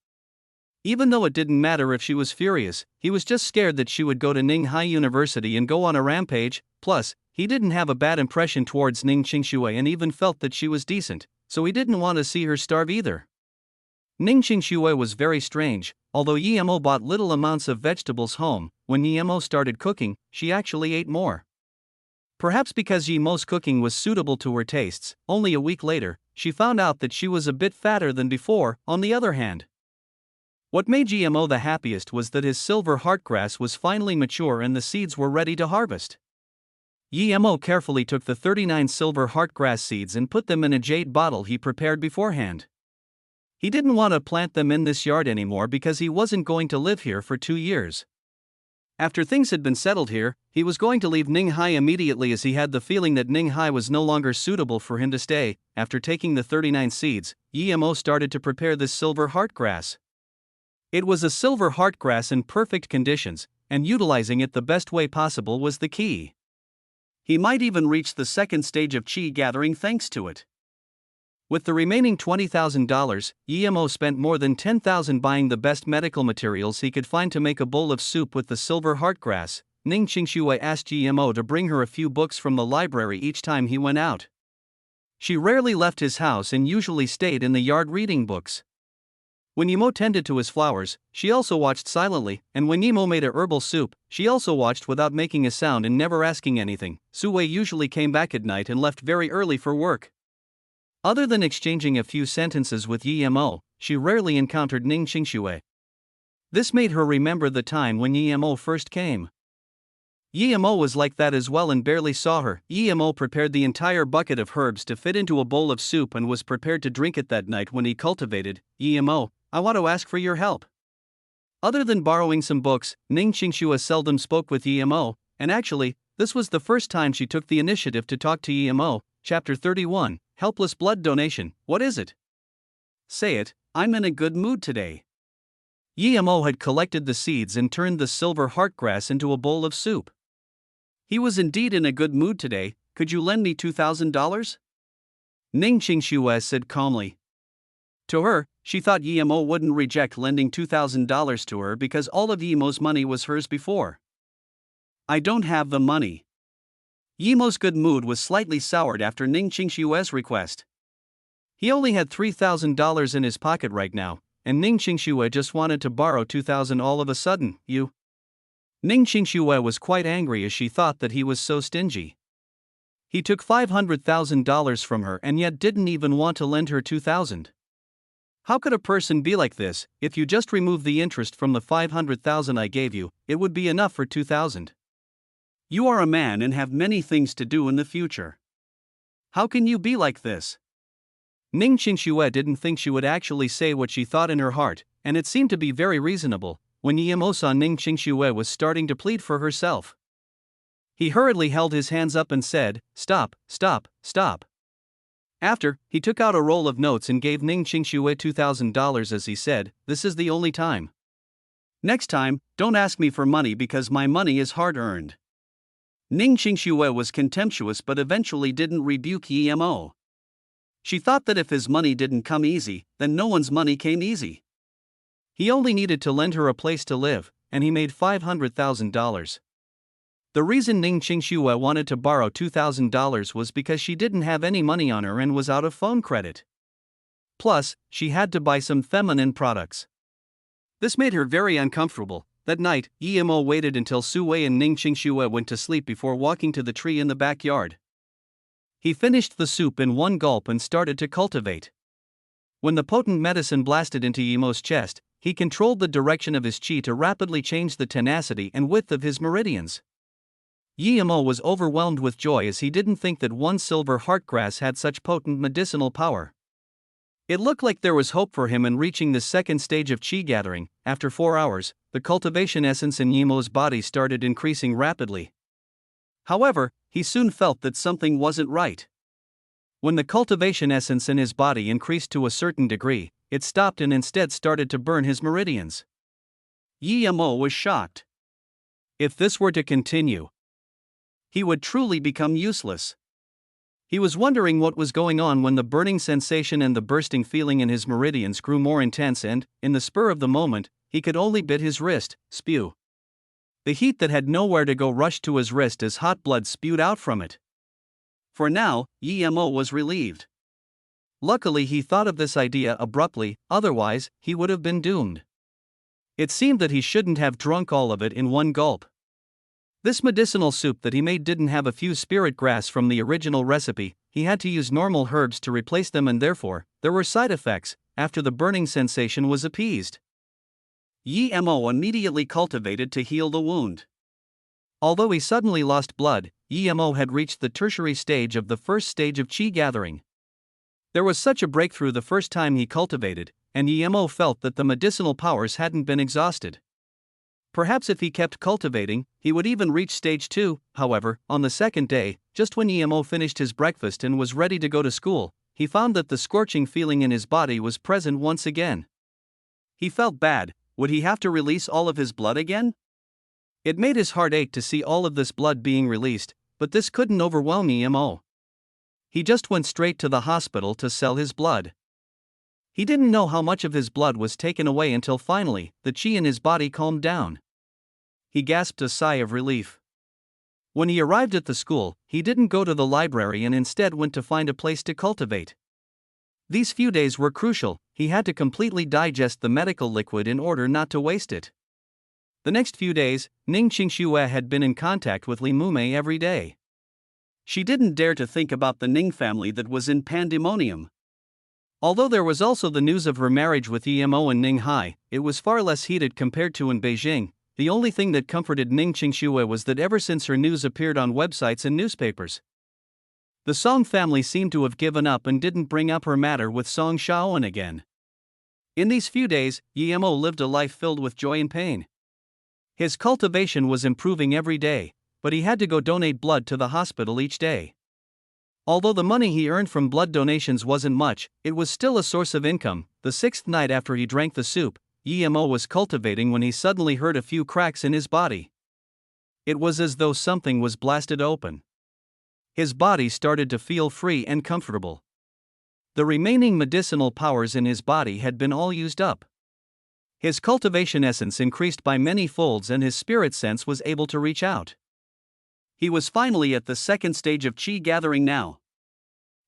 Even though it didn't matter if she was furious, he was just scared that she would go to Ninghai University and go on a rampage. Plus, he didn't have a bad impression towards Ning Qingxue and even felt that she was decent, so he didn't want to see her starve either. Ning Qingxue was very strange. Although Yimo bought little amounts of vegetables home, when Yimo started cooking, she actually ate more. Perhaps because Yimo's cooking was suitable to her tastes, only a week later, she found out that she was a bit fatter than before. On the other hand, what made Yimo the happiest was that his silver heartgrass was finally mature and the seeds were ready to harvest. Yimo carefully took the 39 silver heartgrass seeds and put them in a jade bottle he prepared beforehand. He didn't want to plant them in this yard anymore because he wasn't going to live here for 2 years. After things had been settled here, he was going to leave Ninghai immediately as he had the feeling that Ninghai was no longer suitable for him to stay. After taking the 39 seeds, Yimo started to prepare this silver heartgrass. It was a silver heartgrass in perfect conditions, and utilizing it the best way possible was the key. He might even reach the second stage of chi gathering thanks to it. With the remaining $20,000, Yimo spent more than $10,000 buying the best medical materials he could find to make a bowl of soup with the silver heartgrass. Ning Qingxue asked Yimo to bring her a few books from the library each time he went out. She rarely left his house and usually stayed in the yard reading books. When Yimo tended to his flowers, she also watched silently, and when Yimo made a herbal soup, she also watched without making a sound and never asking anything. Sue usually came back at night and left very early for work. Other than exchanging a few sentences with Yimo, she rarely encountered Ning Qingxue. This made her remember the time when Yimo first came. Yimo was like that as well and barely saw her. Yimo prepared the entire bucket of herbs to fit into a bowl of soup and was prepared to drink it that night when he cultivated. Yimo, I want to ask for your help. Other than borrowing some books, Ning Qingxue seldom spoke with Yimo, and actually, this was the first time she took the initiative to talk to Yimo. Chapter 31. Helpless blood donation. What is it? Say it. I'm in a good mood today. Yimo had collected the seeds and turned the silver heartgrass into a bowl of soup. He was indeed in a good mood today. Could you lend me $2,000? Ning Qingxue said calmly. To her, she thought Yimo wouldn't reject lending $2,000 to her because all of Yimo's money was hers before. I don't have the money. Yimo's good mood was slightly soured after Ning Qingxue's request. He only had $3,000 in his pocket right now, and Ning Qingxue just wanted to borrow $2,000 all of a sudden. Ning Qingxue was quite angry as she thought that he was so stingy. He took $500,000 from her and yet didn't even want to lend her $2,000. How could a person be like this? If you just remove the interest from the $500,000 I gave you, it would be enough for $2,000. You are a man and have many things to do in the future. How can you be like this? Ning Qingxue didn't think she would actually say what she thought in her heart, and it seemed to be very reasonable. When Yimo saw Ning Qingxue was starting to plead for herself, He hurriedly held his hands up and said, "Stop, stop, stop." After, he took out a roll of notes and gave Ning Qingxue $2,000 as he said, "This is the only time. Next time, don't ask me for money because my money is hard-earned." Ning Qingxue was contemptuous but eventually didn't rebuke Emo. She thought that if his money didn't come easy, then no one's money came easy. He only needed to lend her a place to live, and he made $500,000. The reason Ning Qingxue wanted to borrow $2,000 was because she didn't have any money on her and was out of phone credit. Plus, she had to buy some feminine products. This made her very uncomfortable. That night, Emo waited until Su Wei and Ning Qingxue went to sleep before walking to the tree in the backyard. He finished the soup in one gulp and started to cultivate. When the potent medicine blasted into Emo's chest, he controlled the direction of his chi to rapidly change the tenacity and width of his meridians. Emo was overwhelmed with joy as he didn't think that one silver heartgrass had such potent medicinal power. It looked like there was hope for him in reaching the second stage of chi gathering. After 4 hours, the cultivation essence in Emo's body started increasing rapidly. However, he soon felt that something wasn't right. When the cultivation essence in his body increased to a certain degree, it stopped and instead started to burn his meridians. Emo was shocked. If this were to continue, he would truly become useless. He was wondering what was going on when the burning sensation and the bursting feeling in his meridians grew more intense and, in the spur of the moment, he could only bit his wrist, spew. The heat that had nowhere to go rushed to his wrist as hot blood spewed out from it. For now, Emo was relieved. Luckily he thought of this idea abruptly, otherwise, he would have been doomed. It seemed that he shouldn't have drunk all of it in one gulp. This medicinal soup that he made didn't have a few spirit grass from the original recipe. He had to use normal herbs to replace them and therefore, there were side effects after the burning sensation was appeased. Emo immediately cultivated to heal the wound. Although he suddenly lost blood, Emo had reached the tertiary stage of the first stage of chi gathering. There was such a breakthrough the first time he cultivated, and Emo felt that the medicinal powers hadn't been exhausted. Perhaps if he kept cultivating, he would even reach stage 2. However, on the second day, just when Emo finished his breakfast and was ready to go to school, he found that the scorching feeling in his body was present once again. He felt bad. Would he have to release all of his blood again? It made his heart ache to see all of this blood being released, but this couldn't overwhelm Emo. He just went straight to the hospital to sell his blood. He didn't know how much of his blood was taken away until finally, the chi in his body calmed down. He gasped a sigh of relief. When he arrived at the school, he didn't go to the library and instead went to find a place to cultivate. These few days were crucial. He had to completely digest the medical liquid in order not to waste it. The next few days, Ning Qingxue had been in contact with Li Mumei every day. She didn't dare to think about the Ning family that was in pandemonium. Although there was also the news of her marriage with Emo and Ning Hai, it was far less heated compared to in Beijing. The only thing that comforted Ning Qingxue was that ever since her news appeared on websites and newspapers, the Song family seemed to have given up and didn't bring up her matter with Song Shaoan again. In these few days, Emo lived a life filled with joy and pain. His cultivation was improving every day, but he had to go donate blood to the hospital each day. Although the money he earned from blood donations wasn't much, it was still a source of income. The 6th night after he drank the soup, Emo was cultivating when he suddenly heard a few cracks in his body. It was as though something was blasted open. His body started to feel free and comfortable. The remaining medicinal powers in his body had been all used up. His cultivation essence increased by many folds and his spirit sense was able to reach out. He was finally at the second stage of chi gathering now.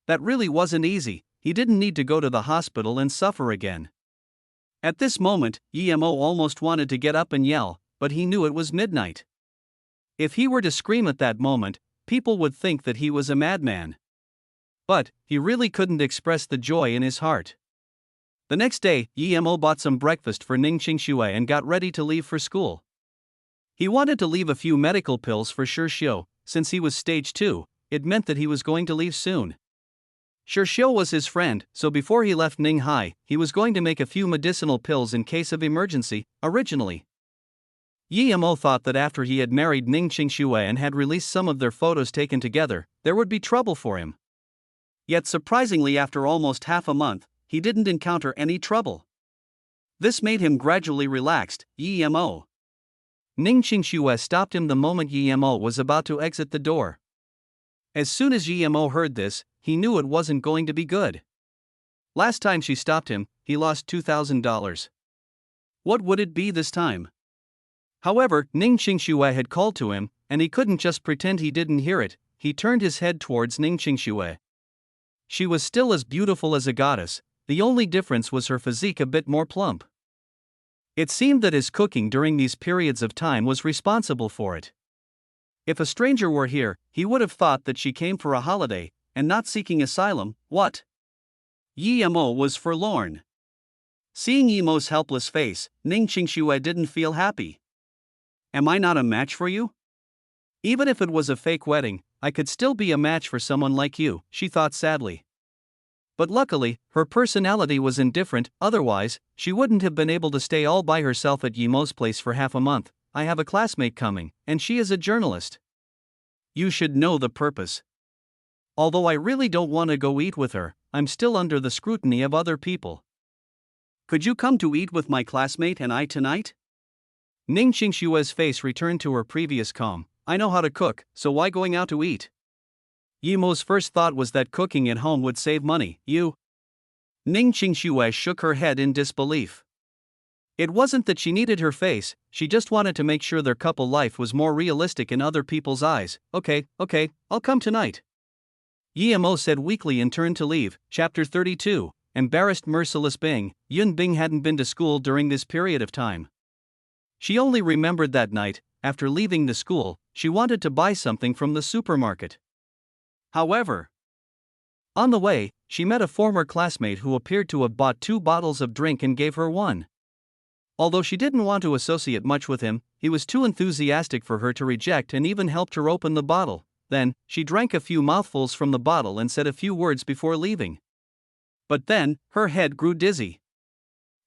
That really wasn't easy. He didn't need to go to the hospital and suffer again. At this moment, Emo almost wanted to get up and yell, but he knew it was midnight. If he were to scream at that moment, people would think that he was a madman. But he really couldn't express the joy in his heart. The next day, Emo bought some breakfast for Ning Qingxue and got ready to leave for school. He wanted to leave a few medical pills for Shirxiu. Since he was stage 2, it meant that he was going to leave soon. Shirxiu was his friend, so before he left Ning Hai, he was going to make a few medicinal pills in case of emergency. Originally, Yemo thought that after he had married Ning Qingxue and had released some of their photos taken together, there would be trouble for him. Yet surprisingly, after almost half a month, he didn't encounter any trouble. This made him gradually relaxed. Yemo. Ning Qingxue stopped him the moment Yemo was about to exit the door. As soon as Yemo heard this, he knew it wasn't going to be good. Last time she stopped him, he lost $2,000. What would it be this time? However, Ning Qingxue had called to him, and he couldn't just pretend he didn't hear it. He turned his head towards Ning Qingxue. She was still as beautiful as a goddess, the only difference was her physique a bit more plump. It seemed that his cooking during these periods of time was responsible for it. If a stranger were here, he would have thought that she came for a holiday, and not seeking asylum. What? Yemo was forlorn. Seeing Yemo's helpless face, Ning Qingxue didn't feel happy. Am I not a match for you? Even if it was a fake wedding, I could still be a match for someone like you, she thought sadly. But luckily, her personality was indifferent, otherwise, she wouldn't have been able to stay all by herself at Yemo's place for half a month. I have a classmate coming, and she is a journalist. You should know the purpose. Although I really don't want to go eat with her, I'm still under the scrutiny of other people. Could you come to eat with my classmate and I tonight? Ning Qingxue's face returned to her previous calm. I know how to cook, so why going out to eat? Yemo's first thought was that cooking at home would save money. You? Ning Qingxue shook her head in disbelief. It wasn't that she needed her face, she just wanted to make sure their couple life was more realistic in other people's eyes. Okay, I'll come tonight. Yemo said weakly and turned to leave. Chapter 32. Embarrassed Merciless Bing. Yun Bing hadn't been to school during this period of time. She only remembered that night, after leaving the school, she wanted to buy something from the supermarket. However, on the way, she met a former classmate who appeared to have bought 2 bottles of drink and gave her one. Although she didn't want to associate much with him, he was too enthusiastic for her to reject and even helped her open the bottle. Then, she drank a few mouthfuls from the bottle and said a few words before leaving. But then, her head grew dizzy.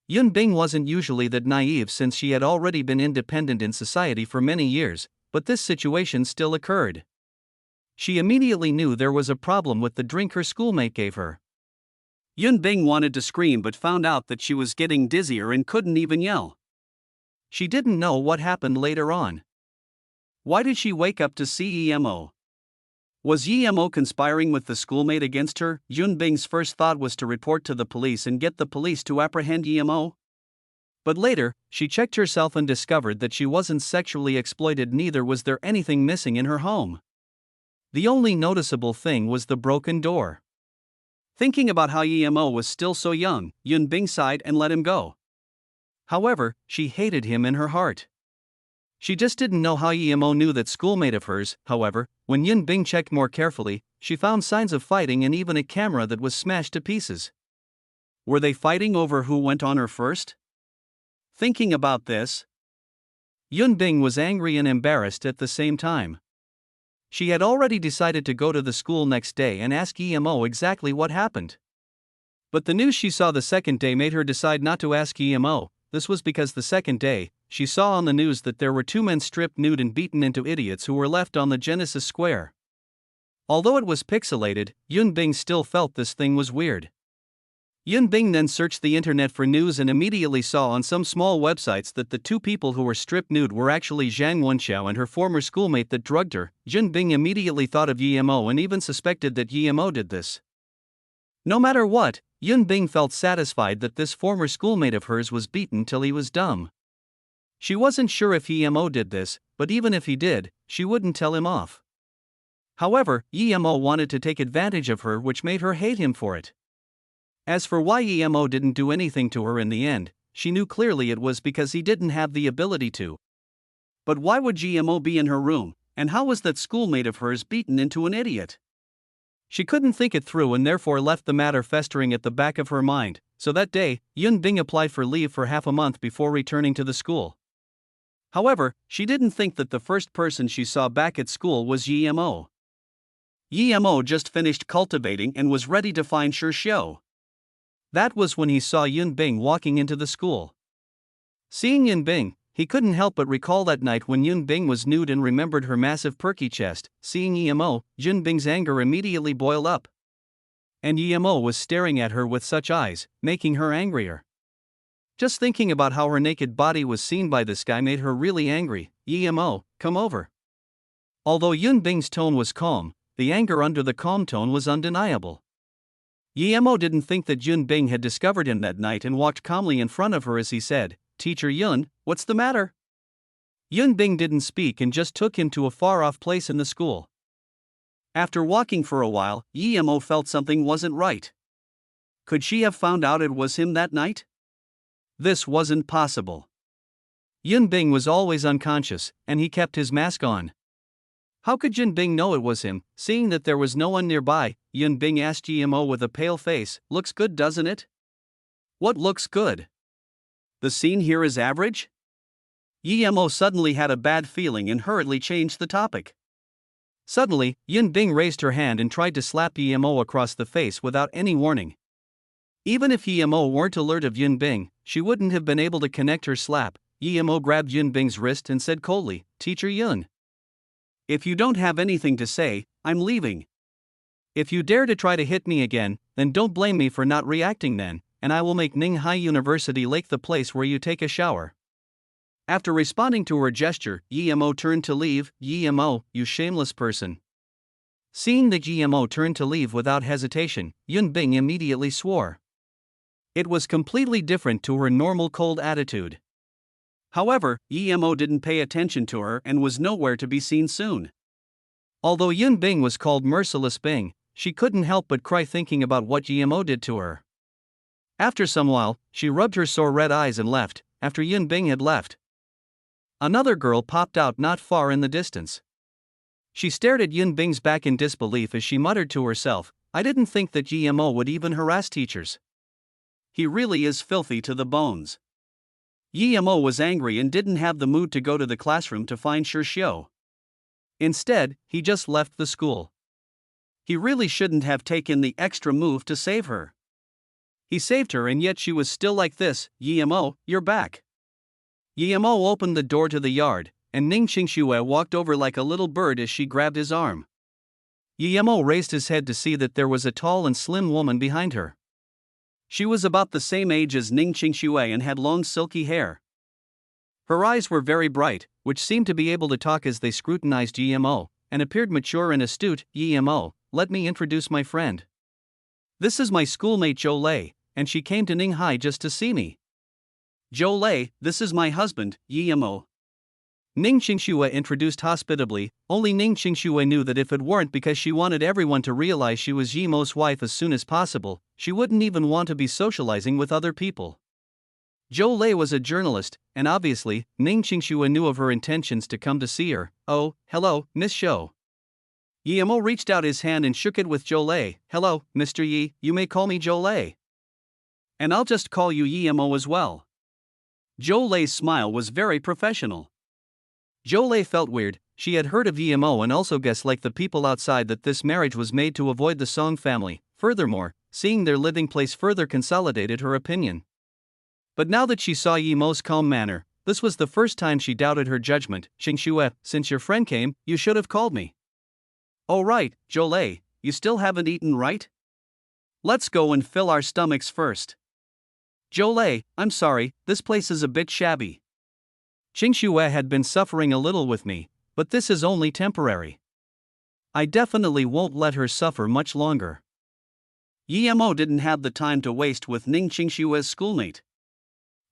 Yun Bing wasn't usually that naive since she had already been independent in society for many years, but this situation still occurred. She immediately knew there was a problem with the drink her schoolmate gave her. Yun Bing wanted to scream but found out that she was getting dizzier and couldn't even yell. She didn't know what happened later on. Why did she wake up to see Yemo? Was Yemo conspiring with the schoolmate against her? Yun Bing's first thought was to report to the police and get the police to apprehend Yemo. But later, she checked herself and discovered that she wasn't sexually exploited, neither was there anything missing in her home. The only noticeable thing was the broken door. Thinking about how Yemo was still so young, Yun Bing sighed and let him go. However, she hated him in her heart. She just didn't know how Yemo knew that schoolmate of hers. However, when Yun Bing checked more carefully, she found signs of fighting and even a camera that was smashed to pieces. Were they fighting over who went on her first? Thinking about this, Yun Bing was angry and embarrassed at the same time. She had already decided to go to the school next day and ask Yemo exactly what happened. But the news she saw the second day made her decide not to ask Yemo. This was because the second day, she saw on the news that there were 2 men stripped nude and beaten into idiots who were left on the Genesis Square. Although it was pixelated, Yun Bing still felt this thing was weird. Yun Bing then searched the internet for news and immediately saw on some small websites that the 2 people who were stripped nude were actually Zhang Wenxiao and her former schoolmate that drugged her. Yun Bing immediately thought of Yemo and even suspected that Yemo did this. No matter what, Yun Bing felt satisfied that this former schoolmate of hers was beaten till he was dumb. She wasn't sure if Yemo did this, but even if he did, she wouldn't tell him off. However, Yemo wanted to take advantage of her, which made her hate him for it. As for why Yemo didn't do anything to her in the end, she knew clearly it was because he didn't have the ability to. But why would Yemo be in her room, and how was that schoolmate of hers beaten into an idiot? She couldn't think it through and therefore left the matter festering at the back of her mind, so that day, Yun Bing applied for leave for half a month before returning to the school. However, she didn't think that the first person she saw back at school was Yemo. Yemo just finished cultivating and was ready to find Xiao. That was when he saw Yun Bing walking into the school. Seeing Yun Bing, he couldn't help but recall that night when Yun Bing was nude and remembered her massive perky chest. Seeing EMO, Yun Bing's anger immediately boiled up. And EMO was staring at her with such eyes, making her angrier. Just thinking about how her naked body was seen by this guy made her really angry. EMO, come over. Although Yun Bing's tone was calm, the anger under the calm tone was undeniable. EMO didn't think that Yun Bing had discovered him that night and walked calmly in front of her as he said, "Teacher Yun, what's the matter?" Yun Bing didn't speak and just took him to a far-off place in the school. After walking for a while, EMO felt something wasn't right. Could she have found out it was him that night? This wasn't possible. Yun Bing was always unconscious, and he kept his mask on. How could Yun Bing know it was him? Seeing that there was no one nearby, Yun Bing asked EMO with a pale face, "Looks good, doesn't it?" "What looks good? The scene here is average?" EMO suddenly had a bad feeling and hurriedly changed the topic. Suddenly, Yun Bing raised her hand and tried to slap EMO across the face without any warning. Even if EMO weren't alert of Yun Bing, she wouldn't have been able to connect her slap. EMO grabbed Yun Bing's wrist and said coldly, "Teacher Yun, if you don't have anything to say, I'm leaving. If you dare to try to hit me again, then don't blame me for not reacting then, and I will make Ninghai University Lake the place where you take a shower." After responding to her gesture, EMO turned to leave. "EMO, you shameless person." Seeing that EMO turned to leave without hesitation, Yun Bing immediately swore. It was completely different to her normal cold attitude. However, EMO didn't pay attention to her and was nowhere to be seen soon. Although Yun Bing was called Merciless Bing, she couldn't help but cry thinking about what EMO did to her. After some while, she rubbed her sore red eyes and left. After Yun Bing had left, another girl popped out not far in the distance. She stared at Yun Bing's back in disbelief as she muttered to herself, "I didn't think that EMO would even harass teachers. He really is filthy to the bones." EMO was angry and didn't have the mood to go to the classroom to find Xiao. Instead, he just left the school. He really shouldn't have taken the extra move to save her. He saved her and yet she was still like this. "EMO, you're back." EMO opened the door to the yard, and Ning Qingxue walked over like a little bird as she grabbed his arm. EMO raised his head to see that there was a tall and slim woman behind her. She was about the same age as Ning Qingxue and had long silky hair. Her eyes were very bright, which seemed to be able to talk as they scrutinized EMO, and appeared mature and astute. "EMO, let me introduce my friend. This is my schoolmate Zhou Lei, and she came to Ninghai just to see me." "Zhou Lei, this is my husband, EMO." Ning Qingxue introduced hospitably. Only Ning Qingxue knew that if it weren't because she wanted everyone to realize she was EMO's wife as soon as possible, she wouldn't even want to be socializing with other people. Zhou Lei was a journalist, and obviously, Ning Qingxue knew of her intentions to come to see her. "Oh, hello, Miss Zhou." EMO reached out his hand and shook it with Zhou Lei. "Hello, Mr. Yi, you may call me Zhou Lei. And I'll just call you EMO as well." Zhou Lei's smile was very professional. Zhou Lei felt weird. She had heard of EMO and also guessed like the people outside that this marriage was made to avoid the Song family. Furthermore, seeing their living place further consolidated her opinion. But now that she saw EMO's calm manner, this was the first time she doubted her judgment. "Qingxue, since your friend came, you should have called me." "Oh right, Zhou Lei, you still haven't eaten, right? Let's go and fill our stomachs first." "Zhou Lei, I'm sorry, this place is a bit shabby. Qingxue had been suffering a little with me, but this is only temporary. I definitely won't let her suffer much longer." EMO didn't have the time to waste with Ning Qingxue's schoolmate.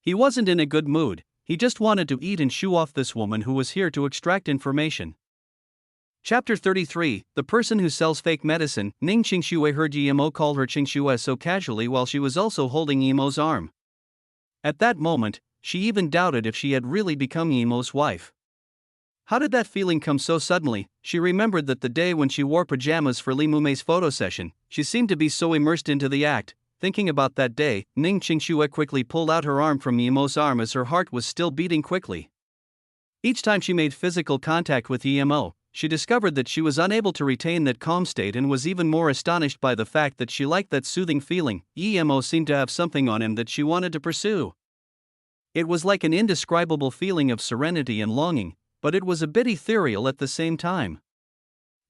He wasn't in a good mood, he just wanted to eat and shoo off this woman who was here to extract information. Chapter 33, The Person Who Sells Fake Medicine. Ning Qingxue heard EMO call her Qingxue so casually while she was also holding EMO's arm. At that moment, she even doubted if she had really become EMO's wife. How did that feeling come so suddenly? She remembered that the day when she wore pajamas for Li Mumei's photo session, she seemed to be so immersed into the act. Thinking about that day, Ning Qingxue quickly pulled out her arm from EMO's arm as her heart was still beating quickly. Each time she made physical contact with EMO, she discovered that she was unable to retain that calm state and was even more astonished by the fact that she liked that soothing feeling. EMO seemed to have something on him that she wanted to pursue. It was like an indescribable feeling of serenity and longing, but it was a bit ethereal at the same time.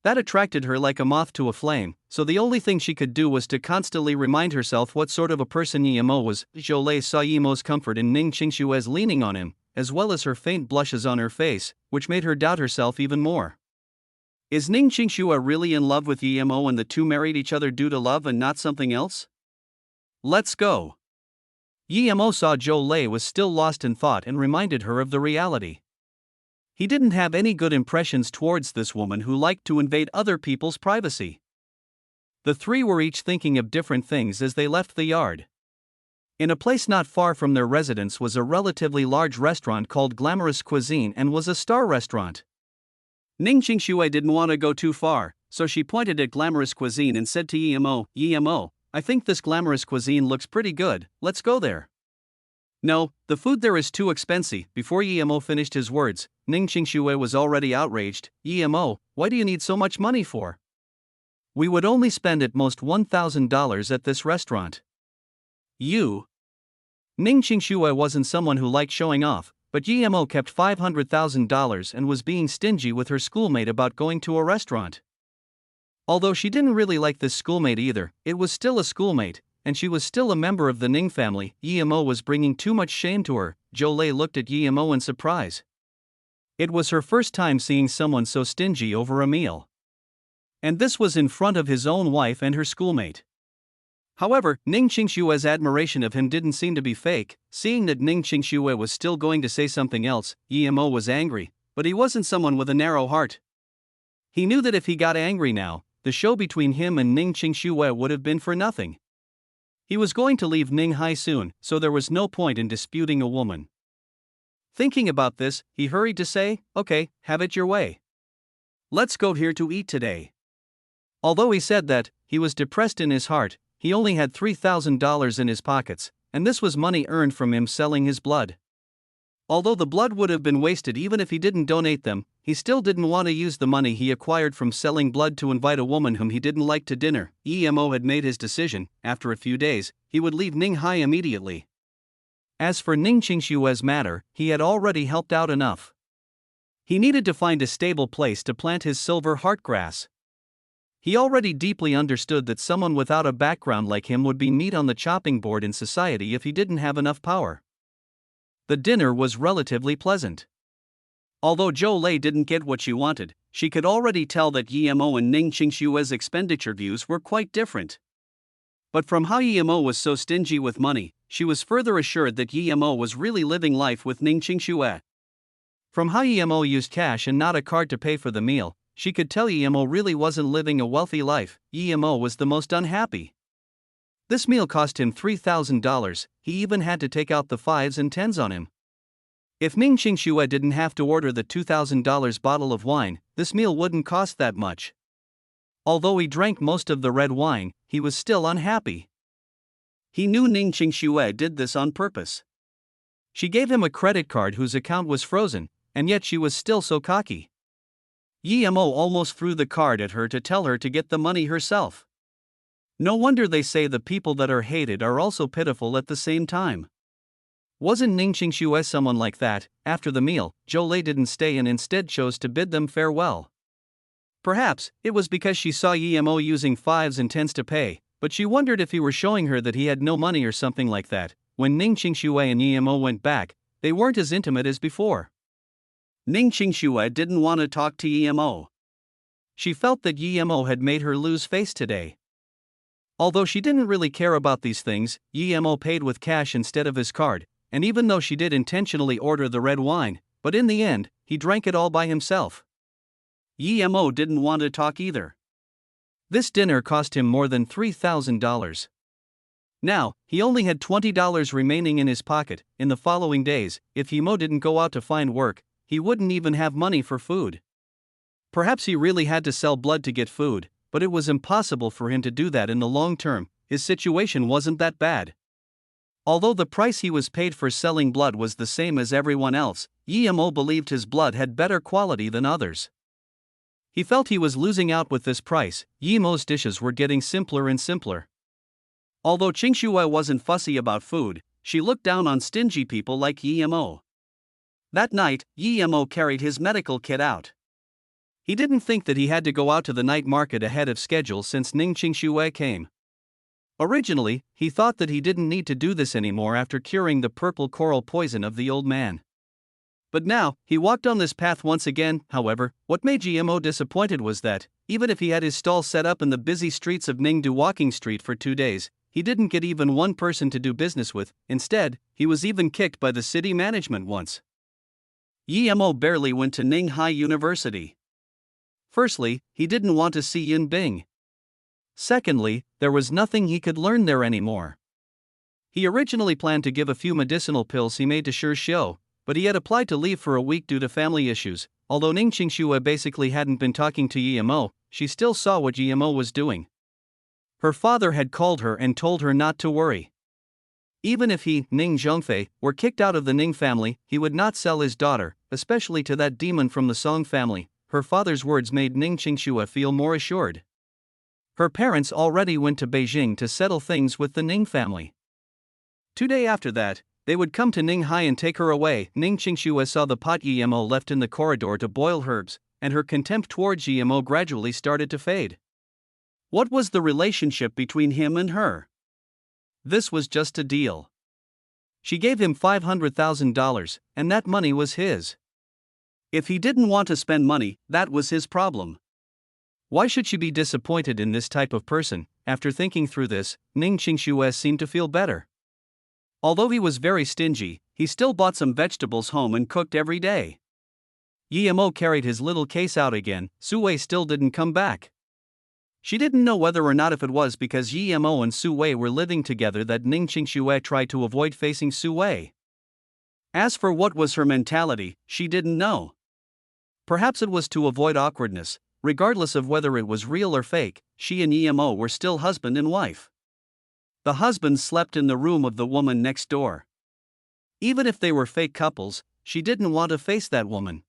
That attracted her like a moth to a flame, so the only thing she could do was to constantly remind herself what sort of a person Yemo was. Zhou saw Yemo's comfort in Ning Qingshue's leaning on him, as well as her faint blushes on her face, which made her doubt herself even more. Is Ning Qingxue really in love with Yemo and the two married each other due to love and not something else? Let's go. Yemo saw Zhou Lei was still lost in thought and reminded her of the reality. He didn't have any good impressions towards this woman who liked to invade other people's privacy. The three were each thinking of different things as they left the yard. In a place not far from their residence was a relatively large restaurant called Glamorous Cuisine and was a star restaurant. Ning Qingxue didn't want to go too far, so she pointed at Glamorous Cuisine and said to Yemo, I think this Glamorous Cuisine looks pretty good, let's go there. No, the food there is too expensive. Before Yemo finished his words, Ning Qingxue was already outraged. Yemo, why do you need so much money for? We would only spend at most $1,000 at this restaurant. You. Ning Qingxue wasn't someone who liked showing off, but Yemo kept $500,000 and was being stingy with her schoolmate about going to a restaurant. Although she didn't really like this schoolmate either, it was still a schoolmate, and she was still a member of the Ning family. Yemo was bringing too much shame to her. Zhou Lei looked at Yemo in surprise. It was her first time seeing someone so stingy over a meal. And this was in front of his own wife and her schoolmate. However, Ning Qingshue's admiration of him didn't seem to be fake. Seeing that Ning Qingxue was still going to say something else, Yemo was angry, but he wasn't someone with a narrow heart. He knew that if he got angry now, the show between him and Ning Qingxue would have been for nothing. He was going to leave Ning Hai soon, so there was no point in disputing a woman. Thinking about this, he hurried to say, okay, have it your way. Let's go here to eat today. Although he said that, he was depressed in his heart. He only had $3,000 in his pockets, and this was money earned from him selling his blood. Although the blood would have been wasted even if he didn't donate them, he still didn't want to use the money he acquired from selling blood to invite a woman whom he didn't like to dinner. Yemo had made his decision. After a few days, he would leave Ning Hai immediately. As for Ning Qingshue's matter, he had already helped out enough. He needed to find a stable place to plant his silver heartgrass. He already deeply understood that someone without a background like him would be meat on the chopping board in society if he didn't have enough power. The dinner was relatively pleasant. Although Zhou Lei didn't get what she wanted, she could already tell that Yemo and Ning Qingshue's expenditure views were quite different. But from how Yemo was so stingy with money, she was further assured that Yemo was really living life with Ning Qingxue. From how Yemo used cash and not a card to pay for the meal, she could tell Yemo really wasn't living a wealthy life. Yemo was the most unhappy. This meal cost him $3,000, he even had to take out the 5s and 10s on him. If Ning Qingxue didn't have to order the $2,000 bottle of wine, this meal wouldn't cost that much. Although he drank most of the red wine, he was still unhappy. He knew Ning Qingxue did this on purpose. She gave him a credit card whose account was frozen, and yet she was still so cocky. Yemo almost threw the card at her to tell her to get the money herself. No wonder they say the people that are hated are also pitiful at the same time. Wasn't Ning Qingxue someone like that? After the meal, Zhou Lei didn't stay and instead chose to bid them farewell. Perhaps it was because she saw Yemo using 5s and 10s to pay, but she wondered if he were showing her that he had no money or something like that. When Ning Qingxue and Yemo went back, they weren't as intimate as before. Ning Qingxue didn't want to talk to Yemo. She felt that Yemo had made her lose face today. Although she didn't really care about these things, Yemo paid with cash instead of his card, and even though she did intentionally order the red wine, but in the end, he drank it all by himself. Yemo didn't want to talk either. This dinner cost him more than $3,000. Now, he only had $20 remaining in his pocket. In the following days, if Yemo didn't go out to find work, he wouldn't even have money for food. Perhaps he really had to sell blood to get food, but it was impossible for him to do that in the long term. His situation wasn't that bad. Although the price he was paid for selling blood was the same as everyone else, Yemo believed his blood had better quality than others. He felt he was losing out with this price. Yemo's dishes were getting simpler and simpler. Although Qingxue wasn't fussy about food, she looked down on stingy people like Yemo. That night, Yemo carried his medical kit out. He didn't think that he had to go out to the night market ahead of schedule since Ning Qingshui came. Originally, he thought that he didn't need to do this anymore after curing the purple coral poison of the old man. But now, he walked on this path once again. However, what made Gmo disappointed was that, even if he had his stall set up in the busy streets of Ningdu Walking Street for 2 days, he didn't get even one person to do business with. Instead, he was even kicked by the city management once. Yemo barely went to Ninghai University. Firstly, he didn't want to see Yin Bing. Secondly, there was nothing he could learn there anymore. He originally planned to give a few medicinal pills he made to Shi Xiu, but he had applied to leave for a week due to family issues. Although Ning Qingshui basically hadn't been talking to Yemo, she still saw what Yemo was doing. Her father had called her and told her not to worry. Even if he, Ning Zhongfei, were kicked out of the Ning family, he would not sell his daughter, especially to that demon from the Song family. Her father's words made Ning Qingshui feel more assured. Her parents already went to Beijing to settle things with the Ning family. 2 days after that, they would come to Ninghai and take her away. Ning Qingshui saw the pot Yemo left in the corridor to boil herbs, and her contempt towards Yemo gradually started to fade. What was the relationship between him and her? This was just a deal. She gave him $500,000, and that money was his. If he didn't want to spend money, that was his problem. Why should she be disappointed in this type of person? After thinking through this, Ning Qingshui seemed to feel better. Although he was very stingy, he still bought some vegetables home and cooked every day. Yemo carried his little case out again. Su Wei still didn't come back. She didn't know whether or not if it was because Yemo and Su Wei were living together that Ning Qingshui tried to avoid facing Su Wei. As for what was her mentality, she didn't know. Perhaps it was to avoid awkwardness. Regardless of whether it was real or fake, she and Yemo were still husband and wife. The husband slept in the room of the woman next door. Even if they were fake couples, she didn't want to face that woman.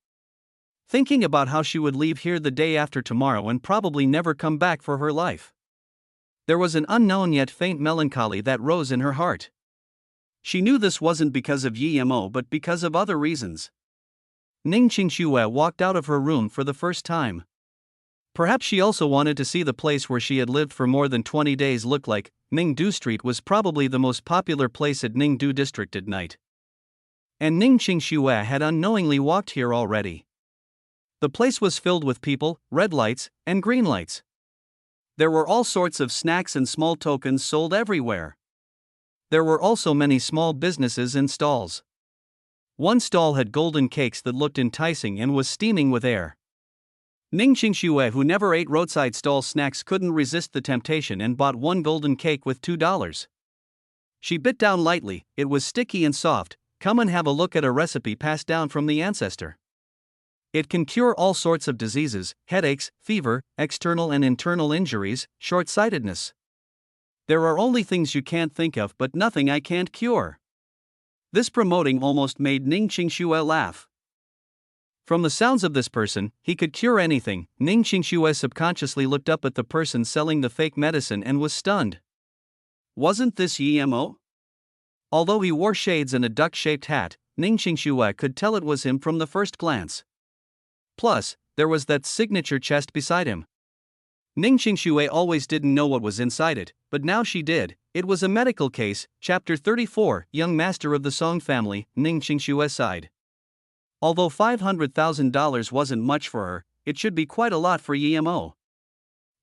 Thinking about how she would leave here the day after tomorrow and probably never come back for her life. There was an unknown yet faint melancholy that rose in her heart. She knew this wasn't because of Yemo but because of other reasons. Ning Qingshui walked out of her room for the first time. Perhaps she also wanted to see the place where she had lived for more than 20 days look like. Ningdu Street was probably the most popular place at Ningdu District at night. And Ning Qingshui had unknowingly walked here already. The place was filled with people, red lights, and green lights. There were all sorts of snacks and small tokens sold everywhere. There were also many small businesses and stalls. One stall had golden cakes that looked enticing and was steaming with air. Ning Qingshui, who never ate roadside stall snacks, couldn't resist the temptation and bought one golden cake with $2. She bit down lightly. It was sticky and soft. Come and have a look at a recipe passed down from the ancestor. It can cure all sorts of diseases, headaches, fever, external and internal injuries, short-sightedness. There are only things you can't think of but nothing I can't cure. This promoting almost made Ning Qingshui laugh. From the sounds of this person, he could cure anything. Ning Qingshui subconsciously looked up at the person selling the fake medicine and was stunned. Wasn't this Yemo? Although he wore shades and a duck-shaped hat, Ning Qingshui could tell it was him from the first glance. Plus, there was that signature chest beside him. Ning Qingshui always didn't know what was inside it, but now she did. It was a medical case. Chapter 34, Young Master of the Song Family. Ning Qingshui sighed. Although $500,000 wasn't much for her, it should be quite a lot for Yemo.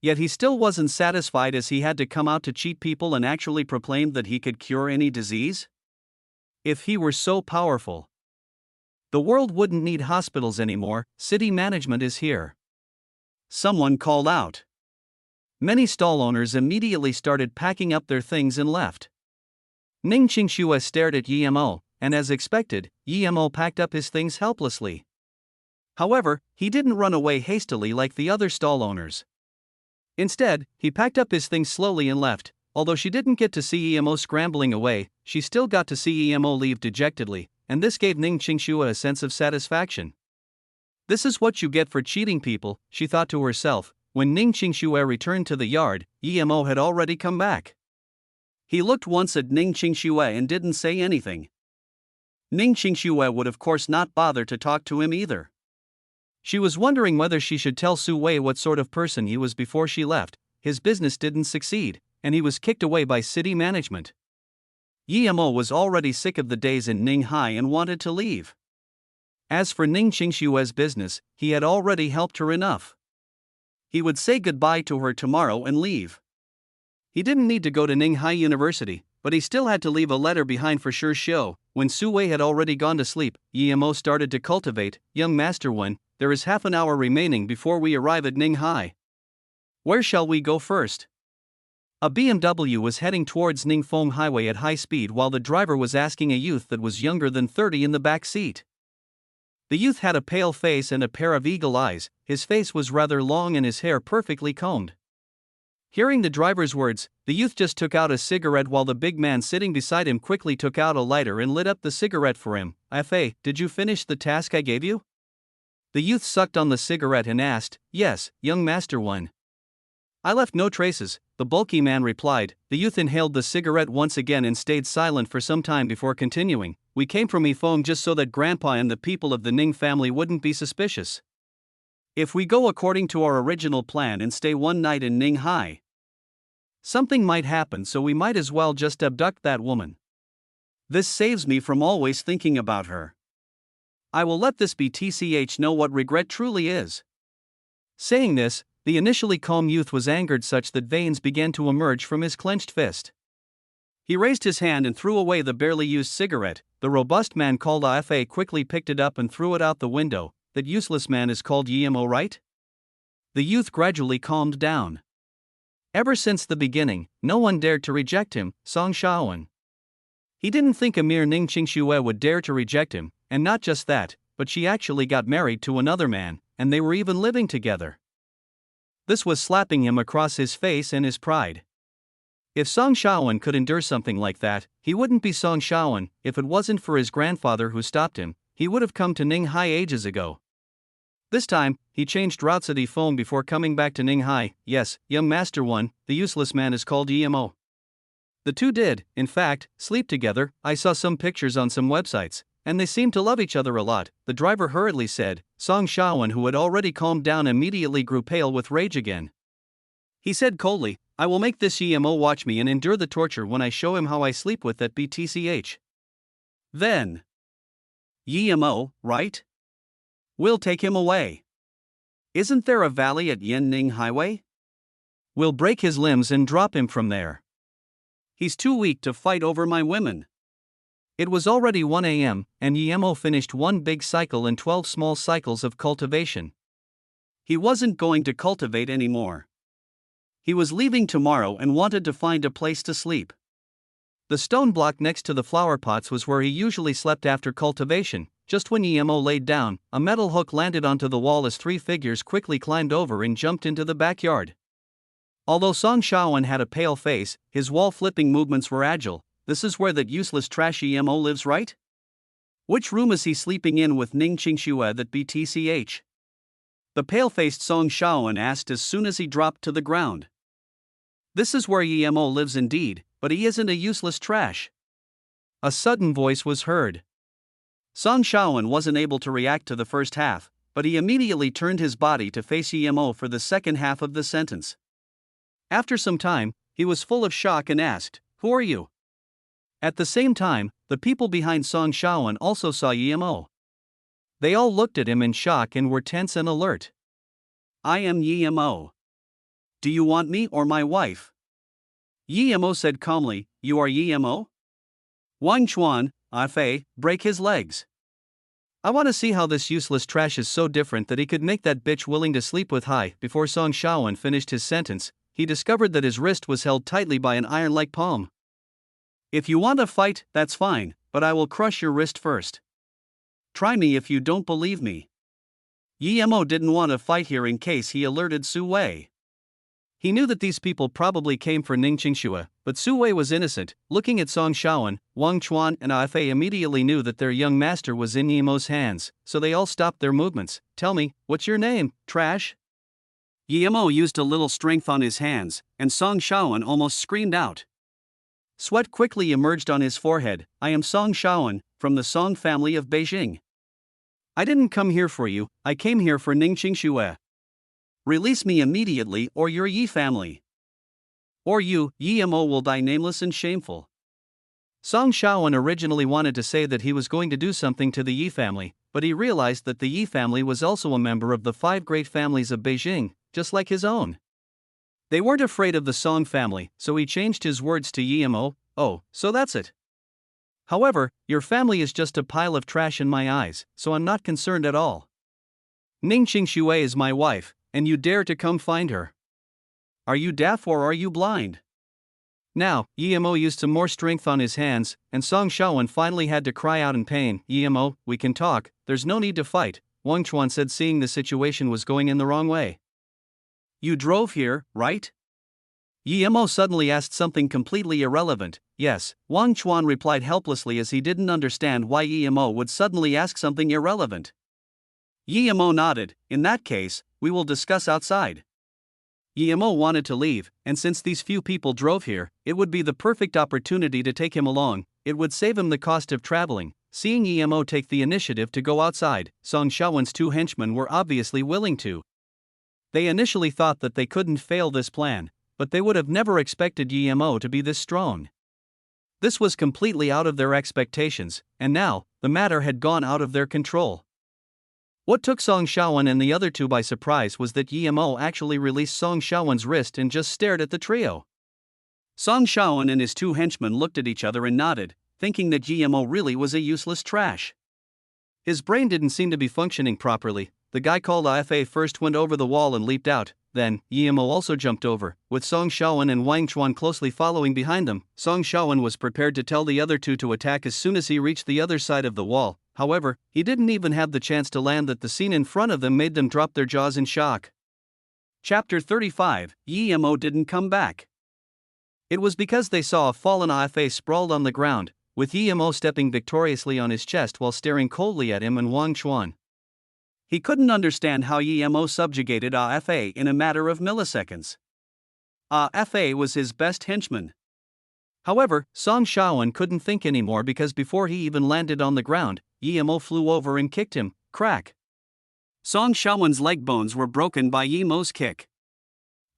Yet he still wasn't satisfied as he had to come out to cheat people and actually proclaimed that he could cure any disease? If he were so powerful, the world wouldn't need hospitals anymore. City management is here. Someone called out. Many stall owners immediately started packing up their things and left. Ning Qingshui stared at Yemo, and as expected, Yemo packed up his things helplessly. However, he didn't run away hastily like the other stall owners. Instead, he packed up his things slowly and left. Although she didn't get to see Yemo scrambling away, she still got to see Yemo leave dejectedly, and this gave Ning Qingshui a sense of satisfaction. This is what you get for cheating people, she thought to herself. When Ning Qingshui returned to the yard, Yemo had already come back. He looked once at Ning Qingxue and didn't say anything. Ning Qingxue would of course not bother to talk to him either. She was wondering whether she should tell Su Wei what sort of person he was before she left. His business didn't succeed, and he was kicked away by city management. Yemo was already sick of the days in Ninghai and wanted to leave. As for Ning Qingshue's business, he had already helped her enough. He would say goodbye to her tomorrow and leave. He didn't need to go to Ninghai University, but he still had to leave a letter behind for sure show. When Su Wei had already gone to sleep, Yemo started to cultivate. Young Master Wen, there is half an hour remaining before we arrive at Ninghai. Where shall we go first? A BMW was heading towards Ningfeng Highway at high speed while the driver was asking a youth that was younger than 30 in the back seat. The youth had a pale face and a pair of eagle eyes. His face was rather long and his hair perfectly combed. Hearing the driver's words, the youth just took out a cigarette while the big man sitting beside him quickly took out a lighter and lit up the cigarette for him. "Fa, did you finish the task I gave you?" The youth sucked on the cigarette and asked. "Yes, young Master One." "I left no traces," the bulky man replied. The youth inhaled the cigarette once again and stayed silent for some time before continuing. "We came from Yifeng just so that Grandpa and the people of the Ning family wouldn't be suspicious. If we go according to our original plan and stay one night in Ninghai, something might happen, so we might as well just abduct that woman. This saves me from always thinking about her. I will let this BTCH know what regret truly is." Saying this, the initially calm youth was angered such that veins began to emerge from his clenched fist. He raised his hand and threw away the barely used cigarette. The robust man called Fa quickly picked it up and threw it out the window. "That useless man is called Yemo, right?" The youth gradually calmed down. Ever since the beginning, no one dared to reject him, Song Shaoan. He didn't think a mere Ning Qingxue would dare to reject him, and not just that, but she actually got married to another man, and they were even living together. This was slapping him across his face and his pride. If Song Shaoan could endure something like that, he wouldn't be Song Shaoan. If it wasn't for his grandfather who stopped him, he would have come to Ninghai ages ago. This time, he changed routes at Yifeng before coming back to Ninghai. "Yes, young Master One, the useless man is called Yemo." The two did, in fact, sleep together. "I saw some pictures on some websites, and they seem to love each other a lot," the driver hurriedly said. Song Shaoan, who had already calmed down, immediately grew pale with rage again. He said coldly, "I will make this Yemo watch me and endure the torture when I show him how I sleep with that BTCH. Then, Yemo, right? We'll take him away. Isn't there a valley at Yanning Highway? We'll break his limbs and drop him from there. He's too weak to fight over my women." It was already 1 a.m., and Yemo finished one big cycle and 12 small cycles of cultivation. He wasn't going to cultivate anymore. He was leaving tomorrow and wanted to find a place to sleep. The stone block next to the flower pots was where he usually slept after cultivation. Just when Yemo laid down, a metal hook landed onto the wall as three figures quickly climbed over and jumped into the backyard. Although Song Shaoan had a pale face, his wall-flipping movements were agile. "This is where that useless trash Yemo lives, right? Which room is he sleeping in with Ning Qingxue, that BTCH?" The pale-faced Song Shaoan asked as soon as he dropped to the ground. "This is where Yemo lives indeed, but he isn't a useless trash." A sudden voice was heard. Song Shaoan wasn't able to react to the first half, but he immediately turned his body to face Yemo for the second half of the sentence. After some time, he was full of shock and asked, "Who are you?" At the same time, the people behind Song Shaoan also saw Yemo. They all looked at him in shock and were tense and alert. "I am Yemo. Do you want me or my wife?" Yemo said calmly, "You are Yemo? Wang Chuan, Fa, break his legs. I want to see how this useless trash is so different that he could make that bitch willing to sleep with Hai." Before Song Shaoan finished his sentence, he discovered that his wrist was held tightly by an iron-like palm. "If you want to fight, that's fine, but I will crush your wrist first. Try me if you don't believe me." Yemo didn't want to fight here in case he alerted Su Wei. He knew that these people probably came for Ning Qingxue, but Su Wei was innocent. Looking at Song Shaoan, Wang Chuan and Fa immediately knew that their young master was in Yemo's hands, so they all stopped their movements. "Tell me, what's your name, trash?" Yemo used a little strength on his hands, and Song Shaoan almost screamed out. Sweat quickly emerged on his forehead. I am Song Shaoan, from the Song family of Beijing. I didn't come here for you, I came here for Ningqing Xue. Release me immediately or your Yi family. Or you, Yi Mo, will die nameless and shameful. Song Shaoan originally wanted to say that he was going to do something to the Yi family, but he realized that the Yi family was also a member of the 5 great families of Beijing, just like his own. They weren't afraid of the Song family, so he changed his words to Yi Mo. Oh, so that's it. However, your family is just a pile of trash in my eyes, so I'm not concerned at all. Ningqing Xue is my wife, and you dare to come find her. Are you deaf or are you blind? Now, Yi Mo used some more strength on his hands, and Song Shaoan finally had to cry out in pain. Yi Mo, we can talk, there's no need to fight, Wang Chuan said, seeing the situation was going in the wrong way. You drove here, right? Yi Mo suddenly asked something completely irrelevant. Yes, Wang Chuan replied helplessly as he didn't understand why Yi Mo would suddenly ask something irrelevant. Yi Mo nodded. In that case, we will discuss outside. Yi Mo wanted to leave, and since these few people drove here, it would be the perfect opportunity to take him along. It would save him the cost of traveling. Seeing Yi Mo take the initiative to go outside, Song Shaoan's 2 henchmen were obviously willing to. They initially thought that they couldn't fail this plan, but they would have never expected Yi Mo to be this strong. This was completely out of their expectations, and now, the matter had gone out of their control. What took Song Shaoan and the other 2 by surprise was that Yi Mo actually released Song Shaoan's wrist and just stared at the trio. Song Shaoan and his 2 henchmen looked at each other and nodded, thinking that Yi Mo really was a useless trash. His brain didn't seem to be functioning properly. The guy called Afa first went over the wall and leaped out, then, Yi Mo also jumped over, with Song Shaoan and Wang Chuan closely following behind them. Song Shaoan was prepared to tell the other 2 to attack as soon as he reached the other side of the wall. However, he didn't even have the chance to land that the scene in front of them made them drop their jaws in shock. Chapter 35, Yi Mo didn't come back. It was because they saw a fallen Afa sprawled on the ground, with Yi Mo stepping victoriously on his chest while staring coldly at him and Wang Chuan. He couldn't understand how Yi Mo subjugated Afa in a matter of milliseconds. Afa was his best henchman. However, Song Shaoan couldn't think anymore because before he even landed on the ground, Yi Mo flew over and kicked him. Crack! Song Shaoan's leg bones were broken by Yi Mo's kick.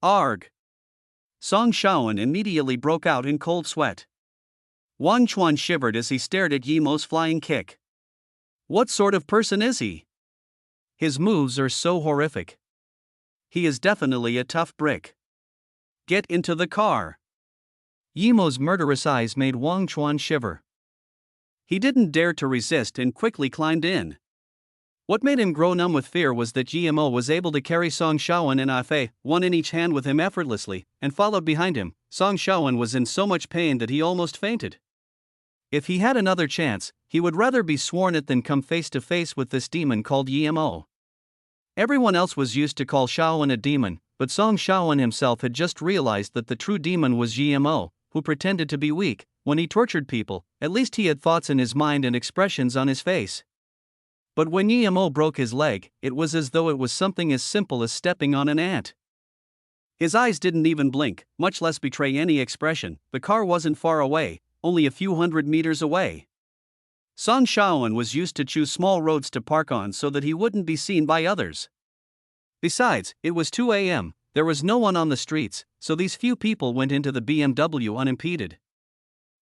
Arg! Song Shaoan immediately broke out in cold sweat. Wang Chuan shivered as he stared at Yi Mo's flying kick. What sort of person is he? His moves are so horrific. He is definitely a tough brick. Get into the car. Yi Mo's murderous eyes made Wang Chuan shiver. He didn't dare to resist and quickly climbed in. What made him grow numb with fear was that Yi Mo was able to carry Song Shaoan and Afa, one in each hand with him effortlessly, and followed behind him. Song Shaoan was in so much pain that he almost fainted. If he had another chance, he would rather be sworn at than come face to face with this demon called Yi Mo. Everyone else was used to call Shaoan a demon, but Song Shaoan himself had just realized that the true demon was Yi Mo, who pretended to be weak. When he tortured people, at least he had thoughts in his mind and expressions on his face. But when Yi Mo broke his leg, it was as though it was something as simple as stepping on an ant. His eyes didn't even blink, much less betray any expression. The car wasn't far away, only a few hundred meters away. Song Shaoan was used to choose small roads to park on so that he wouldn't be seen by others. Besides, it was 2 a.m., there was no one on the streets, so these few people went into the BMW unimpeded.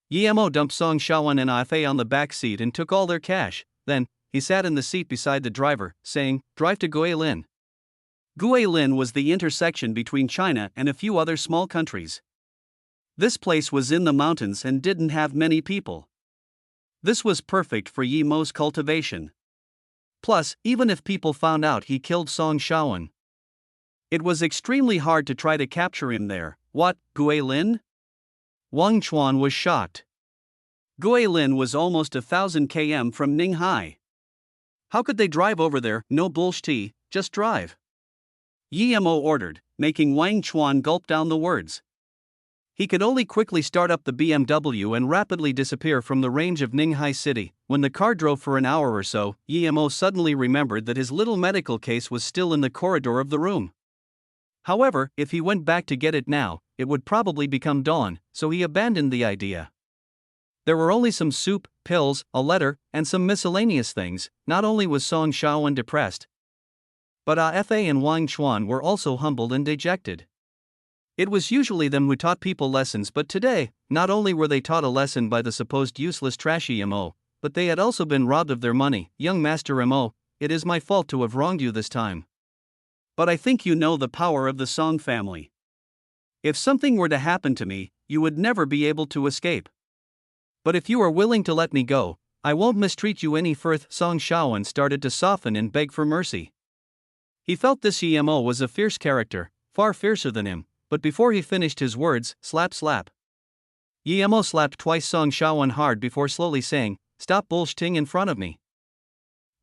Yi Mo dumped Song Shaoan and Afa on the back seat and took all their cash. Then, he sat in the seat beside the driver, saying, "Drive to Guilin." Guilin was the intersection between China and a few other small countries. This place was in the mountains and didn't have many people. This was perfect for Yi Mo's cultivation. Plus, even if people found out he killed Song Shaoan, it was extremely hard to try to capture him there. What, Guilin? Wang Chuan was shocked. Guilin was almost 1,000 km from Ninghai. How could they drive over there? No bullshit, just drive. Yi Mo ordered, making Wang Chuan gulp down the words. He could only quickly start up the BMW and rapidly disappear from the range of Ninghai City. When the car drove for an hour or so, Yi Mo suddenly remembered that his little medical case was still in the corridor of the room. However, if he went back to get it now, it would probably become dawn, so he abandoned the idea. There were only some soup, pills, a letter, and some miscellaneous things. Not only was Song Shaoan depressed, but Fa and Wang Chuan were also humbled and dejected. It was usually them who taught people lessons, but today, not only were they taught a lesson by the supposed useless trashy Mo, but they had also been robbed of their money. Young Master Mo, it is my fault to have wronged you this time. But I think you know the power of the Song family. If something were to happen to me, you would never be able to escape. But if you are willing to let me go, I won't mistreat you any further. Song Shaoan started to soften and beg for mercy. He felt this Mo was a fierce character, far fiercer than him, but before he finished his words, slap slap. Mo slapped twice Song Shaoan hard before slowly saying, "Stop bullshitting in front of me.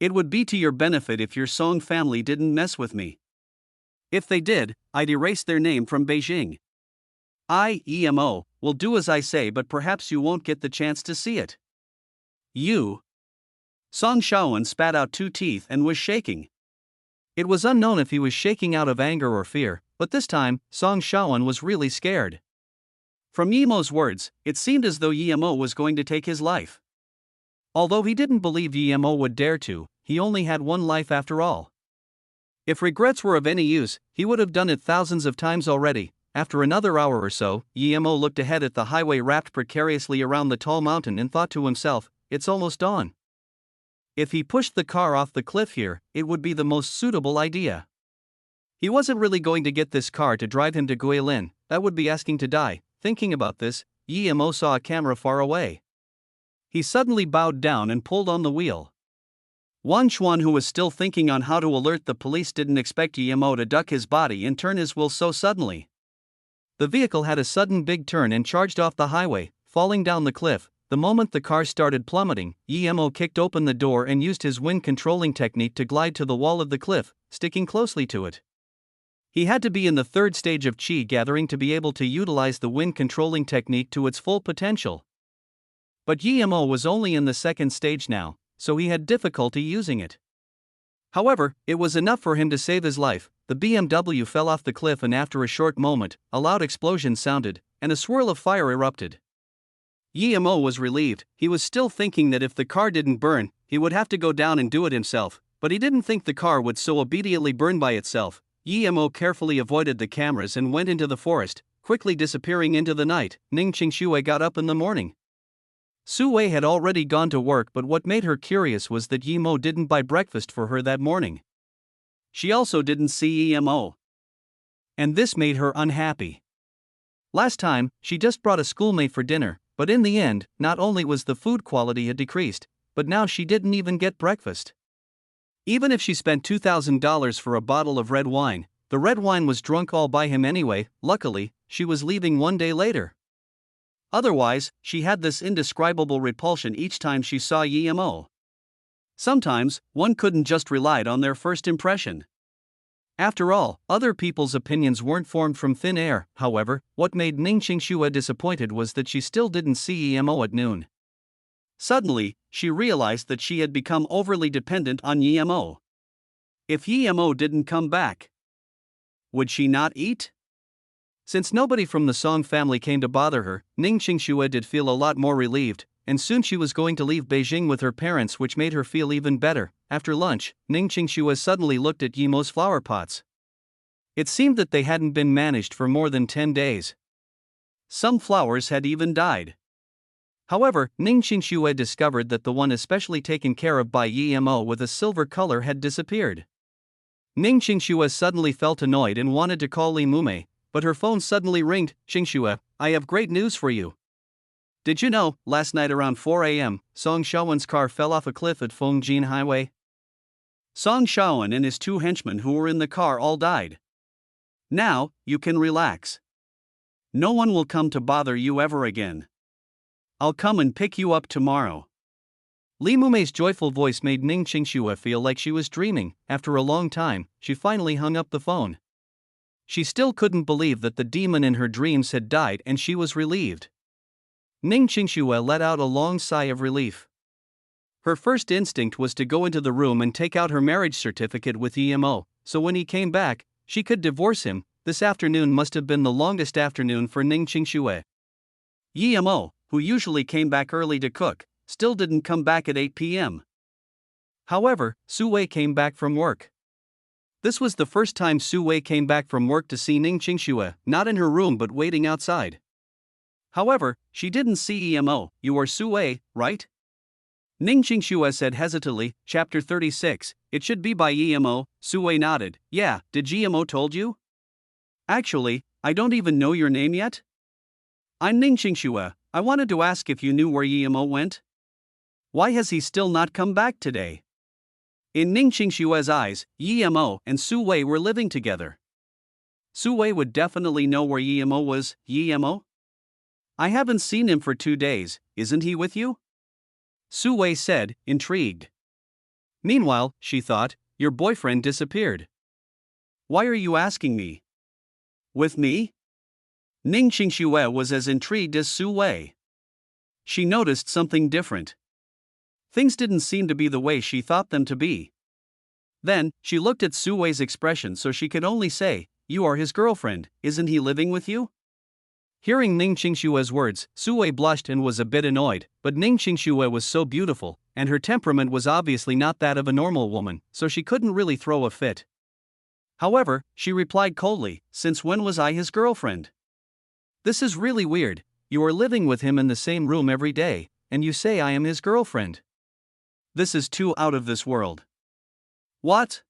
It would be to your benefit if your Song family didn't mess with me. If they did, I'd erase their name from Beijing. Mo, will do as I say, but perhaps you won't get the chance to see it." You. Song Shaoan spat out 2 teeth and was shaking. It was unknown if he was shaking out of anger or fear, but this time, Song Shaoan was really scared. From Mo's words, it seemed as though Mo was going to take his life. Although he didn't believe Mo would dare to, he only had one life after all. If regrets were of any use, he would have done it thousands of times already. After another hour or so, Mo looked ahead at the highway wrapped precariously around the tall mountain and thought to himself, "It's almost dawn. If he pushed the car off the cliff here, it would be the most suitable idea. He wasn't really going to get this car to drive him to Guilin, that would be asking to die." Thinking about this, Mo saw a camera far away. He suddenly bowed down and pulled on the wheel. Wang Chuan, who was still thinking on how to alert the police, didn't expect Mo to duck his body and turn his wheel so suddenly. The vehicle had a sudden big turn and charged off the highway, falling down the cliff. The moment the car started plummeting, Mo kicked open the door and used his wind controlling technique to glide to the wall of the cliff, sticking closely to it. He had to be in the 3rd stage of Qi gathering to be able to utilize the wind controlling technique to its full potential. But Mo was only in the 2nd stage now, so he had difficulty using it. However, it was enough for him to save his life. The BMW fell off the cliff, and after a short moment, a loud explosion sounded, and a swirl of fire erupted. Mo was relieved. He was still thinking that if the car didn't burn, he would have to go down and do it himself, but he didn't think the car would so obediently burn by itself. Mo carefully avoided the cameras and went into the forest, quickly disappearing into the night. Ning Qingxue got up in the morning. Su Wei had already gone to work, but what made her curious was that Mo didn't buy breakfast for her that morning. She also didn't see Mo. And this made her unhappy. Last time, she just brought a schoolmate for dinner, but in the end, not only was the food quality had decreased, but now she didn't even get breakfast. Even if she spent $2,000 for a bottle of red wine, the red wine was drunk all by him anyway. Luckily, she was leaving one day later. Otherwise, she had this indescribable repulsion each time she saw Mo. Sometimes, one couldn't just rely on their first impression. After all, other people's opinions weren't formed from thin air. However, what made Ning Qingxue disappointed was that she still didn't see Mo at noon. Suddenly, she realized that she had become overly dependent on Mo. If Mo didn't come back, would she not eat? Since nobody from the Song family came to bother her, Ning Qingxue did feel a lot more relieved, and soon she was going to leave Beijing with her parents, which made her feel even better. After lunch, Ning Qingxue suddenly looked at Mo's flower pots. It seemed that they hadn't been managed for more than 10 days. Some flowers had even died. However, Ning Qingxue discovered that the one especially taken care of by Mo with a silver color had disappeared. Ning Qingxue suddenly felt annoyed and wanted to call Li Mume, but her phone suddenly ringed. "Qingxue, I have great news for you. Did you know, last night around 4 a.m., Song Shaoan's car fell off a cliff at Fengjin Highway? Song Shaoan and his 2 henchmen who were in the car all died. Now, you can relax. No one will come to bother you ever again. I'll come and pick you up tomorrow." Li Mume's joyful voice made Ning Qingxue feel like she was dreaming. After a long time, she finally hung up the phone. She still couldn't believe that the demon in her dreams had died, and she was relieved. Ning Qingxue let out a long sigh of relief. Her first instinct was to go into the room and take out her marriage certificate with Mo, so when he came back, she could divorce him. this afternoon must have been the longest afternoon for Ning Qingxue. Yemo, who usually came back early to cook, still didn't come back at 8 p.m. However, Su Wei came back from work. This was the first time Su Wei came back from work to see Ning Qingxue, not in her room but waiting outside. However, she didn't see Emo. You are Su Wei, right? Ning Qingxue said hesitantly. Chapter 36, it should be by Emo. Su Wei nodded. Yeah, did Emo told you? Actually, I don't even know your name yet. I'm Ning Qingxue. I wanted to ask if you knew where Emo went. Why has he still not come back today? In Ning Qingxue's eyes, Emo and Su Wei were living together. Su Wei would definitely know where Emo was. Emo? I haven't seen him for 2 days, isn't he with you? Su Wei said, intrigued. Meanwhile, she thought, your boyfriend disappeared. Why are you asking me? With me? Ning Qingxue was as intrigued as Su Wei. She noticed something different. Things didn't seem to be the way she thought them to be. Then, she looked at Su Wei's expression so she could only say, you are his girlfriend, isn't he living with you? Hearing Ning Qingxue's words, Su Wei blushed and was a bit annoyed, but Ning Qingxue was so beautiful, and her temperament was obviously not that of a normal woman, so she couldn't really throw a fit. However, she replied coldly, since when was I his girlfriend? This is really weird. You are living with him in the same room every day, and you say I am his girlfriend. This is too out of this world. What?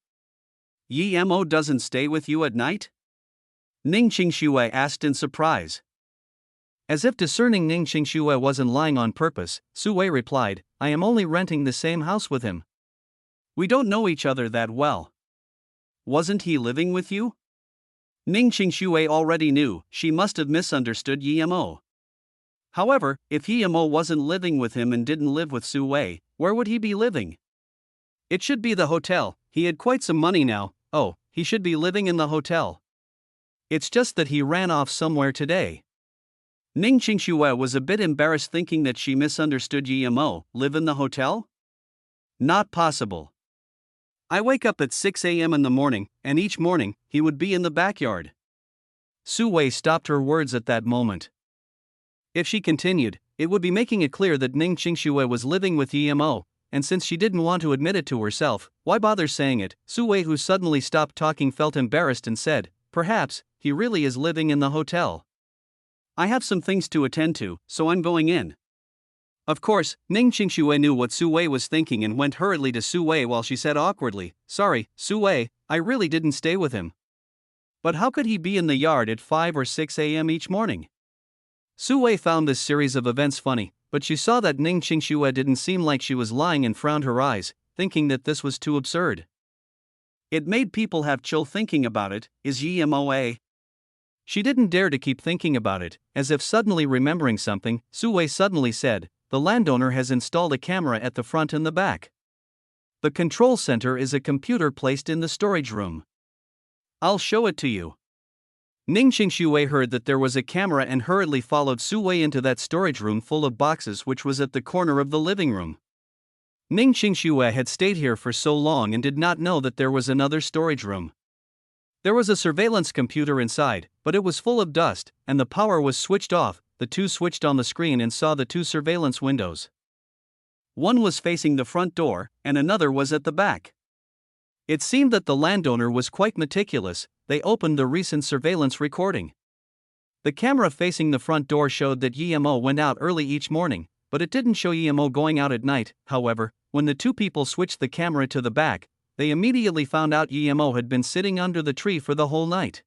Emo doesn't stay with you at night? Ning Qingxue asked in surprise. As if discerning Ning Qingxue wasn't lying on purpose, Su Wei replied, I am only renting the same house with him. We don't know each other that well. Wasn't he living with you? Ning Qingxue already knew, she must have misunderstood Emo. However, if Emo wasn't living with him and didn't live with Su Wei, where would he be living? It should be the hotel. He had quite some money now. Oh, he should be living in the hotel. It's just that he ran off somewhere today. Ning Qingxue was a bit embarrassed thinking that she misunderstood Emo. Live in the hotel? Not possible. I wake up at 6 a.m. in the morning, and each morning, he would be in the backyard. Su Wei stopped her words at that moment. If she continued, it would be making it clear that Ning Qingxue was living with Emo, and since she didn't want to admit it to herself, why bother saying it? Su Wei, who suddenly stopped talking, felt embarrassed and said, perhaps, he really is living in the hotel. I have some things to attend to, so I'm going in. Of course, Ning Qingxue knew what Su Wei was thinking and went hurriedly to Su Wei while she said awkwardly, sorry, Su Wei, I really didn't stay with him. But how could he be in the yard at 5 or 6 a.m. each morning? Su Wei found this series of events funny, but she saw that Ning Qingxue didn't seem like she was lying and frowned her eyes, thinking that this was too absurd. It made people have chill thinking about it. Is Emo a? She didn't dare to keep thinking about it, as if suddenly remembering something. Su Wei suddenly said, the landowner has installed a camera at the front and the back. The control center is a computer placed in the storage room. I'll show it to you. Ning Qingxue heard that there was a camera and hurriedly followed Su Wei into that storage room full of boxes which was at the corner of the living room. Ning Qingxue had stayed here for so long and did not know that there was another storage room. There was a surveillance computer inside, but it was full of dust, and the power was switched off. The two switched on the screen and saw the two surveillance windows. One was facing the front door, and another was at the back. It seemed that the landowner was quite meticulous. They opened the recent surveillance recording. The camera facing the front door showed that Emo went out early each morning, but it didn't show Emo going out at night. However, when the two people switched the camera to the back, they immediately found out Emo had been sitting under the tree for the whole night.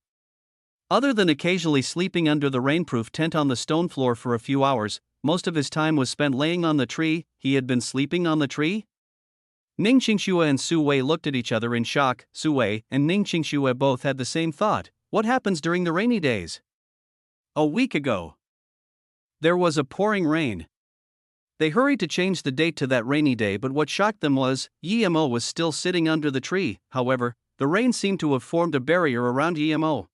Other than occasionally sleeping under the rainproof tent on the stone floor for a few hours, most of his time was spent laying on the tree. He had been sleeping on the tree? Ning Qingxue and Su Wei looked at each other in shock. Su Wei and Ning Qingxue both had the same thought. What happens during the rainy days? A week ago, there was a pouring rain. They hurried to change the date to that rainy day, but what shocked them was, Emo was still sitting under the tree. However, the rain seemed to have formed a barrier around Emo.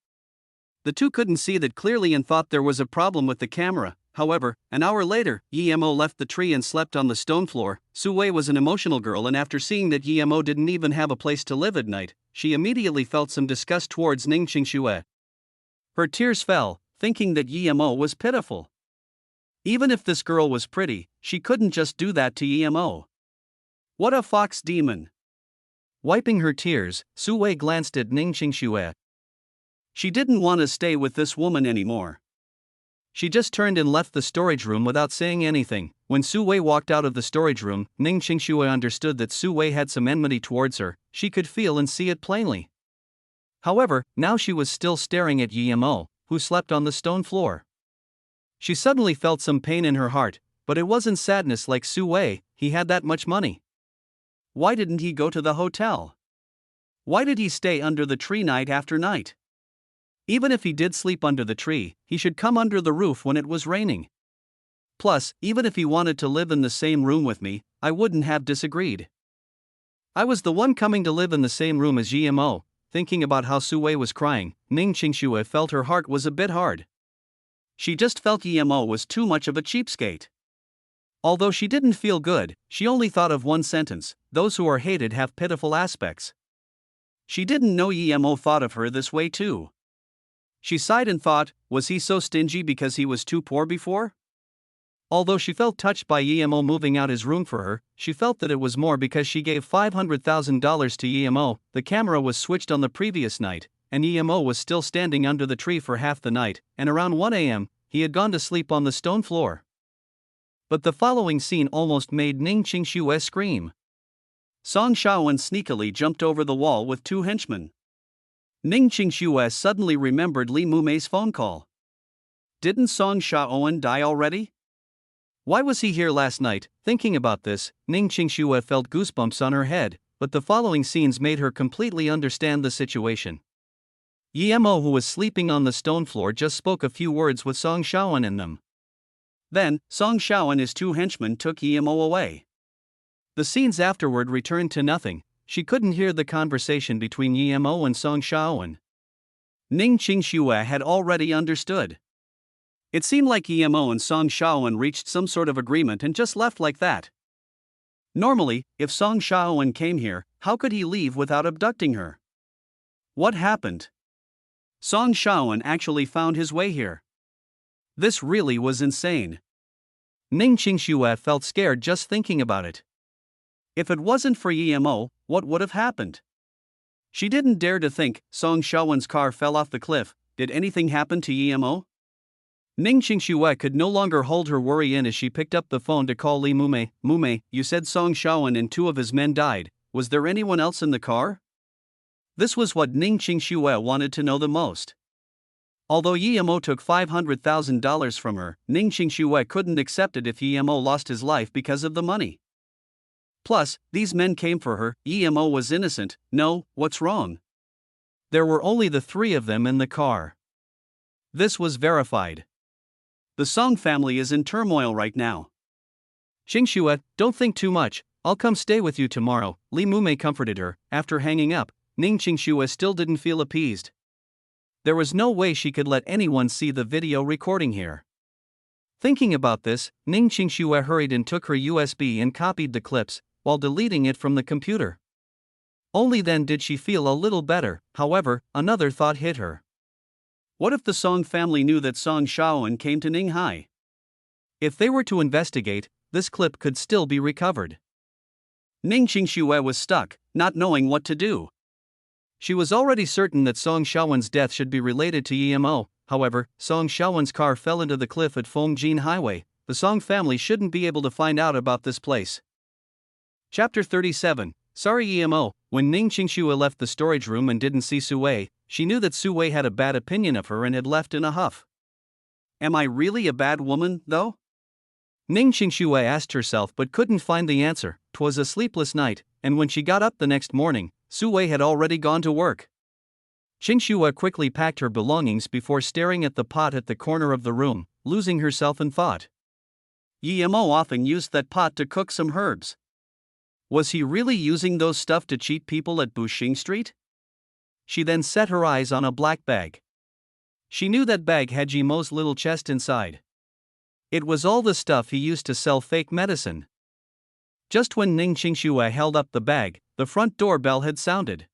The two couldn't see that clearly and thought there was a problem with the camera. However, an hour later, Emo left the tree and slept on the stone floor. Su Wei was an emotional girl, and after seeing that Emo didn't even have a place to live at night, she immediately felt some disgust towards Ning Qingxue. Her tears fell, thinking that Emo was pitiful. Even if this girl was pretty, she couldn't just do that to Emo. What a fox demon! Wiping her tears, Su Wei glanced at Ning Qingxue. She didn't want to stay with this woman anymore. She just turned and left the storage room without saying anything. When Su Wei walked out of the storage room, Ning Qingxue understood that Su Wei had some enmity towards her. She could feel and see it plainly. However, now she was still staring at Emo, who slept on the stone floor. She suddenly felt some pain in her heart, but it wasn't sadness like Su Wei. He had that much money. Why didn't he go to the hotel? Why did he stay under the tree night after night? Even if he did sleep under the tree, he should come under the roof when it was raining. Plus, even if he wanted to live in the same room with me, I wouldn't have disagreed. I was the one coming to live in the same room as Emo. Thinking about how Su Wei was crying, Ning Qingxue felt her heart was a bit hard. She just felt Emo was too much of a cheapskate. Although she didn't feel good, she only thought of one sentence: those who are hated have pitiful aspects. She didn't know Emo thought of her this way too. She sighed and thought, was he so stingy because he was too poor before? Although she felt touched by Emo moving out his room for her, she felt that it was more because she gave $500,000 to Emo. The camera was switched on the previous night, and Emo was still standing under the tree for half the night, and around 1 a.m., he had gone to sleep on the stone floor. But the following scene almost made Ning Qingxue scream. Song Shaowen sneakily jumped over the wall with 2 henchmen. Ning Qingxue suddenly remembered Li Mumei's phone call. Didn't Song Shaowen die already? Why was he here last night? Thinking about this, Ning Qingxue felt goosebumps on her head, but the following scenes made her completely understand the situation. Emo, who was sleeping on the stone floor, just spoke a few words with Song Shaowen in them. Then, Song Shao and his 2 henchmen took Emo away. The scenes afterward returned to nothing. She couldn't hear the conversation between Emo and Song Shaowen. Ning Qingxue had already understood. It seemed like Emo and Song Shaowen reached some sort of agreement and just left like that. Normally, if Song Shaowen came here, how could he leave without abducting her? What happened? Song Shaowen actually found his way here. This really was insane. Ning Qingxue felt scared just thinking about it. If it wasn't for Emo, what would have happened? She didn't dare to think. Song Shaowen's car fell off the cliff. Did anything happen to Emo? Ning Qingxue could no longer hold her worry in as she picked up the phone to call Li Mumei. Mumei, you said Song Shaowen and 2 of his men died. Was there anyone else in the car? This was what Ning Qingxue wanted to know the most. Although Emo took $500,000 from her, Ning Qingxue couldn't accept it if Emo lost his life because of the money. Plus, these men came for her. Emo was innocent. No, what's wrong? There were only the 3 of them in the car. This was verified. The Song family is in turmoil right now. Qingxue, don't think too much. I'll come stay with you tomorrow, Li Mumei comforted her. After hanging up, Ning Qingxue still didn't feel appeased. There was no way she could let anyone see the video recording here. Thinking about this, Ning Qingxue hurried and took her USB and copied the clips, while deleting it from the computer. Only then did she feel a little better. However, another thought hit her. What if the Song family knew that Song Shaowen came to Ninghai? If they were to investigate, this clip could still be recovered. Ning Qingxue was stuck, not knowing what to do. She was already certain that Song Shaowen's death should be related to Emo. However, Song Shaowen's car fell into the cliff at Fongjin Highway. The Song family shouldn't be able to find out about this place. Chapter 37. Sorry Emo. When Ning Qingxue left the storage room and didn't see Su Wei, she knew that Su Wei had a bad opinion of her and had left in a huff. Am I really a bad woman, though? Ning Qingxue asked herself but couldn't find the answer. 'Twas a sleepless night, and when she got up the next morning, Su Wei had already gone to work. Qingxue quickly packed her belongings before staring at the pot at the corner of the room, losing herself in thought. Emo often used that pot to cook some herbs. Was he really using those stuff to cheat people at Buxing Street? She then set her eyes on a black bag. She knew that bag had Emo's little chest inside. It was all the stuff he used to sell fake medicine. Just when Ning Qingxue held up the bag, the front door bell had sounded.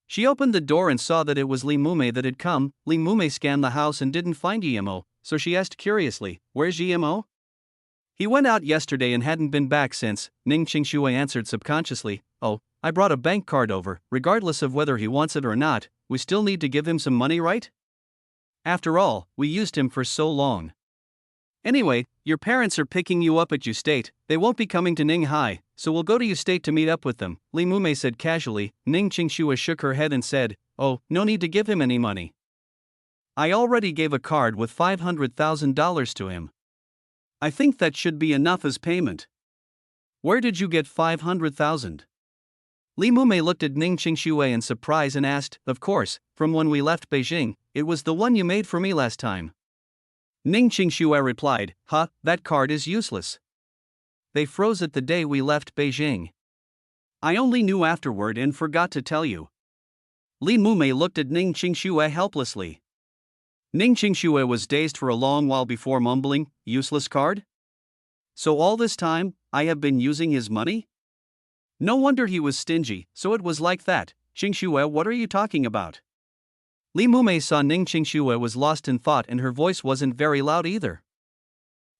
She opened the door and saw that it was Lee Mume that had come. Lee Mume scanned the house and didn't find Emo, so she asked curiously, "Where's Emo?" "He went out yesterday and hadn't been back since," Ning Qingshui answered subconsciously. "Oh, I brought a bank card over. Regardless of whether he wants it or not, we still need to give him some money, right? After all, we used him for so long. Anyway, your parents are picking you up at U State. They won't be coming to Ninghai, so we'll go to U State to meet up with them," Li Mume said casually. Ning Qingshui shook her head and said, "Oh, no need to give him any money. I already gave a card with $500,000 to him. I think that should be enough as payment." "Where did you get 500,000? Li Mume looked at Ning Qingshui in surprise and asked, "Of course, from when we left Beijing, it was the one you made for me last time." Ning Qingshui replied, "Huh, that card is useless. They froze it the day we left Beijing. I only knew afterward and forgot to tell you." Li Mume looked at Ning Qingshui helplessly. Ning Qingshui was dazed for a long while before mumbling, "Useless card? So all this time, I have been using his money? No wonder he was stingy, so it was like that." "Qingshui, what are you talking about?" Li Mume saw Ning Qingshui was lost in thought and her voice wasn't very loud either.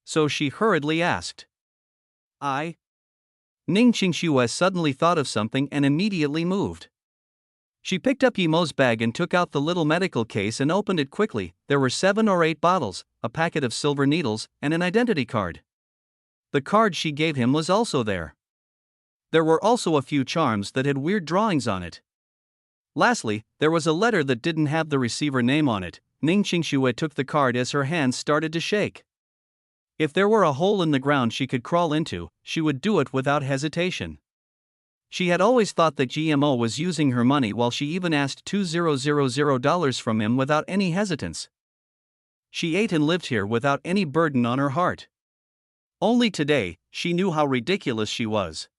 So she hurriedly asked, Ning Qingshui suddenly thought of something and immediately moved. She picked up Yemo's bag and took out the little medical case and opened it quickly. There were 7 or 8 bottles, a packet of silver needles, and an identity card. The card she gave him was also there. There were also a few charms that had weird drawings on it. Lastly, there was a letter that didn't have the receiver name on it. Ning Qingshui took the card as her hands started to shake. If there were a hole in the ground she could crawl into, she would do it without hesitation. She had always thought that GMO was using her money while she even asked $2,000 from him without any hesitance. She ate and lived here without any burden on her heart. Only today, she knew how ridiculous she was.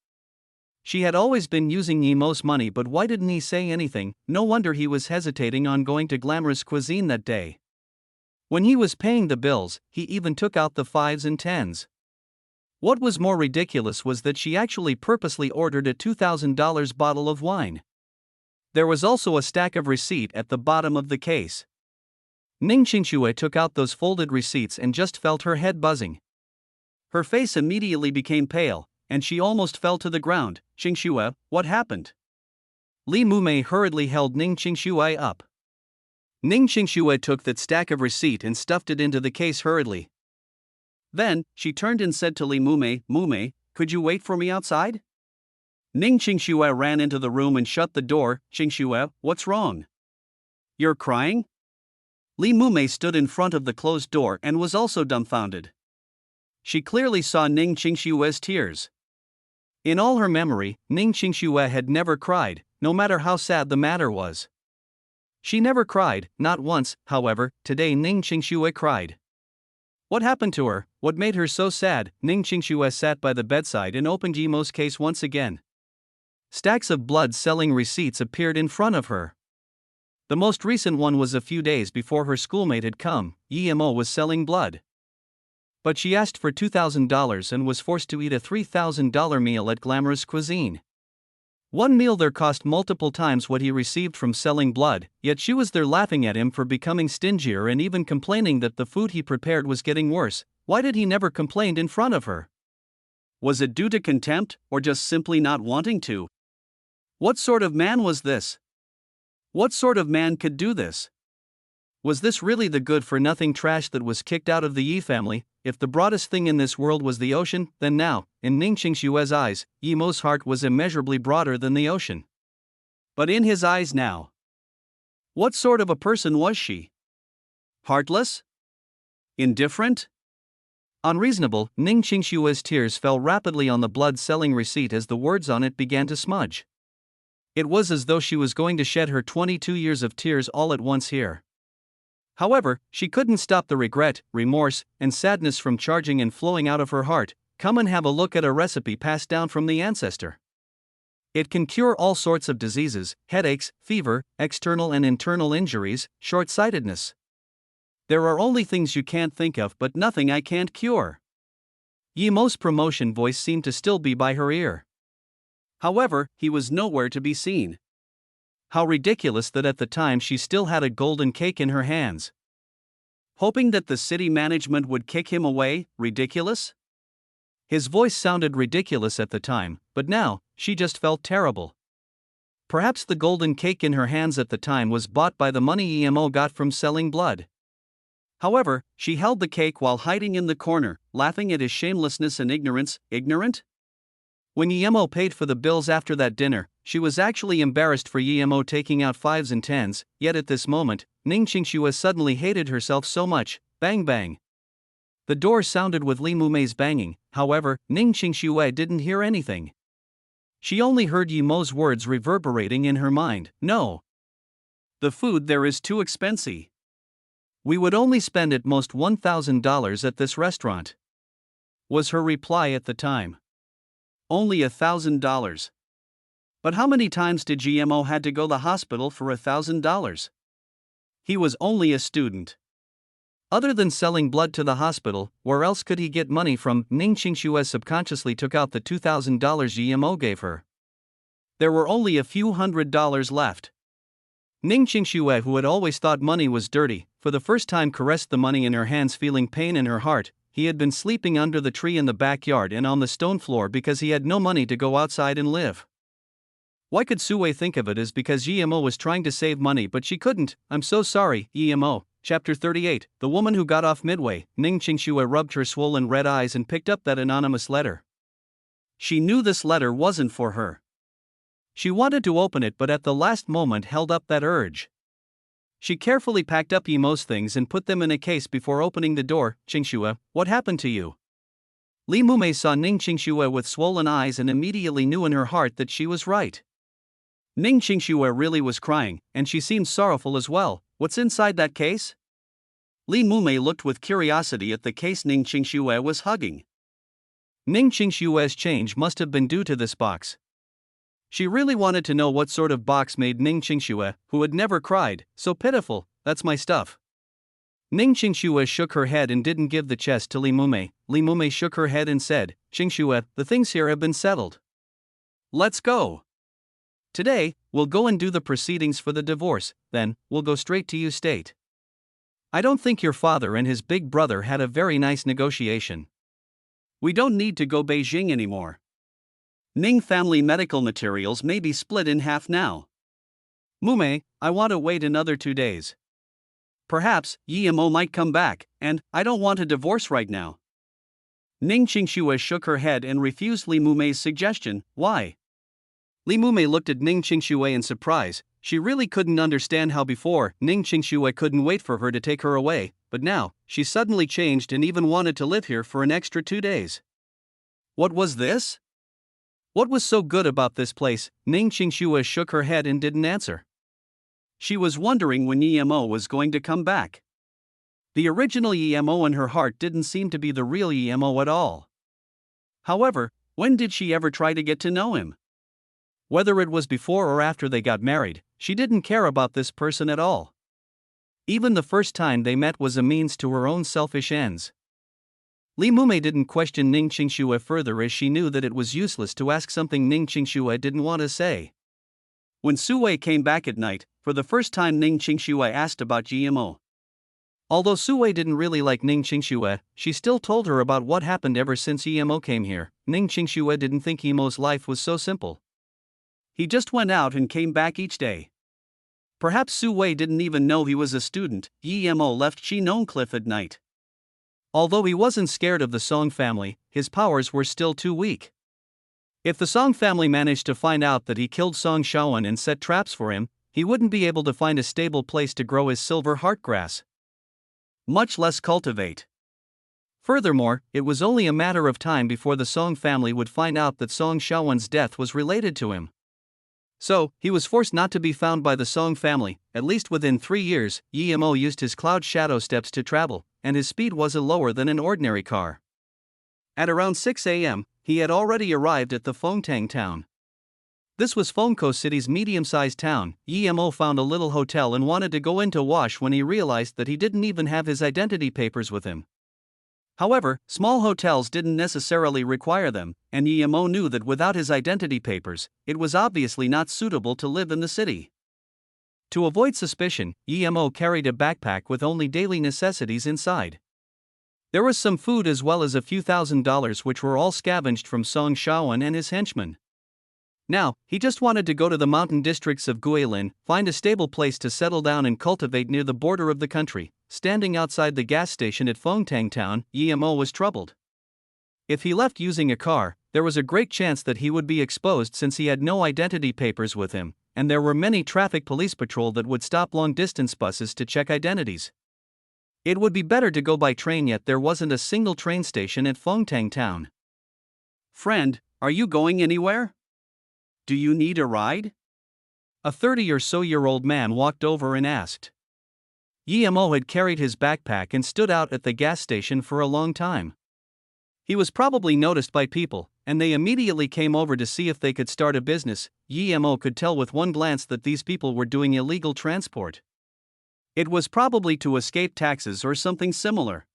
She had always been using Yemo's money, but why didn't he say anything? No wonder he was hesitating on going to Glamorous Cuisine that day. When he was paying the bills, he even took out the 5s and 10s. What was more ridiculous was that she actually purposely ordered a $2,000 bottle of wine. There was also a stack of receipts at the bottom of the case. Ning Qingshui took out those folded receipts and just felt her head buzzing. Her face immediately became pale, and she almost fell to the ground. "Qingshui, what happened?" Li Mume hurriedly held Ning Qingshui up. Ning Qingshui took that stack of receipt and stuffed it into the case hurriedly. Then, she turned and said to Li Mume, "Mume, could you wait for me outside?" Ning Qingshui ran into the room and shut the door. "Qingshui, what's wrong? You're crying?" Li Mume stood in front of the closed door and was also dumbfounded. She clearly saw Ning Qingshui's tears. In all her memory, Ning Qingshui had never cried, no matter how sad the matter was. She never cried, not once. However, today Ning Qingshui cried. What happened to her? What made her so sad? Ning Qingshui sat by the bedside and opened Yemo's case once again. Stacks of blood-selling receipts appeared in front of her. The most recent one was a few days before her schoolmate had come. Yemo was selling blood. But she asked for $2,000 and was forced to eat a $3,000 meal at Glamorous Cuisine. One meal there cost multiple times what he received from selling blood, yet she was there laughing at him for becoming stingier and even complaining that the food he prepared was getting worse. Why did he never complain in front of her? Was it due to contempt, or just simply not wanting to? What sort of man was this? What sort of man could do this? Was this really the good-for-nothing trash that was kicked out of the Yi family? If the broadest thing in this world was the ocean, then now, in Ning Qingshui's eyes, Yemo's heart was immeasurably broader than the ocean. But in his eyes now, what sort of a person was she? Heartless? Indifferent? Unreasonable. Ning Qingshui's tears fell rapidly on the blood-selling receipt as the words on it began to smudge. It was as though she was going to shed her 22 years of tears all at once here. However, she couldn't stop the regret, remorse, and sadness from charging and flowing out of her heart. Come and have a look at a recipe passed down from the ancestor. It can cure all sorts of diseases, headaches, fever, external and internal injuries, short-sightedness. There are only things you can't think of but nothing I can't cure. Yemo's promotion voice seemed to still be by her ear. However, he was nowhere to be seen. How ridiculous that at the time she still had a golden cake in her hands. Hoping that the city management would kick him away, ridiculous? His voice sounded ridiculous at the time, but now, she just felt terrible. Perhaps the golden cake in her hands at the time was bought by the money EMO got from selling blood. However, she held the cake while hiding in the corner, laughing at his shamelessness and ignorance. Ignorant? When EMO paid for the bills after that dinner, she was actually embarrassed for EMO taking out 5s and 10s, yet at this moment, Ning Qingxue suddenly hated herself so much. Bang bang. The door sounded with Li Mumei's banging, however, Ning Qingxue didn't hear anything. She only heard Yemo's words reverberating in her mind. No. The food there is too expensive. We would only spend at most $1,000 at this restaurant, was her reply at the time. Only $1,000. But how many times did GMO had to go to the hospital for $1,000? He was only a student. Other than selling blood to the hospital, where else could he get money from? Ning Qingxue subconsciously took out the $2,000 GMO gave her. There were only a few $100s left. Ning Qingxue, who had always thought money was dirty, for the first time caressed the money in her hands, feeling pain in her heart. He had been sleeping under the tree in the backyard and on the stone floor because he had no money to go outside and live. Why could Sue think of it as because EMO was trying to save money but she couldn't? I'm so sorry, EMO. Chapter 38, The Woman Who Got Off Midway. Ning Qingxue rubbed her swollen red eyes and picked up that anonymous letter. She knew this letter wasn't for her. She wanted to open it but at the last moment held up that urge. She carefully packed up EMO's things and put them in a case before opening the door. Qingxue, what happened to you? Li Mumei saw Ning Qingxue with swollen eyes and immediately knew in her heart that she was right. Ning Qingxue really was crying, and she seemed sorrowful as well. What's inside that case? Li Mumei looked with curiosity at the case Ning Qingxue was hugging. Ning Qingxue's change must have been due to this box. She really wanted to know what sort of box made Ning Qingxue, who had never cried, so pitiful. That's my stuff. Ning Qingxue shook her head and didn't give the chest to Li Mumei. Li Mumei shook her head and said, Qingxue, the things here have been settled. Let's go. Today, we'll go and do the proceedings for the divorce, then, we'll go straight to you state. I don't think your father and his big brother had a very nice negotiation. We don't need to go Beijing anymore. Ning family medical materials may be split in half now. Mumei, I want to wait another 2 days. Perhaps, Yemo might come back, and I don't want a divorce right now. Ning Qingxue shook her head and refused Li Mumei's suggestion. Why? Li Mumei looked at Ning Qingxue in surprise. She really couldn't understand how before Ning Qingxue couldn't wait for her to take her away, but now, she suddenly changed and even wanted to live here for an extra 2 days. What was this? What was so good about this place? Ning Qingxue shook her head and didn't answer. She was wondering when Emo was going to come back. The original Emo in her heart didn't seem to be the real Emo at all. However, when did she ever try to get to know him? Whether it was before or after they got married, she didn't care about this person at all. Even the first time they met was a means to her own selfish ends. Li Mumei didn't question Ning Qingxue further as she knew that it was useless to ask something Ning Qingxue didn't want to say. When Sue came back at night, for the first time Ning Qingxue asked about GMO. Although Sue didn't really like Ning Qingxue, she still told her about what happened ever since Emo came here. Ning Qingxue didn't think Emo's life was so simple. He just went out and came back each day. Perhaps Sue didn't even know he was a student. Emo left Cliff at night. Although he wasn't scared of the Song family, his powers were still too weak. If the Song family managed to find out that he killed Song Shaoan and set traps for him, he wouldn't be able to find a stable place to grow his silver heartgrass, much less cultivate. Furthermore, it was only a matter of time before the Song family would find out that Song Shaoan's death was related to him. So, he was forced not to be found by the Song family. At least within 3 years, Emo used his cloud shadow steps to travel, and his speed wasn't lower than an ordinary car. At around 6 a.m., he had already arrived at the Fengtang town. This was Fengkou City's medium-sized town. Emo found a little hotel and wanted to go in to wash when he realized that he didn't even have his identity papers with him. However, small hotels didn't necessarily require them, and Emo knew that without his identity papers, it was obviously not suitable to live in the city. To avoid suspicion, EMO carried a backpack with only daily necessities inside. There was some food as well as a few $1,000s which were all scavenged from Song Shaoan and his henchmen. Now, he just wanted to go to the mountain districts of Guilin, find a stable place to settle down and cultivate near the border of the country. Standing outside the gas station at Fengtang Town, EMO was troubled. If he left using a car, there was a great chance that he would be exposed since he had no identity papers with him, and there were many traffic police patrol that would stop long-distance buses to check identities. It would be better to go by train, yet there wasn't a single train station at Fengtang Town. "Friend, are you going anywhere? Do you need a ride?" A 30-or-so-year-old man walked over and asked. EMO had carried his backpack and stood out at the gas station for a long time. He was probably noticed by people, and they immediately came over to see if they could start a business. EMO could tell with one glance that these people were doing illegal transport. It was probably to escape taxes or something similar.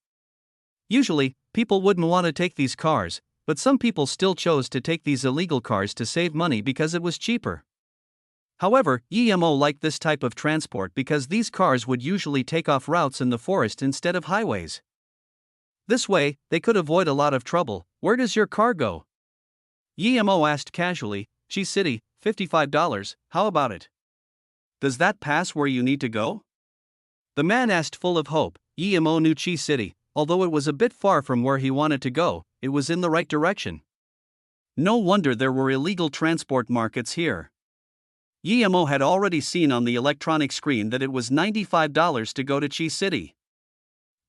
Usually, people wouldn't want to take these cars, but some people still chose to take these illegal cars to save money because it was cheaper. However, EMO liked this type of transport because these cars would usually take off routes in the forest instead of highways. This way, they could avoid a lot of trouble. "Where does your car go?" EMO asked casually. "Chi City, $55, how about it?" "Does that pass where you need to go?" The man asked full of hope. EMO knew Chi City, although it was a bit far from where he wanted to go, it was in the right direction. No wonder there were illegal transport markets here. EMO had already seen on the electronic screen that it was $95 to go to Chi City.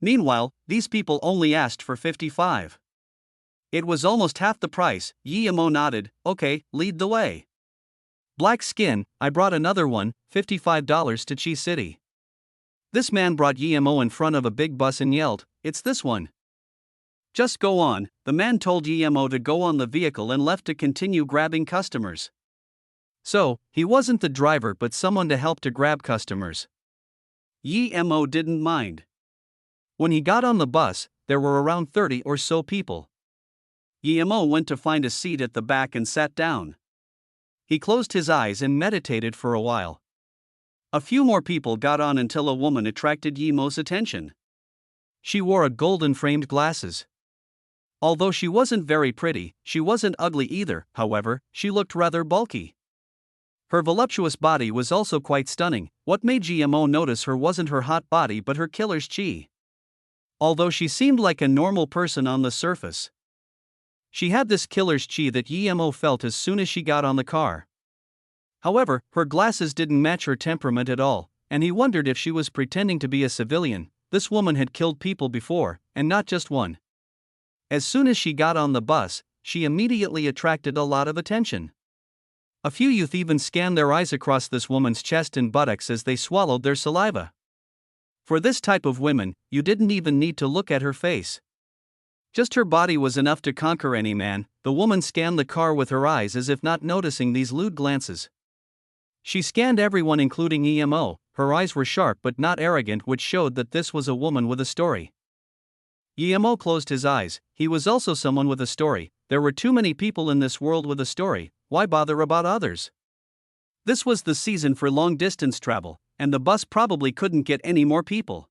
Meanwhile, these people only asked for $55. It was almost half the price. EMO nodded. "Okay, lead the way." "Black skin, I brought another one, $55 to Chi City." This man brought EMO in front of a big bus and yelled, "It's this one." "Just go on." The man told EMO to go on the vehicle and left to continue grabbing customers. So, he wasn't the driver but someone to help to grab customers. EMO didn't mind. When he got on the bus, there were around 30 or so people. EMO went to find a seat at the back and sat down. He closed his eyes and meditated for a while. A few more people got on until a woman attracted EMO's attention. She wore a golden-framed glasses. Although she wasn't very pretty, she wasn't ugly either. However, she looked rather bulky. Her voluptuous body was also quite stunning. What made GMO notice her wasn't her hot body but her killer's chi. Although she seemed like a normal person on the surface, she had this killer's chi that GMO felt as soon as she got on the car. However, her glasses didn't match her temperament at all, and he wondered if she was pretending to be a civilian. This woman had killed people before, and not just one. As soon as she got on the bus, she immediately attracted a lot of attention. A few youth even scanned their eyes across this woman's chest and buttocks as they swallowed their saliva. For this type of women, you didn't even need to look at her face. Just her body was enough to conquer any man. The woman scanned the car with her eyes as if not noticing these lewd glances. She scanned everyone including EMO. Her eyes were sharp but not arrogant, which showed that this was a woman with a story. EMO closed his eyes. He was also someone with a story. There were too many people in this world with a story. Why bother about others? This was the season for long-distance travel, and the bus probably couldn't get any more people.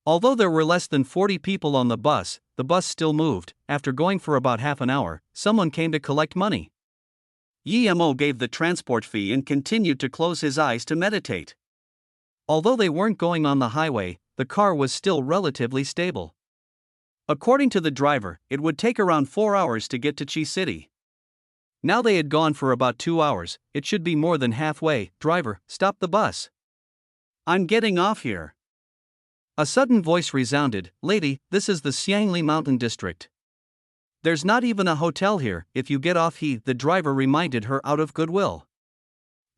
Although there were less than 40 people on the bus still moved. After going for about half an hour, someone came to collect money. EMO gave the transport fee and continued to close his eyes to meditate. Although they weren't going on the highway, the car was still relatively stable. According to the driver, it would take around 4 hours to get to Chi City. Now they had gone for about 2 hours, it should be more than halfway. "Driver, stop the bus. I'm getting off here." A sudden voice resounded, "Lady, this is the Xiangli Mountain District. There's not even a hotel here. If you get off," the driver reminded her out of goodwill.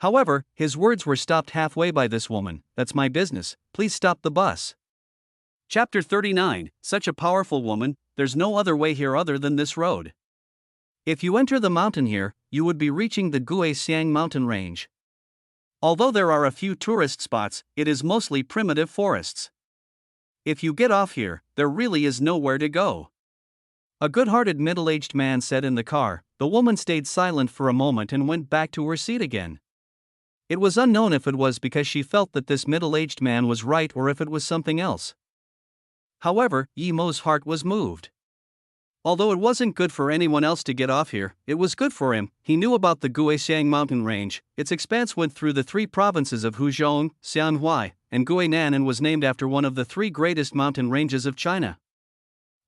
However, his words were stopped halfway by this woman. "That's my business, please stop the bus." Chapter 39, Such a powerful woman, there's no other way here other than this road. If you enter the mountain here, you would be reaching the Guisiang mountain range. Although there are a few tourist spots, it is mostly primitive forests. If you get off here, there really is nowhere to go. A good-hearted middle-aged man said in the car. The woman stayed silent for a moment and went back to her seat again. It was unknown if it was because she felt that this middle-aged man was right or if it was something else. However, Yi Mo's heart was moved. Although it wasn't good for anyone else to get off here, it was good for him. He knew about the Guixiang mountain range. Its expanse went through the 3 provinces of Huzhong, Xianhui, and Guinan and was named after one of the 3 greatest mountain ranges of China.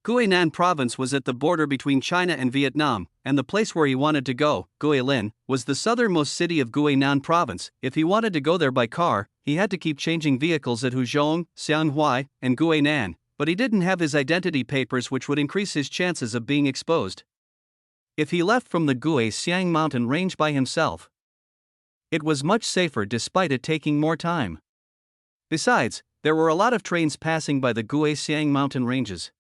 Guinan province was at the border between China and Vietnam, and the place where he wanted to go, Guilin, was the southernmost city of Guinan province. If he wanted to go there by car, he had to keep changing vehicles at Huzhong, Xianhui, and Guinan, but he didn't have his identity papers, which would increase his chances of being exposed if he left from the Guixiang mountain range by himself. It was much safer despite it taking more time. Besides, there were a lot of trains passing by the Guixiang mountain ranges.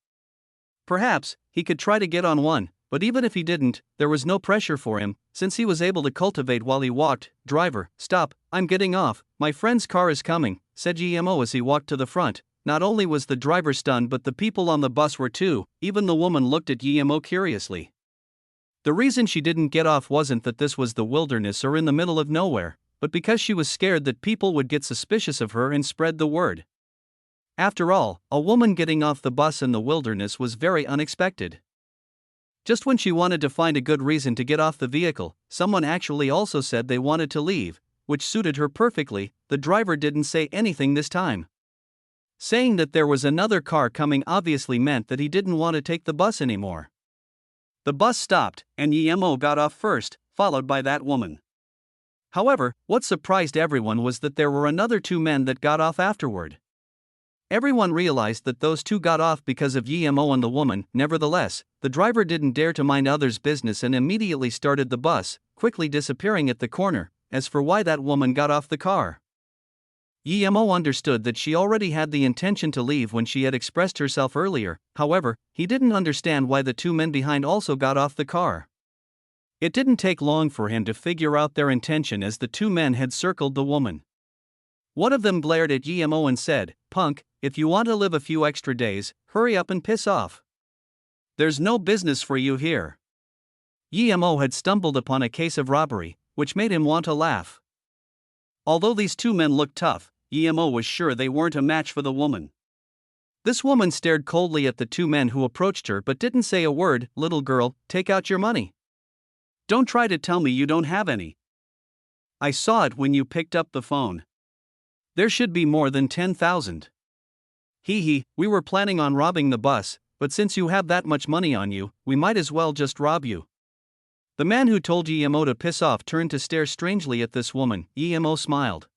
Perhaps he could try to get on one, but even if he didn't, there was no pressure for him, since he was able to cultivate while he walked. "Driver, stop, I'm getting off, my friend's car is coming," said GMO as he walked to the front. Not only was the driver stunned, but the people on the bus were too. Even the woman looked at GMO curiously. The reason she didn't get off wasn't that this was the wilderness or in the middle of nowhere, but because she was scared that people would get suspicious of her and spread the word. After all, a woman getting off the bus in the wilderness was very unexpected. Just when she wanted to find a good reason to get off the vehicle, someone actually also said they wanted to leave, which suited her perfectly. The driver didn't say anything this time. Saying that there was another car coming obviously meant that he didn't want to take the bus anymore. The bus stopped, and Yemo got off first, followed by that woman. However, what surprised everyone was that there were another 2 men that got off afterward. Everyone realized that those 2 got off because of Yemo and the woman. Nevertheless, the driver didn't dare to mind others' business and immediately started the bus, quickly disappearing at the corner. As for why that woman got off the car, Yemo understood that she already had the intention to leave when she had expressed herself earlier. However, he didn't understand why the 2 men behind also got off the car. It didn't take long for him to figure out their intention as the 2 men had circled the woman. One of them glared at Yemo and said, "Punk, if you want to live a few extra days, hurry up and piss off. There's no business for you here." Yemo had stumbled upon a case of robbery, which made him want to laugh. Although these 2 men looked tough, Yemo was sure they weren't a match for the woman. This woman stared coldly at the 2 men who approached her but didn't say a word. "Little girl, take out your money. Don't try to tell me you don't have any. I saw it when you picked up the phone. There should be more than 10,000. Hee, we were planning on robbing the bus, but since you have that much money on you, we might as well just rob you." The man who told Yemo to piss off turned to stare strangely at this woman. Yemo smiled.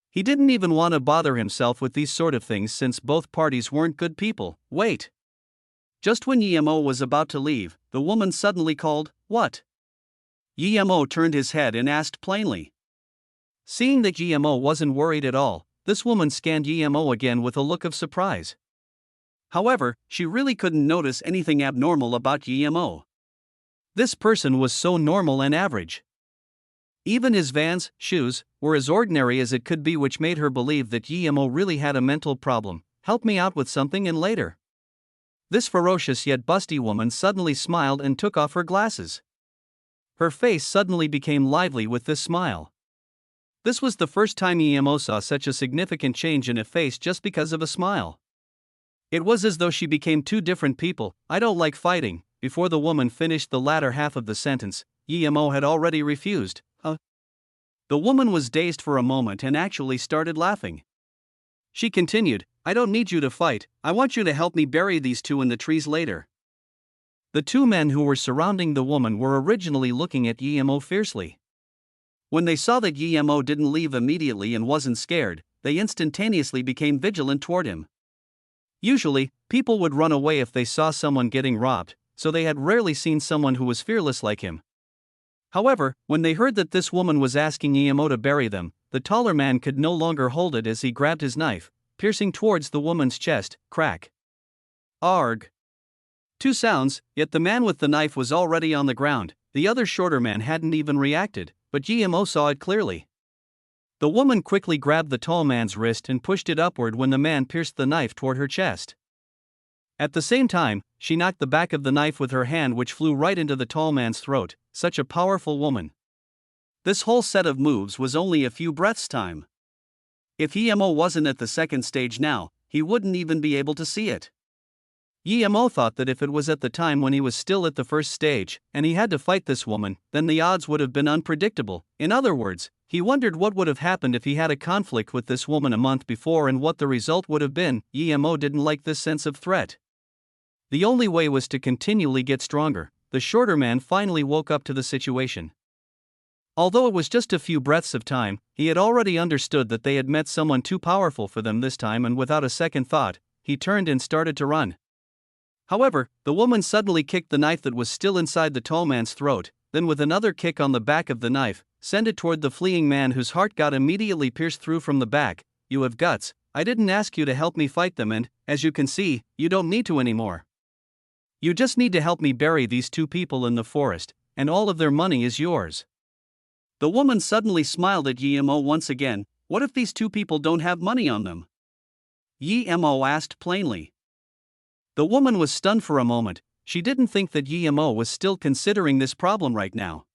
He didn't even want to bother himself with these sort of things since both parties weren't good people. "Wait." Just when Yemo was about to leave, the woman suddenly called, "What?" Yemo turned his head and asked plainly. Seeing that Yemo wasn't worried at all, this woman scanned Yemo again with a look of surprise. However, she really couldn't notice anything abnormal about Yemo. This person was so normal and average. Even his Vans, shoes, were as ordinary as it could be, which made her believe that Yemo really had a mental problem. "Help me out with something and later." This ferocious yet busty woman suddenly smiled and took off her glasses. Her face suddenly became lively with this smile. This was the first time Yemo saw such a significant change in a face just because of a smile. It was as though she became 2 different people. "I don't like fighting." Before the woman finished the latter half of the sentence, Yemo had already refused. The woman was dazed for a moment and actually started laughing. She continued, "I don't need you to fight, I want you to help me bury these 2 in the trees later." The 2 men who were surrounding the woman were originally looking at Yemo fiercely. When they saw that Yemo didn't leave immediately and wasn't scared, they instantaneously became vigilant toward him. Usually, people would run away if they saw someone getting robbed, so they had rarely seen someone who was fearless like him. However, when they heard that this woman was asking Yemo to bury them, the taller man could no longer hold it as he grabbed his knife, piercing towards the woman's chest. Crack. Arg. 2 sounds, yet the man with the knife was already on the ground. The other shorter man hadn't even reacted, but Yemo saw it clearly. The woman quickly grabbed the tall man's wrist and pushed it upward when the man pierced the knife toward her chest. At the same time, she knocked the back of the knife with her hand, which flew right into the tall man's throat. Such a powerful woman. This whole set of moves was only a few breaths' time. If EMO wasn't at the second stage now, he wouldn't even be able to see it. EMO thought that if it was at the time when he was still at the first stage, and he had to fight this woman, then the odds would have been unpredictable. In other words, he wondered what would have happened if he had a conflict with this woman a month before and what the result would have been. EMO didn't like this sense of threat. The only way was to continually get stronger. The shorter man finally woke up to the situation. Although it was just a few breaths of time, he had already understood that they had met someone too powerful for them this time, and without a second thought, he turned and started to run. However, the woman suddenly kicked the knife that was still inside the tall man's throat, then with another kick on the back of the knife, sent it toward the fleeing man, whose heart got immediately pierced through from the back. "You have guts. I didn't ask you to help me fight them, and, as you can see, you don't need to anymore. You just need to help me bury these two people in the forest, and all of their money is yours." The woman suddenly smiled at EMO once again. "What if these two people don't have money on them?" EMO asked plainly. The woman was stunned for a moment. She didn't think that EMO was still considering this problem right now.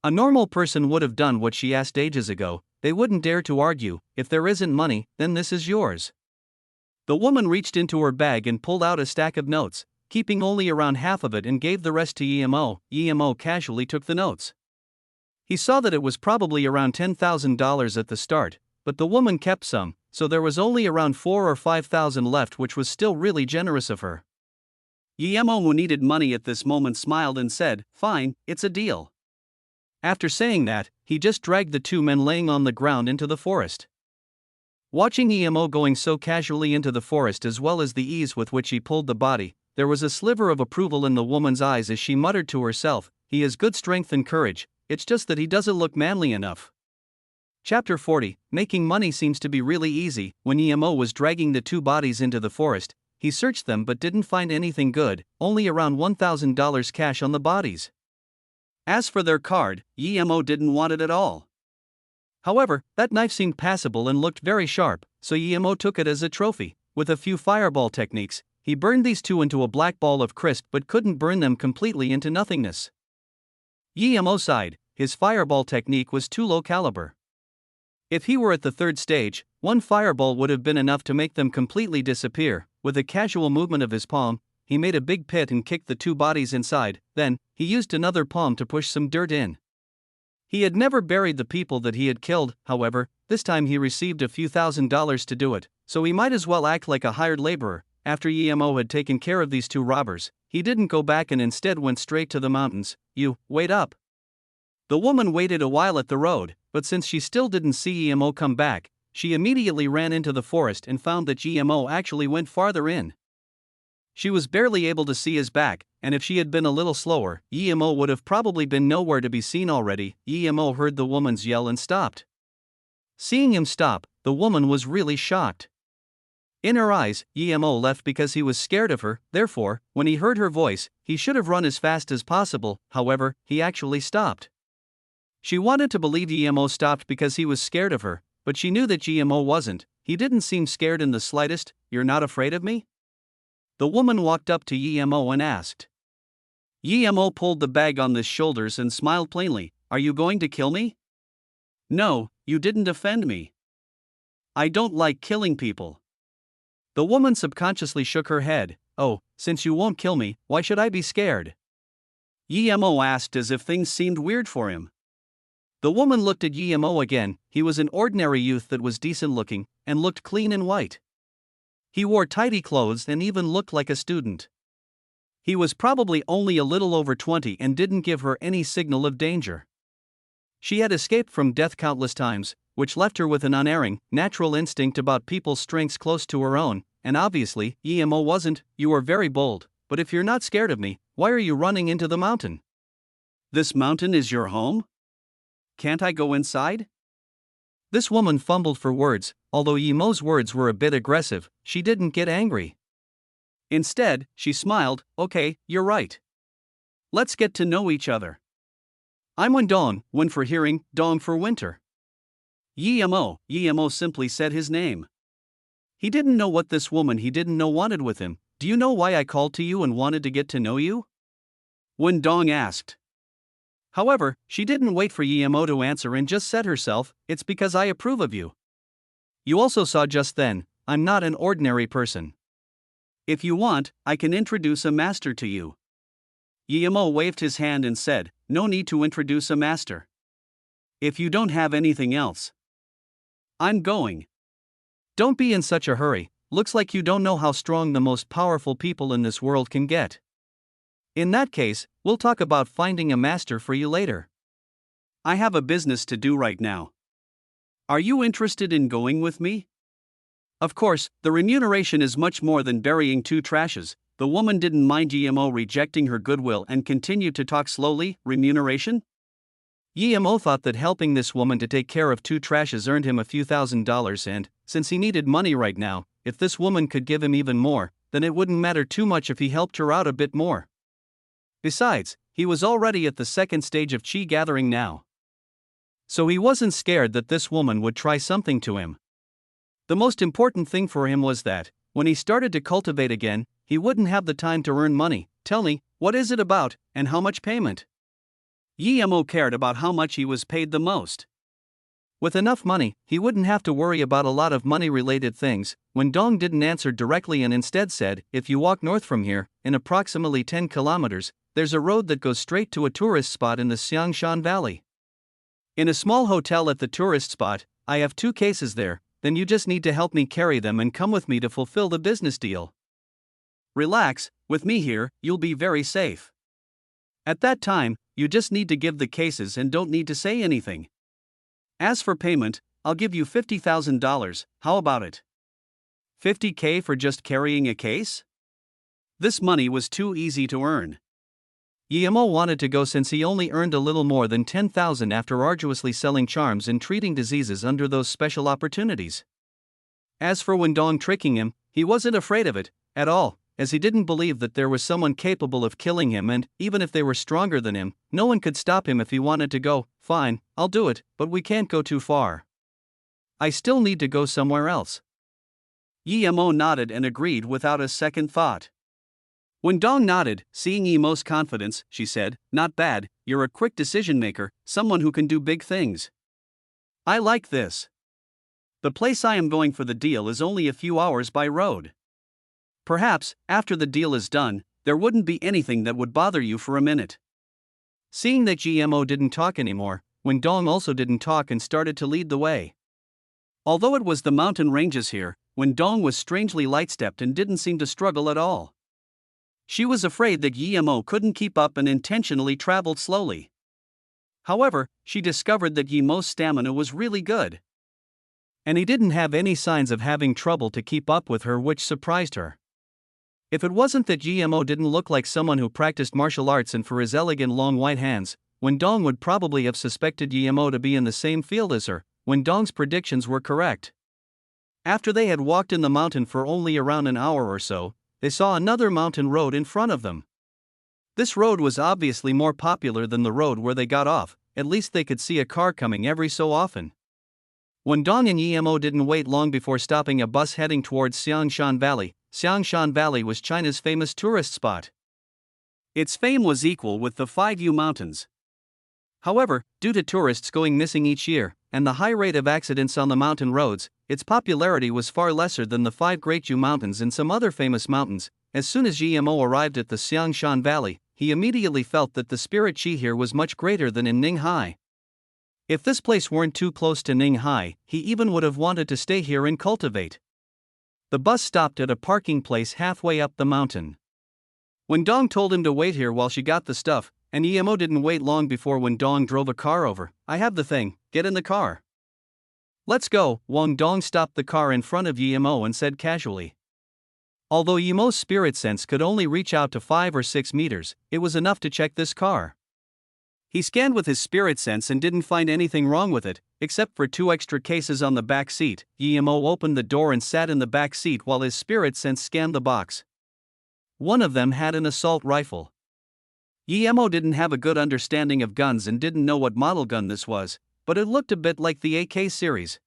A normal person would have done what she asked ages ago. They wouldn't dare to argue. If there isn't money, then this is yours. The woman reached into her bag and pulled out a stack of notes, keeping only around half of it, and gave the rest to EMO. EMO casually took the notes. He saw that it was probably around $10,000 at the start, but the woman kept some, so there was only around $4,000 or $5,000 left, which was still really generous of her. EMO, who needed money at this moment, smiled and said, "Fine, it's a deal." After saying that, he just dragged the two men laying on the ground into the forest. Watching EMO going so casually into the forest, as well as the ease with which he pulled the body, there was a sliver of approval in the woman's eyes as she muttered to herself, "He has good strength and courage, it's just that he doesn't look manly enough." Chapter 40. Making money seems to be really easy. When EMO was dragging the two bodies into the forest, he searched them but didn't find anything good, only around $1,000 cash on the bodies. As for their card, EMO didn't want it at all. However, that knife seemed passable and looked very sharp, so EMO took it as a trophy. With a few fireball techniques, he burned these two into a black ball of crisp but couldn't burn them completely into nothingness. EMO sighed. His fireball technique was too low caliber. If he were at the third stage, one fireball would have been enough to make them completely disappear. With a casual movement of his palm, he made a big pit and kicked the two bodies inside. Then, he used another palm to push some dirt in. He had never buried the people that he had killed. However, this time he received a few $1,000s to do it, so he might as well act like a hired laborer. After EMO had taken care of these two robbers, he didn't go back and instead went straight to the mountains. "You, wait up." The woman waited a while at the road, but since she still didn't see EMO come back, she immediately ran into the forest and found that EMO actually went farther in. She was barely able to see his back, and if she had been a little slower, EMO would have probably been nowhere to be seen already. EMO heard the woman's yell and stopped. Seeing him stop, the woman was really shocked. In her eyes, EMO left because he was scared of her. Therefore, when he heard her voice, he should have run as fast as possible. However, he actually stopped. She wanted to believe EMO stopped because he was scared of her, but she knew that EMO wasn't. He didn't seem scared in the slightest. "You're not afraid of me?" The woman walked up to EMO and asked. EMO pulled the bag on his shoulders and smiled plainly. "Are you going to kill me?" "No, you didn't offend me. I don't like killing people." The woman subconsciously shook her head. "Oh, since you won't kill me, why should I be scared?" EMO asked, as if things seemed weird for him. The woman looked at EMO again. He was an ordinary youth that was decent looking, and looked clean and white. He wore tidy clothes and even looked like a student. He was probably only a little over 20 and didn't give her any signal of danger. She had escaped from death countless times, which left her with an unerring, natural instinct about people's strengths close to her own, and obviously, EMO wasn't. "You are very bold, but if you're not scared of me, why are you running into the mountain?" "This mountain is your home? Can't I go inside?" This woman fumbled for words. Although EMO's words were a bit aggressive, she didn't get angry. Instead, she smiled. "Okay, you're right. Let's get to know each other. I'm Wendong, Wen for hearing, Dong for winter." EMO simply said his name. He didn't know what this woman he didn't know wanted with him. "Do you know why I called to you and wanted to get to know you?" Wendong asked. However, she didn't wait for Yemo to answer and just said herself, "It's because I approve of you." You also saw just then, I'm not an ordinary person. If you want, I can introduce a master to you. Yemo waved his hand and said, "No need to introduce a master. If you don't have anything else, I'm going." Don't be in such a hurry, looks like you don't know how strong the most powerful people in this world can get. In that case, we'll talk about finding a master for you later. I have a business to do right now. Are you interested in going with me? Of course, the remuneration is much more than burying two trashes. The woman didn't mind Yemo rejecting her goodwill and continued to talk slowly. Remuneration? Yemo thought that helping this woman to take care of two trashes earned him a few $1,000s and, since he needed money right now, if this woman could give him even more, then it wouldn't matter too much if he helped her out a bit more. Besides, he was already at the second stage of chi gathering now. So he wasn't scared that this woman would try something to him. The most important thing for him was that, when he started to cultivate again, he wouldn't have the time to earn money. Tell me, what is it about, and how much payment? Yemo cared about how much he was paid the most. With enough money, he wouldn't have to worry about a lot of money-related things. When Dong didn't answer directly and instead said, "If you walk north from here, in approximately 10 kilometers, there's a road that goes straight to a tourist spot in the Xiangshan Valley. In a small hotel at the tourist spot, I have 2 cases there, then you just need to help me carry them and come with me to fulfill the business deal. Relax, with me here, you'll be very safe. At that time, you just need to give the cases and don't need to say anything. As for payment, I'll give you $50,000, how about it? $50K for just carrying a case? This money was too easy to earn. Yemo wanted to go since he only earned a little more than 10,000 after arduously selling charms and treating diseases under those special opportunities. As for Wendong tricking him, he wasn't afraid of it, at all, as he didn't believe that there was someone capable of killing him and, even if they were stronger than him, no one could stop him if he wanted to go. Fine, I'll do it, but we can't go too far. I still need to go somewhere else. Yemo nodded and agreed without a second thought. When Dong nodded, seeing Yemo's confidence, she said, "Not bad, you're a quick decision maker, someone who can do big things. I like this. The place I am going for the deal is only a few hours by road. Perhaps, after the deal is done, there wouldn't be anything that would bother you for a minute." Seeing that Yemo didn't talk anymore, Wendong also didn't talk and started to lead the way. Although it was the mountain ranges here, Wendong was strangely light-stepped and didn't seem to struggle at all. She was afraid that Yemo couldn't keep up and intentionally traveled slowly. However, she discovered that Yemo's stamina was really good. And he didn't have any signs of having trouble to keep up with her, which surprised her. If it wasn't that Yemo didn't look like someone who practiced martial arts and for his elegant long white hands, Wendong would probably have suspected Yemo to be in the same field as her. Wendong's predictions were correct. After they had walked in the mountain for only around an hour or so, they saw another mountain road in front of them. This road was obviously more popular than the road where they got off, at least they could see a car coming every so often. Wendong and Yemo didn't wait long before stopping a bus heading towards Xiangshan Valley. Xiangshan Valley was China's famous tourist spot. Its fame was equal with the 5U Mountains. However, due to tourists going missing each year, and the high rate of accidents on the mountain roads, its popularity was far lesser than the 5 Great Yu Mountains and some other famous mountains. As soon as Yemo arrived at the Xiangshan Valley, he immediately felt that the spirit chi here was much greater than in Ninghai. If this place weren't too close to Ninghai, he even would have wanted to stay here and cultivate. The bus stopped at a parking place halfway up the mountain. Wendong told him to wait here while she got the stuff, and Yemo didn't wait long before Wendong drove a car over. "I have the thing, get in the car." "Let's go." Wendong stopped the car in front of Yemo and said casually. Although Yemo's spirit sense could only reach out to 5 or 6 meters, it was enough to check this car. He scanned with his spirit sense and didn't find anything wrong with it, except for 2 extra cases on the back seat. Yemo opened the door and sat in the back seat while his spirit sense scanned the box. One of them had an assault rifle. Yemo didn't have a good understanding of guns and didn't know what model gun this was, but it looked a bit like the AK series.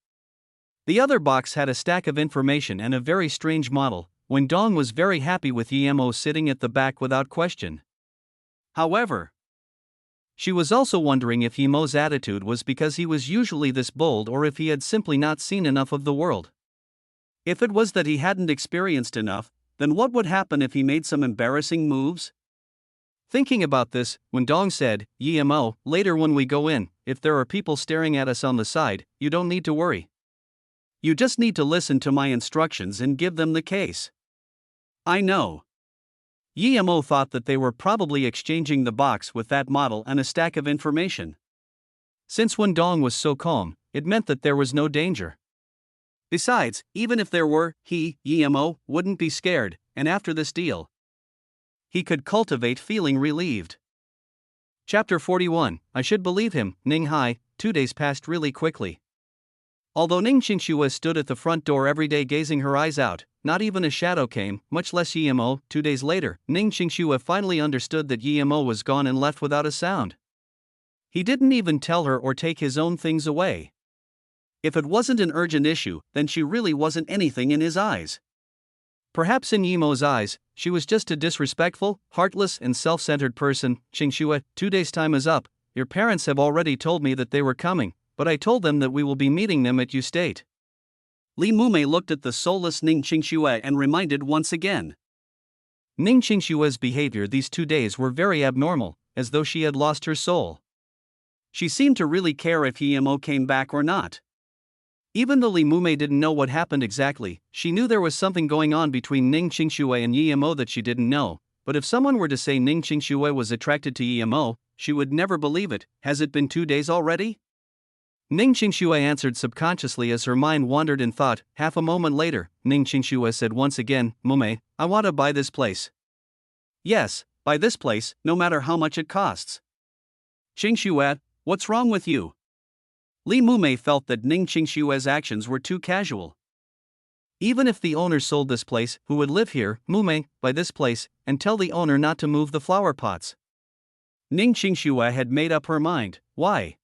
The other box had a stack of information and a very strange model. Wendong was very happy with Yemo sitting at the back without question. However, She was also wondering if Yemo's attitude was because he was usually this bold or if he had simply not seen enough of the world. If it was that he hadn't experienced enough, then what would happen if he made some embarrassing moves? Thinking about this, Wendong said, Yemo, later when we go in, if there are people staring at us on the side, you don't need to worry. You just need to listen to my instructions and give them the case. I know. Yemo thought that they were probably exchanging the box with that model and a stack of information. Since Wendong was so calm, it meant that there was no danger. Besides, even if there were, Yemo, wouldn't be scared, and after this deal, he could cultivate feeling relieved. Chapter 41, I should believe him, Ning Hai. 2 days passed really quickly. Although Ning Qingxue stood at the front door every day gazing her eyes out, not even a shadow came, much less Yemo. 2 days later, Ning Qingxue finally understood that Yemo was gone and left without a sound. He didn't even tell her or take his own things away. If it wasn't an urgent issue, then she really wasn't anything in his eyes. Perhaps in Yemo's eyes, she was just a disrespectful, heartless, and self-centered person. Qingxue, 2 days' time is up. Your parents have already told me that they were coming, but I told them that we will be meeting them at U State. Li Mumei looked at the soulless Ning Qingxue and reminded once again. Ning Qingxue's behavior these 2 days were very abnormal, as though she had lost her soul. She seemed to really care if Yemo came back or not. Even though Li Mumei didn't know what happened exactly, she knew there was something going on between Ning Qingxue and Yemo that she didn't know. But if someone were to say Ning Qingxue was attracted to Yemo, she would never believe it. Has it been 2 days already? Ning Qingxue answered subconsciously as her mind wandered in thought. Half a moment later, Ning Qingxue said once again, Mumei, I want to buy this place. Yes, buy this place, no matter how much it costs. Qingxue, what's wrong with you? Li Mumei felt that Ning Qingxue's actions were too casual. Even if the owner sold this place, who would live here? Mumei, buy this place, and tell the owner not to move the flower pots. Ning Qingxue had made up her mind. Why?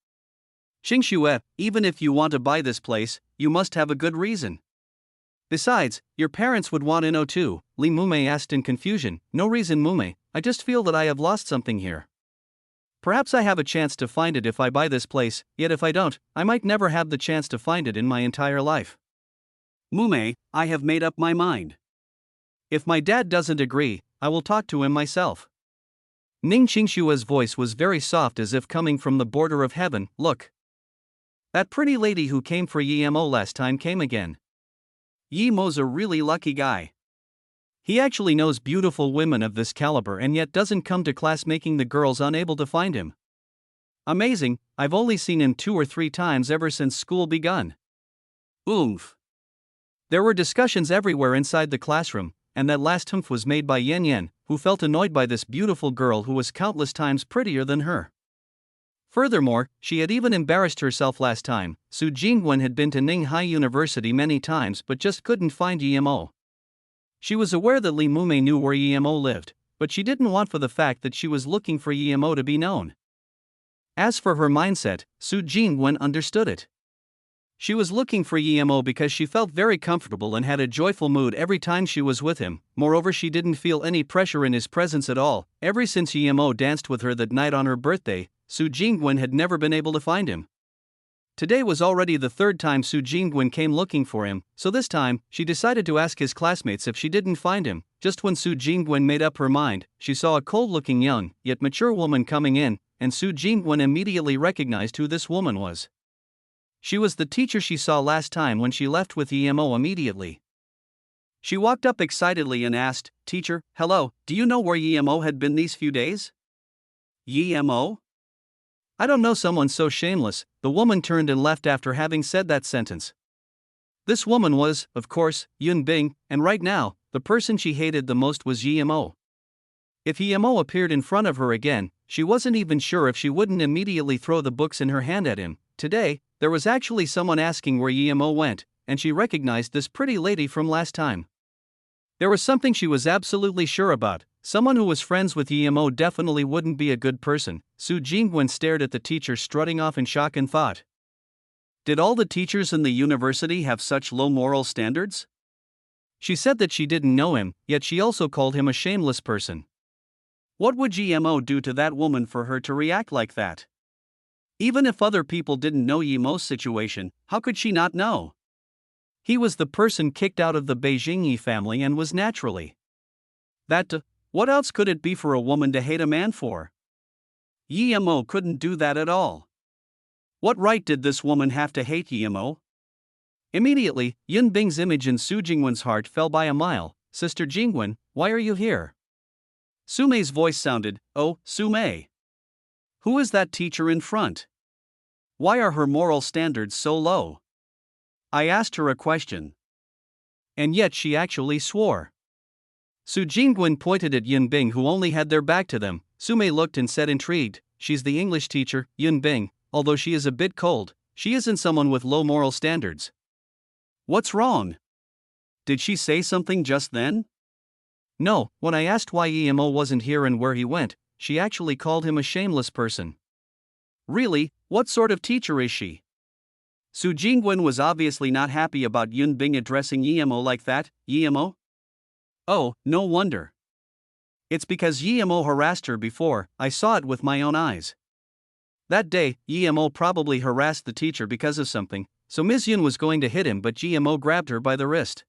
Qingxue, even if you want to buy this place, you must have a good reason. Besides, your parents would want to know too, Li Mumei asked in confusion. No reason, Mumei, I just feel that I have lost something here. Perhaps I have a chance to find it if I buy this place, yet if I don't, I might never have the chance to find it in my entire life. Mumei, I have made up my mind. If my dad doesn't agree, I will talk to him myself. Ning Qingxue's voice was very soft as if coming from the border of heaven. Look. That pretty lady who came for Yemo last time came again. Yemo's a really lucky guy. He actually knows beautiful women of this caliber and yet doesn't come to class, making the girls unable to find him. Amazing, I've only seen him 2 or 3 times ever since school begun. Oomph. There were discussions everywhere inside the classroom, and that last humph was made by Yen Yen, who felt annoyed by this beautiful girl who was countless times prettier than her. Furthermore, she had even embarrassed herself last time. Su Jingwen had been to Ning Hai University many times but just couldn't find Yemo. She was aware that Li Mumei knew where Yemo lived, but she didn't want for the fact that she was looking for Yemo to be known. As for her mindset, Su Jingwen understood it. She was looking for Yemo because she felt very comfortable and had a joyful mood every time she was with him. Moreover, she didn't feel any pressure in his presence at all. Ever since Yemo danced with her that night on her birthday, Su Jingwen had never been able to find him. Today was already the 3rd time Su Jingwen came looking for him, so this time, she decided to ask his classmates if she didn't find him. Just when Su Jingwen made up her mind, she saw a cold-looking young, yet mature woman coming in, and Su Jingwen immediately recognized who this woman was. She was the teacher she saw last time when she left with Yemo immediately. She walked up excitedly and asked, Teacher, hello, do you know where Yemo had been these few days? Yemo? I don't know someone so shameless. The woman turned and left after having said that sentence. This woman was, of course, Yun Bing, and right now, the person she hated the most was Yemo. If Yemo appeared in front of her again, she wasn't even sure if she wouldn't immediately throw the books in her hand at him. Today, there was actually someone asking where Yemo went, and she recognized this pretty lady from last time. There was something she was absolutely sure about. Someone who was friends with Yemo definitely wouldn't be a good person. Su Jingwen stared at the teacher strutting off in shock and thought. Did all the teachers in the university have such low moral standards? She said that she didn't know him, yet she also called him a shameless person. What would Yemo do to that woman for her to react like that? Even if other people didn't know Yemo's situation, how could she not know? He was the person kicked out of the Beijing family and was naturally. What else could it be for a woman to hate a man for? Yemo couldn't do that at all. What right did this woman have to hate Yemo? Immediately, Yun Bing's image in Su Jingwen's heart fell by a mile. Sister Jingwen, why are you here? Sumei's voice sounded, oh, Sumei. Who is that teacher in front? Why are her moral standards so low? I asked her a question. And yet she actually swore. Su Jingwen pointed at Yun Bing, who only had their back to them. Sumei looked and said, intrigued, she's the English teacher, Yun Bing. Although she is a bit cold, she isn't someone with low moral standards. What's wrong? Did she say something just then? No, when I asked why Yemo wasn't here and where he went, she actually called him a shameless person. Really, what sort of teacher is she? Su Jingwen was obviously not happy about Yun Bing addressing Yemo like that. Yemo? Oh, no wonder. It's because Yemo harassed her before, I saw it with my own eyes. That day, Yemo probably harassed the teacher because of something, so Ms. Yun was going to hit him, but Yemo grabbed her by the wrist.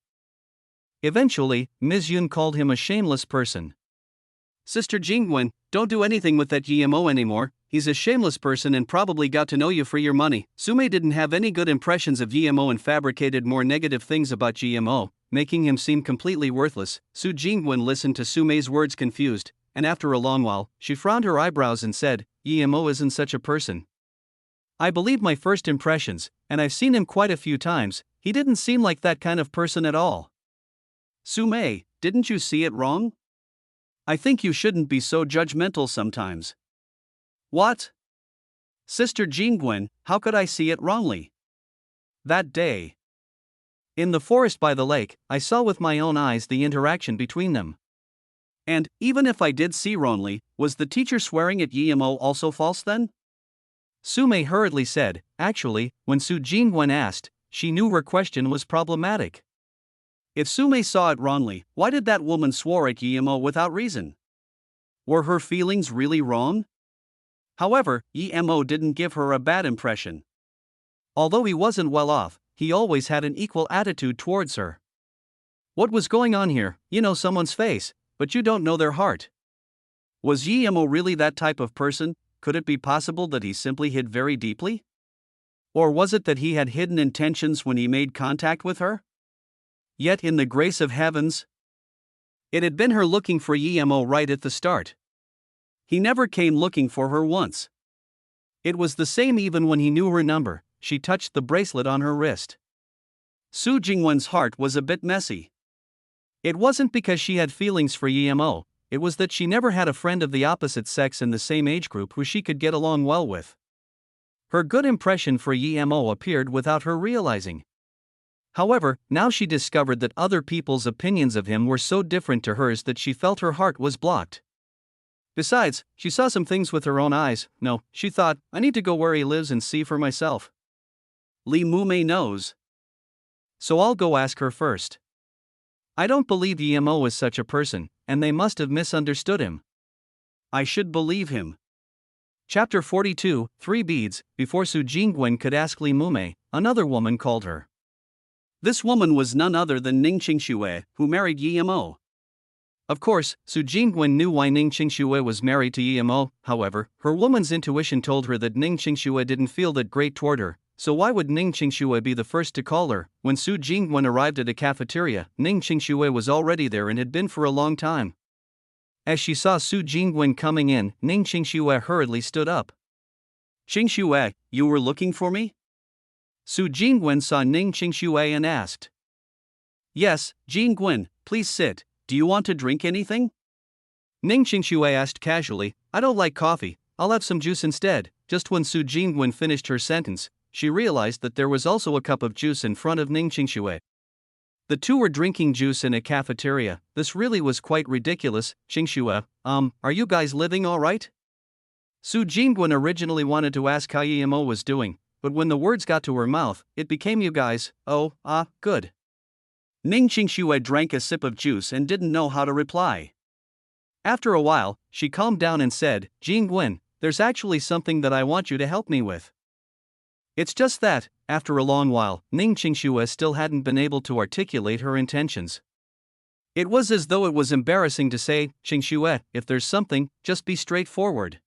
Eventually, Ms. Yun called him a shameless person. Sister Jingwen, don't do anything with that Yemo anymore. He's a shameless person and probably got to know you for your money. Sumei didn't have any good impressions of Yemo and fabricated more negative things about Yemo, making him seem completely worthless. Su Jingwen listened to Sumei's words confused, and after a long while, she frowned her eyebrows and said, Yemo isn't such a person. I believe my first impressions, and I've seen him quite a few times. He didn't seem like that kind of person at all. Sumei, didn't you see it wrong? I think you shouldn't be so judgmental sometimes. What? Sister Jingwen, how could I see it wrongly? That day, in the forest by the lake, I saw with my own eyes the interaction between them. And, even if I did see wrongly, was the teacher swearing at Yemo also false then? Sumei hurriedly said. Actually, when Su Jingwen asked, she knew her question was problematic. If Sumei saw it wrongly, why did that woman swear at Yemo without reason? Were her feelings really wrong? However, Yemo didn't give her a bad impression. Although he wasn't well off, he always had an equal attitude towards her. What was going on here? You know someone's face, but you don't know their heart. Was Yemo really that type of person? Could it be possible that he simply hid very deeply? Or was it that he had hidden intentions when he made contact with her? Yet in the grace of heavens, it had been her looking for Yemo right at the start. He never came looking for her once. It was the same even when he knew her number. She touched the bracelet on her wrist. Su Jingwen's heart was a bit messy. It wasn't because she had feelings for Yemo, it was that she never had a friend of the opposite sex in the same age group who she could get along well with. Her good impression for Yemo appeared without her realizing. However, now she discovered that other people's opinions of him were so different to hers that she felt her heart was blocked. Besides, she saw some things with her own eyes. No, she thought, I need to go where he lives and see for myself. Li Mumei knows. So I'll go ask her first. I don't believe Yemo is such a person, and they must have misunderstood him. I should believe him. Chapter 42, 3 Beads. Before Su Jingwen could ask Li Mumei, another woman called her. This woman was none other than Ning Qingxue, who married Yemo. Of course, Su Jingwen knew why Ning Qingxue was married to Yemo. However, her woman's intuition told her that Ning Qingxue didn't feel that great toward her, so why would Ning Qingxue be the first to call her? When Su Jingwen arrived at a cafeteria, Ning Qingxue was already there and had been for a long time. As she saw Su Jingwen coming in, Ning Qingxue hurriedly stood up. Qingxue, you were looking for me? Su Jingwen saw Ning Qingxue and asked. Yes, Jingwen, please sit. Do you want to drink anything? Ning Qingxue asked casually. I don't like coffee, I'll have some juice instead. Just when Su Jingwen finished her sentence, she realized that there was also a cup of juice in front of Ning Qingxue. The two were drinking juice in a cafeteria. This really was quite ridiculous. Qingxue, are you guys living all right? Su Jingwen originally wanted to ask how Yemo was doing, but when the words got to her mouth, it became you guys. Oh, good. Ning Qingxue drank a sip of juice and didn't know how to reply. After a while, she calmed down and said, Jingwen, there's actually something that I want you to help me with. It's just that, after a long while, Ning Qingxue still hadn't been able to articulate her intentions. It was as though it was embarrassing to say, Qingxue, if there's something, just be straightforward.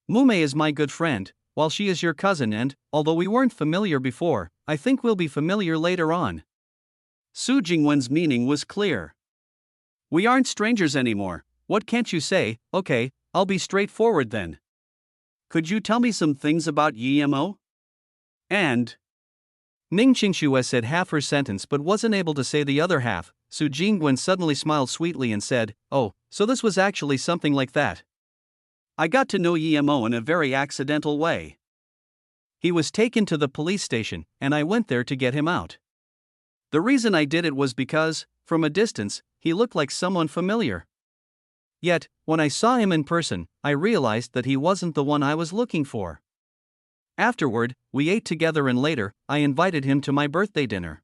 Mume is my good friend, while she is your cousin and, although we weren't familiar before, I think we'll be familiar later on. Su Jingwen's meaning was clear. We aren't strangers anymore. What can't you say? Okay, I'll be straightforward then. Could you tell me some things about Yemo? And Ning Qingxue said half her sentence but wasn't able to say the other half. Su Jingwen suddenly smiled sweetly and said, Oh, so this was actually something like that. I got to know Yemo in a very accidental way. He was taken to the police station, and I went there to get him out. The reason I did it was because, from a distance, he looked like someone familiar. Yet, when I saw him in person, I realized that he wasn't the one I was looking for. Afterward, we ate together and later, I invited him to my birthday dinner.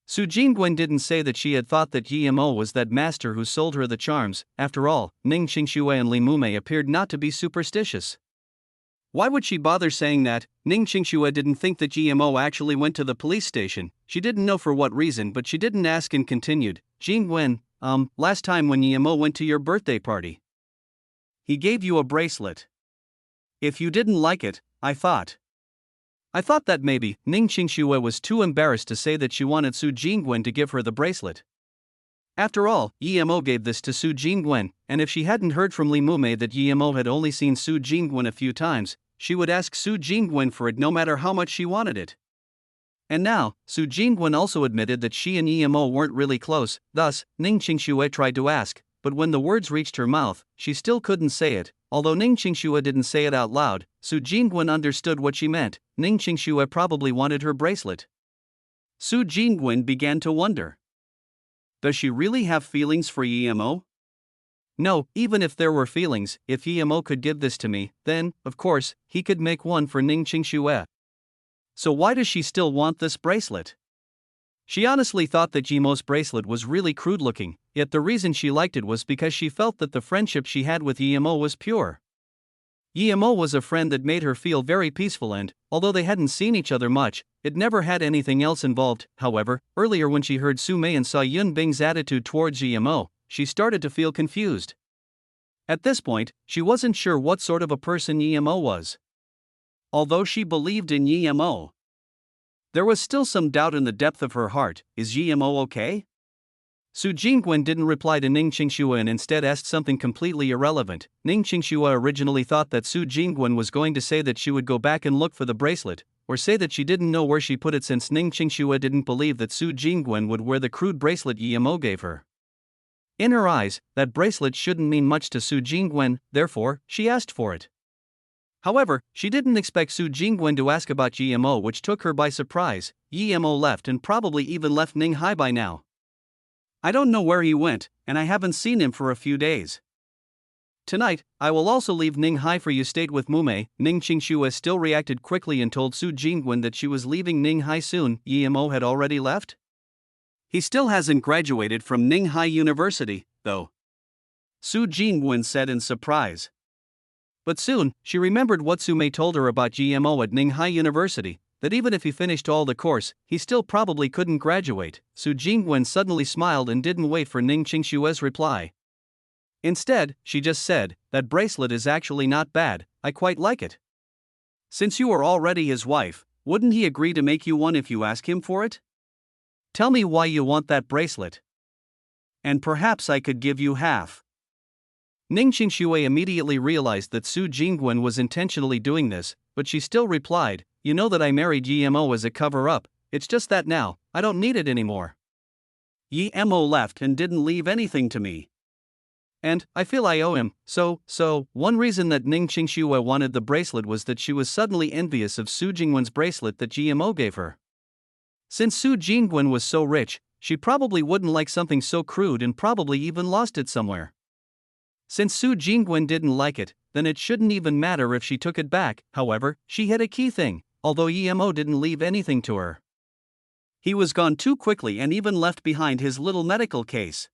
Su Jingwen didn't say that she had thought that Yemo was that master who sold her the charms. After all, Ning Qingxue and Li Mume appeared not to be superstitious. Why would she bother saying that? Ning Qingxue didn't think that Yemo actually went to the police station. She didn't know for what reason, but she didn't ask and continued, Jingwen, last time when Yemo went to your birthday party, he gave you a bracelet. If you didn't like it, I thought that maybe Ning Qingxue was too embarrassed to say that she wanted Su Jingwen to give her the bracelet. After all, Yemo gave this to Su Jingwen, and if she hadn't heard from Li Mume that Yemo had only seen Su Jingwen a few times, she would ask Su Jingwen for it no matter how much she wanted it. And now, Su Jingwen also admitted that she and Yemo weren't really close. Thus, Ning Qingxue tried to ask, but when the words reached her mouth, she still couldn't say it. Although Ning Qingxue didn't say it out loud, Su Jingwen understood what she meant. Ning Qingxue probably wanted her bracelet. Su Jingwen began to wonder. Does she really have feelings for Yemo? No, even if there were feelings, if Yemo could give this to me, then, of course, he could make one for Ning Qingxue. So why does she still want this bracelet? She honestly thought that Yemo's bracelet was really crude looking, yet the reason she liked it was because she felt that the friendship she had with Yemo was pure. Yemo was a friend that made her feel very peaceful and, although they hadn't seen each other much, it never had anything else involved. However, earlier when she heard Su Mei and saw Yun Bing's attitude towards Yemo, she started to feel confused. At this point, she wasn't sure what sort of a person Yemo was. Although she believed in Yemo, there was still some doubt in the depth of her heart. Is Yemo okay? Su Jingwen didn't reply to Ning Qingxue and instead asked something completely irrelevant. Ning Qingxue originally thought that Su Jingwen was going to say that she would go back and look for the bracelet, or say that she didn't know where she put it since Ning Qingxue didn't believe that Su Jingwen would wear the crude bracelet Yemo gave her. In her eyes, that bracelet shouldn't mean much to Su Jingwen, therefore, she asked for it. However, she didn't expect Su Jingwen to ask about Yemo, which took her by surprise. Yemo left and probably even left Ning Hai by now. I don't know where he went, and I haven't seen him for a few days. Tonight, I will also leave Ning Hai for you stayed with Mume. Ning Qingxue still reacted quickly and told Su Jingwen that she was leaving Ning Hai soon. Yemo had already left? He still hasn't graduated from Ning Hai University, though, Su Jingwen said in surprise. But soon, she remembered what Su Mei told her about Yemo at Ning Hai University, that even if he finished all the course, he still probably couldn't graduate. Su Jingwen suddenly smiled and didn't wait for Ning Qingxue's reply. Instead, she just said, that bracelet is actually not bad, I quite like it. Since you are already his wife, wouldn't he agree to make you one if you ask him for it? Tell me why you want that bracelet. And perhaps I could give you half. Ning Qingxue immediately realized that Su Jingwen was intentionally doing this, but she still replied, You know that I married Yemo as a cover-up, it's just that now, I don't need it anymore. Yemo left and didn't leave anything to me. And, I feel I owe him, so, one reason that Ning Qingxue wanted the bracelet was that she was suddenly envious of Su Jingwen's bracelet that Yemo gave her. Since Su Jingwen was so rich, she probably wouldn't like something so crude and probably even lost it somewhere. Since Su Jingwen didn't like it, then it shouldn't even matter if she took it back. However, she had a key thing, although Yemo didn't leave anything to her. He was gone too quickly and even left behind his little medical case.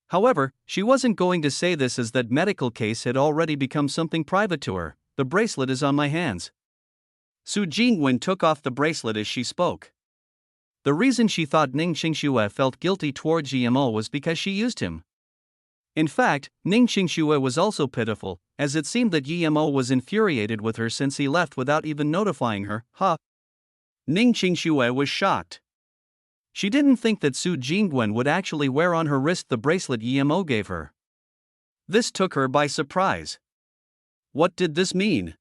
However, she wasn't going to say this as that medical case had already become something private to her. The bracelet is on my hands. Su Jingwen took off the bracelet as she spoke. The reason she thought Ning Qingxue felt guilty towards GMO was because she used him. In fact, Ning Qingxue was also pitiful, as it seemed that GMO was infuriated with her since he left without even notifying her. Ning Qingxue was shocked. She didn't think that Su Jingwen would actually wear on her wrist the bracelet GMO gave her. This took her by surprise. What did this mean?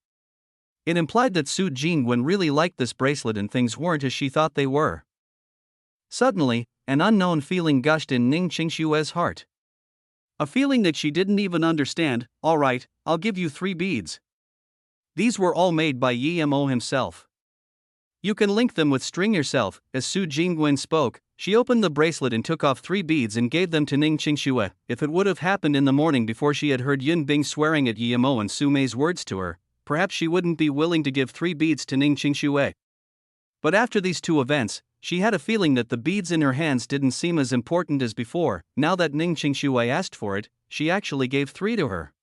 It implied that Su Jingwen really liked this bracelet and things weren't as she thought they were. Suddenly, an unknown feeling gushed in Ning Qingxue's heart. A feeling that she didn't even understand. All right, I'll give you 3 beads. These were all made by Yemo himself. You can link them with string yourself. As Su Jingwen spoke, she opened the bracelet and took off 3 beads and gave them to Ning Qingxue. If it would have happened in the morning before she had heard Yun Bing swearing at Yemo and Su Mei's words to her, perhaps she wouldn't be willing to give 3 beads to Ning Qingxue. But after these 2 events, she had a feeling that the beads in her hands didn't seem as important as before. Now that Ning Qingxue asked for it, she actually gave 3 to her.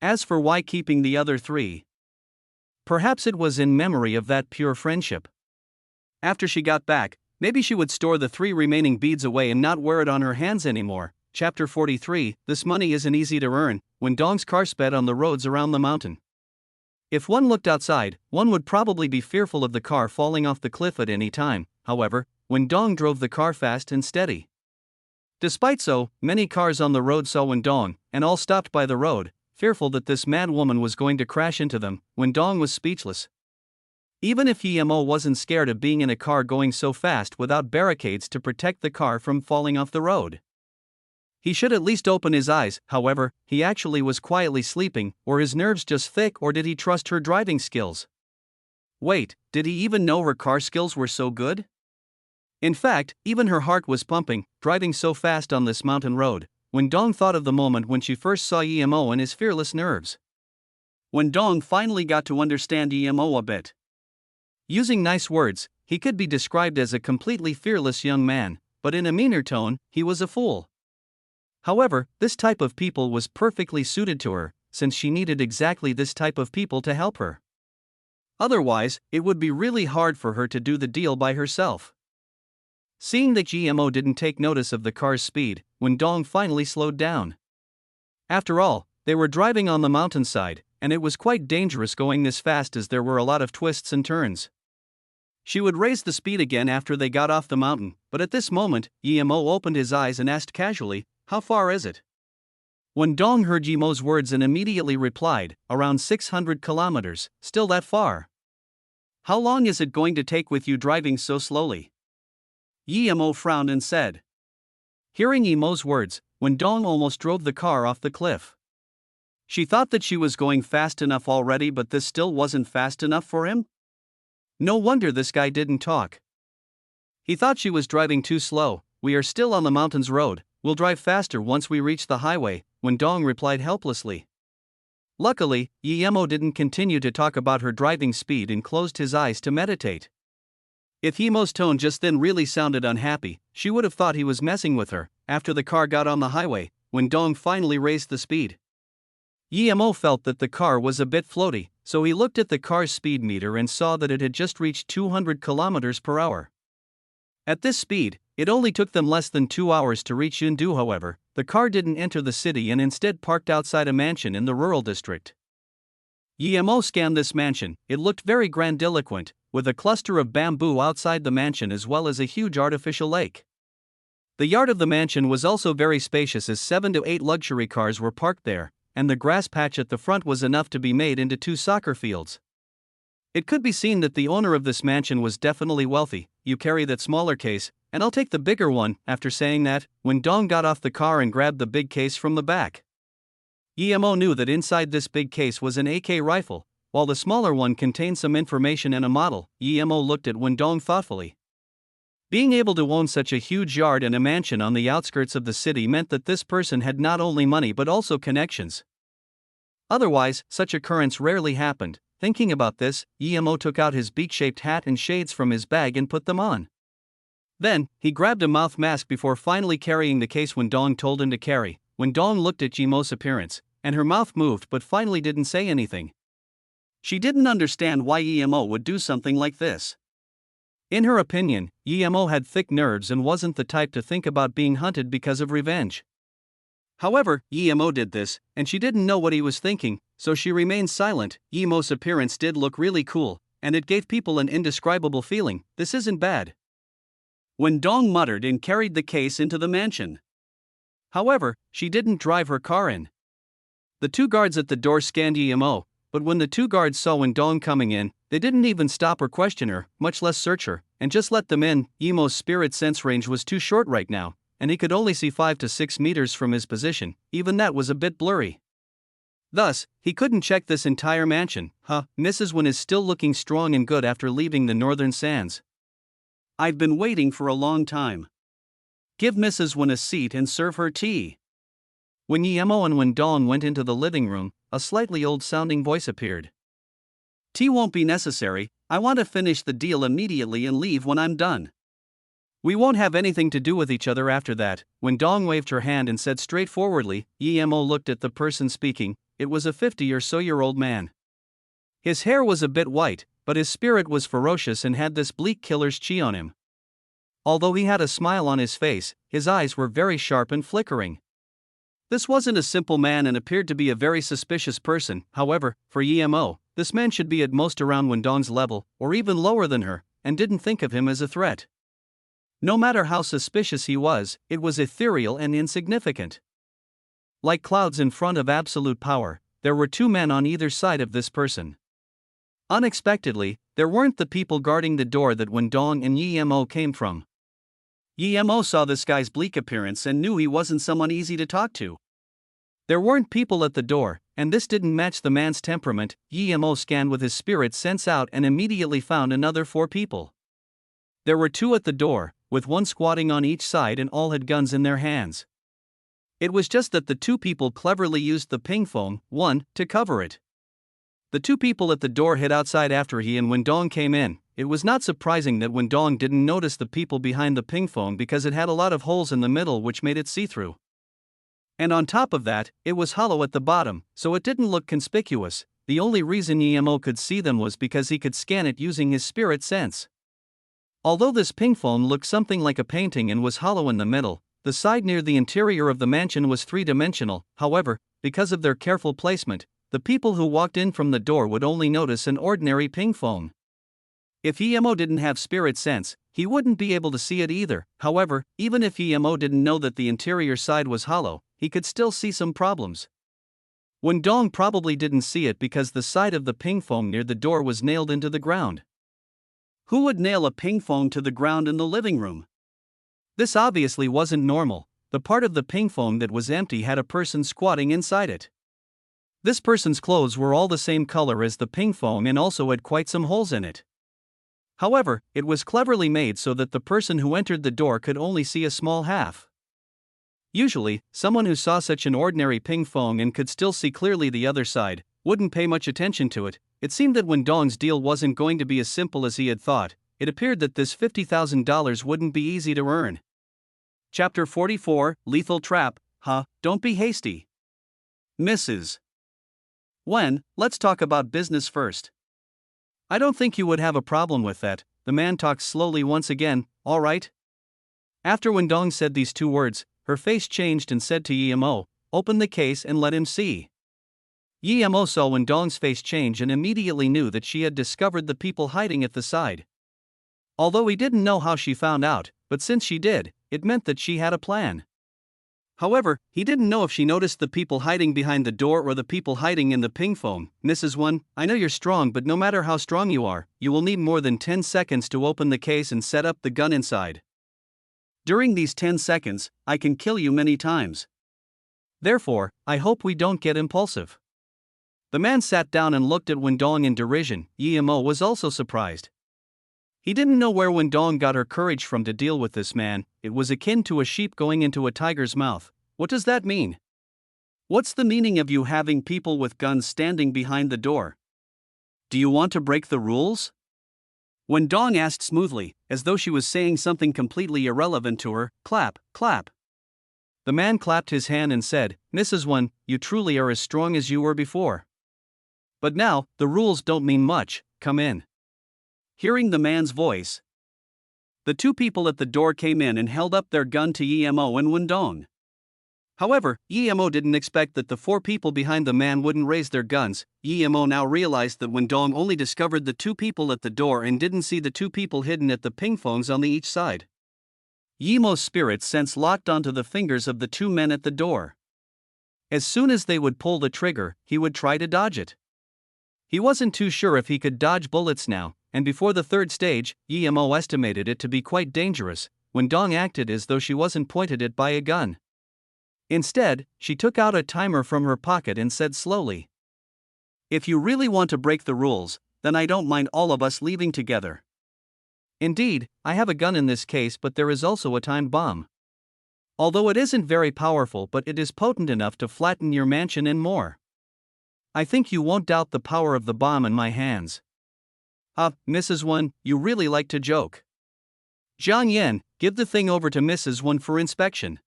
As for why keeping the other 3, perhaps it was in memory of that pure friendship. After she got back, maybe she would store the 3 remaining beads away and not wear it on her hands anymore. Chapter 43. This money isn't easy to earn. When Dong's car sped on the roads around the mountain. If one looked outside, one would probably be fearful of the car falling off the cliff at any time. However, when Dong drove the car fast and steady. Despite so, many cars on the road saw Wendong, and all stopped by the road, fearful that this mad woman was going to crash into them. Wendong was speechless. Even if Yemo wasn't scared of being in a car going so fast without barricades to protect the car from falling off the road, he should at least open his eyes. However, he actually was quietly sleeping, or his nerves just thick, or did he trust her driving skills? Wait, did he even know her car skills were so good? In fact, even her heart was pumping, driving so fast on this mountain road. When Dong thought of the moment when she first saw Yemo and his fearless nerves. When Dong finally got to understand Yemo a bit. Using nice words, he could be described as a completely fearless young man, but in a meaner tone, he was a fool. However, this type of people was perfectly suited to her, since she needed exactly this type of people to help her. Otherwise, it would be really hard for her to do the deal by herself. Seeing that GMO didn't take notice of the car's speed, when Dong finally slowed down. After all, they were driving on the mountainside, and it was quite dangerous going this fast as there were a lot of twists and turns. She would raise the speed again after they got off the mountain, but at this moment, GMO opened his eyes and asked casually, "How far is it?" When Dong heard GMO's words and immediately replied, "Around 600 kilometers, still that far. How long is it going to take with you driving so slowly?" Yemo frowned and said. Hearing Yemo's words, when Dong almost drove the car off the cliff. She thought that she was going fast enough already, but this still wasn't fast enough for him? No wonder this guy didn't talk. He thought she was driving too slow. "We are still on the mountain's road, we'll drive faster once we reach the highway," when Dong replied helplessly. Luckily, Yemo didn't continue to talk about her driving speed and closed his eyes to meditate. If Yemo's tone just then really sounded unhappy, she would have thought he was messing with her. After the car got on the highway, when Dong finally raised the speed, Yemo felt that the car was a bit floaty, so he looked at the car's speed meter and saw that it had just reached 200 kilometers per hour. At this speed, it only took them less than 2 hours to reach Yundu. However, the car didn't enter the city and instead parked outside a mansion in the rural district. Yemo scanned this mansion. It looked very grandiloquent, with a cluster of bamboo outside the mansion as well as a huge artificial lake. The yard of the mansion was also very spacious as 7 to 8 luxury cars were parked there, and the grass patch at the front was enough to be made into 2 soccer fields. It could be seen that the owner of this mansion was definitely wealthy. "You carry that smaller case, and I'll take the bigger one." After saying that, when Dong got off the car and grabbed the big case from the back, Yemo knew that inside this big case was an AK rifle, while the smaller one contained some information and a model. Yemo looked at Wendong thoughtfully. Being able to own such a huge yard and a mansion on the outskirts of the city meant that this person had not only money but also connections. Otherwise, such occurrence rarely happened. Thinking about this, Yemo took out his beak-shaped hat and shades from his bag and put them on. Then, he grabbed a mouth mask before finally carrying the case Wendong told him to carry. Wendong looked at Jimo's appearance, and her mouth moved but finally didn't say anything. She didn't understand why Emo would do something like this. In her opinion, Emo had thick nerves and wasn't the type to think about being hunted because of revenge. However, Emo did this, and she didn't know what he was thinking, so she remained silent. Emo's appearance did look really cool, and it gave people an indescribable feeling. This isn't bad. Wendong muttered and carried the case into the mansion. However, she didn't drive her car in. The two guards at the door scanned Emo, but when the two guards saw Wendong coming in, they didn't even stop or question her, much less search her, and just let them in. Emo's spirit sense range was too short right now, and he could only see 5 to 6 meters from his position. Even that was a bit blurry. Thus, he couldn't check this entire mansion. Mrs. Wen is still looking strong and good after leaving the northern sands. I've been waiting for a long time. Give Mrs. Wen a seat and serve her tea. When Emo and Wendong went into the living room, a slightly old-sounding voice appeared. Tea won't be necessary. I want to finish the deal immediately and leave when I'm done. We won't have anything to do with each other after that. Wendong waved her hand and said straightforwardly. Emo looked at the person speaking. It was a 50-or-so-year-old man. His hair was a bit white, but his spirit was ferocious and had this bleak killer's chi on him. Although he had a smile on his face, his eyes were very sharp and flickering. This wasn't a simple man and appeared to be a very suspicious person. However, for Emo, this man should be at most around Wendong's level, or even lower than her, and didn't think of him as a threat. No matter how suspicious he was, it was ethereal and insignificant. Like clouds in front of absolute power, there were two men on either side of this person. Unexpectedly, there weren't the people guarding the door that Wendong and Emo came from. Emo saw this guy's bleak appearance and knew he wasn't someone easy to talk to. There weren't people at the door, and this didn't match the man's temperament. Emo scanned with his spirit sense out and immediately found another 4 people. There were 2 at the door, with 1 squatting on each side and all had guns in their hands. It was just that the 2 people cleverly used the ping phone, to cover it. The 2 people at the door hid outside after he and Wendong came in. It was not surprising that Wendong didn't notice the people behind the ping phone because it had a lot of holes in the middle which made it see-through. And on top of that, it was hollow at the bottom, so it didn't look conspicuous. The only reason Emo could see them was because he could scan it using his spirit sense. Although this ping phone looked something like a painting and was hollow in the middle, the side near the interior of the mansion was 3-dimensional. However, because of their careful placement, the people who walked in from the door would only notice an ordinary ping phone. If Emo didn't have spirit sense, he wouldn't be able to see it either. However, even if Emo didn't know that the interior side was hollow, he could still see some problems. Wendong probably didn't see it because the side of the ping phone near the door was nailed into the ground. Who would nail a ping phone to the ground in the living room? This obviously wasn't normal. The part of the ping phone that was empty had a person squatting inside it. This person's clothes were all the same color as the ping phone and also had quite some holes in it. However, it was cleverly made so that the person who entered the door could only see a small half. Usually, someone who saw such an ordinary ping phone and could still see clearly the other side wouldn't pay much attention to it. It seemed that Wendong's deal wasn't going to be as simple as he had thought. It appeared that this $50,000 wouldn't be easy to earn. Chapter 44, Lethal Trap. Don't be hasty. Mrs. Wen, let's talk about business first. I don't think you would have a problem with that. The man talked slowly once again. All right? After Wendong said these 2 words, her face changed and said to Emo, open the case and let him see. Emo saw Wendong's face change and immediately knew that she had discovered the people hiding at the side. Although he didn't know how she found out, but since she did, it meant that she had a plan. However, he didn't know if she noticed the people hiding behind the door or the people hiding in the ping phone. Mrs. Wen, I know you're strong, but no matter how strong you are, you will need more than 10 seconds to open the case and set up the gun inside. During these 10 seconds, I can kill you many times. Therefore, I hope we don't get impulsive. The man sat down and looked at Wendong in derision. Emo was also surprised. He didn't know where Wendong got her courage from to deal with this man. It was akin to a sheep going into a tiger's mouth. What does that mean? What's the meaning of you having people with guns standing behind the door? Do you want to break the rules? Wendong asked smoothly, as though she was saying something completely irrelevant to her. Clap, clap. The man clapped his hand and said, "Mrs. Wen, you truly are as strong as you were before. But now, the rules don't mean much, come in." Hearing the man's voice, the two people at the door came in and held up their gun to Emo and Wendong. However, Emo didn't expect that the four people behind the man wouldn't raise their guns. Emo now realized that Wendong only discovered the two people at the door and didn't see the two people hidden at the ping phones on the each side. Yemo's spirit sense locked onto the fingers of the two men at the door. As soon as they would pull the trigger, he would try to dodge it. He wasn't too sure if he could dodge bullets now, and before the third stage, Yemo estimated it to be quite dangerous. Wendong acted as though she wasn't pointed at by a gun. Instead, she took out a timer from her pocket and said slowly, "If you really want to break the rules, then I don't mind all of us leaving together. Indeed, I have a gun in this case, but there is also a time bomb. Although it isn't very powerful, but it is potent enough to flatten your mansion and more. I think you won't doubt the power of the bomb in my hands." Mrs. Wen, you really like to joke. Zhang Yan, give the thing over to Mrs. Wen for inspection.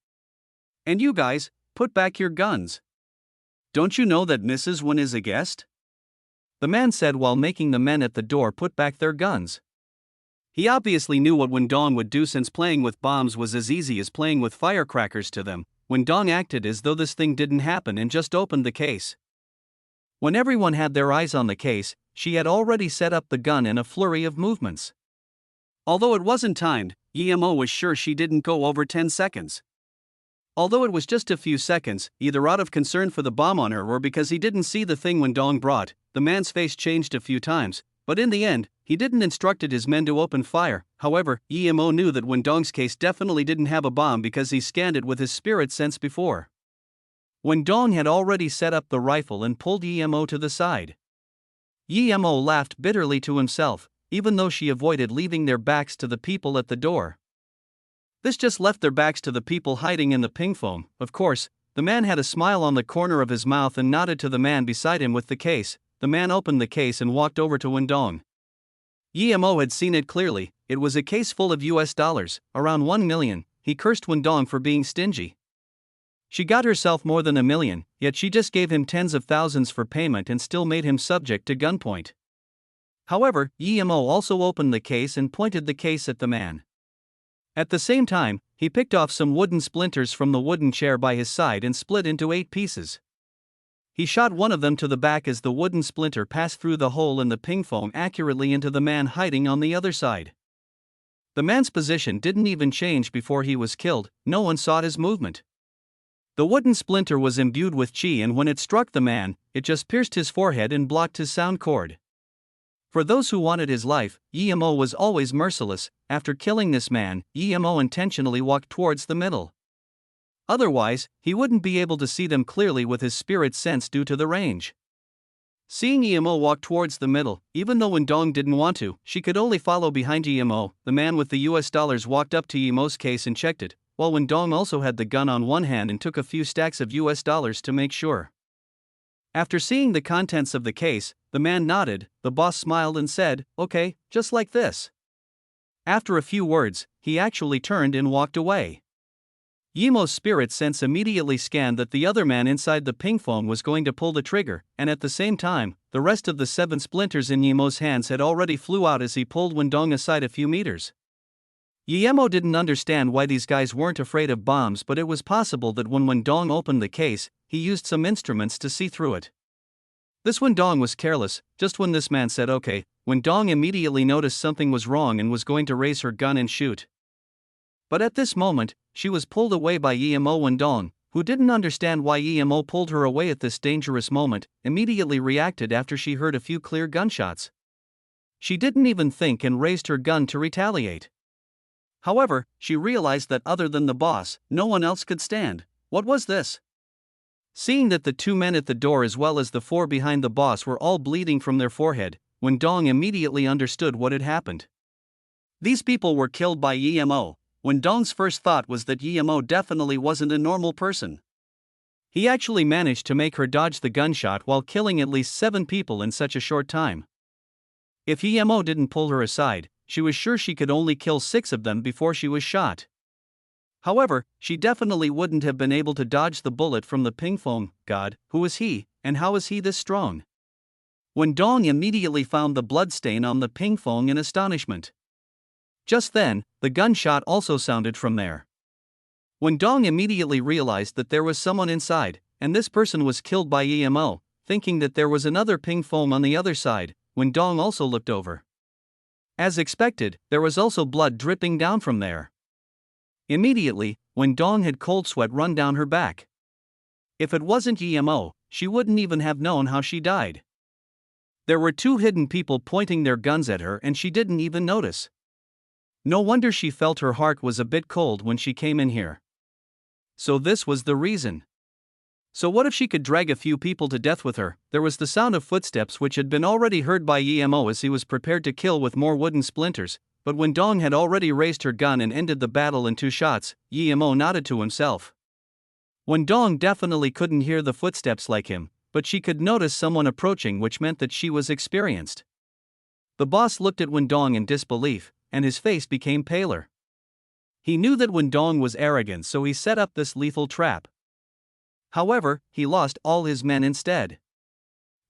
And you guys, put back your guns. Don't you know that Mrs. Wen is a guest? The man said while making the men at the door put back their guns. He obviously knew what Wendong would do, since playing with bombs was as easy as playing with firecrackers to them. Wendong acted as though this thing didn't happen and just opened the case. When everyone had their eyes on the case, she had already set up the gun in a flurry of movements. Although it wasn't timed, Yemo was sure she didn't go over 10 seconds. Although it was just a few seconds, either out of concern for the bomb on her or because he didn't see the thing Wendong brought, the man's face changed a few times, but in the end, he didn't instructed his men to open fire. However, Yemo knew that Wendong's case definitely didn't have a bomb because he scanned it with his spirit sense before. Wendong had already set up the rifle and pulled Yemo to the side. Yemo laughed bitterly to himself, even though she avoided leaving their backs to the people at the door. This just left their backs to the people hiding in the ping phone. Of course, the man had a smile on the corner of his mouth and nodded to the man beside him with the case. The man opened the case and walked over to Wendong. Yemo had seen it clearly. It was a case full of US dollars, around 1 million. He cursed Wendong for being stingy. She got herself more than $1 million, yet she just gave him tens of thousands for payment and still made him subject to gunpoint. However, Yemo also opened the case and pointed the case at the man. At the same time, he picked off some wooden splinters from the wooden chair by his side and split into 8 pieces. He shot one of them to the back as the wooden splinter passed through the hole in the ping phone accurately into the man hiding on the other side. The man's position didn't even change before he was killed. No one saw his movement. The wooden splinter was imbued with chi, and when it struck the man, it just pierced his forehead and blocked his sound cord. For those who wanted his life, Yemo was always merciless. After killing this man, Yemo intentionally walked towards the middle. Otherwise, he wouldn't be able to see them clearly with his spirit sense due to the range. Seeing Yemo walk towards the middle, even though Wendong didn't want to, she could only follow behind Yemo. The man with the US dollars walked up to Yemo's case and checked it, while Wendong also had the gun on one hand and took a few stacks of US dollars to make sure. After seeing the contents of the case, the man nodded. The boss smiled and said, "Okay, just like this." After a few words, he actually turned and walked away. Yemo's spirit sense immediately scanned that the other man inside the ping phone was going to pull the trigger, and at the same time, the rest of the 7 splinters in Yemo's hands had already flew out as he pulled Wendong aside a few meters. Yemo didn't understand why these guys weren't afraid of bombs, but it was possible that when Wendong opened the case, he used some instruments to see through it. This Wendong was careless. Just when this man said okay, Wendong immediately noticed something was wrong and was going to raise her gun and shoot. But at this moment, she was pulled away by Yemo. Wendong, who didn't understand why Yemo pulled her away at this dangerous moment, immediately reacted after she heard a few clear gunshots. She didn't even think and raised her gun to retaliate. However, she realized that other than the boss, no one else could stand. What was this? Seeing that the 2 men at the door as well as the 4 behind the boss were all bleeding from their forehead, Wendong immediately understood what had happened. These people were killed by Yemo. Wendong's first thought was that Yemo definitely wasn't a normal person. He actually managed to make her dodge the gunshot while killing at least 7 people in such a short time. If Yemo didn't pull her aside, she was sure she could only kill 6 of them before she was shot. However, she definitely wouldn't have been able to dodge the bullet from the ping pong god. Who is he, and how is he this strong? Wen Dong immediately found the bloodstain on the ping pong in astonishment. Just then, the gunshot also sounded from there. Wen Dong immediately realized that there was someone inside, and this person was killed by EMO. Thinking that there was another ping pong on the other side, Wen Dong also looked over. As expected, there was also blood dripping down from there. Immediately, Wen Dong had cold sweat run down her back. If it wasn't EMO, she wouldn't even have known how she died. There were 2 hidden people pointing their guns at her and she didn't even notice. No wonder she felt her heart was a bit cold when she came in here. So this was the reason. So what if she could drag a few people to death with her? There was the sound of footsteps which had been already heard by EMO as he was prepared to kill with more wooden splinters, but when Dong had already raised her gun and ended the battle in 2 shots, EMO nodded to himself. When Dong definitely couldn't hear the footsteps like him, but she could notice someone approaching, which meant that she was experienced. The boss looked at Wen Dong in disbelief, and his face became paler. He knew that Wen Dong was arrogant, so he set up this lethal trap. However, he lost all his men instead.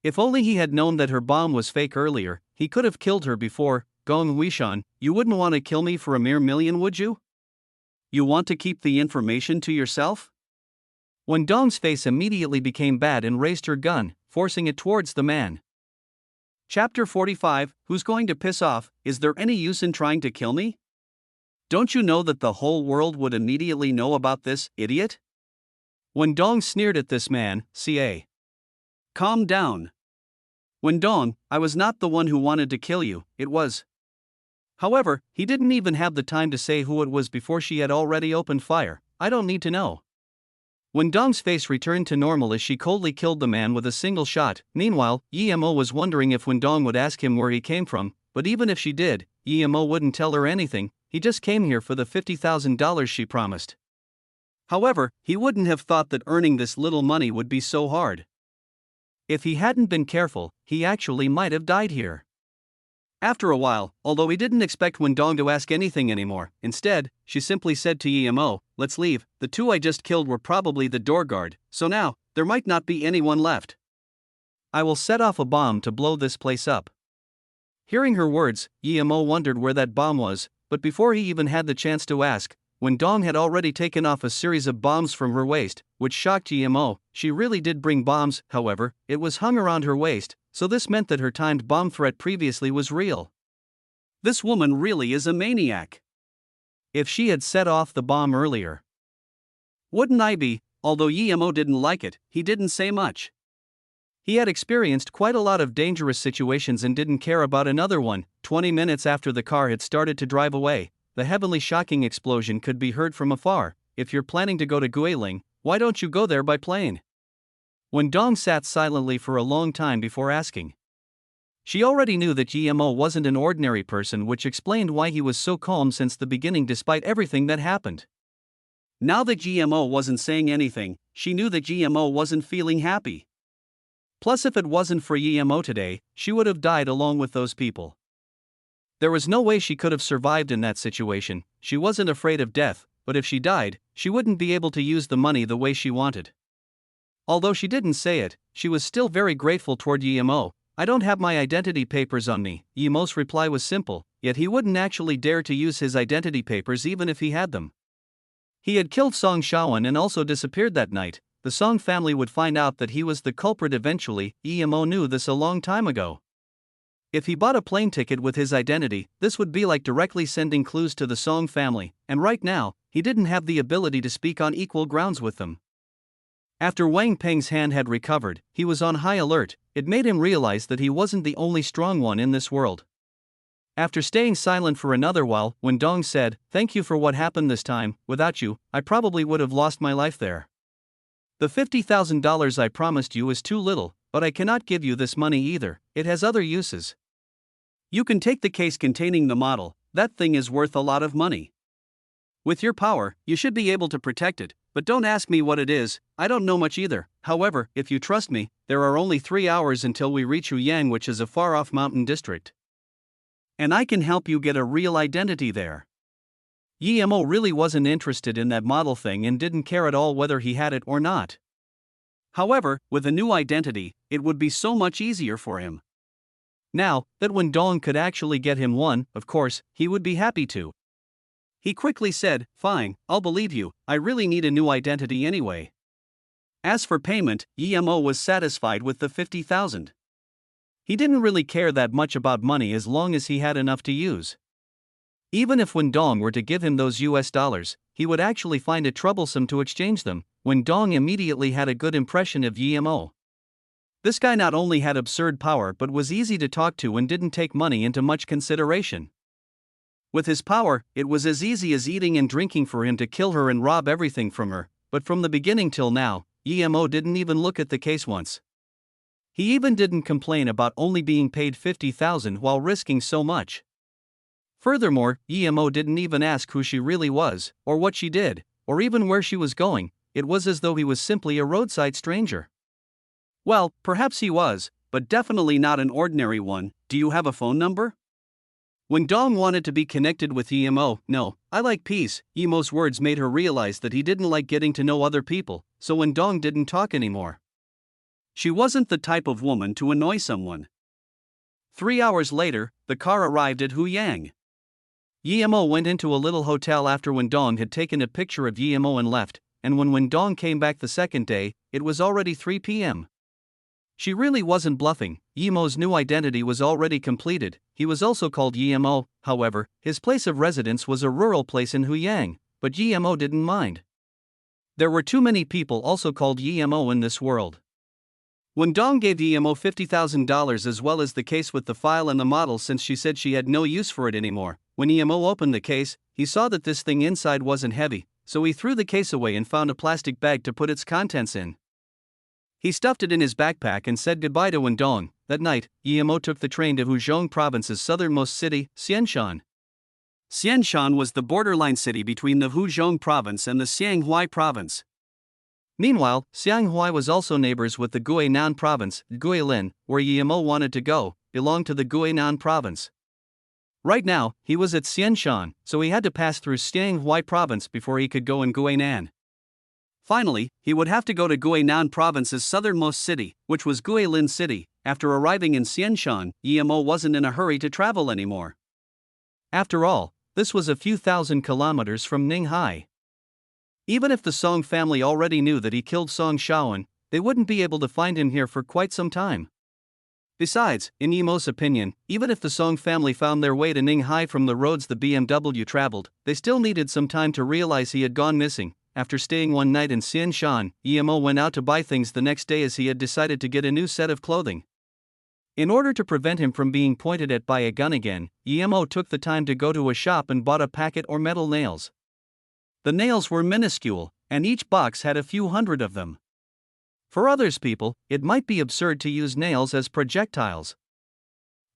If only he had known that her bomb was fake earlier, he could have killed her before. Gong Weishan, you wouldn't want to kill me for a mere million, would you? You want to keep the information to yourself? Wen Dong's face immediately became bad and raised her gun, forcing it towards the man. Chapter 45, Who's going to piss off? Is there any use in trying to kill me? Don't you know that the whole world would immediately know about this, idiot? Wen Dong sneered at this man. Ca. Calm down. Wen Dong, I was not the one who wanted to kill you, it was. However, he didn't even have the time to say who it was before she had already opened fire. I don't need to know. Wen Dong's face returned to normal as she coldly killed the man with a single shot. Meanwhile, Emo was wondering if Wen Dong would ask him where he came from, but even if she did, Emo wouldn't tell her anything. He just came here for the $50,000 she promised. However, he wouldn't have thought that earning this little money would be so hard. If he hadn't been careful, he actually might have died here. After a while, although he didn't expect Wen Dong to ask anything anymore, instead, she simply said to Emo, let's leave. The 2 I just killed were probably the door guard, so now, there might not be anyone left. I will set off a bomb to blow this place up. Hearing her words, Emo wondered where that bomb was, but before he even had the chance to ask, Wen Dong had already taken off a series of bombs from her waist, which shocked Emo. She really did bring bombs, however, it was hung around her waist, so this meant that her timed bomb threat previously was real. This woman really is a maniac. If she had set off the bomb earlier. Wouldn't I be? Although Emo didn't like it, he didn't say much. He had experienced quite a lot of dangerous situations and didn't care about another one. 20 minutes after the car had started to drive away, the heavily shocking explosion could be heard from afar. If you're planning to go to Guilin, why don't you go there by plane? Wen Dong sat silently for a long time before asking. She already knew that Emo wasn't an ordinary person, which explained why he was so calm since the beginning despite everything that happened. Now that Emo wasn't saying anything, she knew that Emo wasn't feeling happy. Plus, if it wasn't for Emo today, she would have died along with those people. There was no way she could have survived in that situation. She wasn't afraid of death, but if she died, she wouldn't be able to use the money the way she wanted. Although she didn't say it, she was still very grateful toward Emo. I don't have my identity papers on me. Emo's reply was simple, yet he wouldn't actually dare to use his identity papers even if he had them. He had killed Song Shaoan and also disappeared that night. The Song family would find out that he was the culprit eventually. Emo knew this a long time ago. If he bought a plane ticket with his identity, this would be like directly sending clues to the Song family, and right now, he didn't have the ability to speak on equal grounds with them. After Wang Peng's hand had recovered, he was on high alert. It made him realize that he wasn't the only strong one in this world. After staying silent for another while, Wen Dong said, "Thank you for what happened this time. Without you, I probably would have lost my life there. The $50,000 I promised you is too little, but I cannot give you this money either. It has other uses. You can take the case containing the model. That thing is worth a lot of money. With your power, you should be able to protect it, but don't ask me what it is. I don't know much either. However, if you trust me, there are only 3 hours until we reach Huyang, which is a far-off mountain district. and I can help you get a real identity there. Yemo really wasn't interested in that model thing and didn't care at all whether he had it or not. However, with a new identity, it would be so much easier for him. Now, that when Dong could actually get him one, of course, he would be happy to. He quickly said, "Fine, I'll believe you, I really need a new identity anyway." As for payment, Yemo was satisfied with the 50,000. He didn't really care that much about money as long as he had enough to use. Even if when Dong were to give him those US dollars, he would actually find it troublesome to exchange them, when Dong immediately had a good impression of Yemo. This guy not only had absurd power but was easy to talk to and didn't take money into much consideration. With his power, it was as easy as eating and drinking for him to kill her and rob everything from her, but from the beginning till now, Yemo didn't even look at the case once. He even didn't complain about only being paid 50,000 while risking so much. Furthermore, Yemo didn't even ask who she really was, or what she did, or even where she was going. It was as though he was simply a roadside stranger. Well, perhaps he was, but definitely not an ordinary one. "Do you have a phone number?" When Dong wanted to be connected with Yemo, "No, I like peace." Yemo's words made her realize that he didn't like getting to know other people, so when Dong didn't talk anymore, she wasn't the type of woman to annoy someone. 3 hours later, the car arrived at Huyang. Yemo went into a little hotel after when Dong had taken a picture of Yemo and left, and when Dong came back the second day, it was already 3 p.m. She really wasn't bluffing. Yemo's new identity was already completed. He was also called Yemo, however, his place of residence was a rural place in Huyang, but Yemo didn't mind. There were too many people also called Yemo in this world. When Dong gave Yemo $50,000 as well as the case with the file and the model since she said she had no use for it anymore, when Yemo opened the case, he saw that this thing inside wasn't heavy, so he threw the case away and found a plastic bag to put its contents in. He stuffed it in his backpack and said goodbye to Wendong. That night, Yemo took the train to Huzhong province's southernmost city, Xianshan. Xianshan was the borderline city between the Huzhong province and the Xianghui province. Meanwhile, Xianghui was also neighbors with the Guinan province. Guilin, where Yemo wanted to go, belonged to the Guinan province. Right now, he was at Xianshan, so he had to pass through Xianghui province before he could go in Guinan. Finally, he would have to go to Guinan province's southernmost city, which was Guilin city. After arriving in Xianshan, Yemo wasn't in a hurry to travel anymore. After all, this was a few thousand kilometers from Ninghai. Even if the Song family already knew that he killed Song Shaoan, they wouldn't be able to find him here for quite some time. Besides, in Yemo's opinion, even if the Song family found their way to Ninghai from the roads the BMW traveled, they still needed some time to realize he had gone missing. After staying one night in Xianshan, Yemo went out to buy things the next day as he had decided to get a new set of clothing. In order to prevent him from being pointed at by a gun again, Yemo took the time to go to a shop and bought a packet or metal nails. The nails were minuscule, and each box had a few hundred of them. For others people, it might be absurd to use nails as projectiles.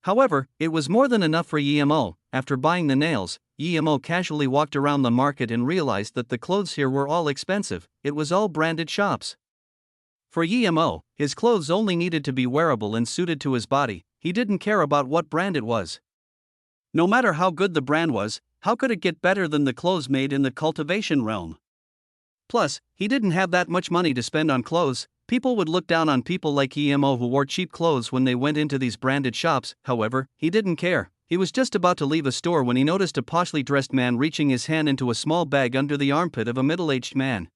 However, it was more than enough for Yemo. After buying the nails, Yemo casually walked around the market and realized that the clothes here were all expensive. It was all branded shops. For Yemo, his clothes only needed to be wearable and suited to his body. He didn't care about what brand it was. No matter how good the brand was, how could it get better than the clothes made in the cultivation realm? Plus, he didn't have that much money to spend on clothes. People would look down on people like Yemo who wore cheap clothes when they went into these branded shops. However, he didn't care. He was just about to leave a store when he noticed a poshly dressed man reaching his hand into a small bag under the armpit of a middle-aged man.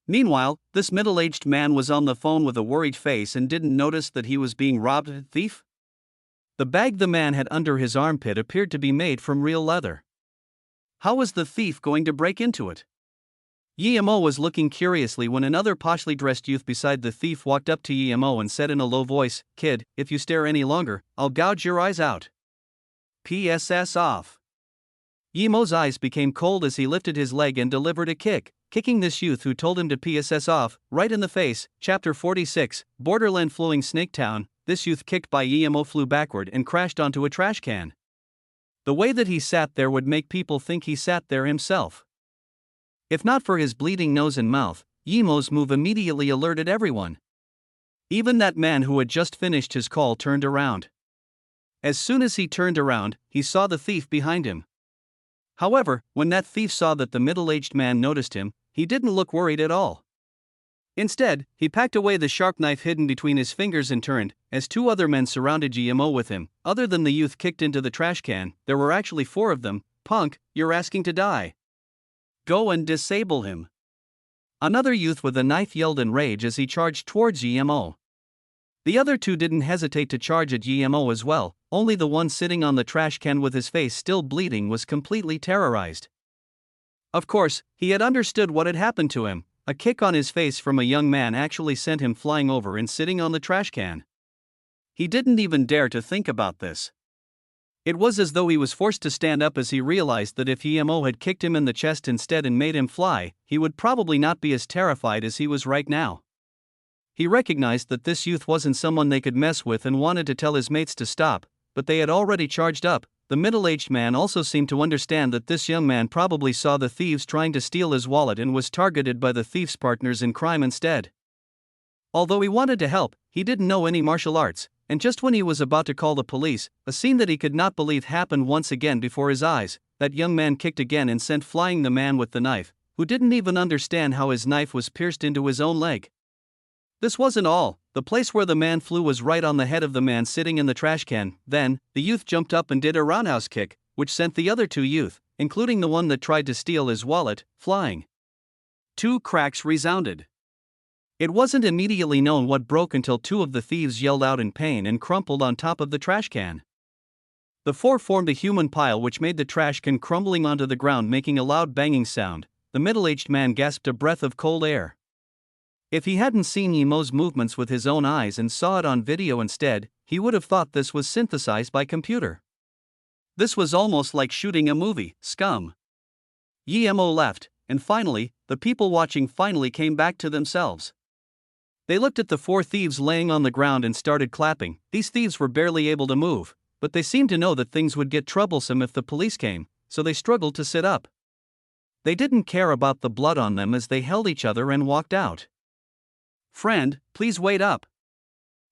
Meanwhile, this middle-aged man was on the phone with a worried face and didn't notice that he was being robbed. Thief? The bag the man had under his armpit appeared to be made from real leather. How was the thief going to break into it? Yemo was looking curiously when another poshly dressed youth beside the thief walked up to Yemo and said in a low voice, "Kid, if you stare any longer, I'll gouge your eyes out. PSS off." Yemo's eyes became cold as he lifted his leg and delivered a kick, kicking this youth who told him to PSS off, right in the face. Chapter 46, Borderland Flowing Snake Town. This youth kicked by Yemo flew backward and crashed onto a trash can. The way that he sat there would make people think he sat there himself. If not for his bleeding nose and mouth, Yemo's move immediately alerted everyone. Even that man who had just finished his call turned around. As soon as he turned around, he saw the thief behind him. However, when that thief saw that the middle-aged man noticed him, he didn't look worried at all. Instead, he packed away the sharp knife hidden between his fingers and turned. As two other men surrounded GMO with him, other than the youth kicked into the trash can, there were actually 4 of them. "Punk, you're asking to die. Go and disable him." Another youth with a knife yelled in rage as he charged towards GMO. The other 2 didn't hesitate to charge at GMO as well, only the one sitting on the trash can with his face still bleeding was completely terrorized. Of course, he had understood what had happened to him. A kick on his face from a young man actually sent him flying over and sitting on the trash can. He didn't even dare to think about this. It was as though he was forced to stand up as he realized that if EMO had kicked him in the chest instead and made him fly, he would probably not be as terrified as he was right now. He recognized that this youth wasn't someone they could mess with and wanted to tell his mates to stop, but they had already charged up. The middle-aged man also seemed to understand that this young man probably saw the thieves trying to steal his wallet and was targeted by the thief's partners in crime instead. Although he wanted to help, he didn't know any martial arts, and just when he was about to call the police, a scene that he could not believe happened once again before his eyes. That young man kicked again and sent flying the man with the knife, who didn't even understand how his knife was pierced into his own leg. This wasn't all. The place where the man flew was right on the head of the man sitting in the trash can. Then, the youth jumped up and did a roundhouse kick, which sent the other 2 youth, including the one that tried to steal his wallet, flying. 2 cracks resounded. It wasn't immediately known what broke until 2 of the thieves yelled out in pain and crumpled on top of the trash can. The 4 formed a human pile which made the trash can crumbling onto the ground, making a loud banging sound. The middle-aged man gasped a breath of cold air. If he hadn't seen Yemo's movements with his own eyes and saw it on video instead, he would have thought this was synthesized by computer. This was almost like shooting a movie. Scum. Yemo left, and finally, the people watching finally came back to themselves. They looked at the 4 thieves laying on the ground and started clapping. These thieves were barely able to move, but they seemed to know that things would get troublesome if the police came, so they struggled to sit up. They didn't care about the blood on them as they held each other and walked out. "Friend, please wait up.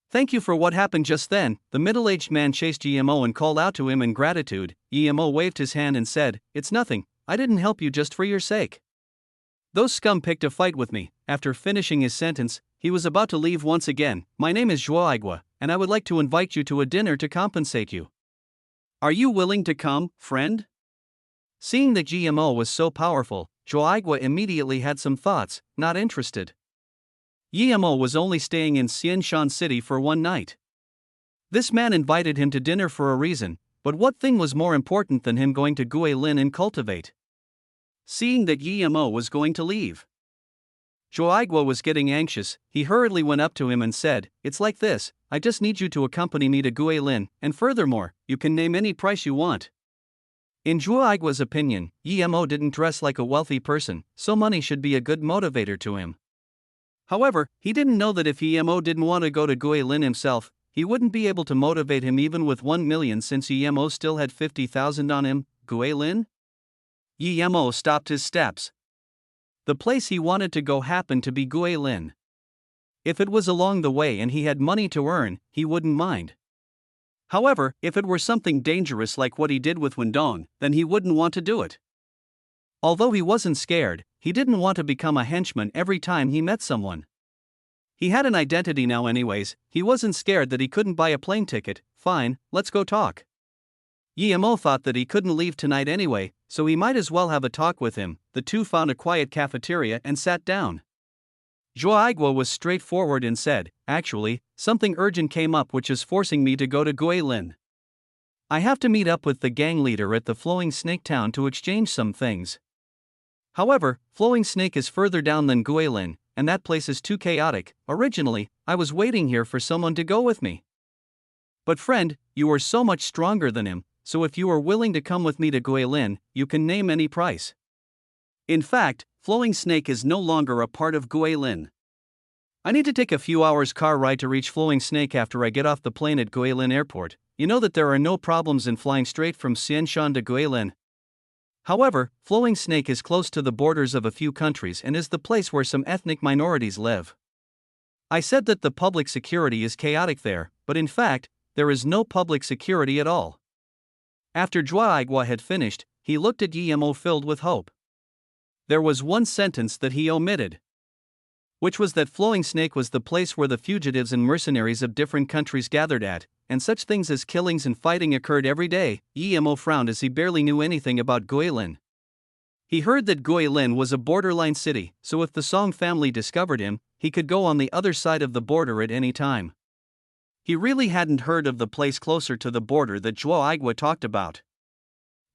Thank you for what happened just then." The middle-aged man chased Yemo and called out to him in gratitude. Yemo waved his hand and said, "It's nothing, I didn't help you just for your sake. Those scum picked a fight with me." After finishing his sentence, he was about to leave once again. "My name is Joaigua, and I would like to invite you to a dinner to compensate you. Are you willing to come, friend?" Seeing that GMO was so powerful, Joaigua immediately had some thoughts. Not interested. Yemo was only staying in Xianshan City for 1 night. This man invited him to dinner for a reason, but what thing was more important than him going to Guilin and cultivate? Seeing that Yemo was going to leave, Joaigua was getting anxious. He hurriedly went up to him and said, "It's like this, I just need you to accompany me to Guilin, and furthermore, you can name any price you want." In Joaigua's opinion, Yemo didn't dress like a wealthy person, so money should be a good motivator to him. However, he didn't know that if Yemo didn't want to go to Guilin himself, he wouldn't be able to motivate him even with 1 million since Yemo still had 50,000 on him. Guilin? Yemo stopped his steps. The place he wanted to go happened to be Guilin. If it was along the way and he had money to earn, he wouldn't mind. However, if it were something dangerous like what he did with Wendong, then he wouldn't want to do it. Although he wasn't scared, he didn't want to become a henchman every time he met someone. He had an identity now anyways. He wasn't scared that he couldn't buy a plane ticket. "Fine, let's go talk." Yemo thought that he couldn't leave tonight anyway, so he might as well have a talk with him. The 2 found a quiet cafeteria and sat down. Joaigua was straightforward and said, "Actually, something urgent came up which is forcing me to go to Guilin. I have to meet up with the gang leader at the Flowing Snake Town to exchange some things. However, Flowing Snake is further down than Guilin, and that place is too chaotic. Originally, I was waiting here for someone to go with me. But friend, you are so much stronger than him, so if you are willing to come with me to Guilin, you can name any price. In fact, Flowing Snake is no longer a part of Guilin. I need to take a few hours car ride to reach Flowing Snake after I get off the plane at Guilin Airport. You know that there are no problems in flying straight from Xianshan to Guilin. However, Flowing Snake is close to the borders of a few countries and is the place where some ethnic minorities live. I said that the public security is chaotic there, but in fact, there is no public security at all. After Joaigua had finished, he looked at Guillermo filled with hope. There was one sentence that he omitted, which was that Flowing Snake was the place where the fugitives and mercenaries of different countries gathered at, and such things as killings and fighting occurred every day. Guillermo frowned as he barely knew anything about Guilin. He heard that Guilin was a borderline city, so if the Song family discovered him, he could go on the other side of the border at any time. He really hadn't heard of the place closer to the border that Joaigua talked about.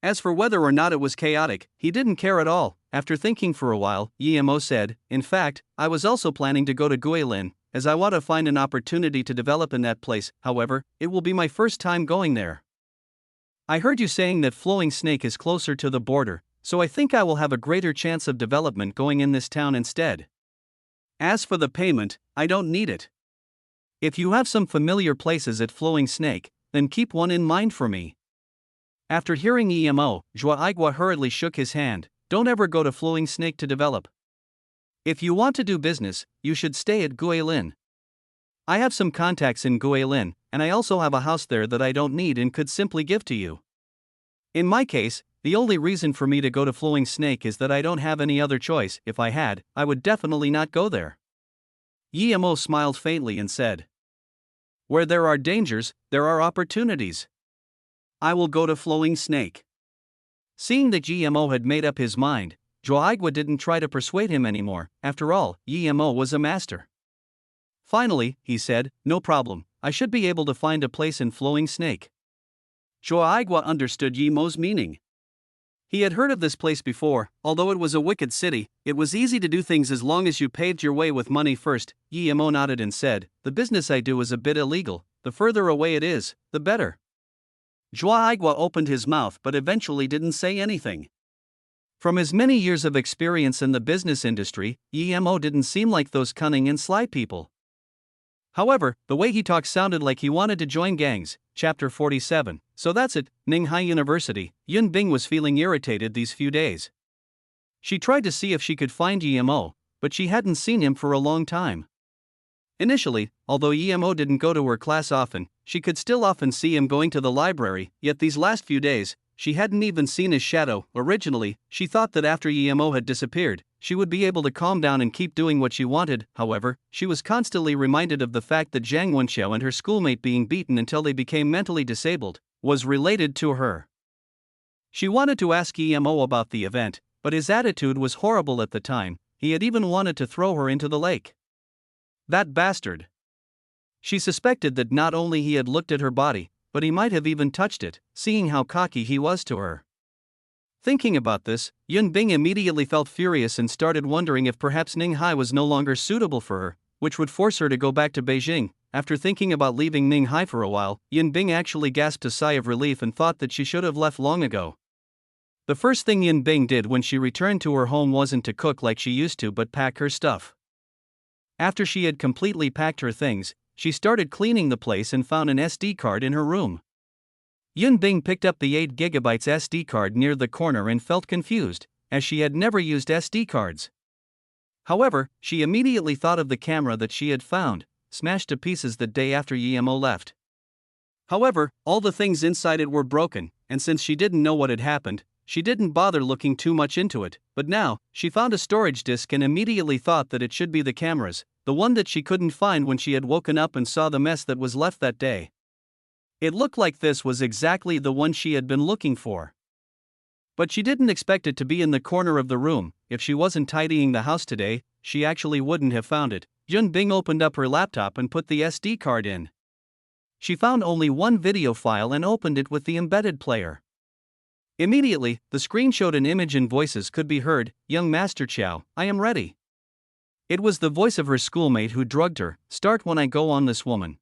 As for whether or not it was chaotic, he didn't care at all. After thinking for a while, Guillermo said, "In fact, I was also planning to go to Guilin, as I want to find an opportunity to develop in that place. However, it will be my first time going there. I heard you saying that Flowing Snake is closer to the border, so I think I will have a greater chance of development going in this town instead. As for the payment, I don't need it. If you have some familiar places at Flowing Snake, then keep one in mind for me." After hearing Guillermo, Joaigua hurriedly shook his hand. "Don't ever go to Flowing Snake to develop. If you want to do business, you should stay at Guilin. I have some contacts in Guilin, and I also have a house there that I don't need and could simply give to you. In my case, the only reason for me to go to Flowing Snake is that I don't have any other choice. If I had, I would definitely not go there." Guillermo smiled faintly and said, "Where there are dangers, there are opportunities. I will go to Flowing Snake." Seeing that Guillermo had made up his mind, Joaigua didn't try to persuade him anymore. After all, Guillermo was a master. Finally, he said, "No problem, I should be able to find a place in Flowing Snake." Joaigua understood Guillermo's meaning. He had heard of this place before. Although it was a wicked city, it was easy to do things as long as you paved your way with money first. Guillermo nodded and said, "The business I do is a bit illegal. The further away it is, the better." Joaigua opened his mouth but eventually didn't say anything. From his many years of experience in the business industry, Guillermo didn't seem like those cunning and sly people. However, the way he talked sounded like he wanted to join gangs. Chapter 47. So that's it, Ninghai University. Yun Bing was feeling irritated these few days. She tried to see if she could find Guillermo, but she hadn't seen him for a long time. Initially, although Guillermo didn't go to her class often, she could still often see him going to the library, yet these last few days, she hadn't even seen his shadow. Originally, she thought that after Guillermo had disappeared, she would be able to calm down and keep doing what she wanted. However, she was constantly reminded of the fact that Zhang Wenxiao and her schoolmate being beaten until they became mentally disabled was related to her. She wanted to ask Guillermo about the event, but his attitude was horrible at the time. He had even wanted to throw her into the lake. That bastard. She suspected that not only he had looked at her body, but he might have even touched it, seeing how cocky he was to her. Thinking about this, Yun Bing immediately felt furious and started wondering if perhaps Ninghai was no longer suitable for her, which would force her to go back to Beijing. After thinking about leaving Ninghai for a while, Yun Bing actually gasped a sigh of relief and thought that she should have left long ago. The first thing Yun Bing did when she returned to her home wasn't to cook like she used to but pack her stuff. After she had completely packed her things, she started cleaning the place and found an SD card in her room. Yun Bing picked up the 8GB SD card near the corner and felt confused, as she had never used SD cards. However, she immediately thought of the camera that she had found, smashed to pieces the day after Guillermo left. However, all the things inside it were broken, and since she didn't know what had happened, she didn't bother looking too much into it. But now, she found a storage disk and immediately thought that it should be the cameras, the one that she couldn't find when she had woken up and saw the mess that was left that day. It looked like this was exactly the one she had been looking for. But she didn't expect it to be in the corner of the room. If she wasn't tidying the house today, she actually wouldn't have found it. Yun Bing opened up her laptop and put the SD card in. She found only one video file and opened it with the embedded player. Immediately, the screen showed an image and voices could be heard. "Young Master Chow, I am ready." It was the voice of her schoolmate who drugged her. "Start when I go on this woman.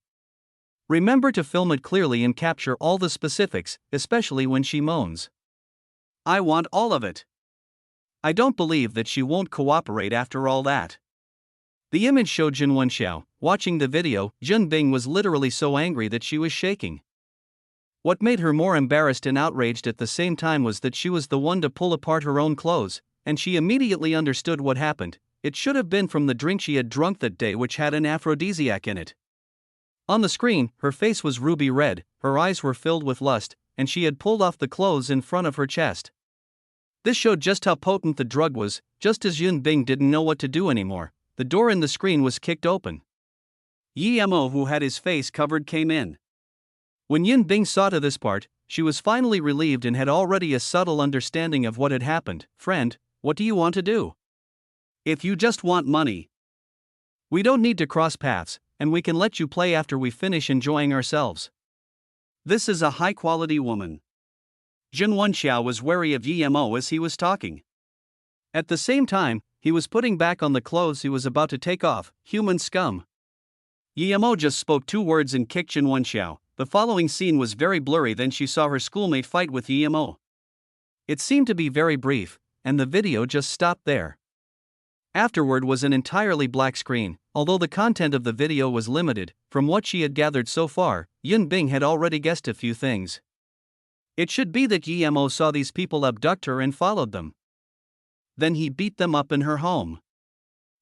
Remember to film it clearly and capture all the specifics, especially when she moans. I want all of it. I don't believe that she won't cooperate after all that." The image showed Jin Wenxiao. Watching the video, Yun Bing was literally so angry that she was shaking. What made her more embarrassed and outraged at the same time was that she was the one to pull apart her own clothes, and she immediately understood what happened. It should have been from the drink she had drunk that day, which had an aphrodisiac in it. On the screen, her face was ruby red, her eyes were filled with lust, and she had pulled off the clothes in front of her chest. This showed just how potent the drug was. Just as Yun Bing didn't know what to do anymore, the door in the screen was kicked open. Yemo, who had his face covered, came in. When Yun Bing saw to this part, she was finally relieved and had already a subtle understanding of what had happened. "Friend, what do you want to do? If you just want money, we don't need to cross paths, and we can let you play after we finish enjoying ourselves." This is a high-quality woman. Jin Wenxiao was wary of Yemo as he was talking. At the same time, he was putting back on the clothes he was about to take off. Human scum. Yemo just spoke 2 words and kicked Jin Wenxiao. The following scene was very blurry. Then she saw her schoolmate fight with Yemo. It seemed to be very brief, and the video just stopped there. Afterward was an entirely black screen. Although the content of the video was limited, from what she had gathered so far, Yun Bing had already guessed a few things. It should be that Yemo saw these people abduct her and followed them. Then he beat them up in her home.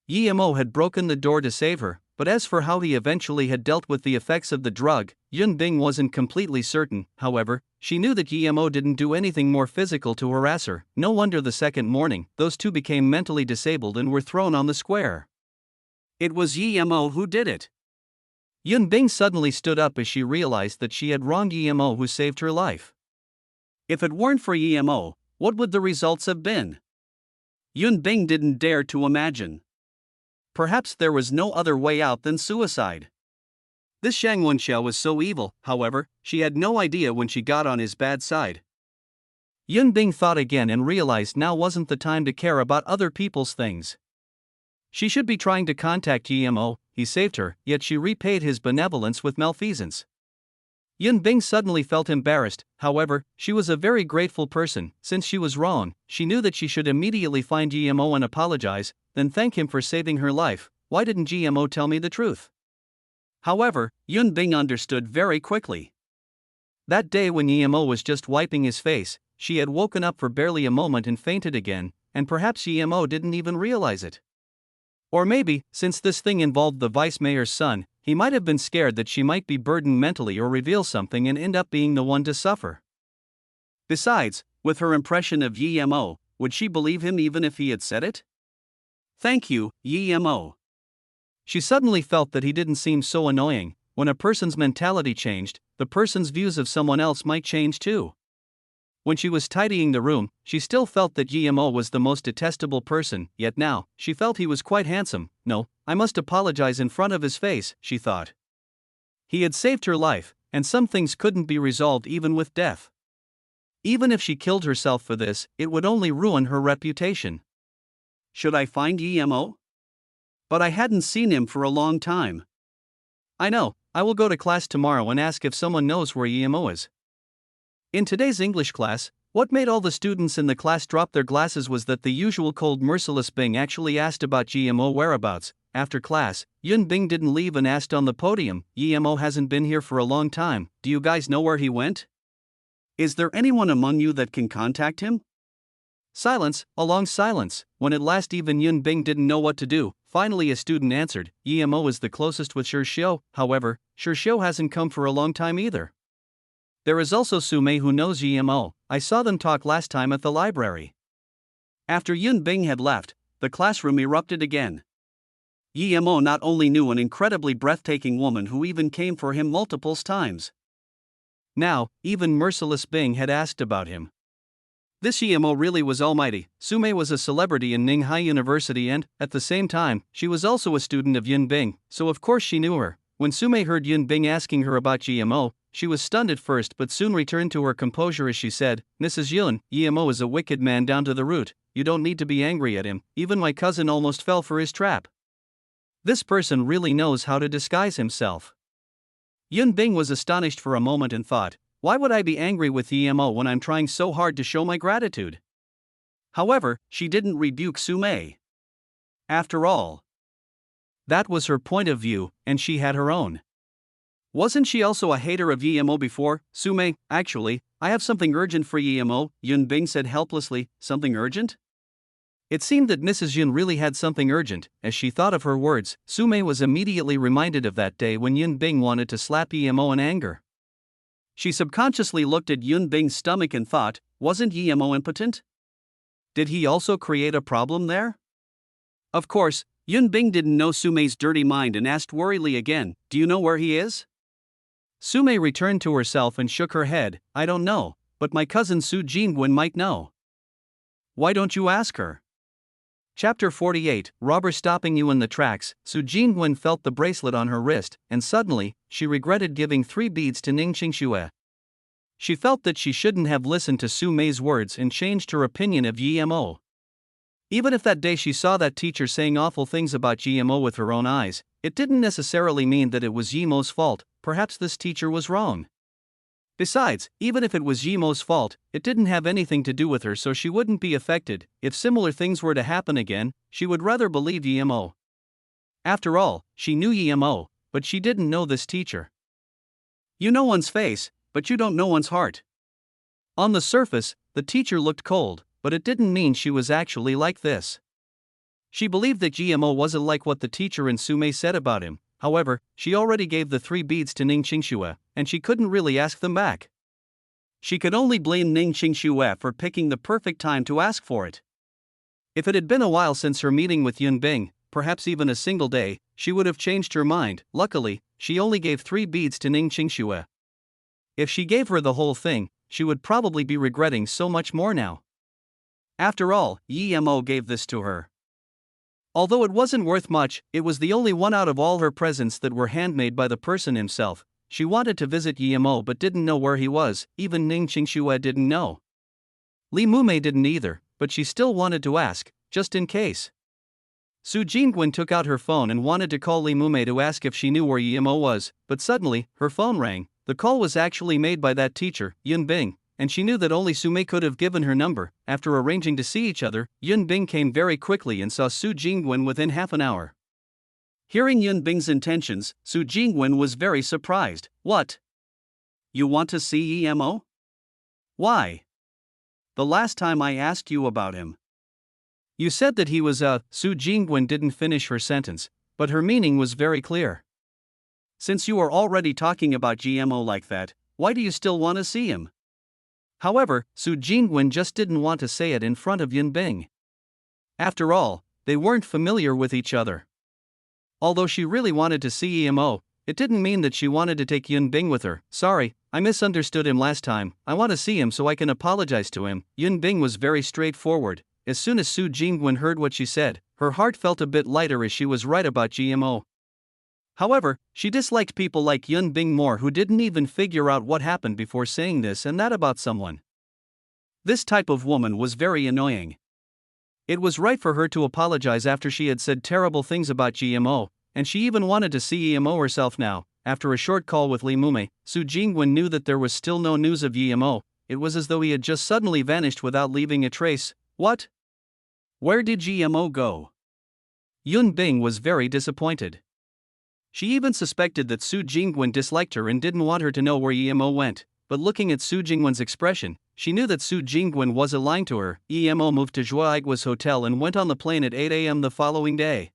Yemo had broken the door to save her, but as for how he eventually had dealt with the effects of the drug, Yun Bing wasn't completely certain. However, she knew that Yemo didn't do anything more physical to harass her. No wonder the second morning, those two became mentally disabled and were thrown on the square. It was Yemo who did it. Yun Bing suddenly stood up as she realized that she had wronged Yemo, who saved her life. If it weren't for Yemo, what would the results have been? Yun Bing didn't dare to imagine. Perhaps there was no other way out than suicide. This Shang Wenxiao was so evil. However, she had no idea when she got on his bad side. Yun Bing thought again and realized now wasn't the time to care about other people's things. She should be trying to contact Yemo. He saved her, yet she repaid his benevolence with malfeasance. Yun Bing suddenly felt embarrassed. However, she was a very grateful person. Since she was wrong, she knew that she should immediately find Yemo and apologize, then thank him for saving her life. Why didn't Yemo tell me the truth? However, Yun Bing understood very quickly. That day when Yemo was just wiping his face, she had woken up for barely a moment and fainted again, and perhaps Yemo didn't even realize it. Or maybe, since this thing involved the vice mayor's son, he might have been scared that she might be burdened mentally or reveal something and end up being the one to suffer. Besides, with her impression of Yemo, would she believe him even if he had said it? Thank you, Yemo. She suddenly felt that he didn't seem so annoying. When a person's mentality changed, the person's views of someone else might change too. When she was tidying the room, she still felt that Yemo was the most detestable person, yet now, she felt he was quite handsome. No, I must apologize in front of his face, she thought. He had saved her life, and some things couldn't be resolved even with death. Even if she killed herself for this, it would only ruin her reputation. Should I find Yemo? But I hadn't seen him for a long time. I know, I will go to class tomorrow and ask if someone knows where Yemo is. In today's English class, what made all the students in the class drop their glasses was that the usual cold merciless Bing actually asked about Yemo whereabouts. After class, Yun Bing didn't leave and asked on the podium, Yemo hasn't been here for a long time, do you guys know where he went? Is there anyone among you that can contact him? Silence, a long silence. When at last even Yun Bing didn't know what to do, finally a student answered, Yemo is the closest with Xiao. However, Xiao hasn't come for a long time either. There is also Sumei who knows Yemo. I saw them talk last time at the library. After Yun Bing had left, the classroom erupted again. Yemo not only knew an incredibly breathtaking woman who even came for him multiple times. Now, even merciless Bing had asked about him. This Yemo really was almighty. Sumei was a celebrity in Ninghai University and, at the same time, she was also a student of Yun Bing, so of course she knew her. When Sumei heard Yun Bing asking her about Yemo, she was stunned at first but soon returned to her composure as she said, Mrs. Yun, Yemo is a wicked man down to the root, you don't need to be angry at him, even my cousin almost fell for his trap. This person really knows how to disguise himself. Yun Bing was astonished for a moment and thought, why would I be angry with Yemo when I'm trying so hard to show my gratitude? However, she didn't rebuke Sumei. After all, that was her point of view, and she had her own. Wasn't she also a hater of Yemo before? Sumei, actually, I have something urgent for Yemo, Yun Bing said helplessly. Something urgent? It seemed that Mrs. Yun really had something urgent. As she thought of her words, Sume was immediately reminded of that day when Yun Bing wanted to slap Emo in anger. She subconsciously looked at Yun Bing's stomach and thought, wasn't Emo impotent? Did he also create a problem there? Of course, Yun Bing didn't know Sume's dirty mind and asked worriedly again, do you know where he is? Sume returned to herself and shook her head, I don't know, but my cousin Su Jingwen might know. Why don't you ask her? Chapter 48, Robber stopping you in the tracks. Su Jingwen felt the bracelet on her wrist, and suddenly, she regretted giving 3 beads to Ning Qingxue. She felt that she shouldn't have listened to Su Mei's words and changed her opinion of Emo. Even if that day she saw that teacher saying awful things about Emo with her own eyes, it didn't necessarily mean that it was Yemo's fault. Perhaps this teacher was wrong. Besides, even if it was Yemo's fault, it didn't have anything to do with her, so she wouldn't be affected. If similar things were to happen again, she would rather believe Emo. After all, she knew Emo, but she didn't know this teacher. You know one's face, but you don't know one's heart. On the surface, the teacher looked cold, but it didn't mean she was actually like this. She believed that Emo wasn't like what the teacher and Sume said about him. However, she already gave the 3 beads to Ning Qingxue, and she couldn't really ask them back. She could only blame Ning Qingxue for picking the perfect time to ask for it. If it had been a while since her meeting with Yun Bing, perhaps even a single day, she would have changed her mind. Luckily, she only gave 3 beads to Ning Qingxue. If she gave her the whole thing, she would probably be regretting so much more now. After all, Emo gave this to her. Although it wasn't worth much, it was the only one out of all her presents that were handmade by the person himself. She wanted to visit Emo but didn't know where he was. Even Ning Qingxue didn't know. Li Mumei didn't either, but she still wanted to ask, just in case. Su Jingwen took out her phone and wanted to call Li Mumei to ask if she knew where Emo was, but suddenly, her phone rang. The call was actually made by that teacher, Yun Bing, and she knew that only Sume could have given her number. After arranging to see each other, Yun Bing came very quickly and saw Su Jingwen within half an hour. Hearing Yun Bing's intentions, Su Jingwen was very surprised. What? You want to see Emo? Why? The last time I asked you about him. You said that he was Su Jingwen didn't finish her sentence, but her meaning was very clear. Since you are already talking about Emo like that, why do you still want to see him? However, Su Jingwen just didn't want to say it in front of Yun Bing. After all, they weren't familiar with each other. Although she really wanted to see Emo, it didn't mean that she wanted to take Yun Bing with her. Sorry, I misunderstood him last time. I want to see him so I can apologize to him. Yun Bing was very straightforward. As soon as Su Jingwen heard what she said, her heart felt a bit lighter as she was right about Emo. However, she disliked people like Yun Bing more who didn't even figure out what happened before saying this and that about someone. This type of woman was very annoying. It was right for her to apologize after she had said terrible things about Emo, and she even wanted to see Emo herself now. After a short call with Li Mumei, Su Jingwen knew that there was still no news of Emo. It was as though he had just suddenly vanished without leaving a trace. What? Where did Emo go? Yun Bing was very disappointed. She even suspected that Su Jingwen disliked her and didn't want her to know where Emo went, but looking at Su Jingwen's expression, she knew that Su Jingwen wasn't lying to her. Emo moved to Zhuaigua's hotel and went on the plane at 8 a.m. the following day.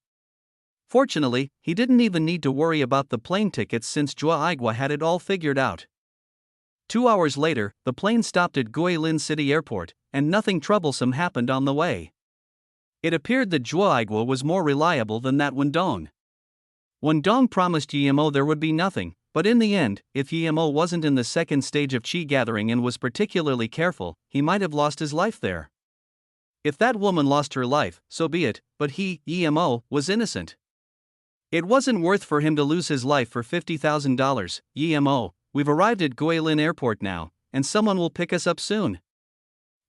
Fortunately, he didn't even need to worry about the plane tickets since Zhuaigua had it all figured out. 2 hours later, the plane stopped at Guilin City Airport, and nothing troublesome happened on the way. It appeared that Zhuaigua was more reliable than that Wendong. Wendong promised Emo there would be nothing, but in the end, if Emo wasn't in the second stage of qi gathering and was particularly careful, he might have lost his life there. If that woman lost her life, so be it, but he, Emo, was innocent. It wasn't worth for him to lose his life for $50,000. Emo, we've arrived at Guilin Airport now, and someone will pick us up soon.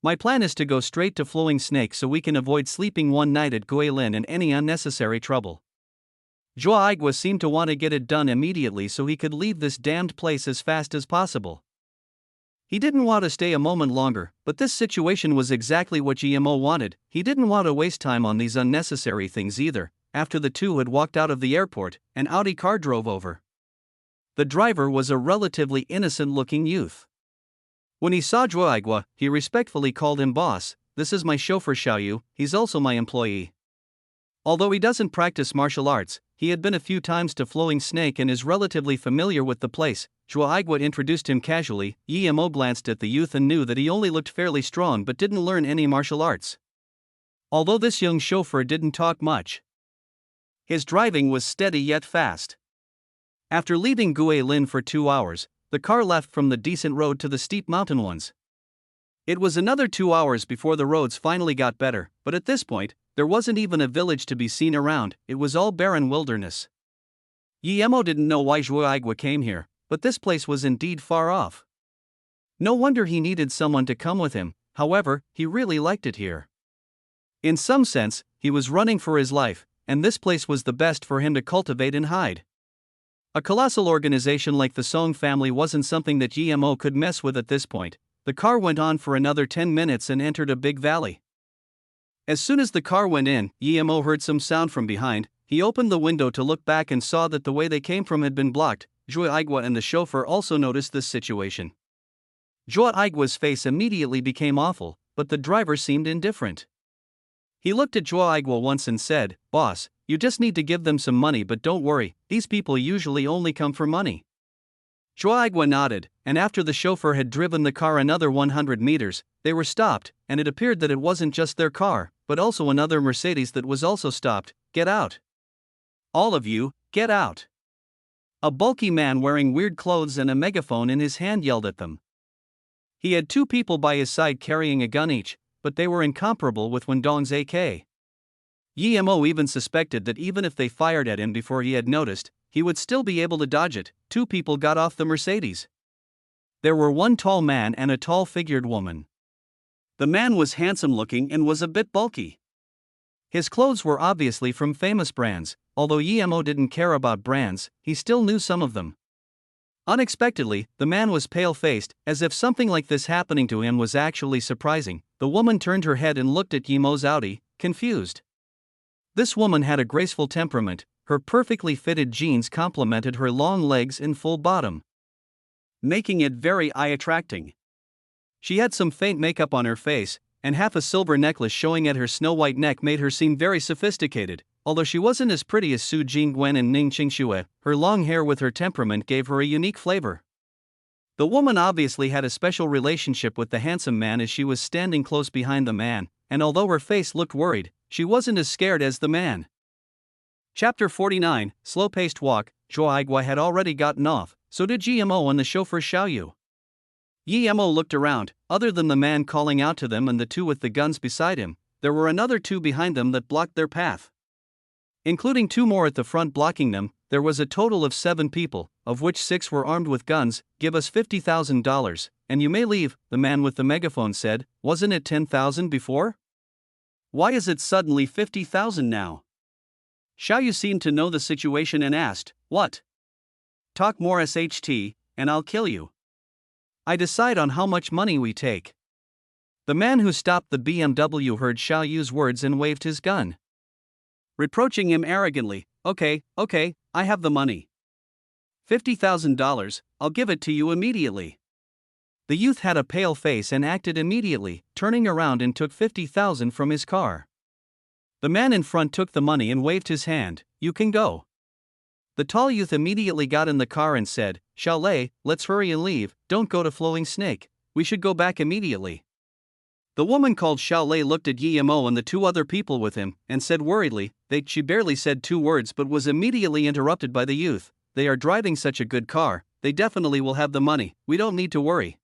My plan is to go straight to Flowing Snake so we can avoid sleeping one night at Guilin and any unnecessary trouble. Zhuaigua seemed to want to get it done immediately so he could leave this damned place as fast as possible. He didn't want to stay a moment longer, but this situation was exactly what Emo wanted. He didn't want to waste time on these unnecessary things either. After the two had walked out of the airport, an Audi car drove over. The driver was a relatively innocent-looking youth. When he saw Zhuaigua, he respectfully called him boss. this is my chauffeur Xiaoyu, he's also my employee. Although he doesn't practice martial arts, he had been a few times to Flowing Snake and is relatively familiar with the place. Zhuo Aiguo introduced him casually. Yi Mo glanced at the youth and knew that he only looked fairly strong but didn't learn any martial arts. Although this young chauffeur didn't talk much, his driving was steady yet fast. After leaving Guilin for 2 hours, the car left from the decent road to the steep mountain ones. It was another 2 hours before the roads finally got better, but at this point, there wasn't even a village to be seen around, it was all barren wilderness. Yi Mo didn't know why Zhuo Aiguo came here, but this place was indeed far off. No wonder he needed someone to come with him, however, he really liked it here. In some sense, he was running for his life, and this place was the best for him to cultivate and hide. A colossal organization like the Song family wasn't something that Yi Mo could mess with at this point. The car went on for another 10 minutes and entered a big valley. As soon as the car went in, Yi Mo heard some sound from behind. He opened the window to look back and saw that the way they came from had been blocked. Zhuo Aiguo and the chauffeur also noticed this situation. Zhuo Aiguo's face immediately became awful, but the driver seemed indifferent. He looked at Zhuo Aiguo once and said, "Boss, you just need to give them some money, but don't worry, these people usually only come for money." Zhuo Aiguo nodded, and after the chauffeur had driven the car another 100 meters, they were stopped, and it appeared that it wasn't just their car, but also another Mercedes that was also stopped. "Get out. All of you, get out." A bulky man wearing weird clothes and a megaphone in his hand yelled at them. He had 2 people by his side carrying a gun each, but they were incomparable with Wendong's AK. Yi Mo even suspected that even if they fired at him before he had noticed, he would still be able to dodge it. 2 people got off the Mercedes. There were one tall man and a tall-figured woman. The man was handsome-looking and was a bit bulky. His clothes were obviously from famous brands. Although Yi Mo didn't care about brands, he still knew some of them. Unexpectedly, the man was pale-faced, as if something like this happening to him was actually surprising. The woman turned her head and looked at Yi Mo's Audi, confused. This woman had a graceful temperament. Her perfectly fitted jeans complemented her long legs and full bottom, making it very eye-attracting. She had some faint makeup on her face, and half a silver necklace showing at her snow-white neck made her seem very sophisticated. Although she wasn't as pretty as Su Jingwen and Ning Qingxue, her long hair with her temperament gave her a unique flavor. The woman obviously had a special relationship with the handsome man as she was standing close behind the man, and although her face looked worried, she wasn't as scared as the man. Chapter 49, Slow-Paced Walk. Zhuo Aiguo had already gotten off, so did Yi Mo and the chauffeur Xiaoyu. Yi Mo looked around. Other than the man calling out to them and the 2 with the guns beside him, there were another 2 behind them that blocked their path. Including 2 more at the front blocking them, there was a total of 7 people, of which 6 were armed with guns. "Give us $50,000, and you may leave," the man with the megaphone said. "Wasn't it 10,000 before? Why is it suddenly 50,000 now?" Xiaoyu seemed to know the situation and asked, "What? Talk more SHT, and I'll kill you. I decide on how much money we take." The man who stopped the BMW heard Xiaoyu's words and waved his gun, reproaching him arrogantly. Okay, I have the money. $50,000, I'll give it to you immediately." The youth had a pale face and acted immediately, turning around and took 50,000 from his car. The man in front took the money and waved his hand. "You can go." The tall youth immediately got in the car and said, "Xiao Lei, let's hurry and leave, don't go to Flowing Snake, we should go back immediately." The woman called Xiao Lei looked at Yi Mo and the 2 other people with him, and said worriedly, She barely said 2 words but was immediately interrupted by the youth. "They are driving such a good car, they definitely will have the money, we don't need to worry."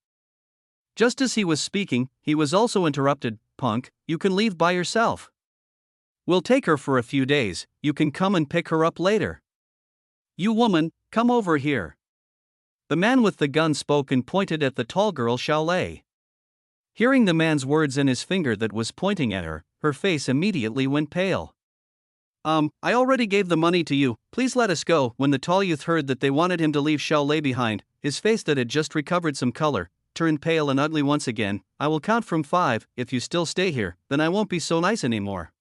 Just as he was speaking, he was also interrupted. "Punk, you can leave by yourself. We'll take her for a few days, you can come and pick her up later. You woman, come over here." The man with the gun spoke and pointed at the tall girl Xiao Lei. Hearing the man's words and his finger that was pointing at her, her face immediately went pale. I already gave the money to you, please let us go." When the tall youth heard that they wanted him to leave Xiao Lei behind, his face that had just recovered some color turned pale and ugly once again. "I will count from 5, if you still stay here, then I won't be so nice anymore."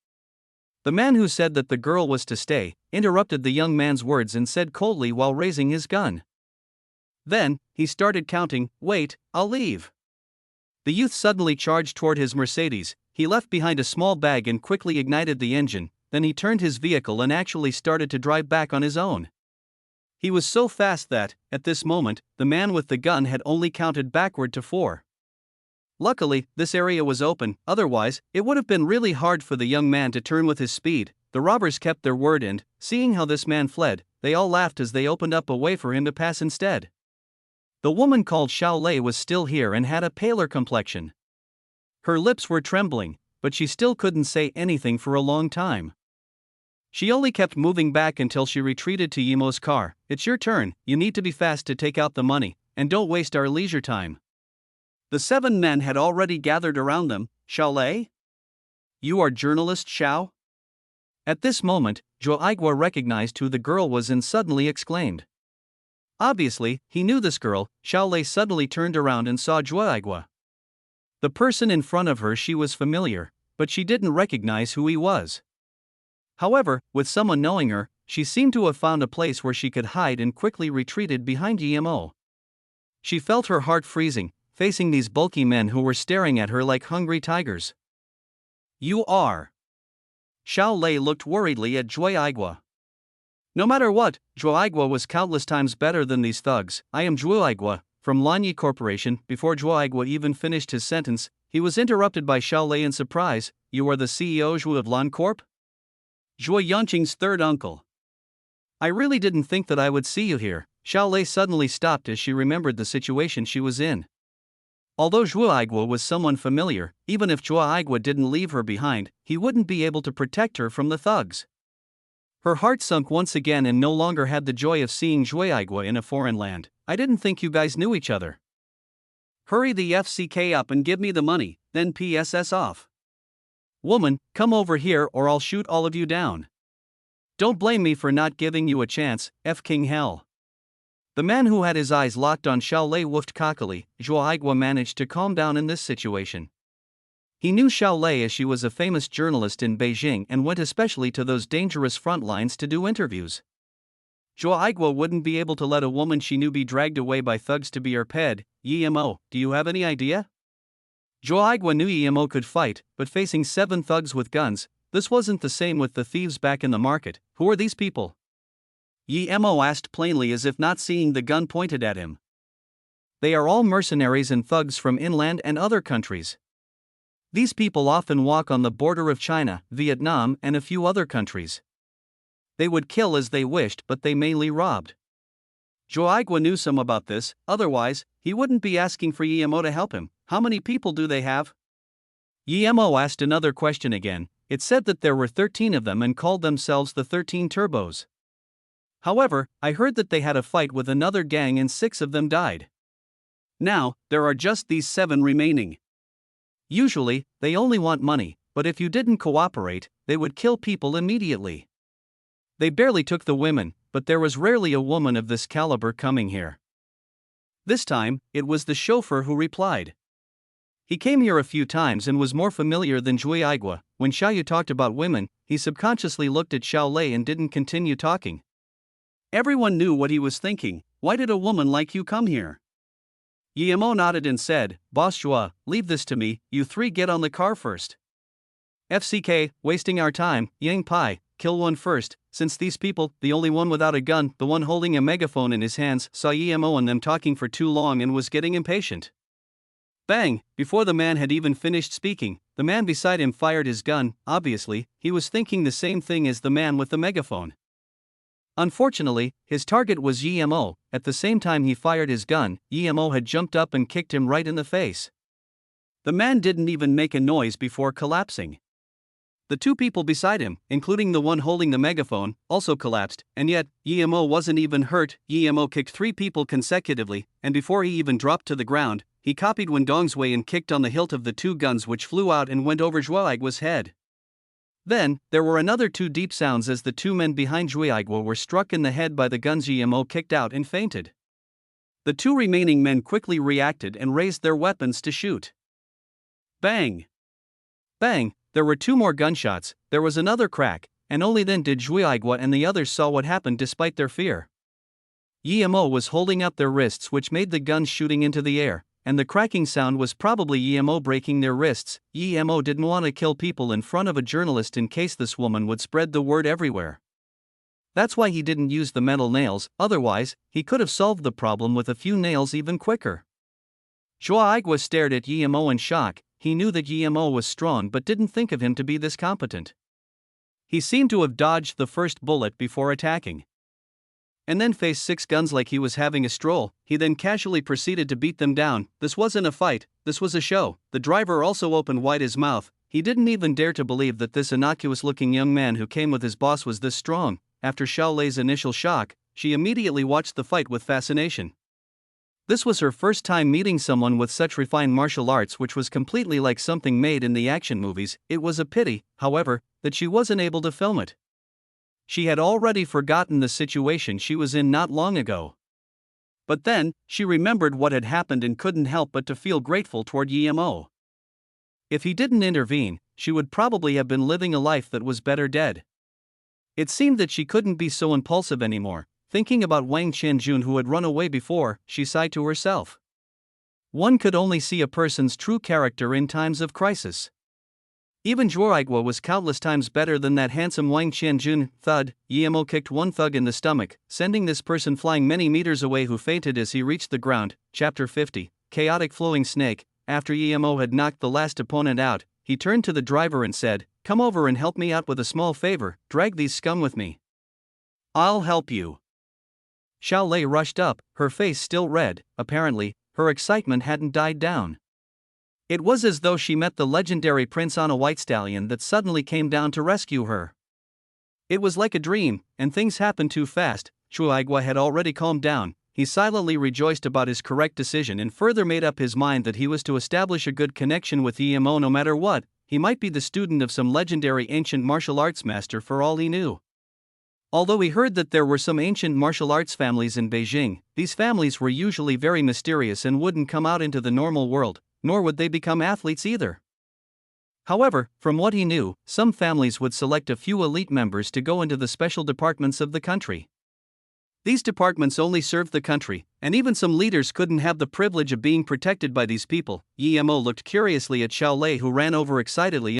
The man who said that the girl was to stay, interrupted the young man's words and said coldly while raising his gun. Then, he started counting. "Wait, I'll leave." The youth suddenly charged toward his Mercedes. he left behind a small bag and quickly ignited the engine, then he turned his vehicle and actually started to drive back on his own. He was so fast that, at this moment, the man with the gun had only counted backward to 4. Luckily, this area was open, otherwise, it would have been really hard for the young man to turn with his speed. The robbers kept their word and, seeing how this man fled, they all laughed as they opened up a way for him to pass instead. The woman called Xiao Lei was still here and had a paler complexion. Her lips were trembling, but she still couldn't say anything for a long time. She only kept moving back until she retreated to Yimo's car. It's your turn, you need to be fast to take out the money, and don't waste our leisure time. The 7 men had already gathered around them. Xiao Lei? You are journalist Xiao? At this moment, Zhuo Aigua recognized who the girl was and suddenly exclaimed. Obviously, he knew this girl. Xiao Lei suddenly turned around and saw Zhuo Aigua. The person in front of her she was familiar, but she didn't recognize who he was. However, with someone knowing her, she seemed to have found a place where she could hide and quickly retreated behind Yimo. She felt her heart freezing, facing these bulky men who were staring at her like hungry tigers. You are. Xiao Lei looked worriedly at Zhuo Aigua. No matter what, Zhuo Aigua was countless times better than these thugs. I am Zhuo Aigua, from Lanyi Corporation. Before Zhuo Aigua even finished his sentence, he was interrupted by Xiao Lei in surprise. You are the CEO Zhuo of Lan Corp? Zhuo Yanqing's third uncle. I really didn't think that I would see you here. Xiao Lei suddenly stopped as she remembered the situation she was in. Although Zhuo Aigua was someone familiar, even if Zhuo Aigua didn't leave her behind, he wouldn't be able to protect her from the thugs. Her heart sunk once again and no longer had the joy of seeing Zhuo Aigua in a foreign land. I didn't think you guys knew each other. Hurry the FCK up and give me the money, then PSS off. Woman, come over here or I'll shoot all of you down. Don't blame me for not giving you a chance, F King Hell. The man who had his eyes locked on Xiao Lei woofed cockily. Zhuo Aigua managed to calm down in this situation. He knew Xiao Lei as she was a famous journalist in Beijing and went especially to those dangerous front lines to do interviews. Zhuo Aigua wouldn't be able to let a woman she knew be dragged away by thugs to be her ped. Yimo, do you have any idea? Zhuo Aigua knew Yimo could fight, but facing 7 thugs with guns, this wasn't the same with the thieves back in the market. Who are these people? Yimo asked plainly as if not seeing the gun pointed at him. They are all mercenaries and thugs from inland and other countries. These people often walk on the border of China, Vietnam, and a few other countries. They would kill as they wished, but they mainly robbed. Zhuo Aigua knew some about this, otherwise, he wouldn't be asking for Yimo to help him. How many people do they have? Yimo asked another question again. It said that there were 13 of them and called themselves the 13 Turbos. However, I heard that they had a fight with another gang and 6 of them died. Now, there are just these 7 remaining. Usually, they only want money, but if you didn't cooperate, they would kill people immediately. They barely took the women, but there was rarely a woman of this caliber coming here. This time, it was the chauffeur who replied. He came here a few times and was more familiar than Zhuo Aigua. When Xiaoyu talked about women, he subconsciously looked at Xiao Lei and didn't continue talking. Everyone knew what he was thinking. Why did a woman like you come here? Yimo nodded and said, Boss Zhuo, leave this to me, you 3 get on the car first. FCK, wasting our time, Yang Pai, kill one first. Since these people, the only one without a gun, the one holding a megaphone in his hands, saw Yimo and them talking for too long and was getting impatient. Bang! Before the man had even finished speaking, the man beside him fired his gun. Obviously, he was thinking the same thing as the man with the megaphone. Unfortunately, his target was Yimo. At the same time he fired his gun, Yimo had jumped up and kicked him right in the face. The man didn't even make a noise before collapsing. The 2 people beside him, including the one holding the megaphone, also collapsed, and yet, Yimo wasn't even hurt. Yimo kicked 3 people consecutively, and before he even dropped to the ground, he copied Wendong's way and kicked on the hilt of the 2 guns which flew out and went over Zhuo Aigua's head. Then, there were another 2 deep sounds as the 2 men behind Zhuo Aigua were struck in the head by the guns. Yimo kicked out and fainted. The 2 remaining men quickly reacted and raised their weapons to shoot. Bang! Bang! There were 2 more gunshots, there was another crack, and only then did Zhuo Aigua and the others saw what happened despite their fear. Yimo was holding up their wrists which made the guns shooting into the air. and the cracking sound was probably Emo breaking their wrists. Emo didn't want to kill people in front of a journalist in case this woman would spread the word everywhere. That's why he didn't use the metal nails, otherwise, he could have solved the problem with a few nails even quicker. Joaigua stared at Emo in shock. He knew that Emo was strong but didn't think of him to be this competent. He seemed to have dodged the first bullet before attacking. And then faced 6 guns like he was having a stroll. He then casually proceeded to beat them down. This wasn't a fight, this was a show. The driver also opened wide his mouth. He didn't even dare to believe that this innocuous-looking young man who came with his boss was this strong. After Xiaolei's initial shock, she immediately watched the fight with fascination. This was her first time meeting someone with such refined martial arts, which was completely like something made in the action movies. It was a pity, however, that she wasn't able to film it. She had already forgotten the situation she was in not long ago. But then, she remembered what had happened and couldn't help but to feel grateful toward Emo. If he didn't intervene, she would probably have been living a life that was better dead. It seemed that she couldn't be so impulsive anymore. Thinking about Wang Qianjun who had run away before, she sighed to herself. One could only see a person's true character in times of crisis. Even Joaigua was countless times better than that handsome Wang Qianjun. Thud, Emo kicked one thug in the stomach, sending this person flying many meters away who fainted as he reached the ground. Chapter 50, Chaotic Flowing Snake. After Emo had knocked the last opponent out, he turned to the driver and said, "Come over and help me out with a small favor, drag these scum with me." "I'll help you." Xiaolei rushed up, her face still red. Apparently, her excitement hadn't died down. It was as though she met the legendary prince on a white stallion that suddenly came down to rescue her. It was like a dream, and things happened too fast. Joaigua had already calmed down. He silently rejoiced about his correct decision and further made up his mind that he was to establish a good connection with Emo no matter what. He might be the student of some legendary ancient martial arts master for all he knew. Although he heard that there were some ancient martial arts families in Beijing, these families were usually very mysterious and wouldn't come out into the normal world, nor would they become athletes either. However, from what he knew, some families would select a few elite members to go into the special departments of the country. These departments only served the country, and even some leaders couldn't have the privilege of being protected by these people. Emo looked curiously at Xiaolei who ran over excitedly